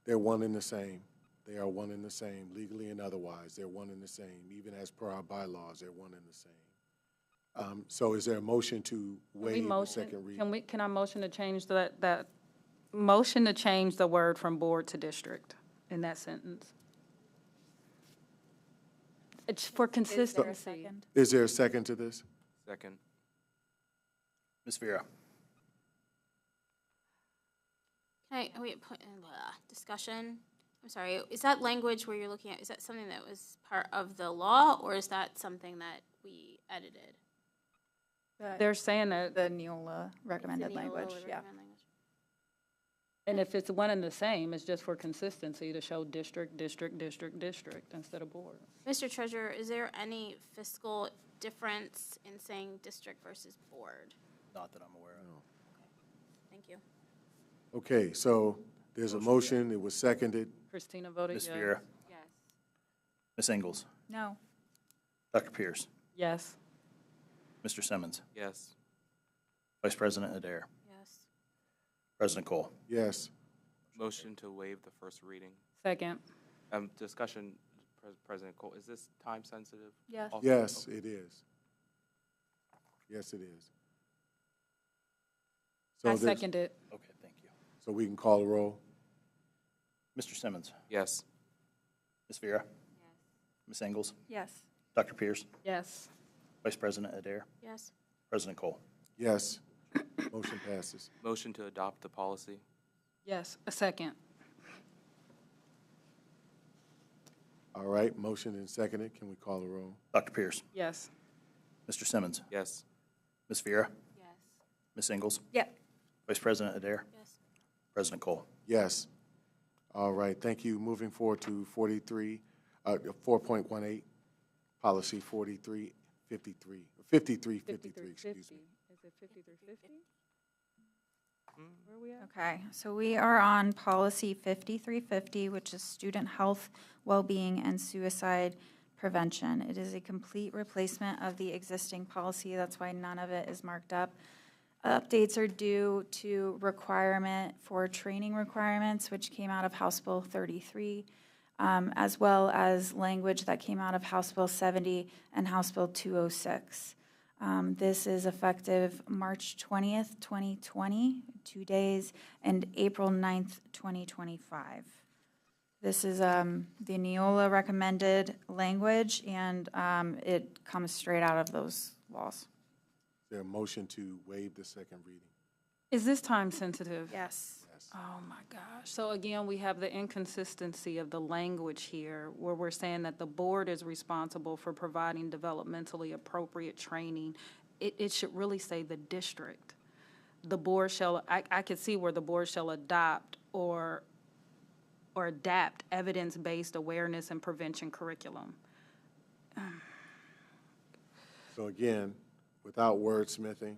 They're one and the same. They are one and the same, legally and otherwise. They're one and the same. Even as per our bylaws, they're one and the same. So is there a motion to waive the second reading? Can I motion to change that motion to change the word from board to district in that sentence? It's for consistency. Is there a second to this? Second. Ms. Vera. Can I put in discussion? I'm sorry, is that language where you're looking at, is that something that was part of the law, or is that something that we edited? They're saying that the Neola recommended language, yeah. And if it's one and the same, it's just for consistency to show district, district, district, district instead of board. Mr. Treasurer, is there any fiscal difference in saying district versus board? Not that I'm aware of. Thank you. Okay, so there's a motion. It was seconded. Christina voted Ms. yes. Vera. Yes. Ms. Ingles. No. Dr. Pierce. Yes. Mr. Simmons. Yes. Vice President Adair. Yes. President Cole. Yes. Motion to waive the first reading. Second. Discussion, President Cole, is this time sensitive? Yes. Also? Yes, it is. Yes, it is. So I second it. Okay, thank you. So we can call a roll? Mr. Simmons. Yes. Ms. Vera. Yes. Ms. Ingles. Yes. Dr. Pierce. Yes. Vice President Adair. Yes. President Cole. Yes. Motion passes. Motion to adopt the policy. Yes. A second. All right, motion and seconded. Can we call a roll? Dr. Pierce. Yes. Mr. Simmons. Yes. Ms. Vera. Yes. Ms. Ingles. Yep. Vice President Adair. Yes. President Cole. Yes. All right, thank you. Moving forward to 4.18, policy 5353, excuse me. Is it 5350? Where are we at? Okay, so we are on policy 5350, which is student health, well-being, and suicide prevention. It is a complete replacement of the existing policy. That's why none of it is marked up. Updates are due to requirement for training requirements, which came out of House Bill 33. as well as language that came out of House Bill 70 and House Bill 206. This is effective March 20th, 2020, 2 days, and April 9th, 2025. This is the Neola recommended language, and it comes straight out of those laws. Is there a motion to waive the second reading? Is this time sensitive? Yes. Oh my gosh. So again, we have the inconsistency of the language here where we're saying that the board is responsible for providing developmentally appropriate training. It should really say the district. The board shall, I could see where the board shall adopt or adapt evidence-based awareness and prevention curriculum. So again, without wordsmithing,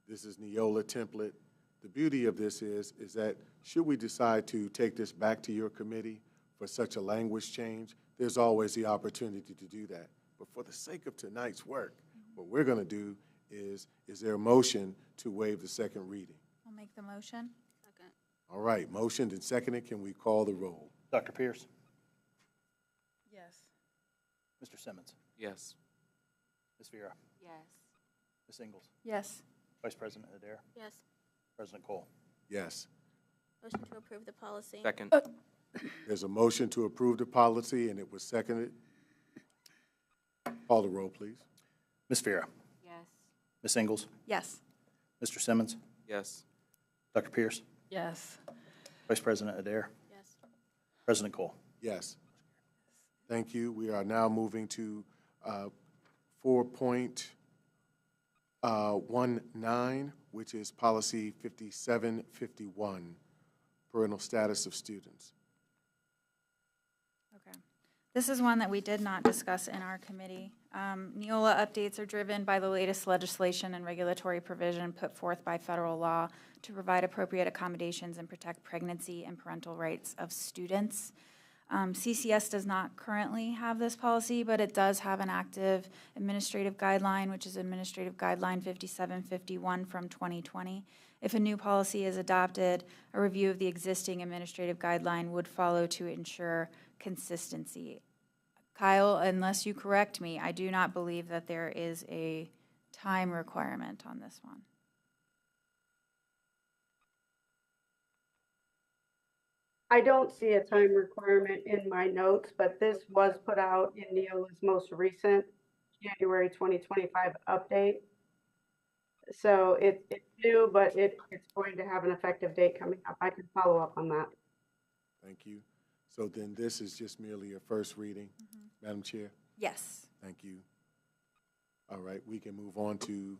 this is Neola template. The beauty of this is that should we decide to take this back to your committee for such a language change, there's always the opportunity to do that. But for the sake of tonight's work, what we're going to do is there a motion to waive the second reading? I'll make the motion. Second. All right, motioned and seconded. Can we call the roll? Dr. Pierce? Yes. Mr. Simmons? Yes. Ms. Vera? Yes. Ms. Ingles? Yes. Vice President Adair? Yes. President Cole? Yes. Motion to approve the policy. Second. There's a motion to approve the policy, and it was seconded. Call the roll, please. Ms. Vera? Yes. Ms. Ingles? Yes. Mr. Simmons? Yes. Dr. Pierce? Yes. Vice President Adair? Yes. President Cole? Yes. Thank you. We are now moving to 4.19, which is policy 5751, parental status of students. Okay. This is one that we did not discuss in our committee. Neola updates are driven by the latest legislation and regulatory provision put forth by federal law to provide appropriate accommodations and protect pregnancy and parental rights of students. CCS does not currently have this policy, but it does have an active administrative guideline, which is Administrative Guideline 5751 from 2020. If a new policy is adopted, a review of the existing administrative guideline would follow to ensure consistency. Kyle, unless you correct me, I do not believe that there is a time requirement on this one. I don't see a time requirement in my notes, but this was put out in Neola's most recent January 2025 update. So it's new, but it's going to have an effective date coming up. I can follow up on that. Thank you. So then this is just merely a first reading, Madam Chair? Yes. Thank you. All right, we can move on to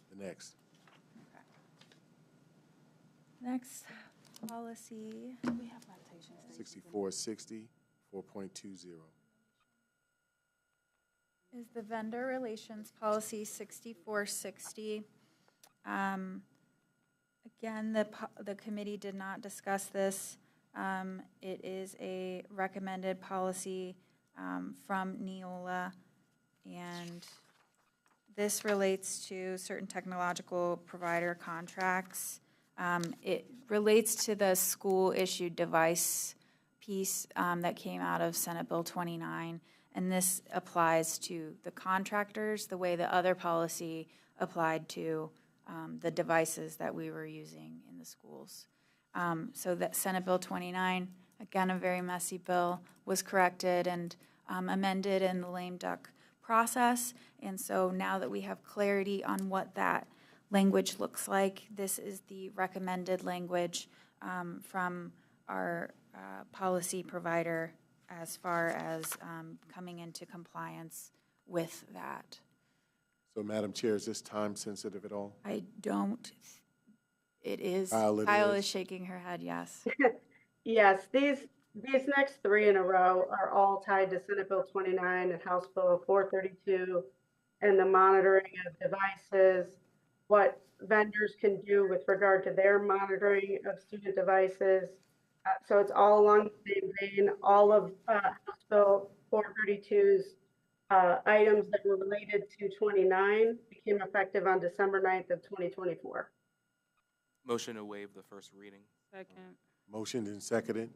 the next. Okay. Next policy. 6460, 4.20. Is the vendor relations policy 6460. Again, the committee did not discuss this. It is a recommended policy from Neola, and this relates to certain technological provider contracts. It relates to the school-issued device piece that came out of Senate Bill 29, and this applies to the contractors the way the other policy applied to the devices that we were using in the schools. So that Senate Bill 29, again, a very messy bill, was corrected and amended in the lame duck process, and so now that we have clarity on what that language looks like, this is the recommended language from our policy provider as far as coming into compliance with that. So, Madam Chair, is this time sensitive at all? I don't. It is. Kyle, Kyle is shaking her head, yes. Yes, these next three in a row are all tied to Senate Bill 29 and House Bill 432 and the monitoring of devices, what vendors can do with regard to their monitoring of student devices. So it's all along the same vein. All of House Bill 432's items that were related to 29 became effective on December 9th of 2024. Motion to waive the first reading. Second. Motioned and seconded.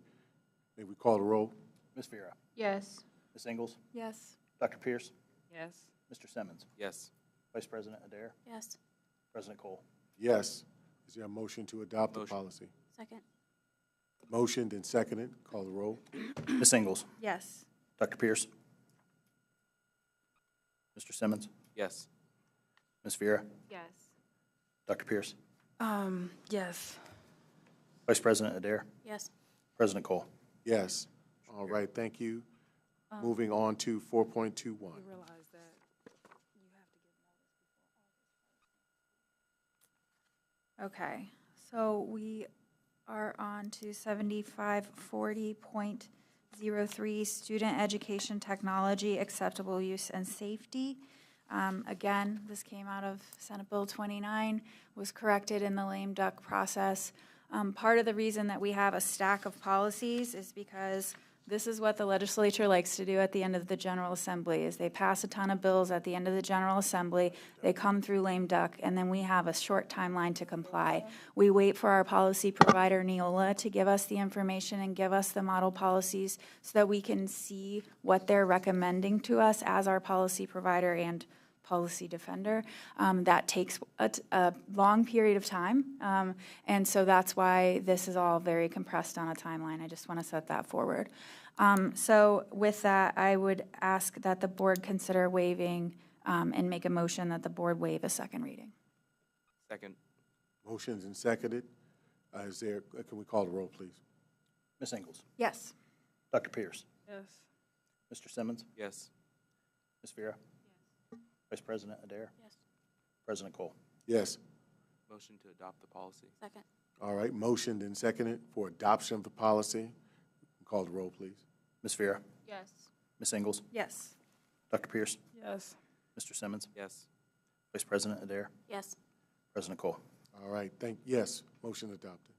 May we call the roll? Ms. Vera, Yes. Ms. Ingles, Yes. Dr. Pierce, Yes. Mr. Simmons, Yes. Vice President Adair, Yes. President Cole. Yes. Is there a motion to adopt the Motion. policy? Second. Motioned and seconded. Call the roll. Ms. Ingles, Yes. Dr. Pierce, Mr. Simmons, Yes. Ms. Vera, Yes. Dr. Pierce, Yes. Vice President Adair, Yes. President Cole. Yes. All right, thank you. Moving on to 4.21. You realize that you have to give notice before Okay, so we are on to 7540.03, student education technology, acceptable use and safety. Again, this came out of Senate Bill 29, was corrected in the lame duck process. Part of the reason that we have a stack of policies is because this is what the legislature likes to do at the end of the General Assembly, is they pass a ton of bills at the end of the General Assembly, they come through lame duck, and then we have a short timeline to comply. We wait for our policy provider, Neola, to give us the information and give us the model policies so that we can see what they're recommending to us as our policy provider and policy defender. That takes a long period of time, and so that's why this is all very compressed on a timeline. I just want to set that forward. So with that, I would ask that the board consider waiving and make a motion that the board waive a second reading. Second. Motioned and seconded. Can we call the roll, please? Ms. Ingles, Yes. Dr. Pierce, Yes. Mr. Simmons, Yes. Ms. Vera, Vice President Adair, Yes. President Cole. Yes. Motion to adopt the policy. Second. All right, motioned and seconded for adoption of the policy. Call the roll, please. Ms. Vera, Yes. Ms. Ingles, Yes. Dr. Pierce, Yes. Mr. Simmons, Yes. Vice President Adair, Yes. President Cole. All right, yes, motion adopted.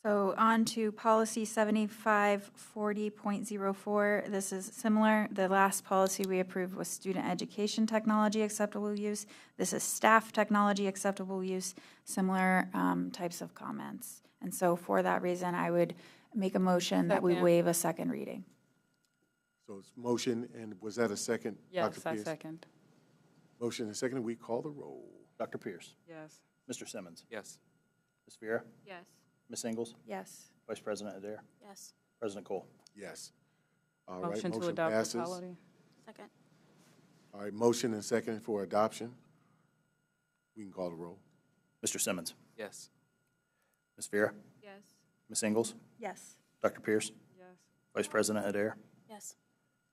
So on to policy 7540.04. This is similar. The last policy we approved was student education technology acceptable use. This is staff technology acceptable use, similar types of comments. And so for that reason, I would make a motion that we Second. waive a second reading. So it's motion, and was that a second, Yes, Dr. I Pierce? second. Motion and second, we call the roll. Dr. Pierce, Yes. Mr. Simmons, Yes. Ms. Vera, Yes. Ms. Ingles, Yes. Vice President Adair, Yes. President Cole. Yes. All right, Motion to motion adopt the passes. policy. Second. All right, motion and second for adoption. We can call the roll. Mr. Simmons, Yes. Ms. Vera, Yes. Ms. Ingles, Yes. Dr. Pierce, Yes. Vice President Adair, Yes.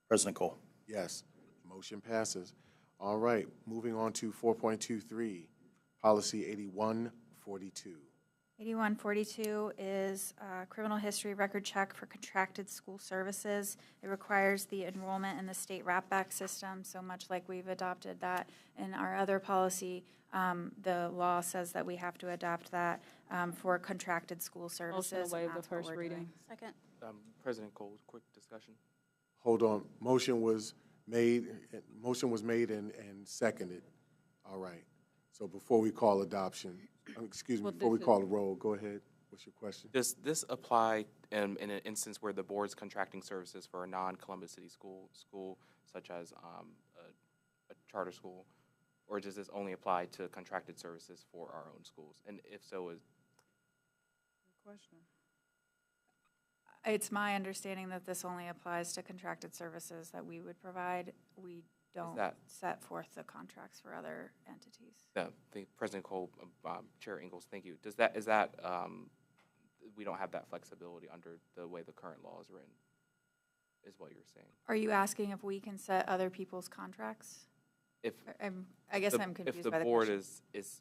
President Cole. Yes, motion passes. All right, moving on to 4.23, policy 8142. 8142 is a criminal history record check for contracted school services. It requires the enrollment in the state wrap-back system, so much like we've adopted that in our other policy, the law says that we have to adopt that for contracted school services. Motion to waive and the that's what first we're reading. doing. Second. President Cole, quick discussion. Hold on, motion was made and seconded. All right, so before we call adoption, excuse me, Well, before we this call the roll, go ahead. What's your question? Does this apply in an instance where the board's contracting services for a non-Columbus City school, such as a charter school, or does this only apply to contracted services for our own schools? And if so, is Question. It's my understanding that this only applies to contracted services that we would provide. We don't that- set forth the contracts for other entities. President Cole, Chair Ingles, thank you. Is that we don't have that flexibility under the way the current law is written, is what you're saying? Are you asking if we can set other people's contracts? If I guess I'm if confused the by the board question. is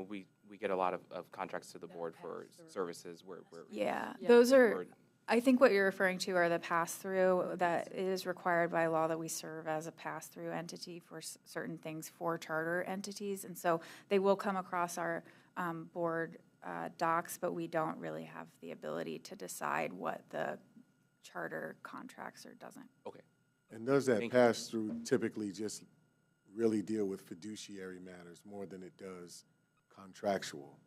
we get a lot of contracts to the board for services where Yeah, the those are, board- I think what you're referring to are the pass-through that is required by law that we serve as a pass-through entity for certain things for charter entities. And so they will come across our board docs, but we don't really have the ability to decide what the charter contracts or doesn't. Okay. And does that pass-through typically just really deal with fiduciary matters more than it does contractual?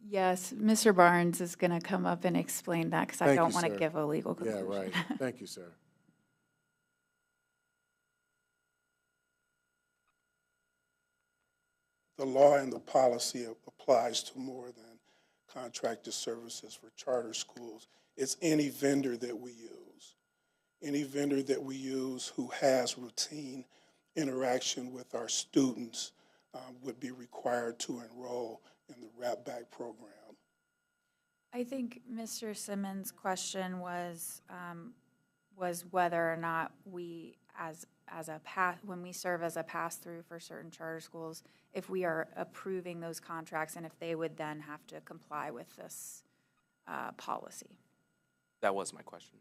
Yes, Mr. Barnes is going to come up and explain that because I Thank don't you, want to sir. give a legal conclusion. Yeah, right. Thank you, sir. The law and the policy applies to more than contracted services for charter schools. It's any vendor that we use. Any vendor that we use who has routine interaction with our students would be required to enroll in the RAPBAC program. I think Mr. Simmons' question was whether or not we, as a when we serve as a pass-through for certain charter schools, if we are approving those contracts and if they would then have to comply with this policy. That was my question.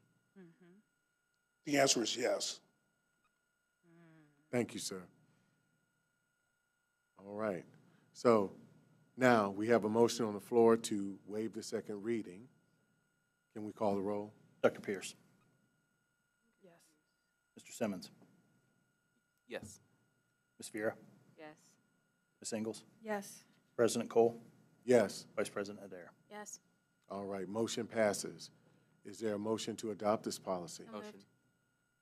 The answer is yes. Thank you, sir. All right. So now we have a motion on the floor to waive the second reading. Can we call the roll? Dr. Pierce. Yes. Mr. Simmons. Yes. Ms. Vieira. Yes. Ms. Ingles. Yes. President Cole. Yes. Vice President Adair. Yes. All right, motion passes. Is there a motion to adopt this policy? Motion.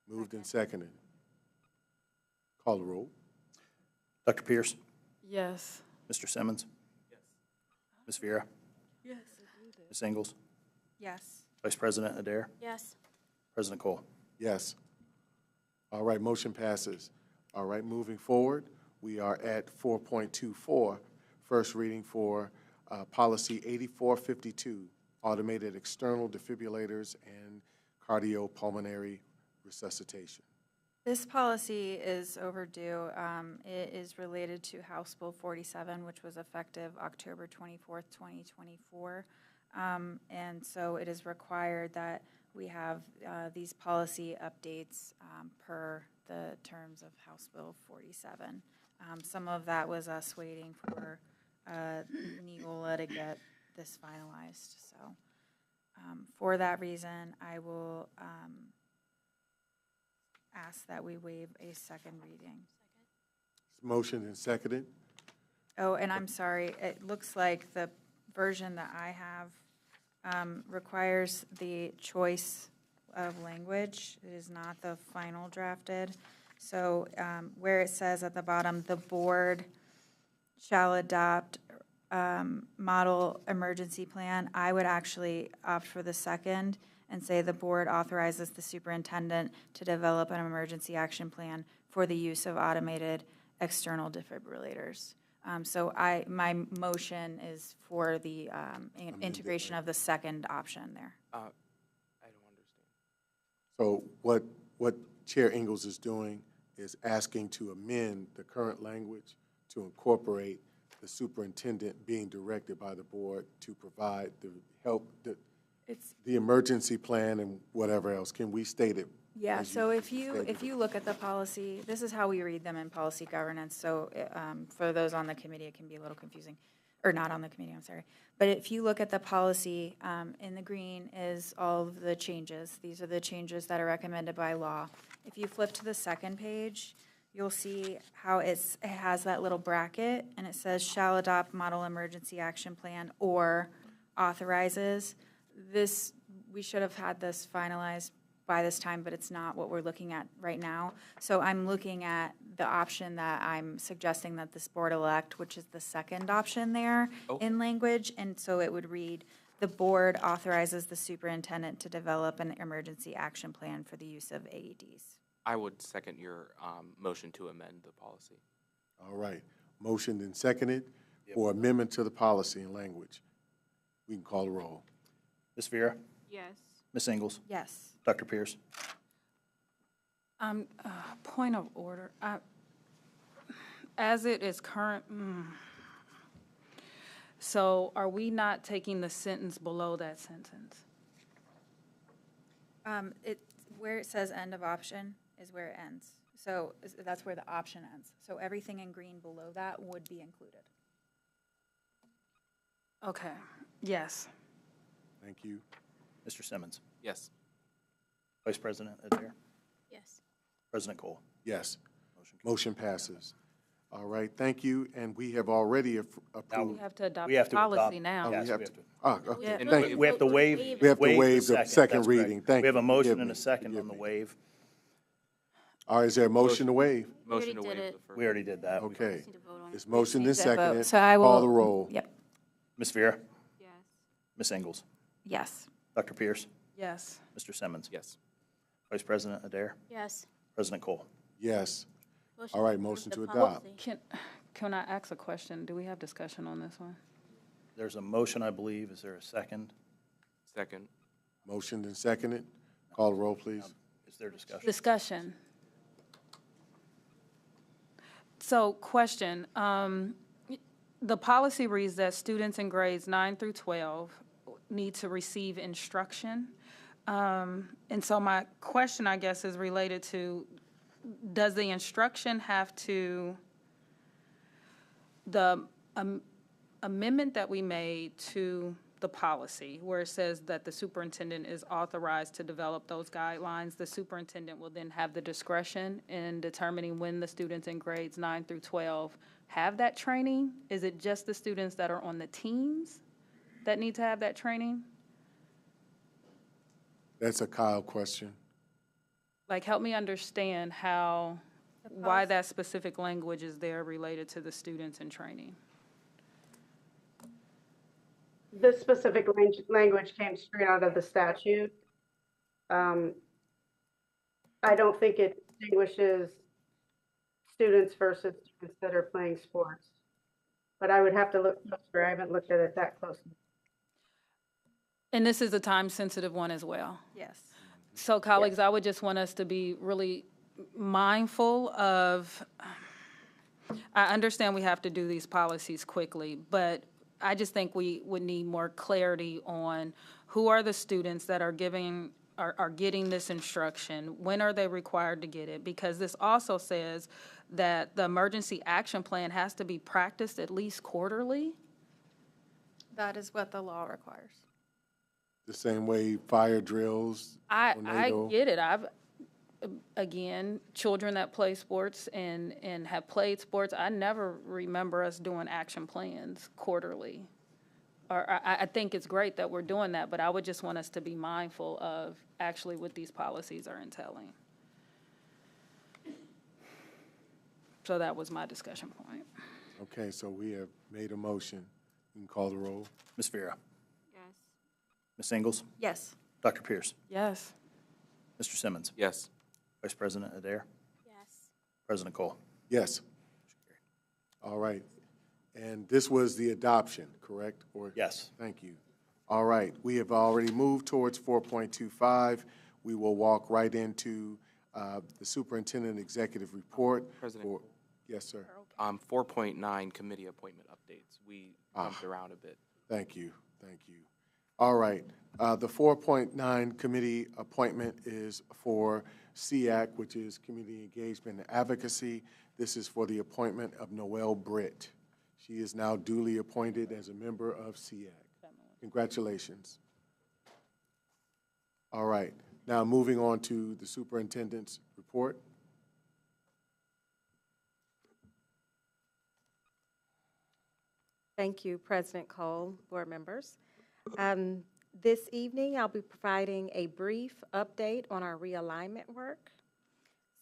Moved and seconded. Call the roll. Dr. Pierce. Yes. Mr. Simmons. Yes. Ms. Vieira. Yes. Ms. Ingles. Yes. Vice President Adair. Yes. President Cole. Yes. All right, motion passes. All right, moving forward, we are at 4.24, first reading for policy 8452, automated external defibrillators and cardiopulmonary resuscitation. This policy is overdue. It is related to House Bill 47, which was effective October 24th, 2024. And so it is required that we have these policy updates per the terms of House Bill 47. Some of that was us waiting for Neola to get this finalized. So for that reason, I will ask that we waive a second reading. Motion and seconded. Oh, and I'm sorry, it looks like the version that I have requires the choice of language. It is not the final drafted. So where it says at the bottom, the board shall adopt model emergency plan, I would actually opt for the second and say the board authorizes the superintendent to develop an emergency action plan for the use of automated external defibrillators. So my motion is for the integration of the second option there. I don't understand. So what Chair Ingles is doing is asking to amend the current language to incorporate the superintendent being directed by the board to provide the help, the emergency plan and whatever else. Can we state it? Yeah, so if you look at the policy, this is how we read them in policy governance. So for those on the committee, it can be a little confusing, or not on the committee, I'm sorry. But if you look at the policy, in the green is all of the changes. These are the changes that are recommended by law. If you flip to the second page, you'll see how it has that little bracket, and it says shall adopt model emergency action plan or authorizes. This, we should have had this finalized by this time, but it's not what we're looking at right now. So I'm looking at the option that I'm suggesting that this board elect, which is the second option there in language. And so it would read, the board authorizes the superintendent to develop an emergency action plan for the use of AEDs. I would second your motion to amend the policy. All right. Motioned and seconded for amendment to the policy and language. We can call the roll. Ms. Vieira. Yes. Ms. Ingles. Yes. Dr. Pierce. Point of order. As it is current, so are we not taking the sentence below that sentence? Where it says end of option is where it ends. So that's where the option ends. So everything in green below that would be included. Okay, yes. Thank you. Mr. Simmons. Yes. Vice President Adair. Yes. President Cole. Yes. Motion passes. All right, thank you, and we have already approved. We have to adopt We have the to policy adopt- now. Yes, we have we to. have Okay, Yeah. thank you. We have to waive. We have to waive the second That's correct. reading. Thank We have you. a motion Forgive and me. a second Forgive on the me. waive. All right, is there a motion to waive? Motion to already did waive it. the first. We already did that. Okay. Need to vote on it. It's motioned and Need to vote. seconded. So I Call will- the roll. Yep. Ms. Vera, Yes. Ms. Ingles, Yes. Dr. Pierce, Yes. Mr. Simmons, Yes. Vice President Adair, Yes. President Cole. Yes. Motion All right, approve motion the to policy. adopt. Can I ask a question? Do we have discussion on this one? There's a motion, I believe. Is there a second? Second. Motioned and seconded. Call the roll, please. Is there discussion? Discussion. So, question, the policy reads that students in grades 9 through 12 need to receive instruction. And so my question, I guess, is related to, does the instruction have to, the amendment that we made to the policy, where it says that the superintendent is authorized to develop those guidelines, the superintendent will then have the discretion in determining when the students in grades 9 through 12 have that training? Is it just the students that are on the teams that need to have that training? That's a Kyle question. Like, help me understand why that specific language is there related to the students in training. This specific language came straight out of the statute. I don't think it distinguishes students versus students that are playing sports. But I would have to look closer. I haven't looked at it that closely. And this is a time-sensitive one as well. Yes. So, colleagues, I would just want us to be really mindful of, I understand we have to do these policies quickly, but I just think we would need more clarity on who are the students that are getting this instruction, when are they required to get it? Because this also says that the emergency action plan has to be practiced at least quarterly. That is what the law requires. The same way fire drills. I tornado. get it. Again, children that play sports and have played sports, I never remember us doing action plans quarterly. I think it's great that we're doing that, but I would just want us to be mindful of actually what these policies are entailing. So that was my discussion point. Okay, so we have made a motion. You can call the roll. Ms. Vera, Yes. Ms. Ingles, Yes. Dr. Pierce, Yes. Mr. Simmons, Yes. Vice President Adair, Yes. President Cole. Yes. All right. And this was the adoption, correct? Yes. Thank you. All right. We have already moved towards 4.25. We will walk right into the superintendent executive report. President. Yes, sir. 4.9 committee appointment updates. We jumped around a bit. Thank you. Thank you. All right. The 4.9 committee appointment is for CAC, which is Community Engagement and Advocacy. This is for the appointment of Noelle Britt. She is now duly appointed as a member of CAC. Congratulations. All right. Now moving on to the superintendent's report. Thank you, President Cole, board members. This evening, I'll be providing a brief update on our realignment work.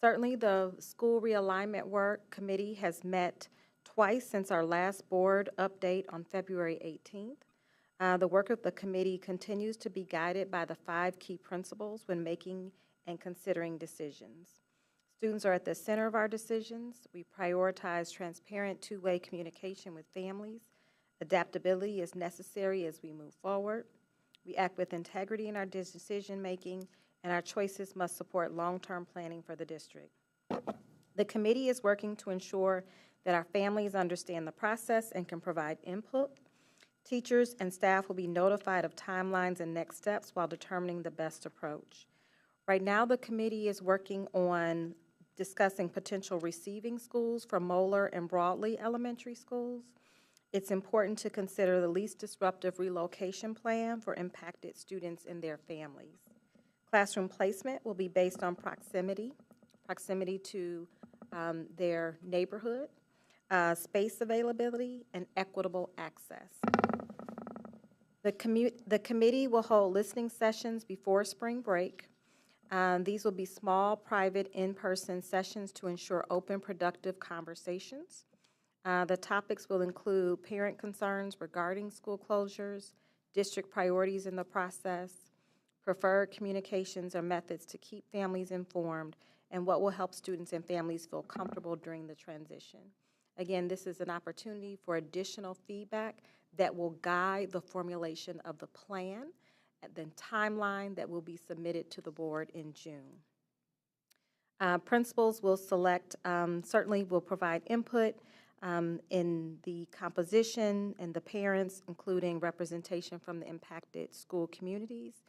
Certainly, the School Realignment Work Committee has met twice since our last board update on February 18th. The work of the committee continues to be guided by the 5 key principles when making and considering decisions. Students are at the center of our decisions. We prioritize transparent two-way communication with families. Adaptability is necessary as we move forward. We act with integrity in our decision-making, and our choices must support long-term planning for the district. The committee is working to ensure that our families understand the process and can provide input. Teachers and staff will be notified of timelines and next steps while determining the best approach. Right now, the committee is working on discussing potential receiving schools for Moeller and Broadley elementary schools. It's important to consider the least disruptive relocation plan for impacted students and their families. Classroom placement will be based on proximity to their neighborhood. space availability, and equitable access. The committee will hold listening sessions before spring break. These will be small, private, in-person sessions to ensure open, productive conversations. The topics will include parent concerns regarding school closures, district priorities in the process, preferred communications or methods to keep families informed, and what will help students and families feel comfortable during the transition. Again, this is an opportunity for additional feedback that will guide the formulation of the plan and then timeline that will be submitted to the board in June. Principals will select, certainly will provide input in the composition and the parents, including representation from the impacted school communities,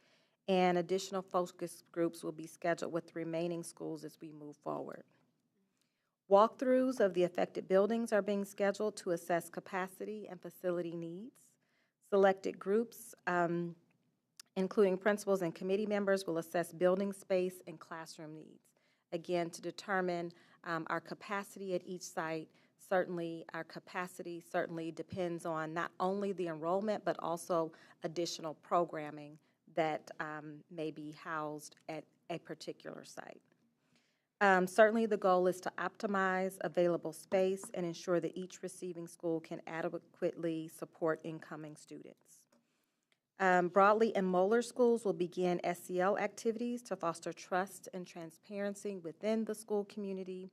and additional focus groups will be scheduled with the remaining schools as we move forward. Walkthroughs of the affected buildings are being scheduled to assess capacity and facility needs. Selected groups, including principals and committee members, will assess building space and classroom needs. Again, to determine our capacity at each site. Certainly, our capacity certainly depends on not only the enrollment, but also additional programming that may be housed at a particular site. Certainly, the goal is to optimize available space and ensure that each receiving school can adequately support incoming students. Broadly and Moeller schools will begin SEL activities to foster trust and transparency within the school community,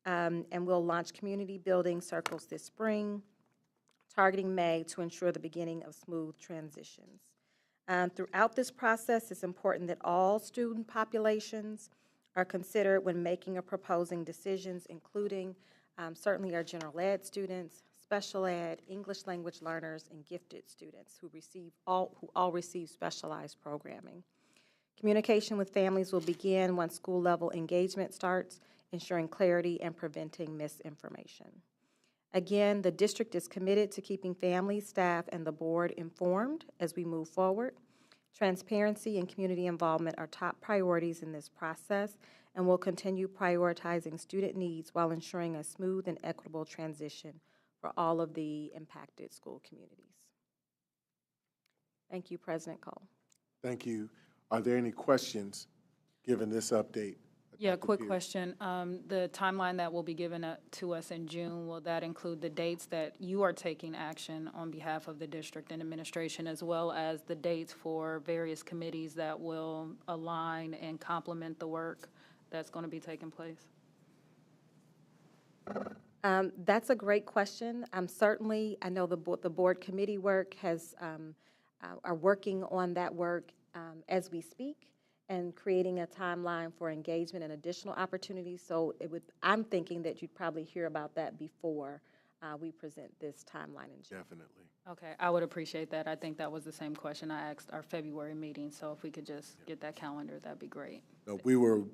and we'll launch community building circles this spring, targeting May to ensure the beginning of smooth transitions. Throughout this process, it's important that all student populations are considered when making or proposing decisions, including certainly our general ed students, special ed, English language learners, and gifted students who all receive specialized programming. Communication with families will begin once school level engagement starts, ensuring clarity and preventing misinformation. Again, the district is committed to keeping families, staff, and the board informed as we move forward. Transparency and community involvement are top priorities in this process, and will continue prioritizing student needs while ensuring a smooth and equitable transition for all of the impacted school communities. Thank you, President Cole. Thank you. Are there any questions given this update? Yeah, quick question. The timeline that will be given to us in June, will that include the dates that you are taking action on behalf of the district and administration, as well as the dates for various committees that will align and complement the work that's going to be taking place? That's a great question. Certainly, I know the board committee work are working on that work as we speak, and creating a timeline for engagement and additional opportunities. So I'm thinking that you'd probably hear about that before we present this timeline in June. Definitely. Okay, I would appreciate that. I think that was the same question I asked our February meeting, so if we could just get that calendar, that'd be great. So we were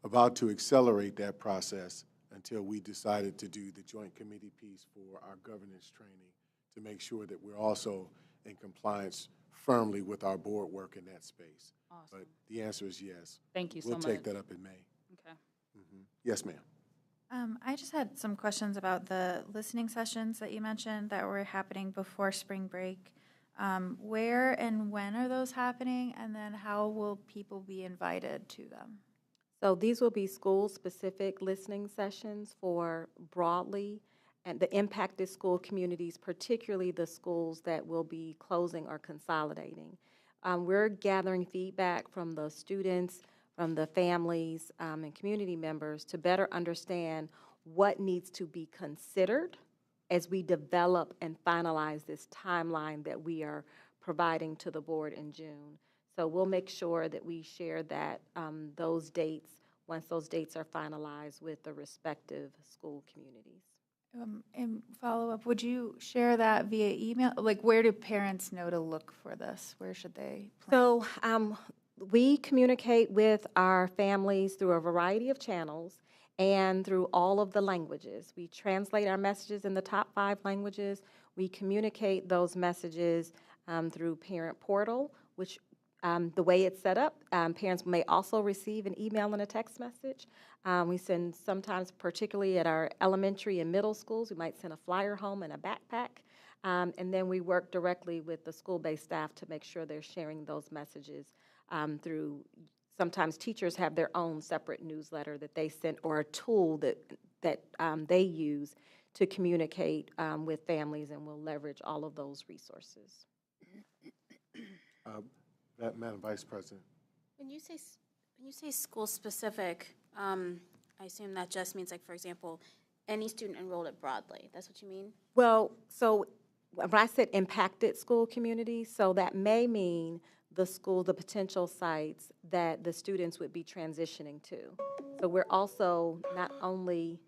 about to accelerate that process until we decided to do the joint committee piece for our governance training to make sure that we're also in compliance firmly with our board work in that space. Awesome. But the answer is yes. Thank you so much. We'll take that up in May. Okay. Yes, ma'am. I just had some questions about the listening sessions that you mentioned that were happening before spring break. Where and when are those happening, and then how will people be invited to them? So these will be school-specific listening sessions for broadly and the impacted school communities, particularly the schools that will be closing or consolidating. We're gathering feedback from the students, from the families, and community members to better understand what needs to be considered as we develop and finalize this timeline that we are providing to the board in June. So we'll make sure that we share that, those dates, once those dates are finalized with the respective school communities. And follow-up, would you share that via email? Like, where do parents know to look for this? Where should they plan? So we communicate with our families through a variety of channels and through all of the languages. We translate our messages in the top 5 languages. We communicate those messages through Parent Portal, which The way it's set up, parents may also receive an email and a text message. We send sometimes, particularly at our elementary and middle schools, we might send a flyer home and a backpack. And then we work directly with the school-based staff to make sure they're sharing those messages through, sometimes teachers have their own separate newsletter that they send, or a tool that they use to communicate with families, and we'll leverage all of those resources. Madam Vice President. When you say school specific, I assume that just means, like, for example, any student enrolled at Broadly. That's what you mean? Well, so when I said impacted school communities, so that may mean the school, the potential sites that the students would be transitioning to. So we're also not only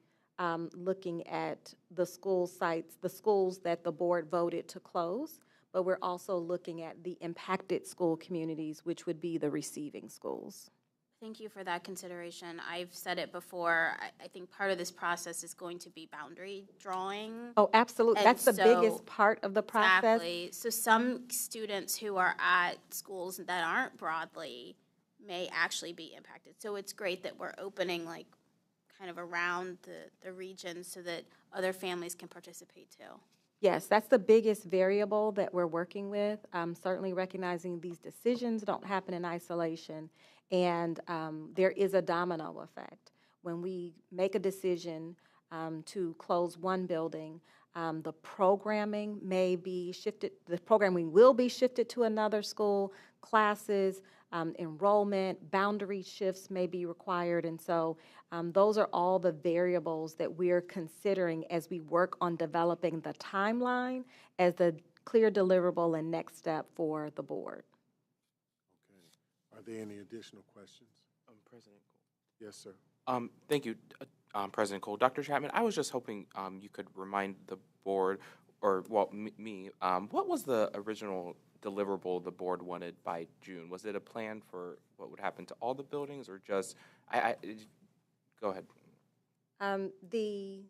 looking at the school sites, the schools that the board voted to close, but we're also looking at the impacted school communities, which would be the receiving schools. Thank you for that consideration. I've said it before. I think part of this process is going to be boundary drawing. Oh, absolutely. And that's the biggest part of the process. Exactly. So some students who are at schools that aren't Broadly may actually be impacted. So it's great that we're opening, like, kind of around the region so that other families can participate too. Yes, that's the biggest variable that we're working with. Certainly recognizing these decisions don't happen in isolation, and there is a domino effect. When we make a decision to close one building, the programming may be shifted, the programming will be shifted to another school, classes, enrollment, boundary shifts may be required, and so those are all the variables that we're considering as we work on developing the timeline as the clear deliverable and next step for the board. Okay. Are there any additional questions? President Cole. Yes, sir. Thank you, President Cole. Dr. Chapman, I was just hoping you could remind the board, or, well, me, what was the original deliverable the board wanted by June? Was it a plan for what would happen to all the buildings, or just, go ahead. The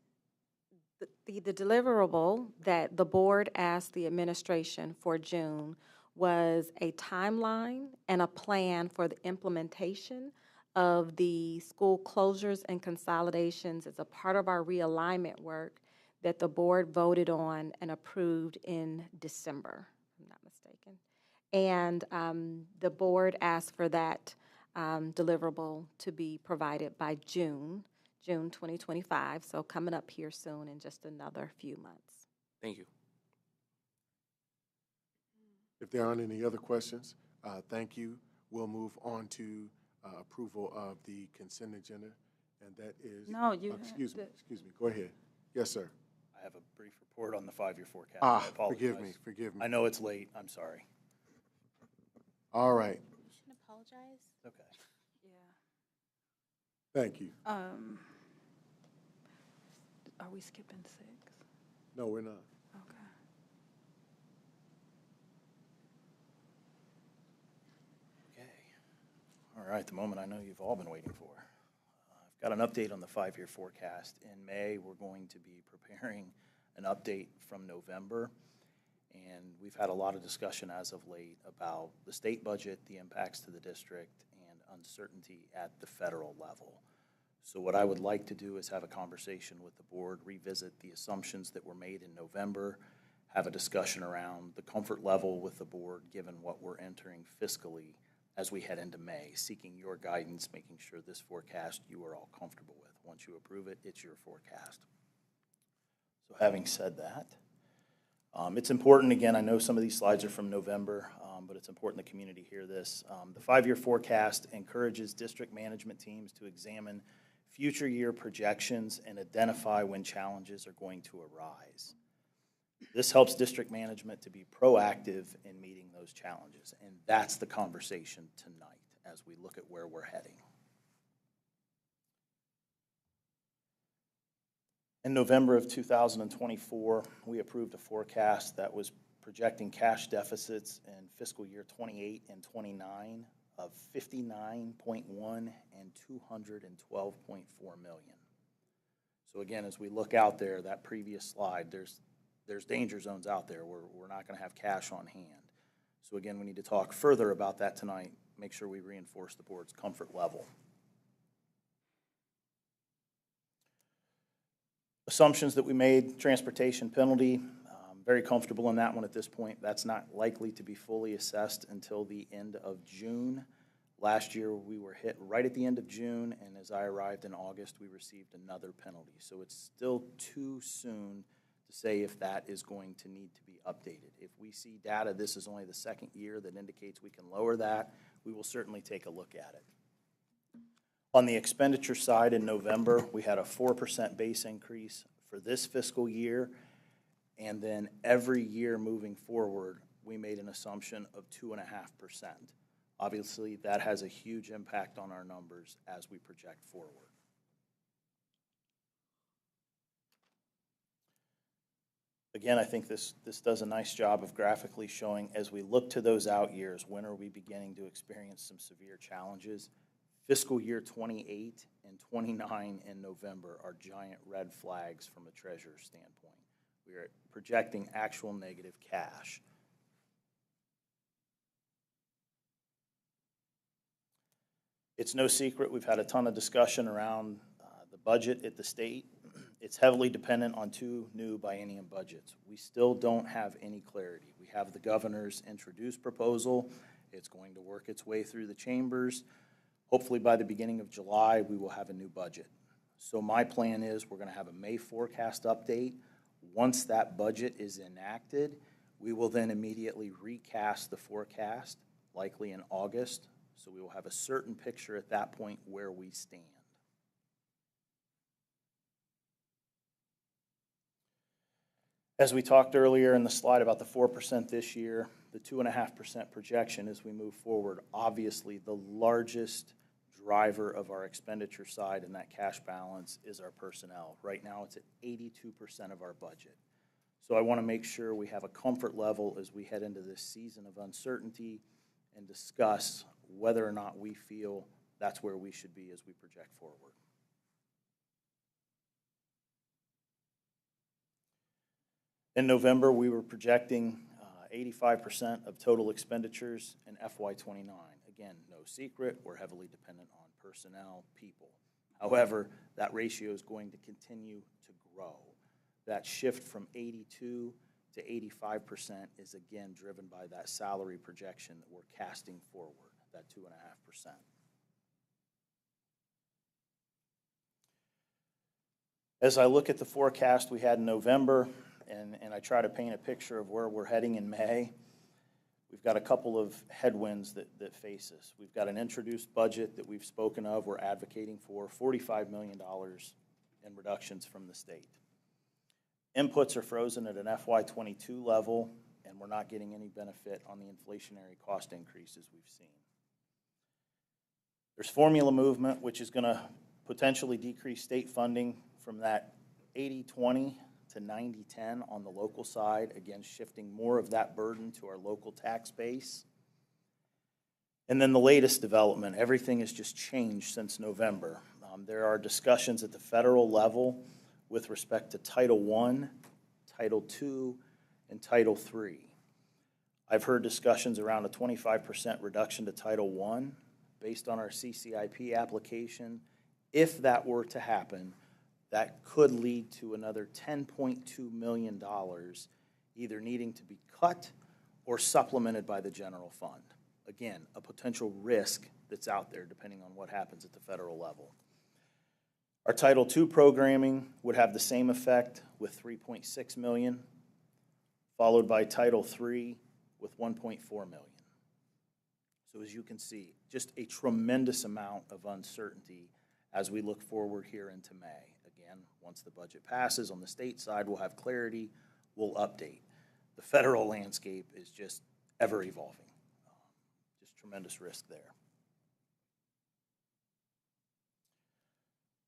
deliverable that the board asked the administration for June was a timeline and a plan for the implementation of the school closures and consolidations as a part of our realignment work that the board voted on and approved in December, if I'm not mistaken. And the board asked for that deliverable to be provided by June 2025, so coming up here soon in just another few months. Thank you. If there aren't any other questions, thank you. We'll move on to approval of the consent agenda, and that is... No, you... excuse me. Go ahead. Yes, sir. I have a brief report on the 5-year forecast. Forgive me. I know it's late. I'm sorry. All right. You shouldn't apologize. Okay. Yeah. Thank you. Are we skipping 6? No, we're not. Okay. Okay. All right, the moment I know you've all been waiting for. I've got an update on the 5-year forecast. In May, we're going to be preparing an update from November, and we've had a lot of discussion as of late about the state budget, the impacts to the district, and uncertainty at the federal level. So what I would like to do is have a conversation with the board, revisit the assumptions that were made in November, have a discussion around the comfort level with the board given what we're entering fiscally as we head into May, seeking your guidance, making sure this forecast you are all comfortable with. Once you approve it, it's your forecast. So having said that, it's important, again, I know some of these slides are from November, but it's important the community hear this. The 5-year forecast encourages district management teams to examine future year projections and identify when challenges are going to arise. This helps district management to be proactive in meeting those challenges, and that's the conversation tonight as we look at where we're heading. In November of 2024, we approved a forecast that was projecting cash deficits in fiscal year 28 and 29 of $59.1 and $212.4 million. So again, as we look out there, that previous slide, there's danger zones out there where we're not going to have cash on hand. So again, we need to talk further about that tonight, make sure we reinforce the board's comfort level. Assumptions that we made, transportation penalty, very comfortable in that one at this point. That's not likely to be fully assessed until the end of June. Last year, we were hit right at the end of June, and as I arrived in August, we received another penalty. So it's still too soon to say if that is going to need to be updated. If we see data, this is only the second year that indicates we can lower that, we will certainly take a look at it. On the expenditure side in November, we had a 4% base increase for this fiscal year, and then every year moving forward, we made an assumption of 2.5%. Obviously, that has a huge impact on our numbers as we project forward. Again, I think this does a nice job of graphically showing, as we look to those out years, when are we beginning to experience some severe challenges? Fiscal year 28 and 29 in November are giant red flags from a treasurer's standpoint. We are projecting actual negative cash. It's no secret we've had a ton of discussion around the budget at the state. It's heavily dependent on 2 new biennium budgets. We still don't have any clarity. We have the governor's introduced proposal. It's going to work its way through the chambers. Hopefully by the beginning of July, we will have a new budget. So my plan is we're going to have a May forecast update. Once that budget is enacted, we will then immediately recast the forecast, likely in August. So we will have a certain picture at that point where we stand. As we talked earlier in the slide about the 4% this year, the 2.5% projection as we move forward, obviously the largest driver of our expenditure side in that cash balance is our personnel. Right now it's at 82% of our budget. So I want to make sure we have a comfort level as we head into this season of uncertainty and discuss whether or not we feel that's where we should be as we project forward. In November, we were projecting 85% of total expenditures in FY29. Again, no secret, we're heavily dependent on personnel, people. However, that ratio is going to continue to grow. That shift from 82 to 85% is again driven by that salary projection that we're casting forward, that 2.5%. As I look at the forecast we had in November, and I try to paint a picture of where we're heading in May, we've got a couple of headwinds that face us. We've got an introduced budget that we've spoken of, we're advocating for $45 million in reductions from the state. Inputs are frozen at an FY22 level, and we're not getting any benefit on the inflationary cost increases we've seen. There's formula movement, which is going to potentially decrease state funding from that 80-20 to 90-10 on the local side, again, shifting more of that burden to our local tax base. And then the latest development, everything has just changed since November. There are discussions at the federal level with respect to Title I, Title II, and Title III. I've heard discussions around a 25% reduction to Title I based on our CCIP application. If that were to happen, that could lead to another $10.2 million either needing to be cut or supplemented by the general fund. Again, a potential risk that's out there depending on what happens at the federal level. Our Title II programming would have the same effect with $3.6 million, followed by Title III with $1.4 million. So as you can see, just a tremendous amount of uncertainty as we look forward here into May. Again, once the budget passes on the state side, we'll have clarity, we'll update. The federal landscape is just ever evolving. Just tremendous risk there.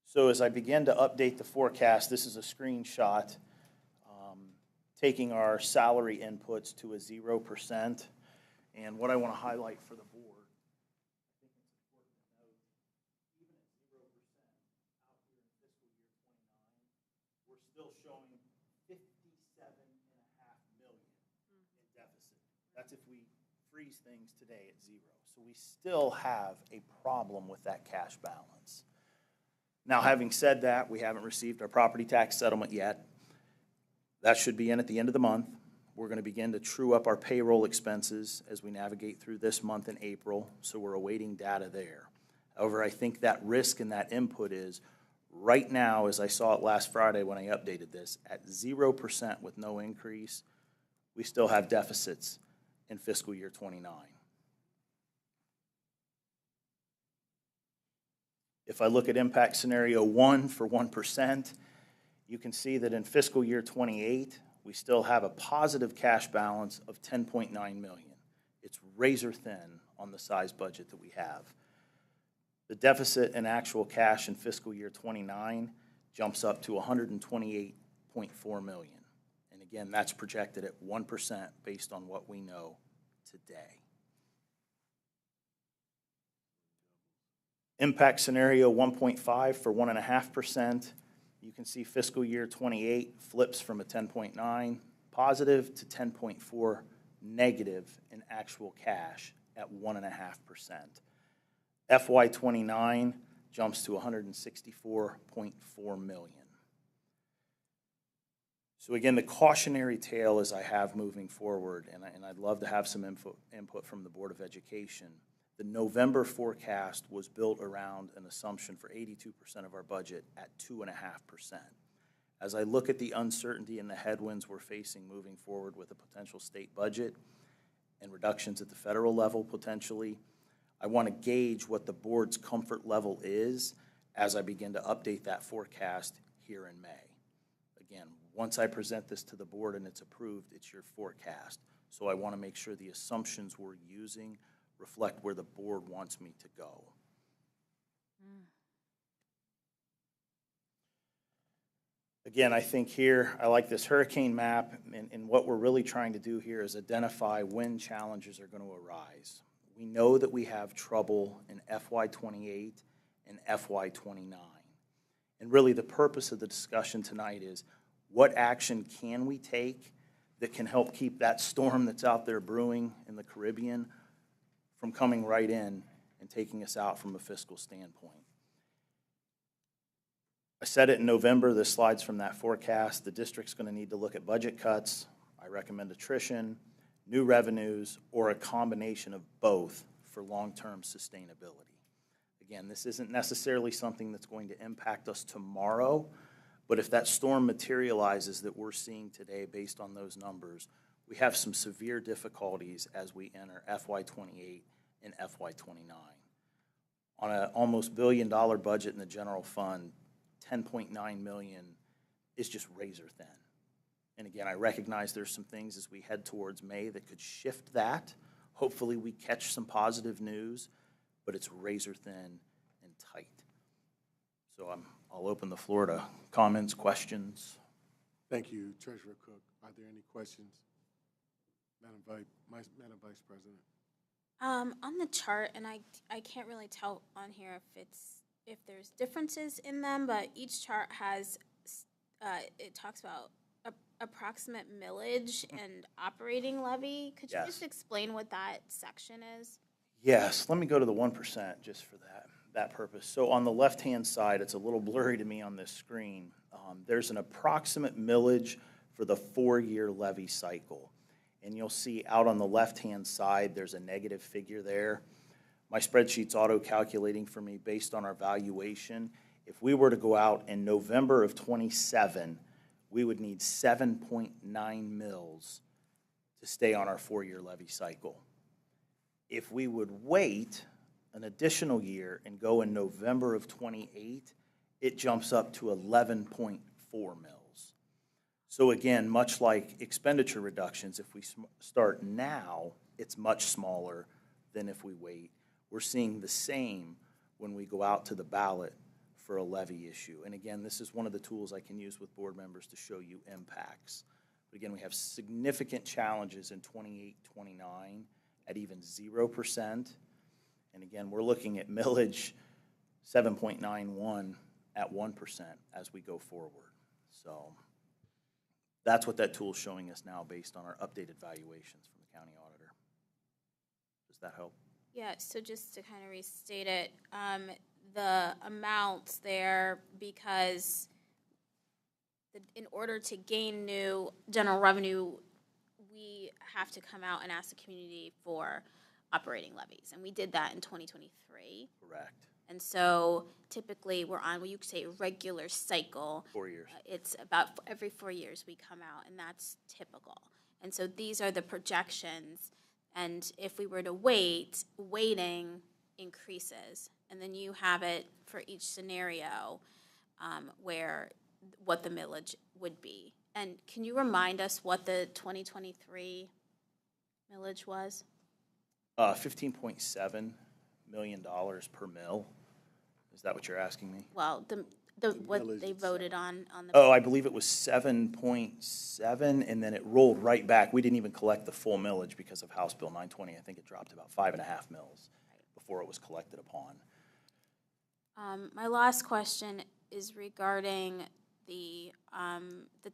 So as I begin to update the forecast, this is a screenshot taking our salary inputs to a 0%. And what I want to highlight for the board, we're still showing $57.5 million in deficit. That's if we freeze things today at 0. So we still have a problem with that cash balance. Now, having said that, we haven't received our property tax settlement yet. That should be in at the end of the month. We're going to begin to true up our payroll expenses as we navigate through this month in April, so we're awaiting data there. However, I think that risk and that input is right now, as I saw it last Friday when I updated this, at 0% with no increase, we still have deficits in fiscal year 29. If I look at impact scenario 1 for 1%, you can see that in fiscal year 28, we still have a positive cash balance of $10.9 million. It's razor thin on the size budget that we have. The deficit in actual cash in fiscal year 29 jumps up to $128.4 million. And again, that's projected at 1% based on what we know today. Impact scenario 1.5 for 1.5%. You can see fiscal year 28 flips from a 10.9 positive to 10.4 negative in actual cash at 1.5%. FY 29 jumps to $164.4 million. So again, the cautionary tale as I have moving forward, and I'd love to have some input from the Board of Education. The November forecast was built around an assumption for 82% of our budget at 2.5%. As I look at the uncertainty and the headwinds we're facing moving forward with a potential state budget and reductions at the federal level potentially, I want to gauge what the board's comfort level is as I begin to update that forecast here in May. Again, once I present this to the board and it's approved, it's your forecast. So I want to make sure the assumptions we're using reflect where the board wants me to go. Again, I think here, I like this hurricane map, and what we're really trying to do here is identify when challenges are going to arise. We know that we have trouble in FY 28 and FY 29. And really the purpose of the discussion tonight is what action can we take that can help keep that storm that's out there brewing in the Caribbean from coming right in and taking us out from a fiscal standpoint. I said it in November, this slide's from that forecast. The district's going to need to look at budget cuts. I recommend attrition, new revenues, or a combination of both for long-term sustainability. Again, this isn't necessarily something that's going to impact us tomorrow, but if that storm materializes that we're seeing today based on those numbers, we have some severe difficulties as we enter FY 28 and FY 29. On an almost $1 billion budget in the general fund, $10.9 million is just razor thin. And again, I recognize there's some things as we head towards May that could shift that. Hopefully we catch some positive news, but it's razor thin and tight. So I'll open the floor to comments, questions. Thank you, Treasurer Cook. Are there any questions? Madam Vice President. On the chart, and I can't really tell on here if there's differences in them, but each chart has it talks about approximate millage and operating levy. Could you just explain what that section is? Yes, let me go to the 1% just for that purpose. So on the left-hand side, it's a little blurry to me on this screen. There's an approximate millage for the 4-year levy cycle. And you'll see out on the left-hand side, there's a negative figure there. My spreadsheet's auto-calculating for me based on our valuation. If we were to go out in November of 27, we would need 7.9 mils to stay on our 4-year levy cycle. If we would wait an additional year and go in November of 28, it jumps up to 11.4 mils. So again, much like expenditure reductions, if we start now, it's much smaller than if we wait. We're seeing the same when we go out to the ballot for a levy issue. And again, this is one of the tools I can use with board members to show you impacts. But again, we have significant challenges in 28, 29 at even 0%. And again, we're looking at millage 7.91 at 1% as we go forward. So that's what that tool is showing us now based on our updated valuations from the county auditor. Does that help? Yeah, so just to kind of restate it, the amounts there, because in order to gain new general revenue, we have to come out and ask the community for operating levies. And we did that in 2023. Correct. And so typically we're on what you could say a regular cycle. 4 years. It's about every 4 years we come out, and that's typical. And so these are the projections. And if we were to waiting increases. And then you have it for each scenario where what the millage would be. And can you remind us what the 2023 millage was? $15.7 million per mill. Is that what you're asking me? Well, what they voted on the. Oh, I believe it was 7.7, and then it rolled right back. We didn't even collect the full millage because of House Bill 920. I think it dropped about 5.5 mils before it was collected upon. My last question is regarding the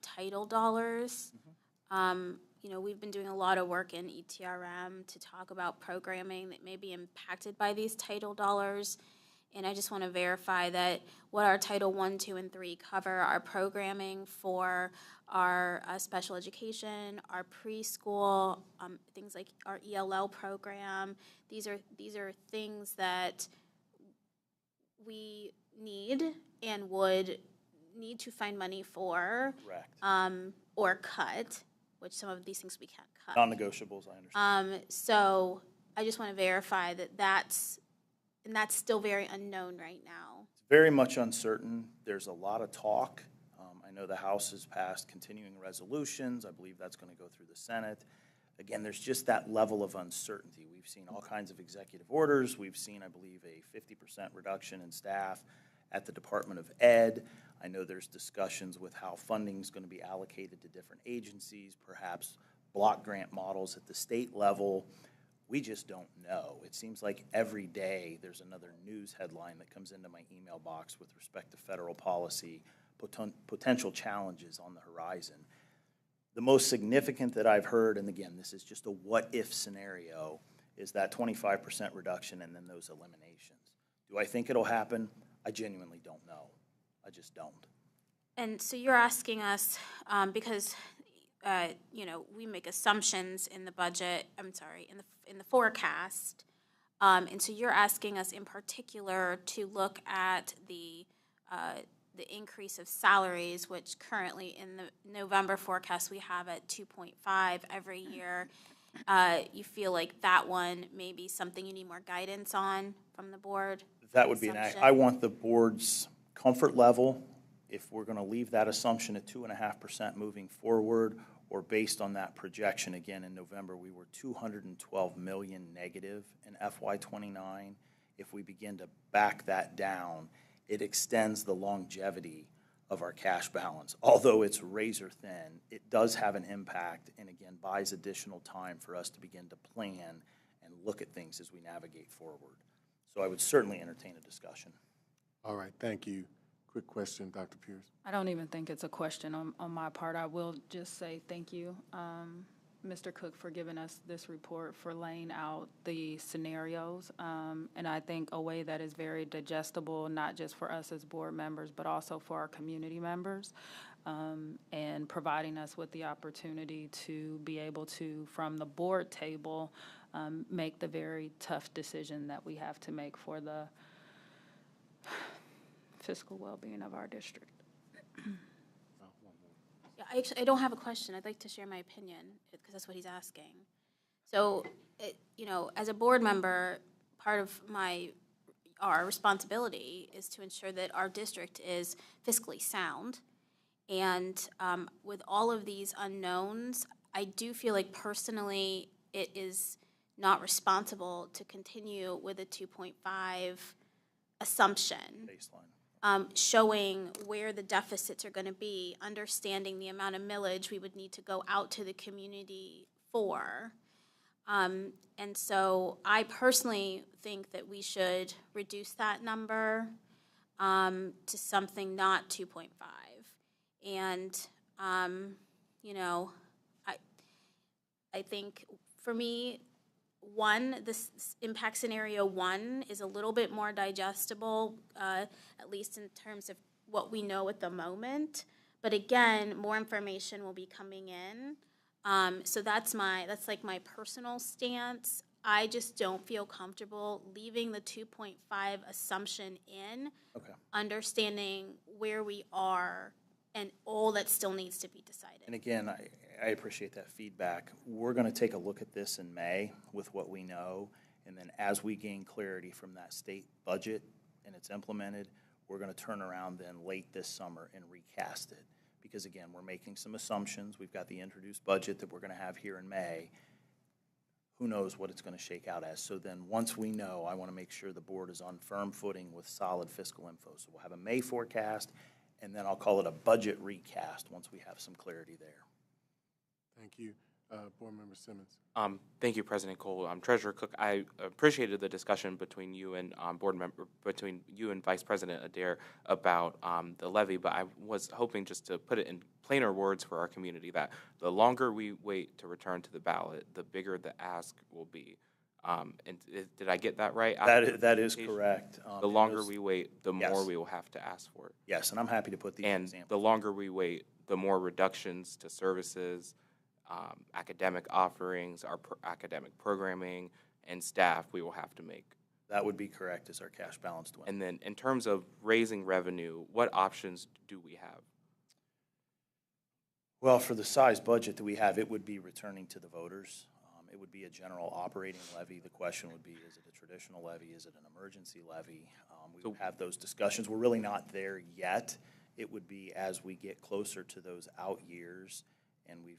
title dollars. You know, we've been doing a lot of work in ETRM to talk about programming that may be impacted by these title dollars. And I just want to verify that what our Title I, II, and III cover are programming for our special education, our preschool, things like our ELL program. These are things that we need and would need to find money for. Correct. Or cut, which some of these things we can't cut. Non-negotiables, I understand. So I just want to verify that that's still very unknown right now. It's very much uncertain. There's a lot of talk. I know the House has passed continuing resolutions. I believe that's going to go through the Senate. Again, there's just that level of uncertainty. We've seen all kinds of executive orders. We've seen, I believe, a 50% reduction in staff at the Department of Ed. I know there's discussions with how funding is going to be allocated to different agencies, perhaps block grant models at the state level. We just don't know. It seems like every day there's another news headline that comes into my email box with respect to federal policy, potential challenges on the horizon. The most significant that I've heard, and again, this is just a what-if scenario, is that 25% reduction and then those eliminations. Do I think it'll happen? I genuinely don't know. I just don't. And so you're asking us, because you know, we make assumptions in the budget, in the forecast, and so you're asking us in particular to look at the increase of salaries, which currently in the November forecast we have at 2.5 every year. You feel like that one may be something you need more guidance on from the board? That would be I want the board's comfort level, if we're going to leave that assumption at 2.5% moving forward, or based on that projection. Again, in November, we were $212 million negative in FY29. If we begin to back that down, it extends the longevity of our cash balance. Although it's razor thin, it does have an impact, and again, buys additional time for us to begin to plan and look at things as we navigate forward. So I would certainly entertain a discussion. All right, thank you. Quick question, Dr. Pierce. I don't even think it's a question on my part. I will just say thank you, Mr. Cook, for giving us this report, for laying out the scenarios, and I think a way that is very digestible, not just for us as board members, but also for our community members, and providing us with the opportunity to be able to, from the board table, make the very tough decision that we have to make for the fiscal well-being of our district. Yeah, I don't have a question. I'd like to share my opinion because that's what he's asking. So, you know, as a board member, part of our responsibility is to ensure that our district is fiscally sound. And with all of these unknowns, I do feel like personally it is not responsible to continue with a 2.5 assumption. Baseline. Showing where the deficits are going to be, understanding the amount of millage we would need to go out to the community for. And so I personally think that we should reduce that number to something not 2.5. And, you know, I think for me, this impact scenario 1 is a little bit more digestible, at least in terms of what we know at the moment. But again, more information will be coming in. So that's like my personal stance. I just don't feel comfortable leaving the 2.5 assumption in, understanding where we are and all that still needs to be decided. And again, I appreciate that feedback. We're going to take a look at this in May with what we know, and then as we gain clarity from that state budget and it's implemented, we're going to turn around then late this summer and recast it. Because again, we're making some assumptions. We've got the introduced budget that we're going to have here in May. Who knows what it's going to shake out as. So then once we know, I want to make sure the board is on firm footing with solid fiscal info. So we'll have a May forecast, and then I'll call it a budget recast once we have some clarity there. Thank you. Board Member Simmons. Thank you, President Cole. Treasurer Cook, I appreciated the discussion between you and between you and Vice President Adair about the levy, but I was hoping just to put it in plainer words for our community that the longer we wait to return to the ballot, the bigger the ask will be. Did I get that right? That is correct. The longer we wait, the more we will have to ask for it. Yes, and I'm happy to put these examples. And the longer we wait, the more reductions to services, academic offerings, our academic programming, and staff we will have to make. That would be correct as our cash balance dwindles. And then in terms of raising revenue, what options do we have? Well, for the size budget that we have, it would be returning to the voters. It would be a general operating levy. The question would be, is it a traditional levy? Is it an emergency levy? We would have those discussions. We're really not there yet. It would be as we get closer to those out years and we've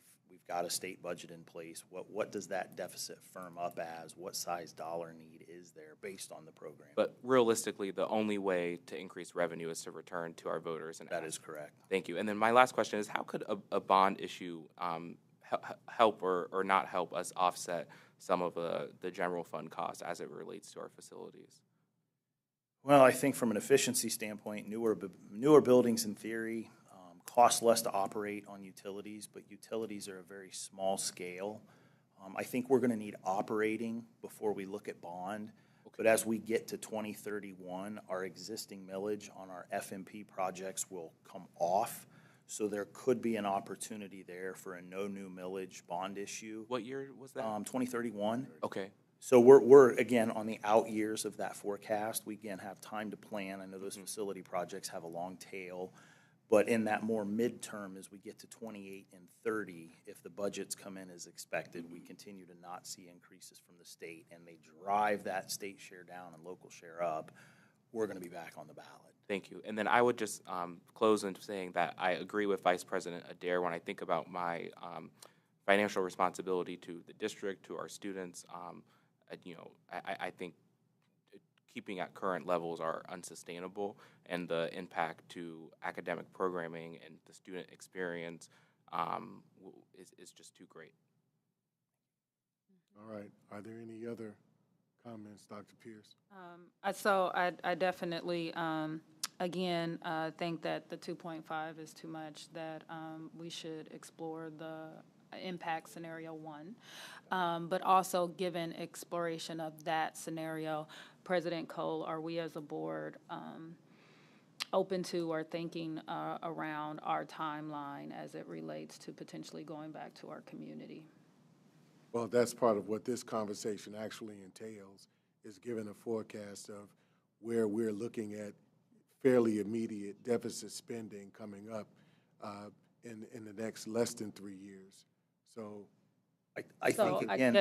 got a state budget in place, what does that deficit firm up as? What size dollar need is there based on the program? But realistically, the only way to increase revenue is to return to our voters. And that is correct. Thank you. And then my last question is, how could a bond issue help or not help us offset some of the general fund costs as it relates to our facilities? Well, I think from an efficiency standpoint, newer buildings in theory cost less to operate on utilities, but utilities are a very small scale. I think we're going to need operating before we look at bond. But as we get to 2031, our existing millage on our FMP projects will come off. So there could be an opportunity there for a no new millage bond issue. What year was that? 2031. Okay. So we're again on the out years of that forecast. We again have time to plan. I know those facility projects have a long tail. But in that more midterm, as we get to 28 and 30, if the budgets come in as expected, we continue to not see increases from the state, and they drive that state share down and local share up, we're going to be back on the ballot. Thank you. And then I would just close in saying that I agree with Vice President Adair when I think about my financial responsibility to the district, to our students. I think keeping at current levels are unsustainable, and the impact to academic programming and the student experience is just too great. All right. Are there any other comments, Dr. Pierce? So I definitely, again, think that the 2.5 is too much, that we should explore the impact scenario 1. But also, given exploration of that scenario, President Cole, are we as a board open to or thinking around our timeline as it relates to potentially going back to our community? Well, that's part of what this conversation actually entails, is giving a forecast of where we're looking at fairly immediate deficit spending coming up in the next less than 3 years. So I think, again,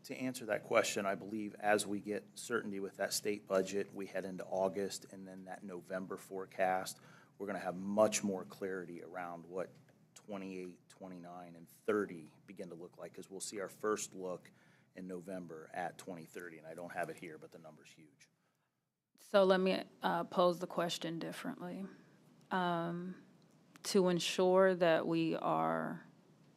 to answer that question, I believe as we get certainty with that state budget, we head into August, and then that November forecast, we're going to have much more clarity around what 28, 29, and 30 begin to look like, because we'll see our first look in November at 2030, and I don't have it here, but the number's huge. So let me pose the question differently. To ensure that we are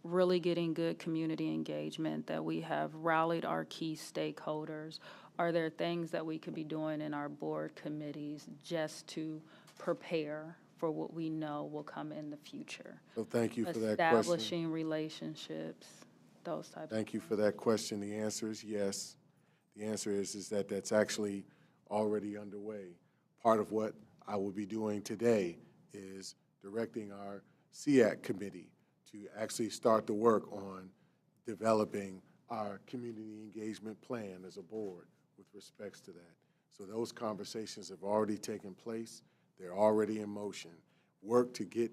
really getting good community engagement, that we have rallied our key stakeholders, are there things that we could be doing in our board committees just to prepare for what we know will come in the future? So thank you for that question. Establishing relationships. those types. Thank you for that question. The answer is yes. The answer is that that's actually already underway. Part of what I will be doing today is directing our SEAC committee to actually start the work on developing our community engagement plan as a board with respects to that. So those conversations have already taken place. They're already in motion. Work to get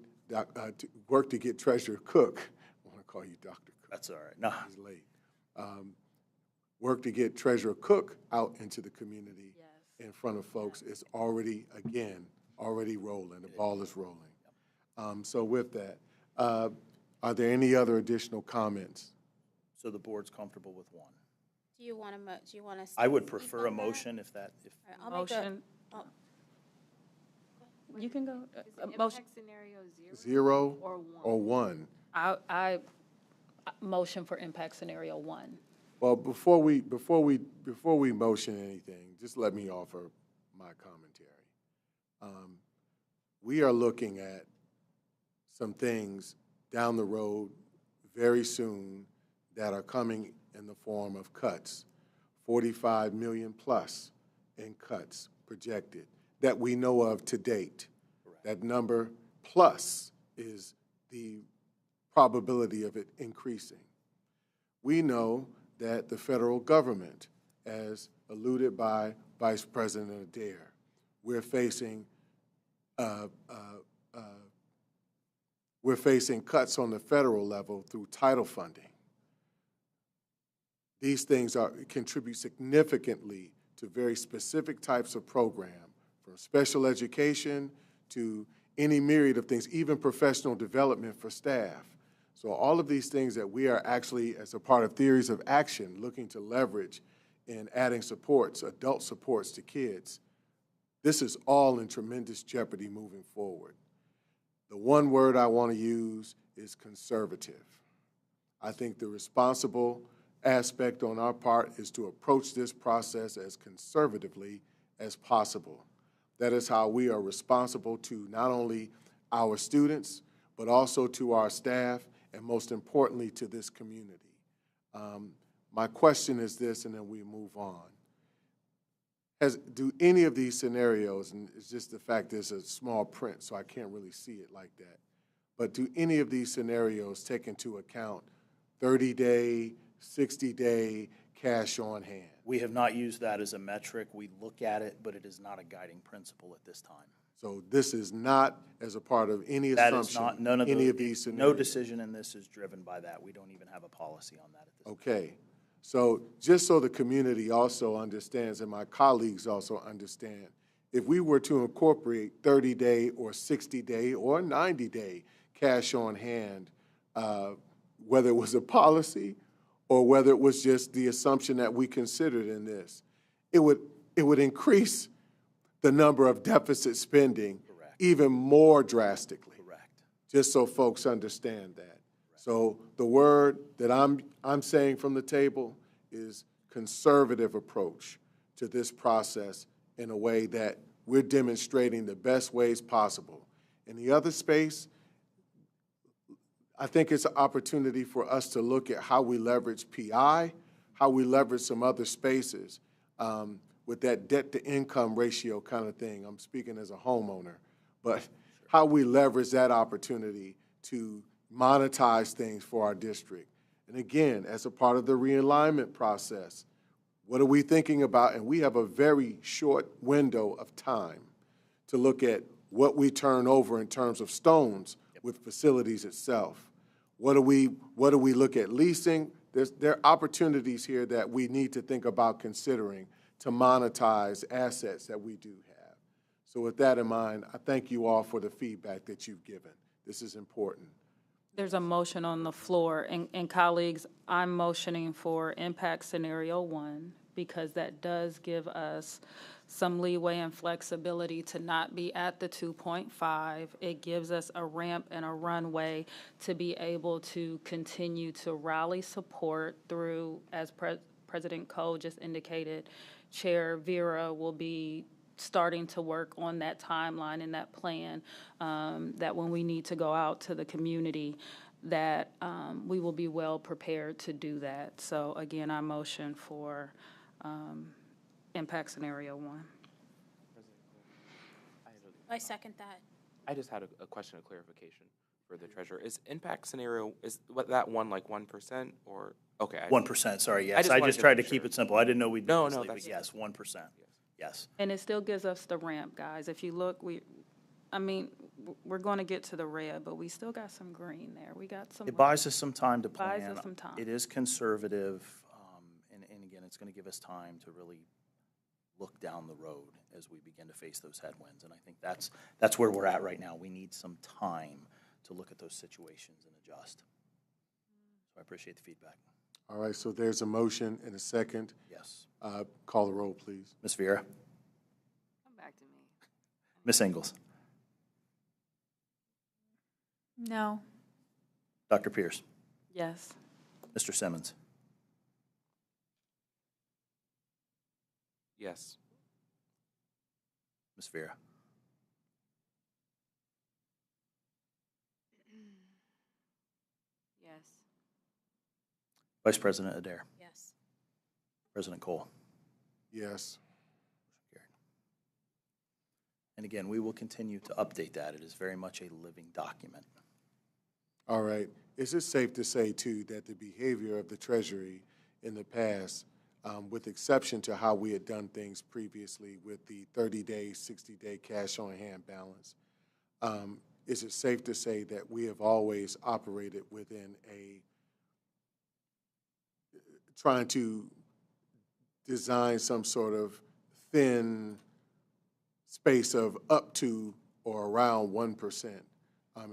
Treasurer Cook. I want to call you Dr. Cook. That's all right. No. He's late. Work to get Treasurer Cook out into the community in front of folks is already rolling. The ball is rolling. So with that, are there any other additional comments? So the board's comfortable with one. Do you want to? I would prefer a motion if that. If I'll make a, You can go. Motion scenario 0 or 1? I motion for impact scenario 1. Well, before we motion anything, just let me offer my commentary. We are looking at some things down the road very soon that are coming in the form of cuts, 45 million plus in cuts projected that we know of to date. Correct. That number plus is the probability of it increasing. We know that the federal government, as alluded by Vice President Adair, we're facing cuts on the federal level through title funding. These things contribute significantly to very specific types of program, from special education to any myriad of things, even professional development for staff. So all of these things that we are actually, as a part of theories of action, looking to leverage in adding supports, adult supports to kids, this is all in tremendous jeopardy moving forward. The one word I want to use is conservative. I think the responsible aspect on our part is to approach this process as conservatively as possible. That is how we are responsible to not only our students, but also to our staff, and most importantly, to this community. My question is this, and then we move on. Do any of these scenarios, and it's just the fact there's a small print, so I can't really see it like that, but do any of these scenarios take into account 30-day, 60-day cash on hand? We have not used that as a metric. We look at it, but it is not a guiding principle at this time. So this is not as a part of any That assumption, is not, none of any the, of these scenarios? no decision in this is driven by that. We don't even have a policy on that at this time. Okay. So just so the community also understands, and my colleagues also understand, if we were to incorporate 30-day or 60-day or 90-day cash on hand, whether it was a policy or whether it was just the assumption that we considered in this, it would increase the number of deficit spending even more drastically. Correct. Just so folks understand that. So the word that I'm saying from the table is conservative approach to this process in a way that we're demonstrating the best ways possible. In the other space, I think it's an opportunity for us to look at how we leverage PI, how we leverage some other spaces with that debt-to-income ratio kind of thing. I'm speaking as a homeowner, but how we leverage that opportunity to monetize things for our district. And again, as a part of the realignment process, what are we thinking about? And we have a very short window of time to look at what we turn over in terms of stones with facilities itself. What do we look at leasing? There are opportunities here that we need to think about considering to monetize assets that we do have. So with that in mind, I thank you all for the feedback that you've given. This is important. There's a motion on the floor, and colleagues, I'm motioning for impact scenario 1 because that does give us some leeway and flexibility to not be at the 2.5. It gives us a ramp and a runway to be able to continue to rally support through, as President Cole just indicated, Chair Vera will be starting to work on that timeline and that plan that when we need to go out to the community. that we will be well prepared to do that. So again, I motion for impact scenario 1. I second that. I just had a question of clarification for the treasurer. Is impact scenario, is that one like 1% or, okay. 1%, sorry, yes. I wanted just tried to keep it simple. I didn't know we'd do this, but yes, 1%. Yes. And it still gives us the ramp, guys. If you look, we're going to get to the red, but we still got some green there. We got some. It buys us some time to plan. Buys us some time. It is conservative, and again, it's going to give us time to really look down the road as we begin to face those headwinds. And I think that's where we're at right now. We need some time to look at those situations and adjust. So I appreciate the feedback. All right, so there's a motion and a second. Yes. Call the roll, please. Ms. Vieira. Come back to me. Ms. Ingles. No. Dr. Pierce. Yes. Mr. Simmons. Yes. Ms. Vieira. Yes. Vice President Adair. Yes. President Cole. Yes. And again, we will continue to update that. It is very much a living document. All right. Is it safe to say, too, that the behavior of the Treasury in the past, with exception to how we had done things previously with the 30-day, 60-day cash-on-hand balance, is it safe to say that we have always operated within trying to design some sort of thin space of up to or around 1%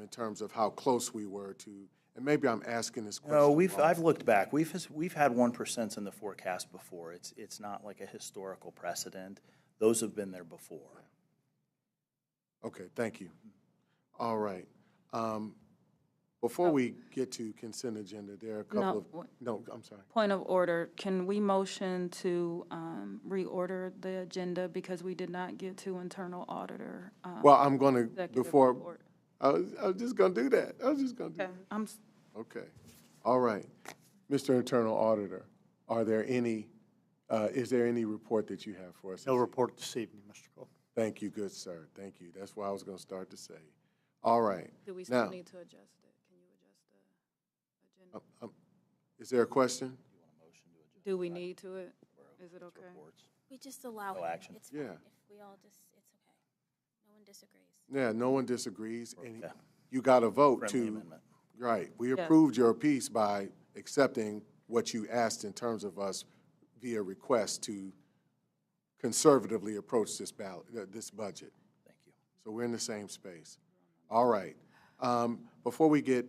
in terms of how close we were to, and maybe I'm asking this question. No, I've looked back. We've had 1% in the forecast before. It's not like a historical precedent. Those have been there before. Okay, thank you. All right. Before we get to consent agenda, there are a couple of, no, I'm sorry. Point of order, can we motion to reorder the agenda because we did not get to internal auditor? Well, I'm going to, before, I was just going to do that. I was just going to do that. Okay. All right. Mr. Internal Auditor, are there any, is there any report that you have for us? No report this evening, Mr. Cole. Thank you, good sir. Thank you. That's what I was going to start to say. All right. Do we still need to adjust it? Can you adjust the agenda? Is there a question? Do we need to it? Is it okay? We just allow No it. action. It's fine. Yeah. If we all just, it's okay. No one disagrees. Yeah, no one disagrees, and you got to vote Friendly to, amendment. right. We Yeah. approved your piece by accepting what you asked in terms of us via request to conservatively approach this this budget. Thank you. So we're in the same space. All right. Before we get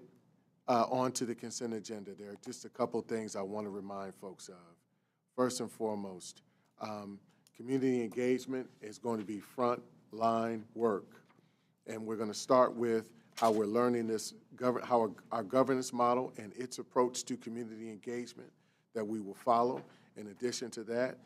on to the consent agenda, there are just a couple things I want to remind folks of. First and foremost, community engagement is going to be front line work. And we're going to start with how we're learning this, how our governance model and its approach to community engagement that we will follow. In addition to that,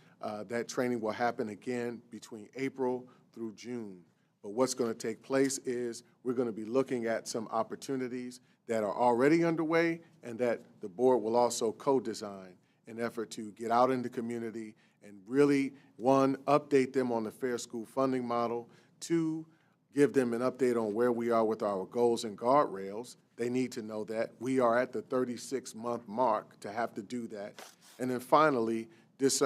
that training will happen again between April through June. But what's going to take place is we're going to be looking at some opportunities that are already underway and that the board will also co-design in an effort to get out in the community and really, one, update them on the fair school funding model, two, give them an update on where we are with our goals and guardrails. They need to know that. We are at the 36-month mark to have to do that. And then finally, this,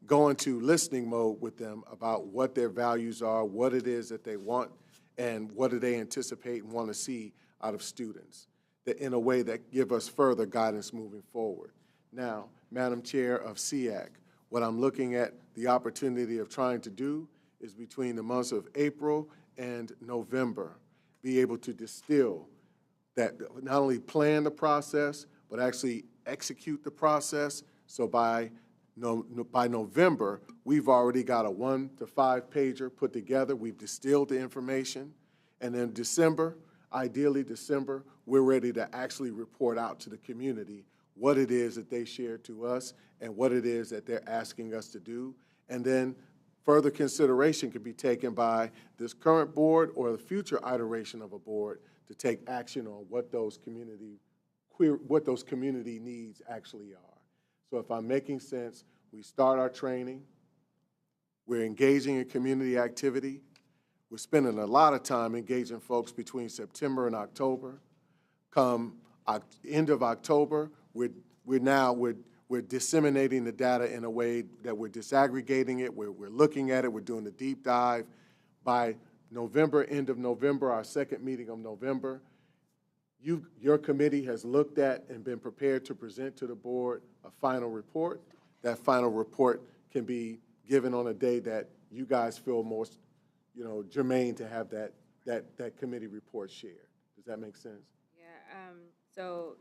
go into listening mode with them about what their values are, what it is that they want, and what do they anticipate and want to see out of students, that in a way that give us further guidance moving forward. Now, Madam Chair of SEAC, what I'm looking at the opportunity of trying to do is between the months of April and November, be able to distill that, not only plan the process, but actually execute the process. So by November, we've already got a 1 to 5 pager put together. We've distilled the information. And then December, ideally December, we're ready to actually report out to the community what it is that they shared to us and what it is that they're asking us to do. And then further consideration could be taken by this current board or the future iteration of a board to take action on what those community needs actually are. So if I'm making sense, we start our training, we're engaging in community activity, we're spending a lot of time engaging folks between September and October. Come end of October, we're disseminating the data in a way that we're disaggregating it, we're looking at it, we're doing a deep dive. By November, end of November, our second meeting of November, your committee has looked at and been prepared to present to the board a final report. That final report can be given on a day that you guys feel most, germane to have that committee report shared. Does that make sense? Yeah, so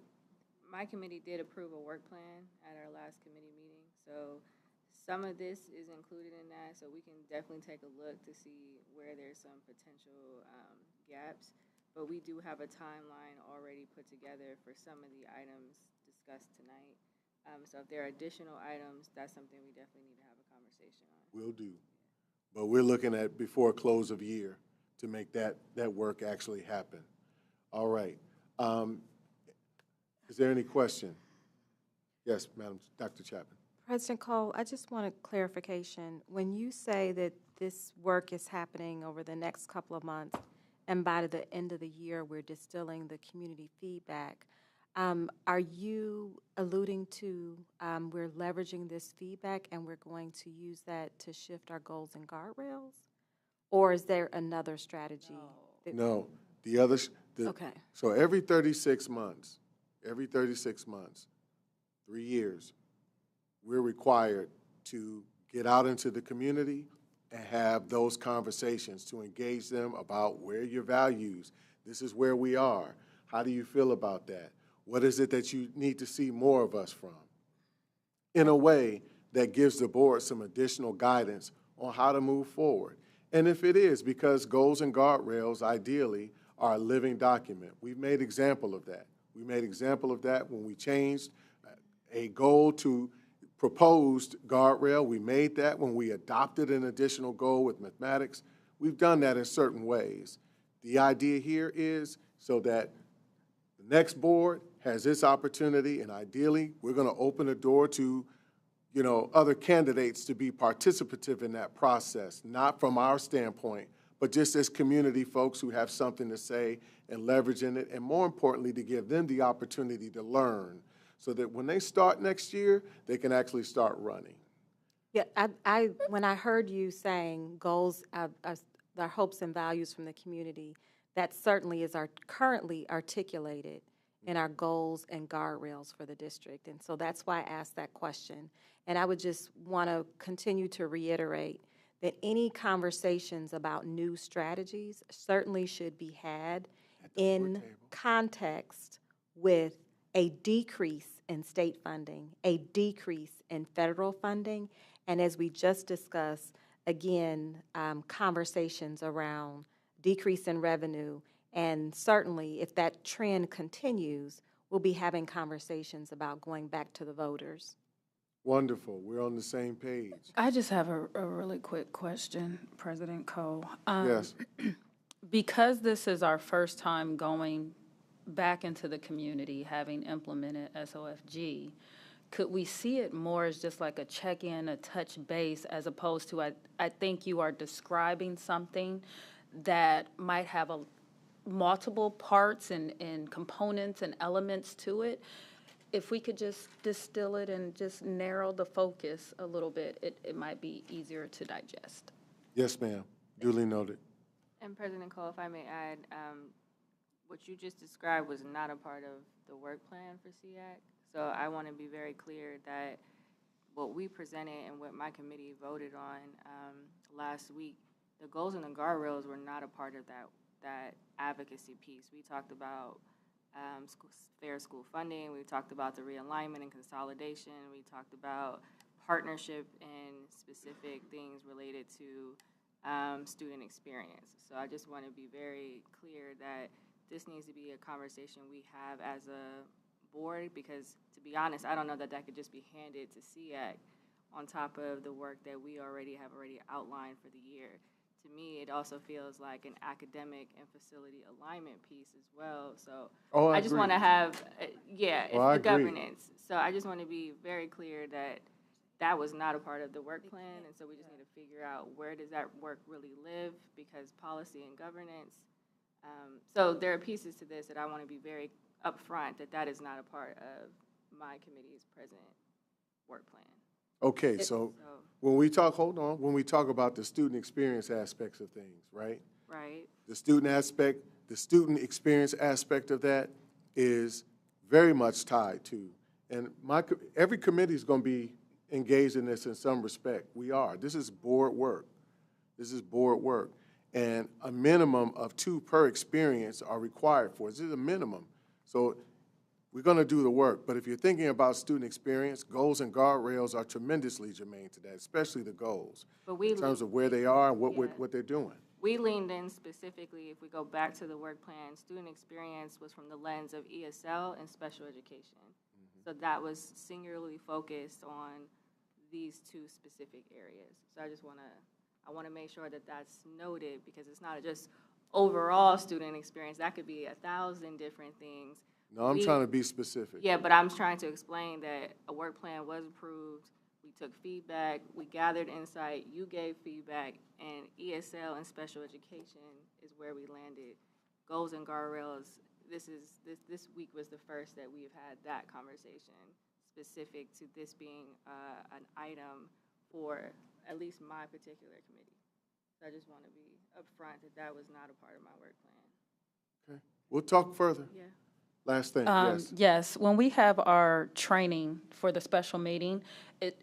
my committee did approve a work plan at our last committee meeting. So some of this is included in that, so we can definitely take a look to see where there's some potential gaps. But we do have a timeline already put together for some of the items discussed tonight. So if there are additional items, that's something we definitely need to have a conversation on. Will do. But we're looking at before close of year to make that work actually happen. All right. Is there any question? Yes, Madam Dr. Chapman. President Cole, I just want a clarification. When you say that this work is happening over the next couple of months, and by the end of the year we're distilling the community feedback, are you alluding to we're leveraging this feedback and we're going to use that to shift our goals and guardrails? Or is there another strategy? No. Okay. So every 36 months, 3 years, we're required to get out into the community and have those conversations to engage them about where your values, this is where we are. How do you feel about that? What is it that you need to see more of us from? In a way that gives the board some additional guidance on how to move forward. And if it is, because goals and guardrails ideally are a living document. We've made example of that. We made example of that when we changed a goal to proposed guardrail. We made that when we adopted an additional goal with mathematics. We've done that in certain ways. The idea here is so that the next board has this opportunity, and ideally, we're going to open the door to, other candidates to be participative in that process, not from our standpoint, but just as community folks who have something to say and leverage in it, and more importantly, to give them the opportunity to learn so that when they start next year, they can actually start running. Yeah, when I heard you saying goals, our hopes and values from the community, that certainly is currently articulated in our goals and guardrails for the district. And so that's why I asked that question. And I would just want to continue to reiterate that any conversations about new strategies certainly should be had in context with a decrease in state funding, a decrease in federal funding, and as we just discussed, again, conversations around decrease in revenue. And certainly, if that trend continues, we'll be having conversations about going back to the voters. Wonderful. We're on the same page. I just have a really quick question, President Cole. Yes. Because this is our first time going back into the community, having implemented SOFG, could we see it more as just like a check-in, a touch base, as opposed to, I think you are describing something that might have multiple parts and components and elements to it. If we could just distill it and just narrow the focus a little bit, it might be easier to digest. Yes, ma'am. Duly noted. And President Cole, if I may add, what you just described was not a part of the work plan for SEAC. So I want to be very clear that what we presented and what my committee voted on last week, the goals and the guardrails were not a part of that advocacy piece. We talked about fair school funding. We talked about the realignment and consolidation. We talked about partnership and specific things related to student experience. So I just want to be very clear that this needs to be a conversation we have as a board, because to be honest, I don't know that could just be handed to SEAC on top of the work that we have already outlined for the year. To to me, it also feels like an academic and facility alignment piece as well. So Oh, I just agree. want to have, yeah, Well, I it's the agree. governance. So I just want to be very clear that that was not a part of the work plan, and so we just need to figure out where does that work really live, because policy and governance. So there are pieces to this that I want to be very upfront that that is not a part of my committee's present work plan. Okay, so when we talk, hold on, when we talk about the student experience aspects of things, right? Right. The student experience aspect of that is very much tied to, and every committee is going to be engaged in this in some respect. We are. This is board work. This is board work. And a minimum of 2 per experience are required for it. This is a minimum. So we're going to do the work. But if you're thinking about student experience, goals and guardrails are tremendously germane to that, especially the goals, But we in terms of where they are and what they're doing. We leaned in specifically, if we go back to the work plan, student experience was from the lens of ESL and special education. So that was singularly focused on these 2 specific areas. So I just want to make sure that that's noted, because it's not just overall student experience. That could be 1,000 different things. No, I'm trying to be specific. Yeah, but I'm trying to explain that a work plan was approved. We took feedback, we gathered insight, you gave feedback, and ESL and special education is where we landed. Goals and guardrails, this week was the first that we've had that conversation specific to this being an item for at least my particular committee. So I just want to be upfront that that was not a part of my work plan. Okay, we'll talk further. Yeah. Last thing, yes. Yes, when we have our training for the special meeting,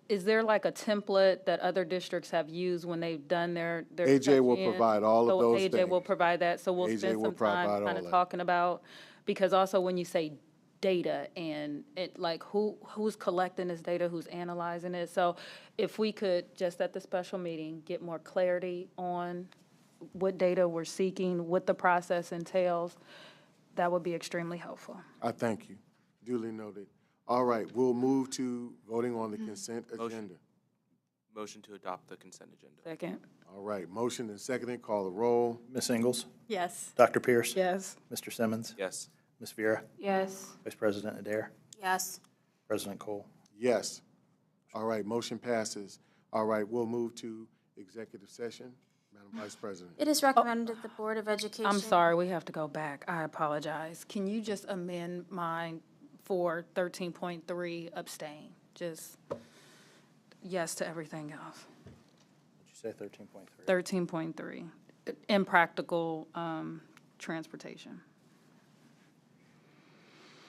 is there like a template that other districts have used when they've done their AJ will check-in? provide all of those AJ things. will provide that, so we'll AJ spend will some time provide kind all of that. talking about, because also when you say data and it, like who's collecting this data, who's analyzing it. So if we could just at the special meeting get more clarity on what data we're seeking, what the process entails, that would be extremely helpful. I thank you. Duly noted. All right, we'll move to voting on the consent agenda. Motion to adopt the consent agenda. Second. All right, motion and seconded, call the roll. Ms. Ingles? Yes. Dr. Pierce? Yes. Mr. Simmons? Yes. Ms. Vera? Yes. Vice President Adair? Yes. President Cole? Yes. All right, motion passes. All right, we'll move to executive session. Madam Vice President. It is recommended the Board of Education. I'm sorry, we have to go back. I apologize. Can you just amend mine for 13.3 abstain? Just yes to everything else. Did you say 13.3? 13.3, impractical transportation.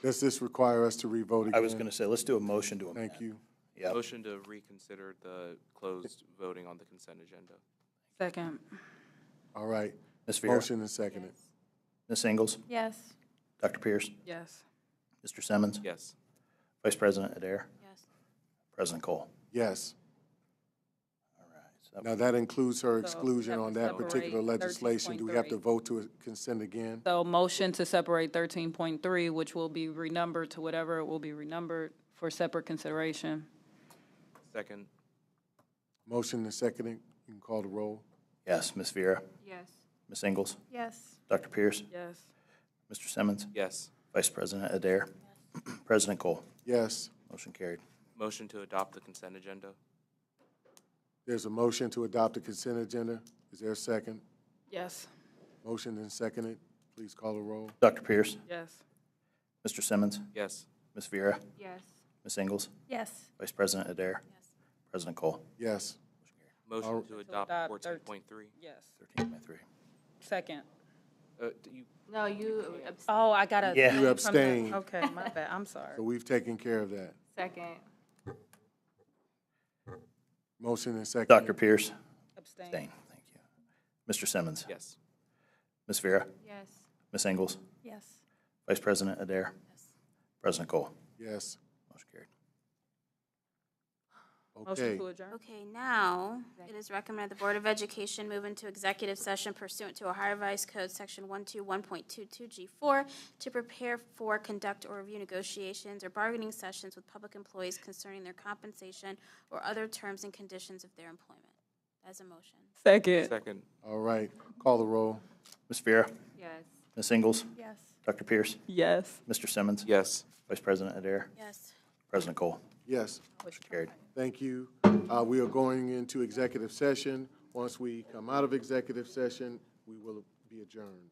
Does this require us to revote again? I was going to say, let's do a motion to amend. Thank you. Yep. Motion to reconsider the closed voting on the consent agenda. Second. All right. Ms. Vera? Motion and seconded. Ms. Ingles? Yes. Dr. Pierce? Yes. Mr. Simmons? Yes. Vice President Adair? Yes. President Cole? Yes. All right. Now, that includes her So exclusion we have on to that particular separate legislation. Do we have to 13.3? vote to consent again? So motion to separate 13.3, which will be renumbered to whatever it will be renumbered for separate consideration. Second. Motion and seconded. You can call the roll. Yes. Ms. Vera? Yes. Ms. Ingles? Yes. Dr. Pierce? Yes. Mr. Simmons? Yes. Vice President Adair? President Cole? Yes. Motion carried. Motion to adopt the consent agenda. There's a motion to adopt the consent agenda. Is there a second? Yes. Motion and seconded. Please call the roll. Dr. Pierce? Yes. Mr. Simmons? Yes. Ms. Vera? Yes. Ms. Ingles? Yes. Vice President Adair? Yes. President Cole? Yes. Motion to adopt 14.3. Yes. 13.3. Second. No, you abstain. Oh, I got to. Yeah. You abstain. Okay, my bad. I'm sorry. So we've taken care of that. Second. Motion and seconded. Dr. Pierce? Abstain. Thank you. Mr. Simmons? Yes. Ms. Vera? Yes. Ms. Ingles? Yes. Vice President Adair? Yes. President Cole? Yes. Motion carried. Motion Okay. to adjourn. Okay, now, it is recommended the Board of Education move into executive session pursuant to Ohio Revised Code, Section 121.22G4, to prepare for, conduct, or review negotiations or bargaining sessions with public employees concerning their compensation or other terms and conditions of their employment. as a motion. Second. Second. All right, call the roll. Ms. Vera? Yes. Ms. Ingles? Yes. Dr. Pierce? Yes. Mr. Simmons? Yes. Vice President Adair? Yes. President Cole? Yes, Motion carried. thank you. We are going into executive session. Once we come out of executive session, we will be adjourned.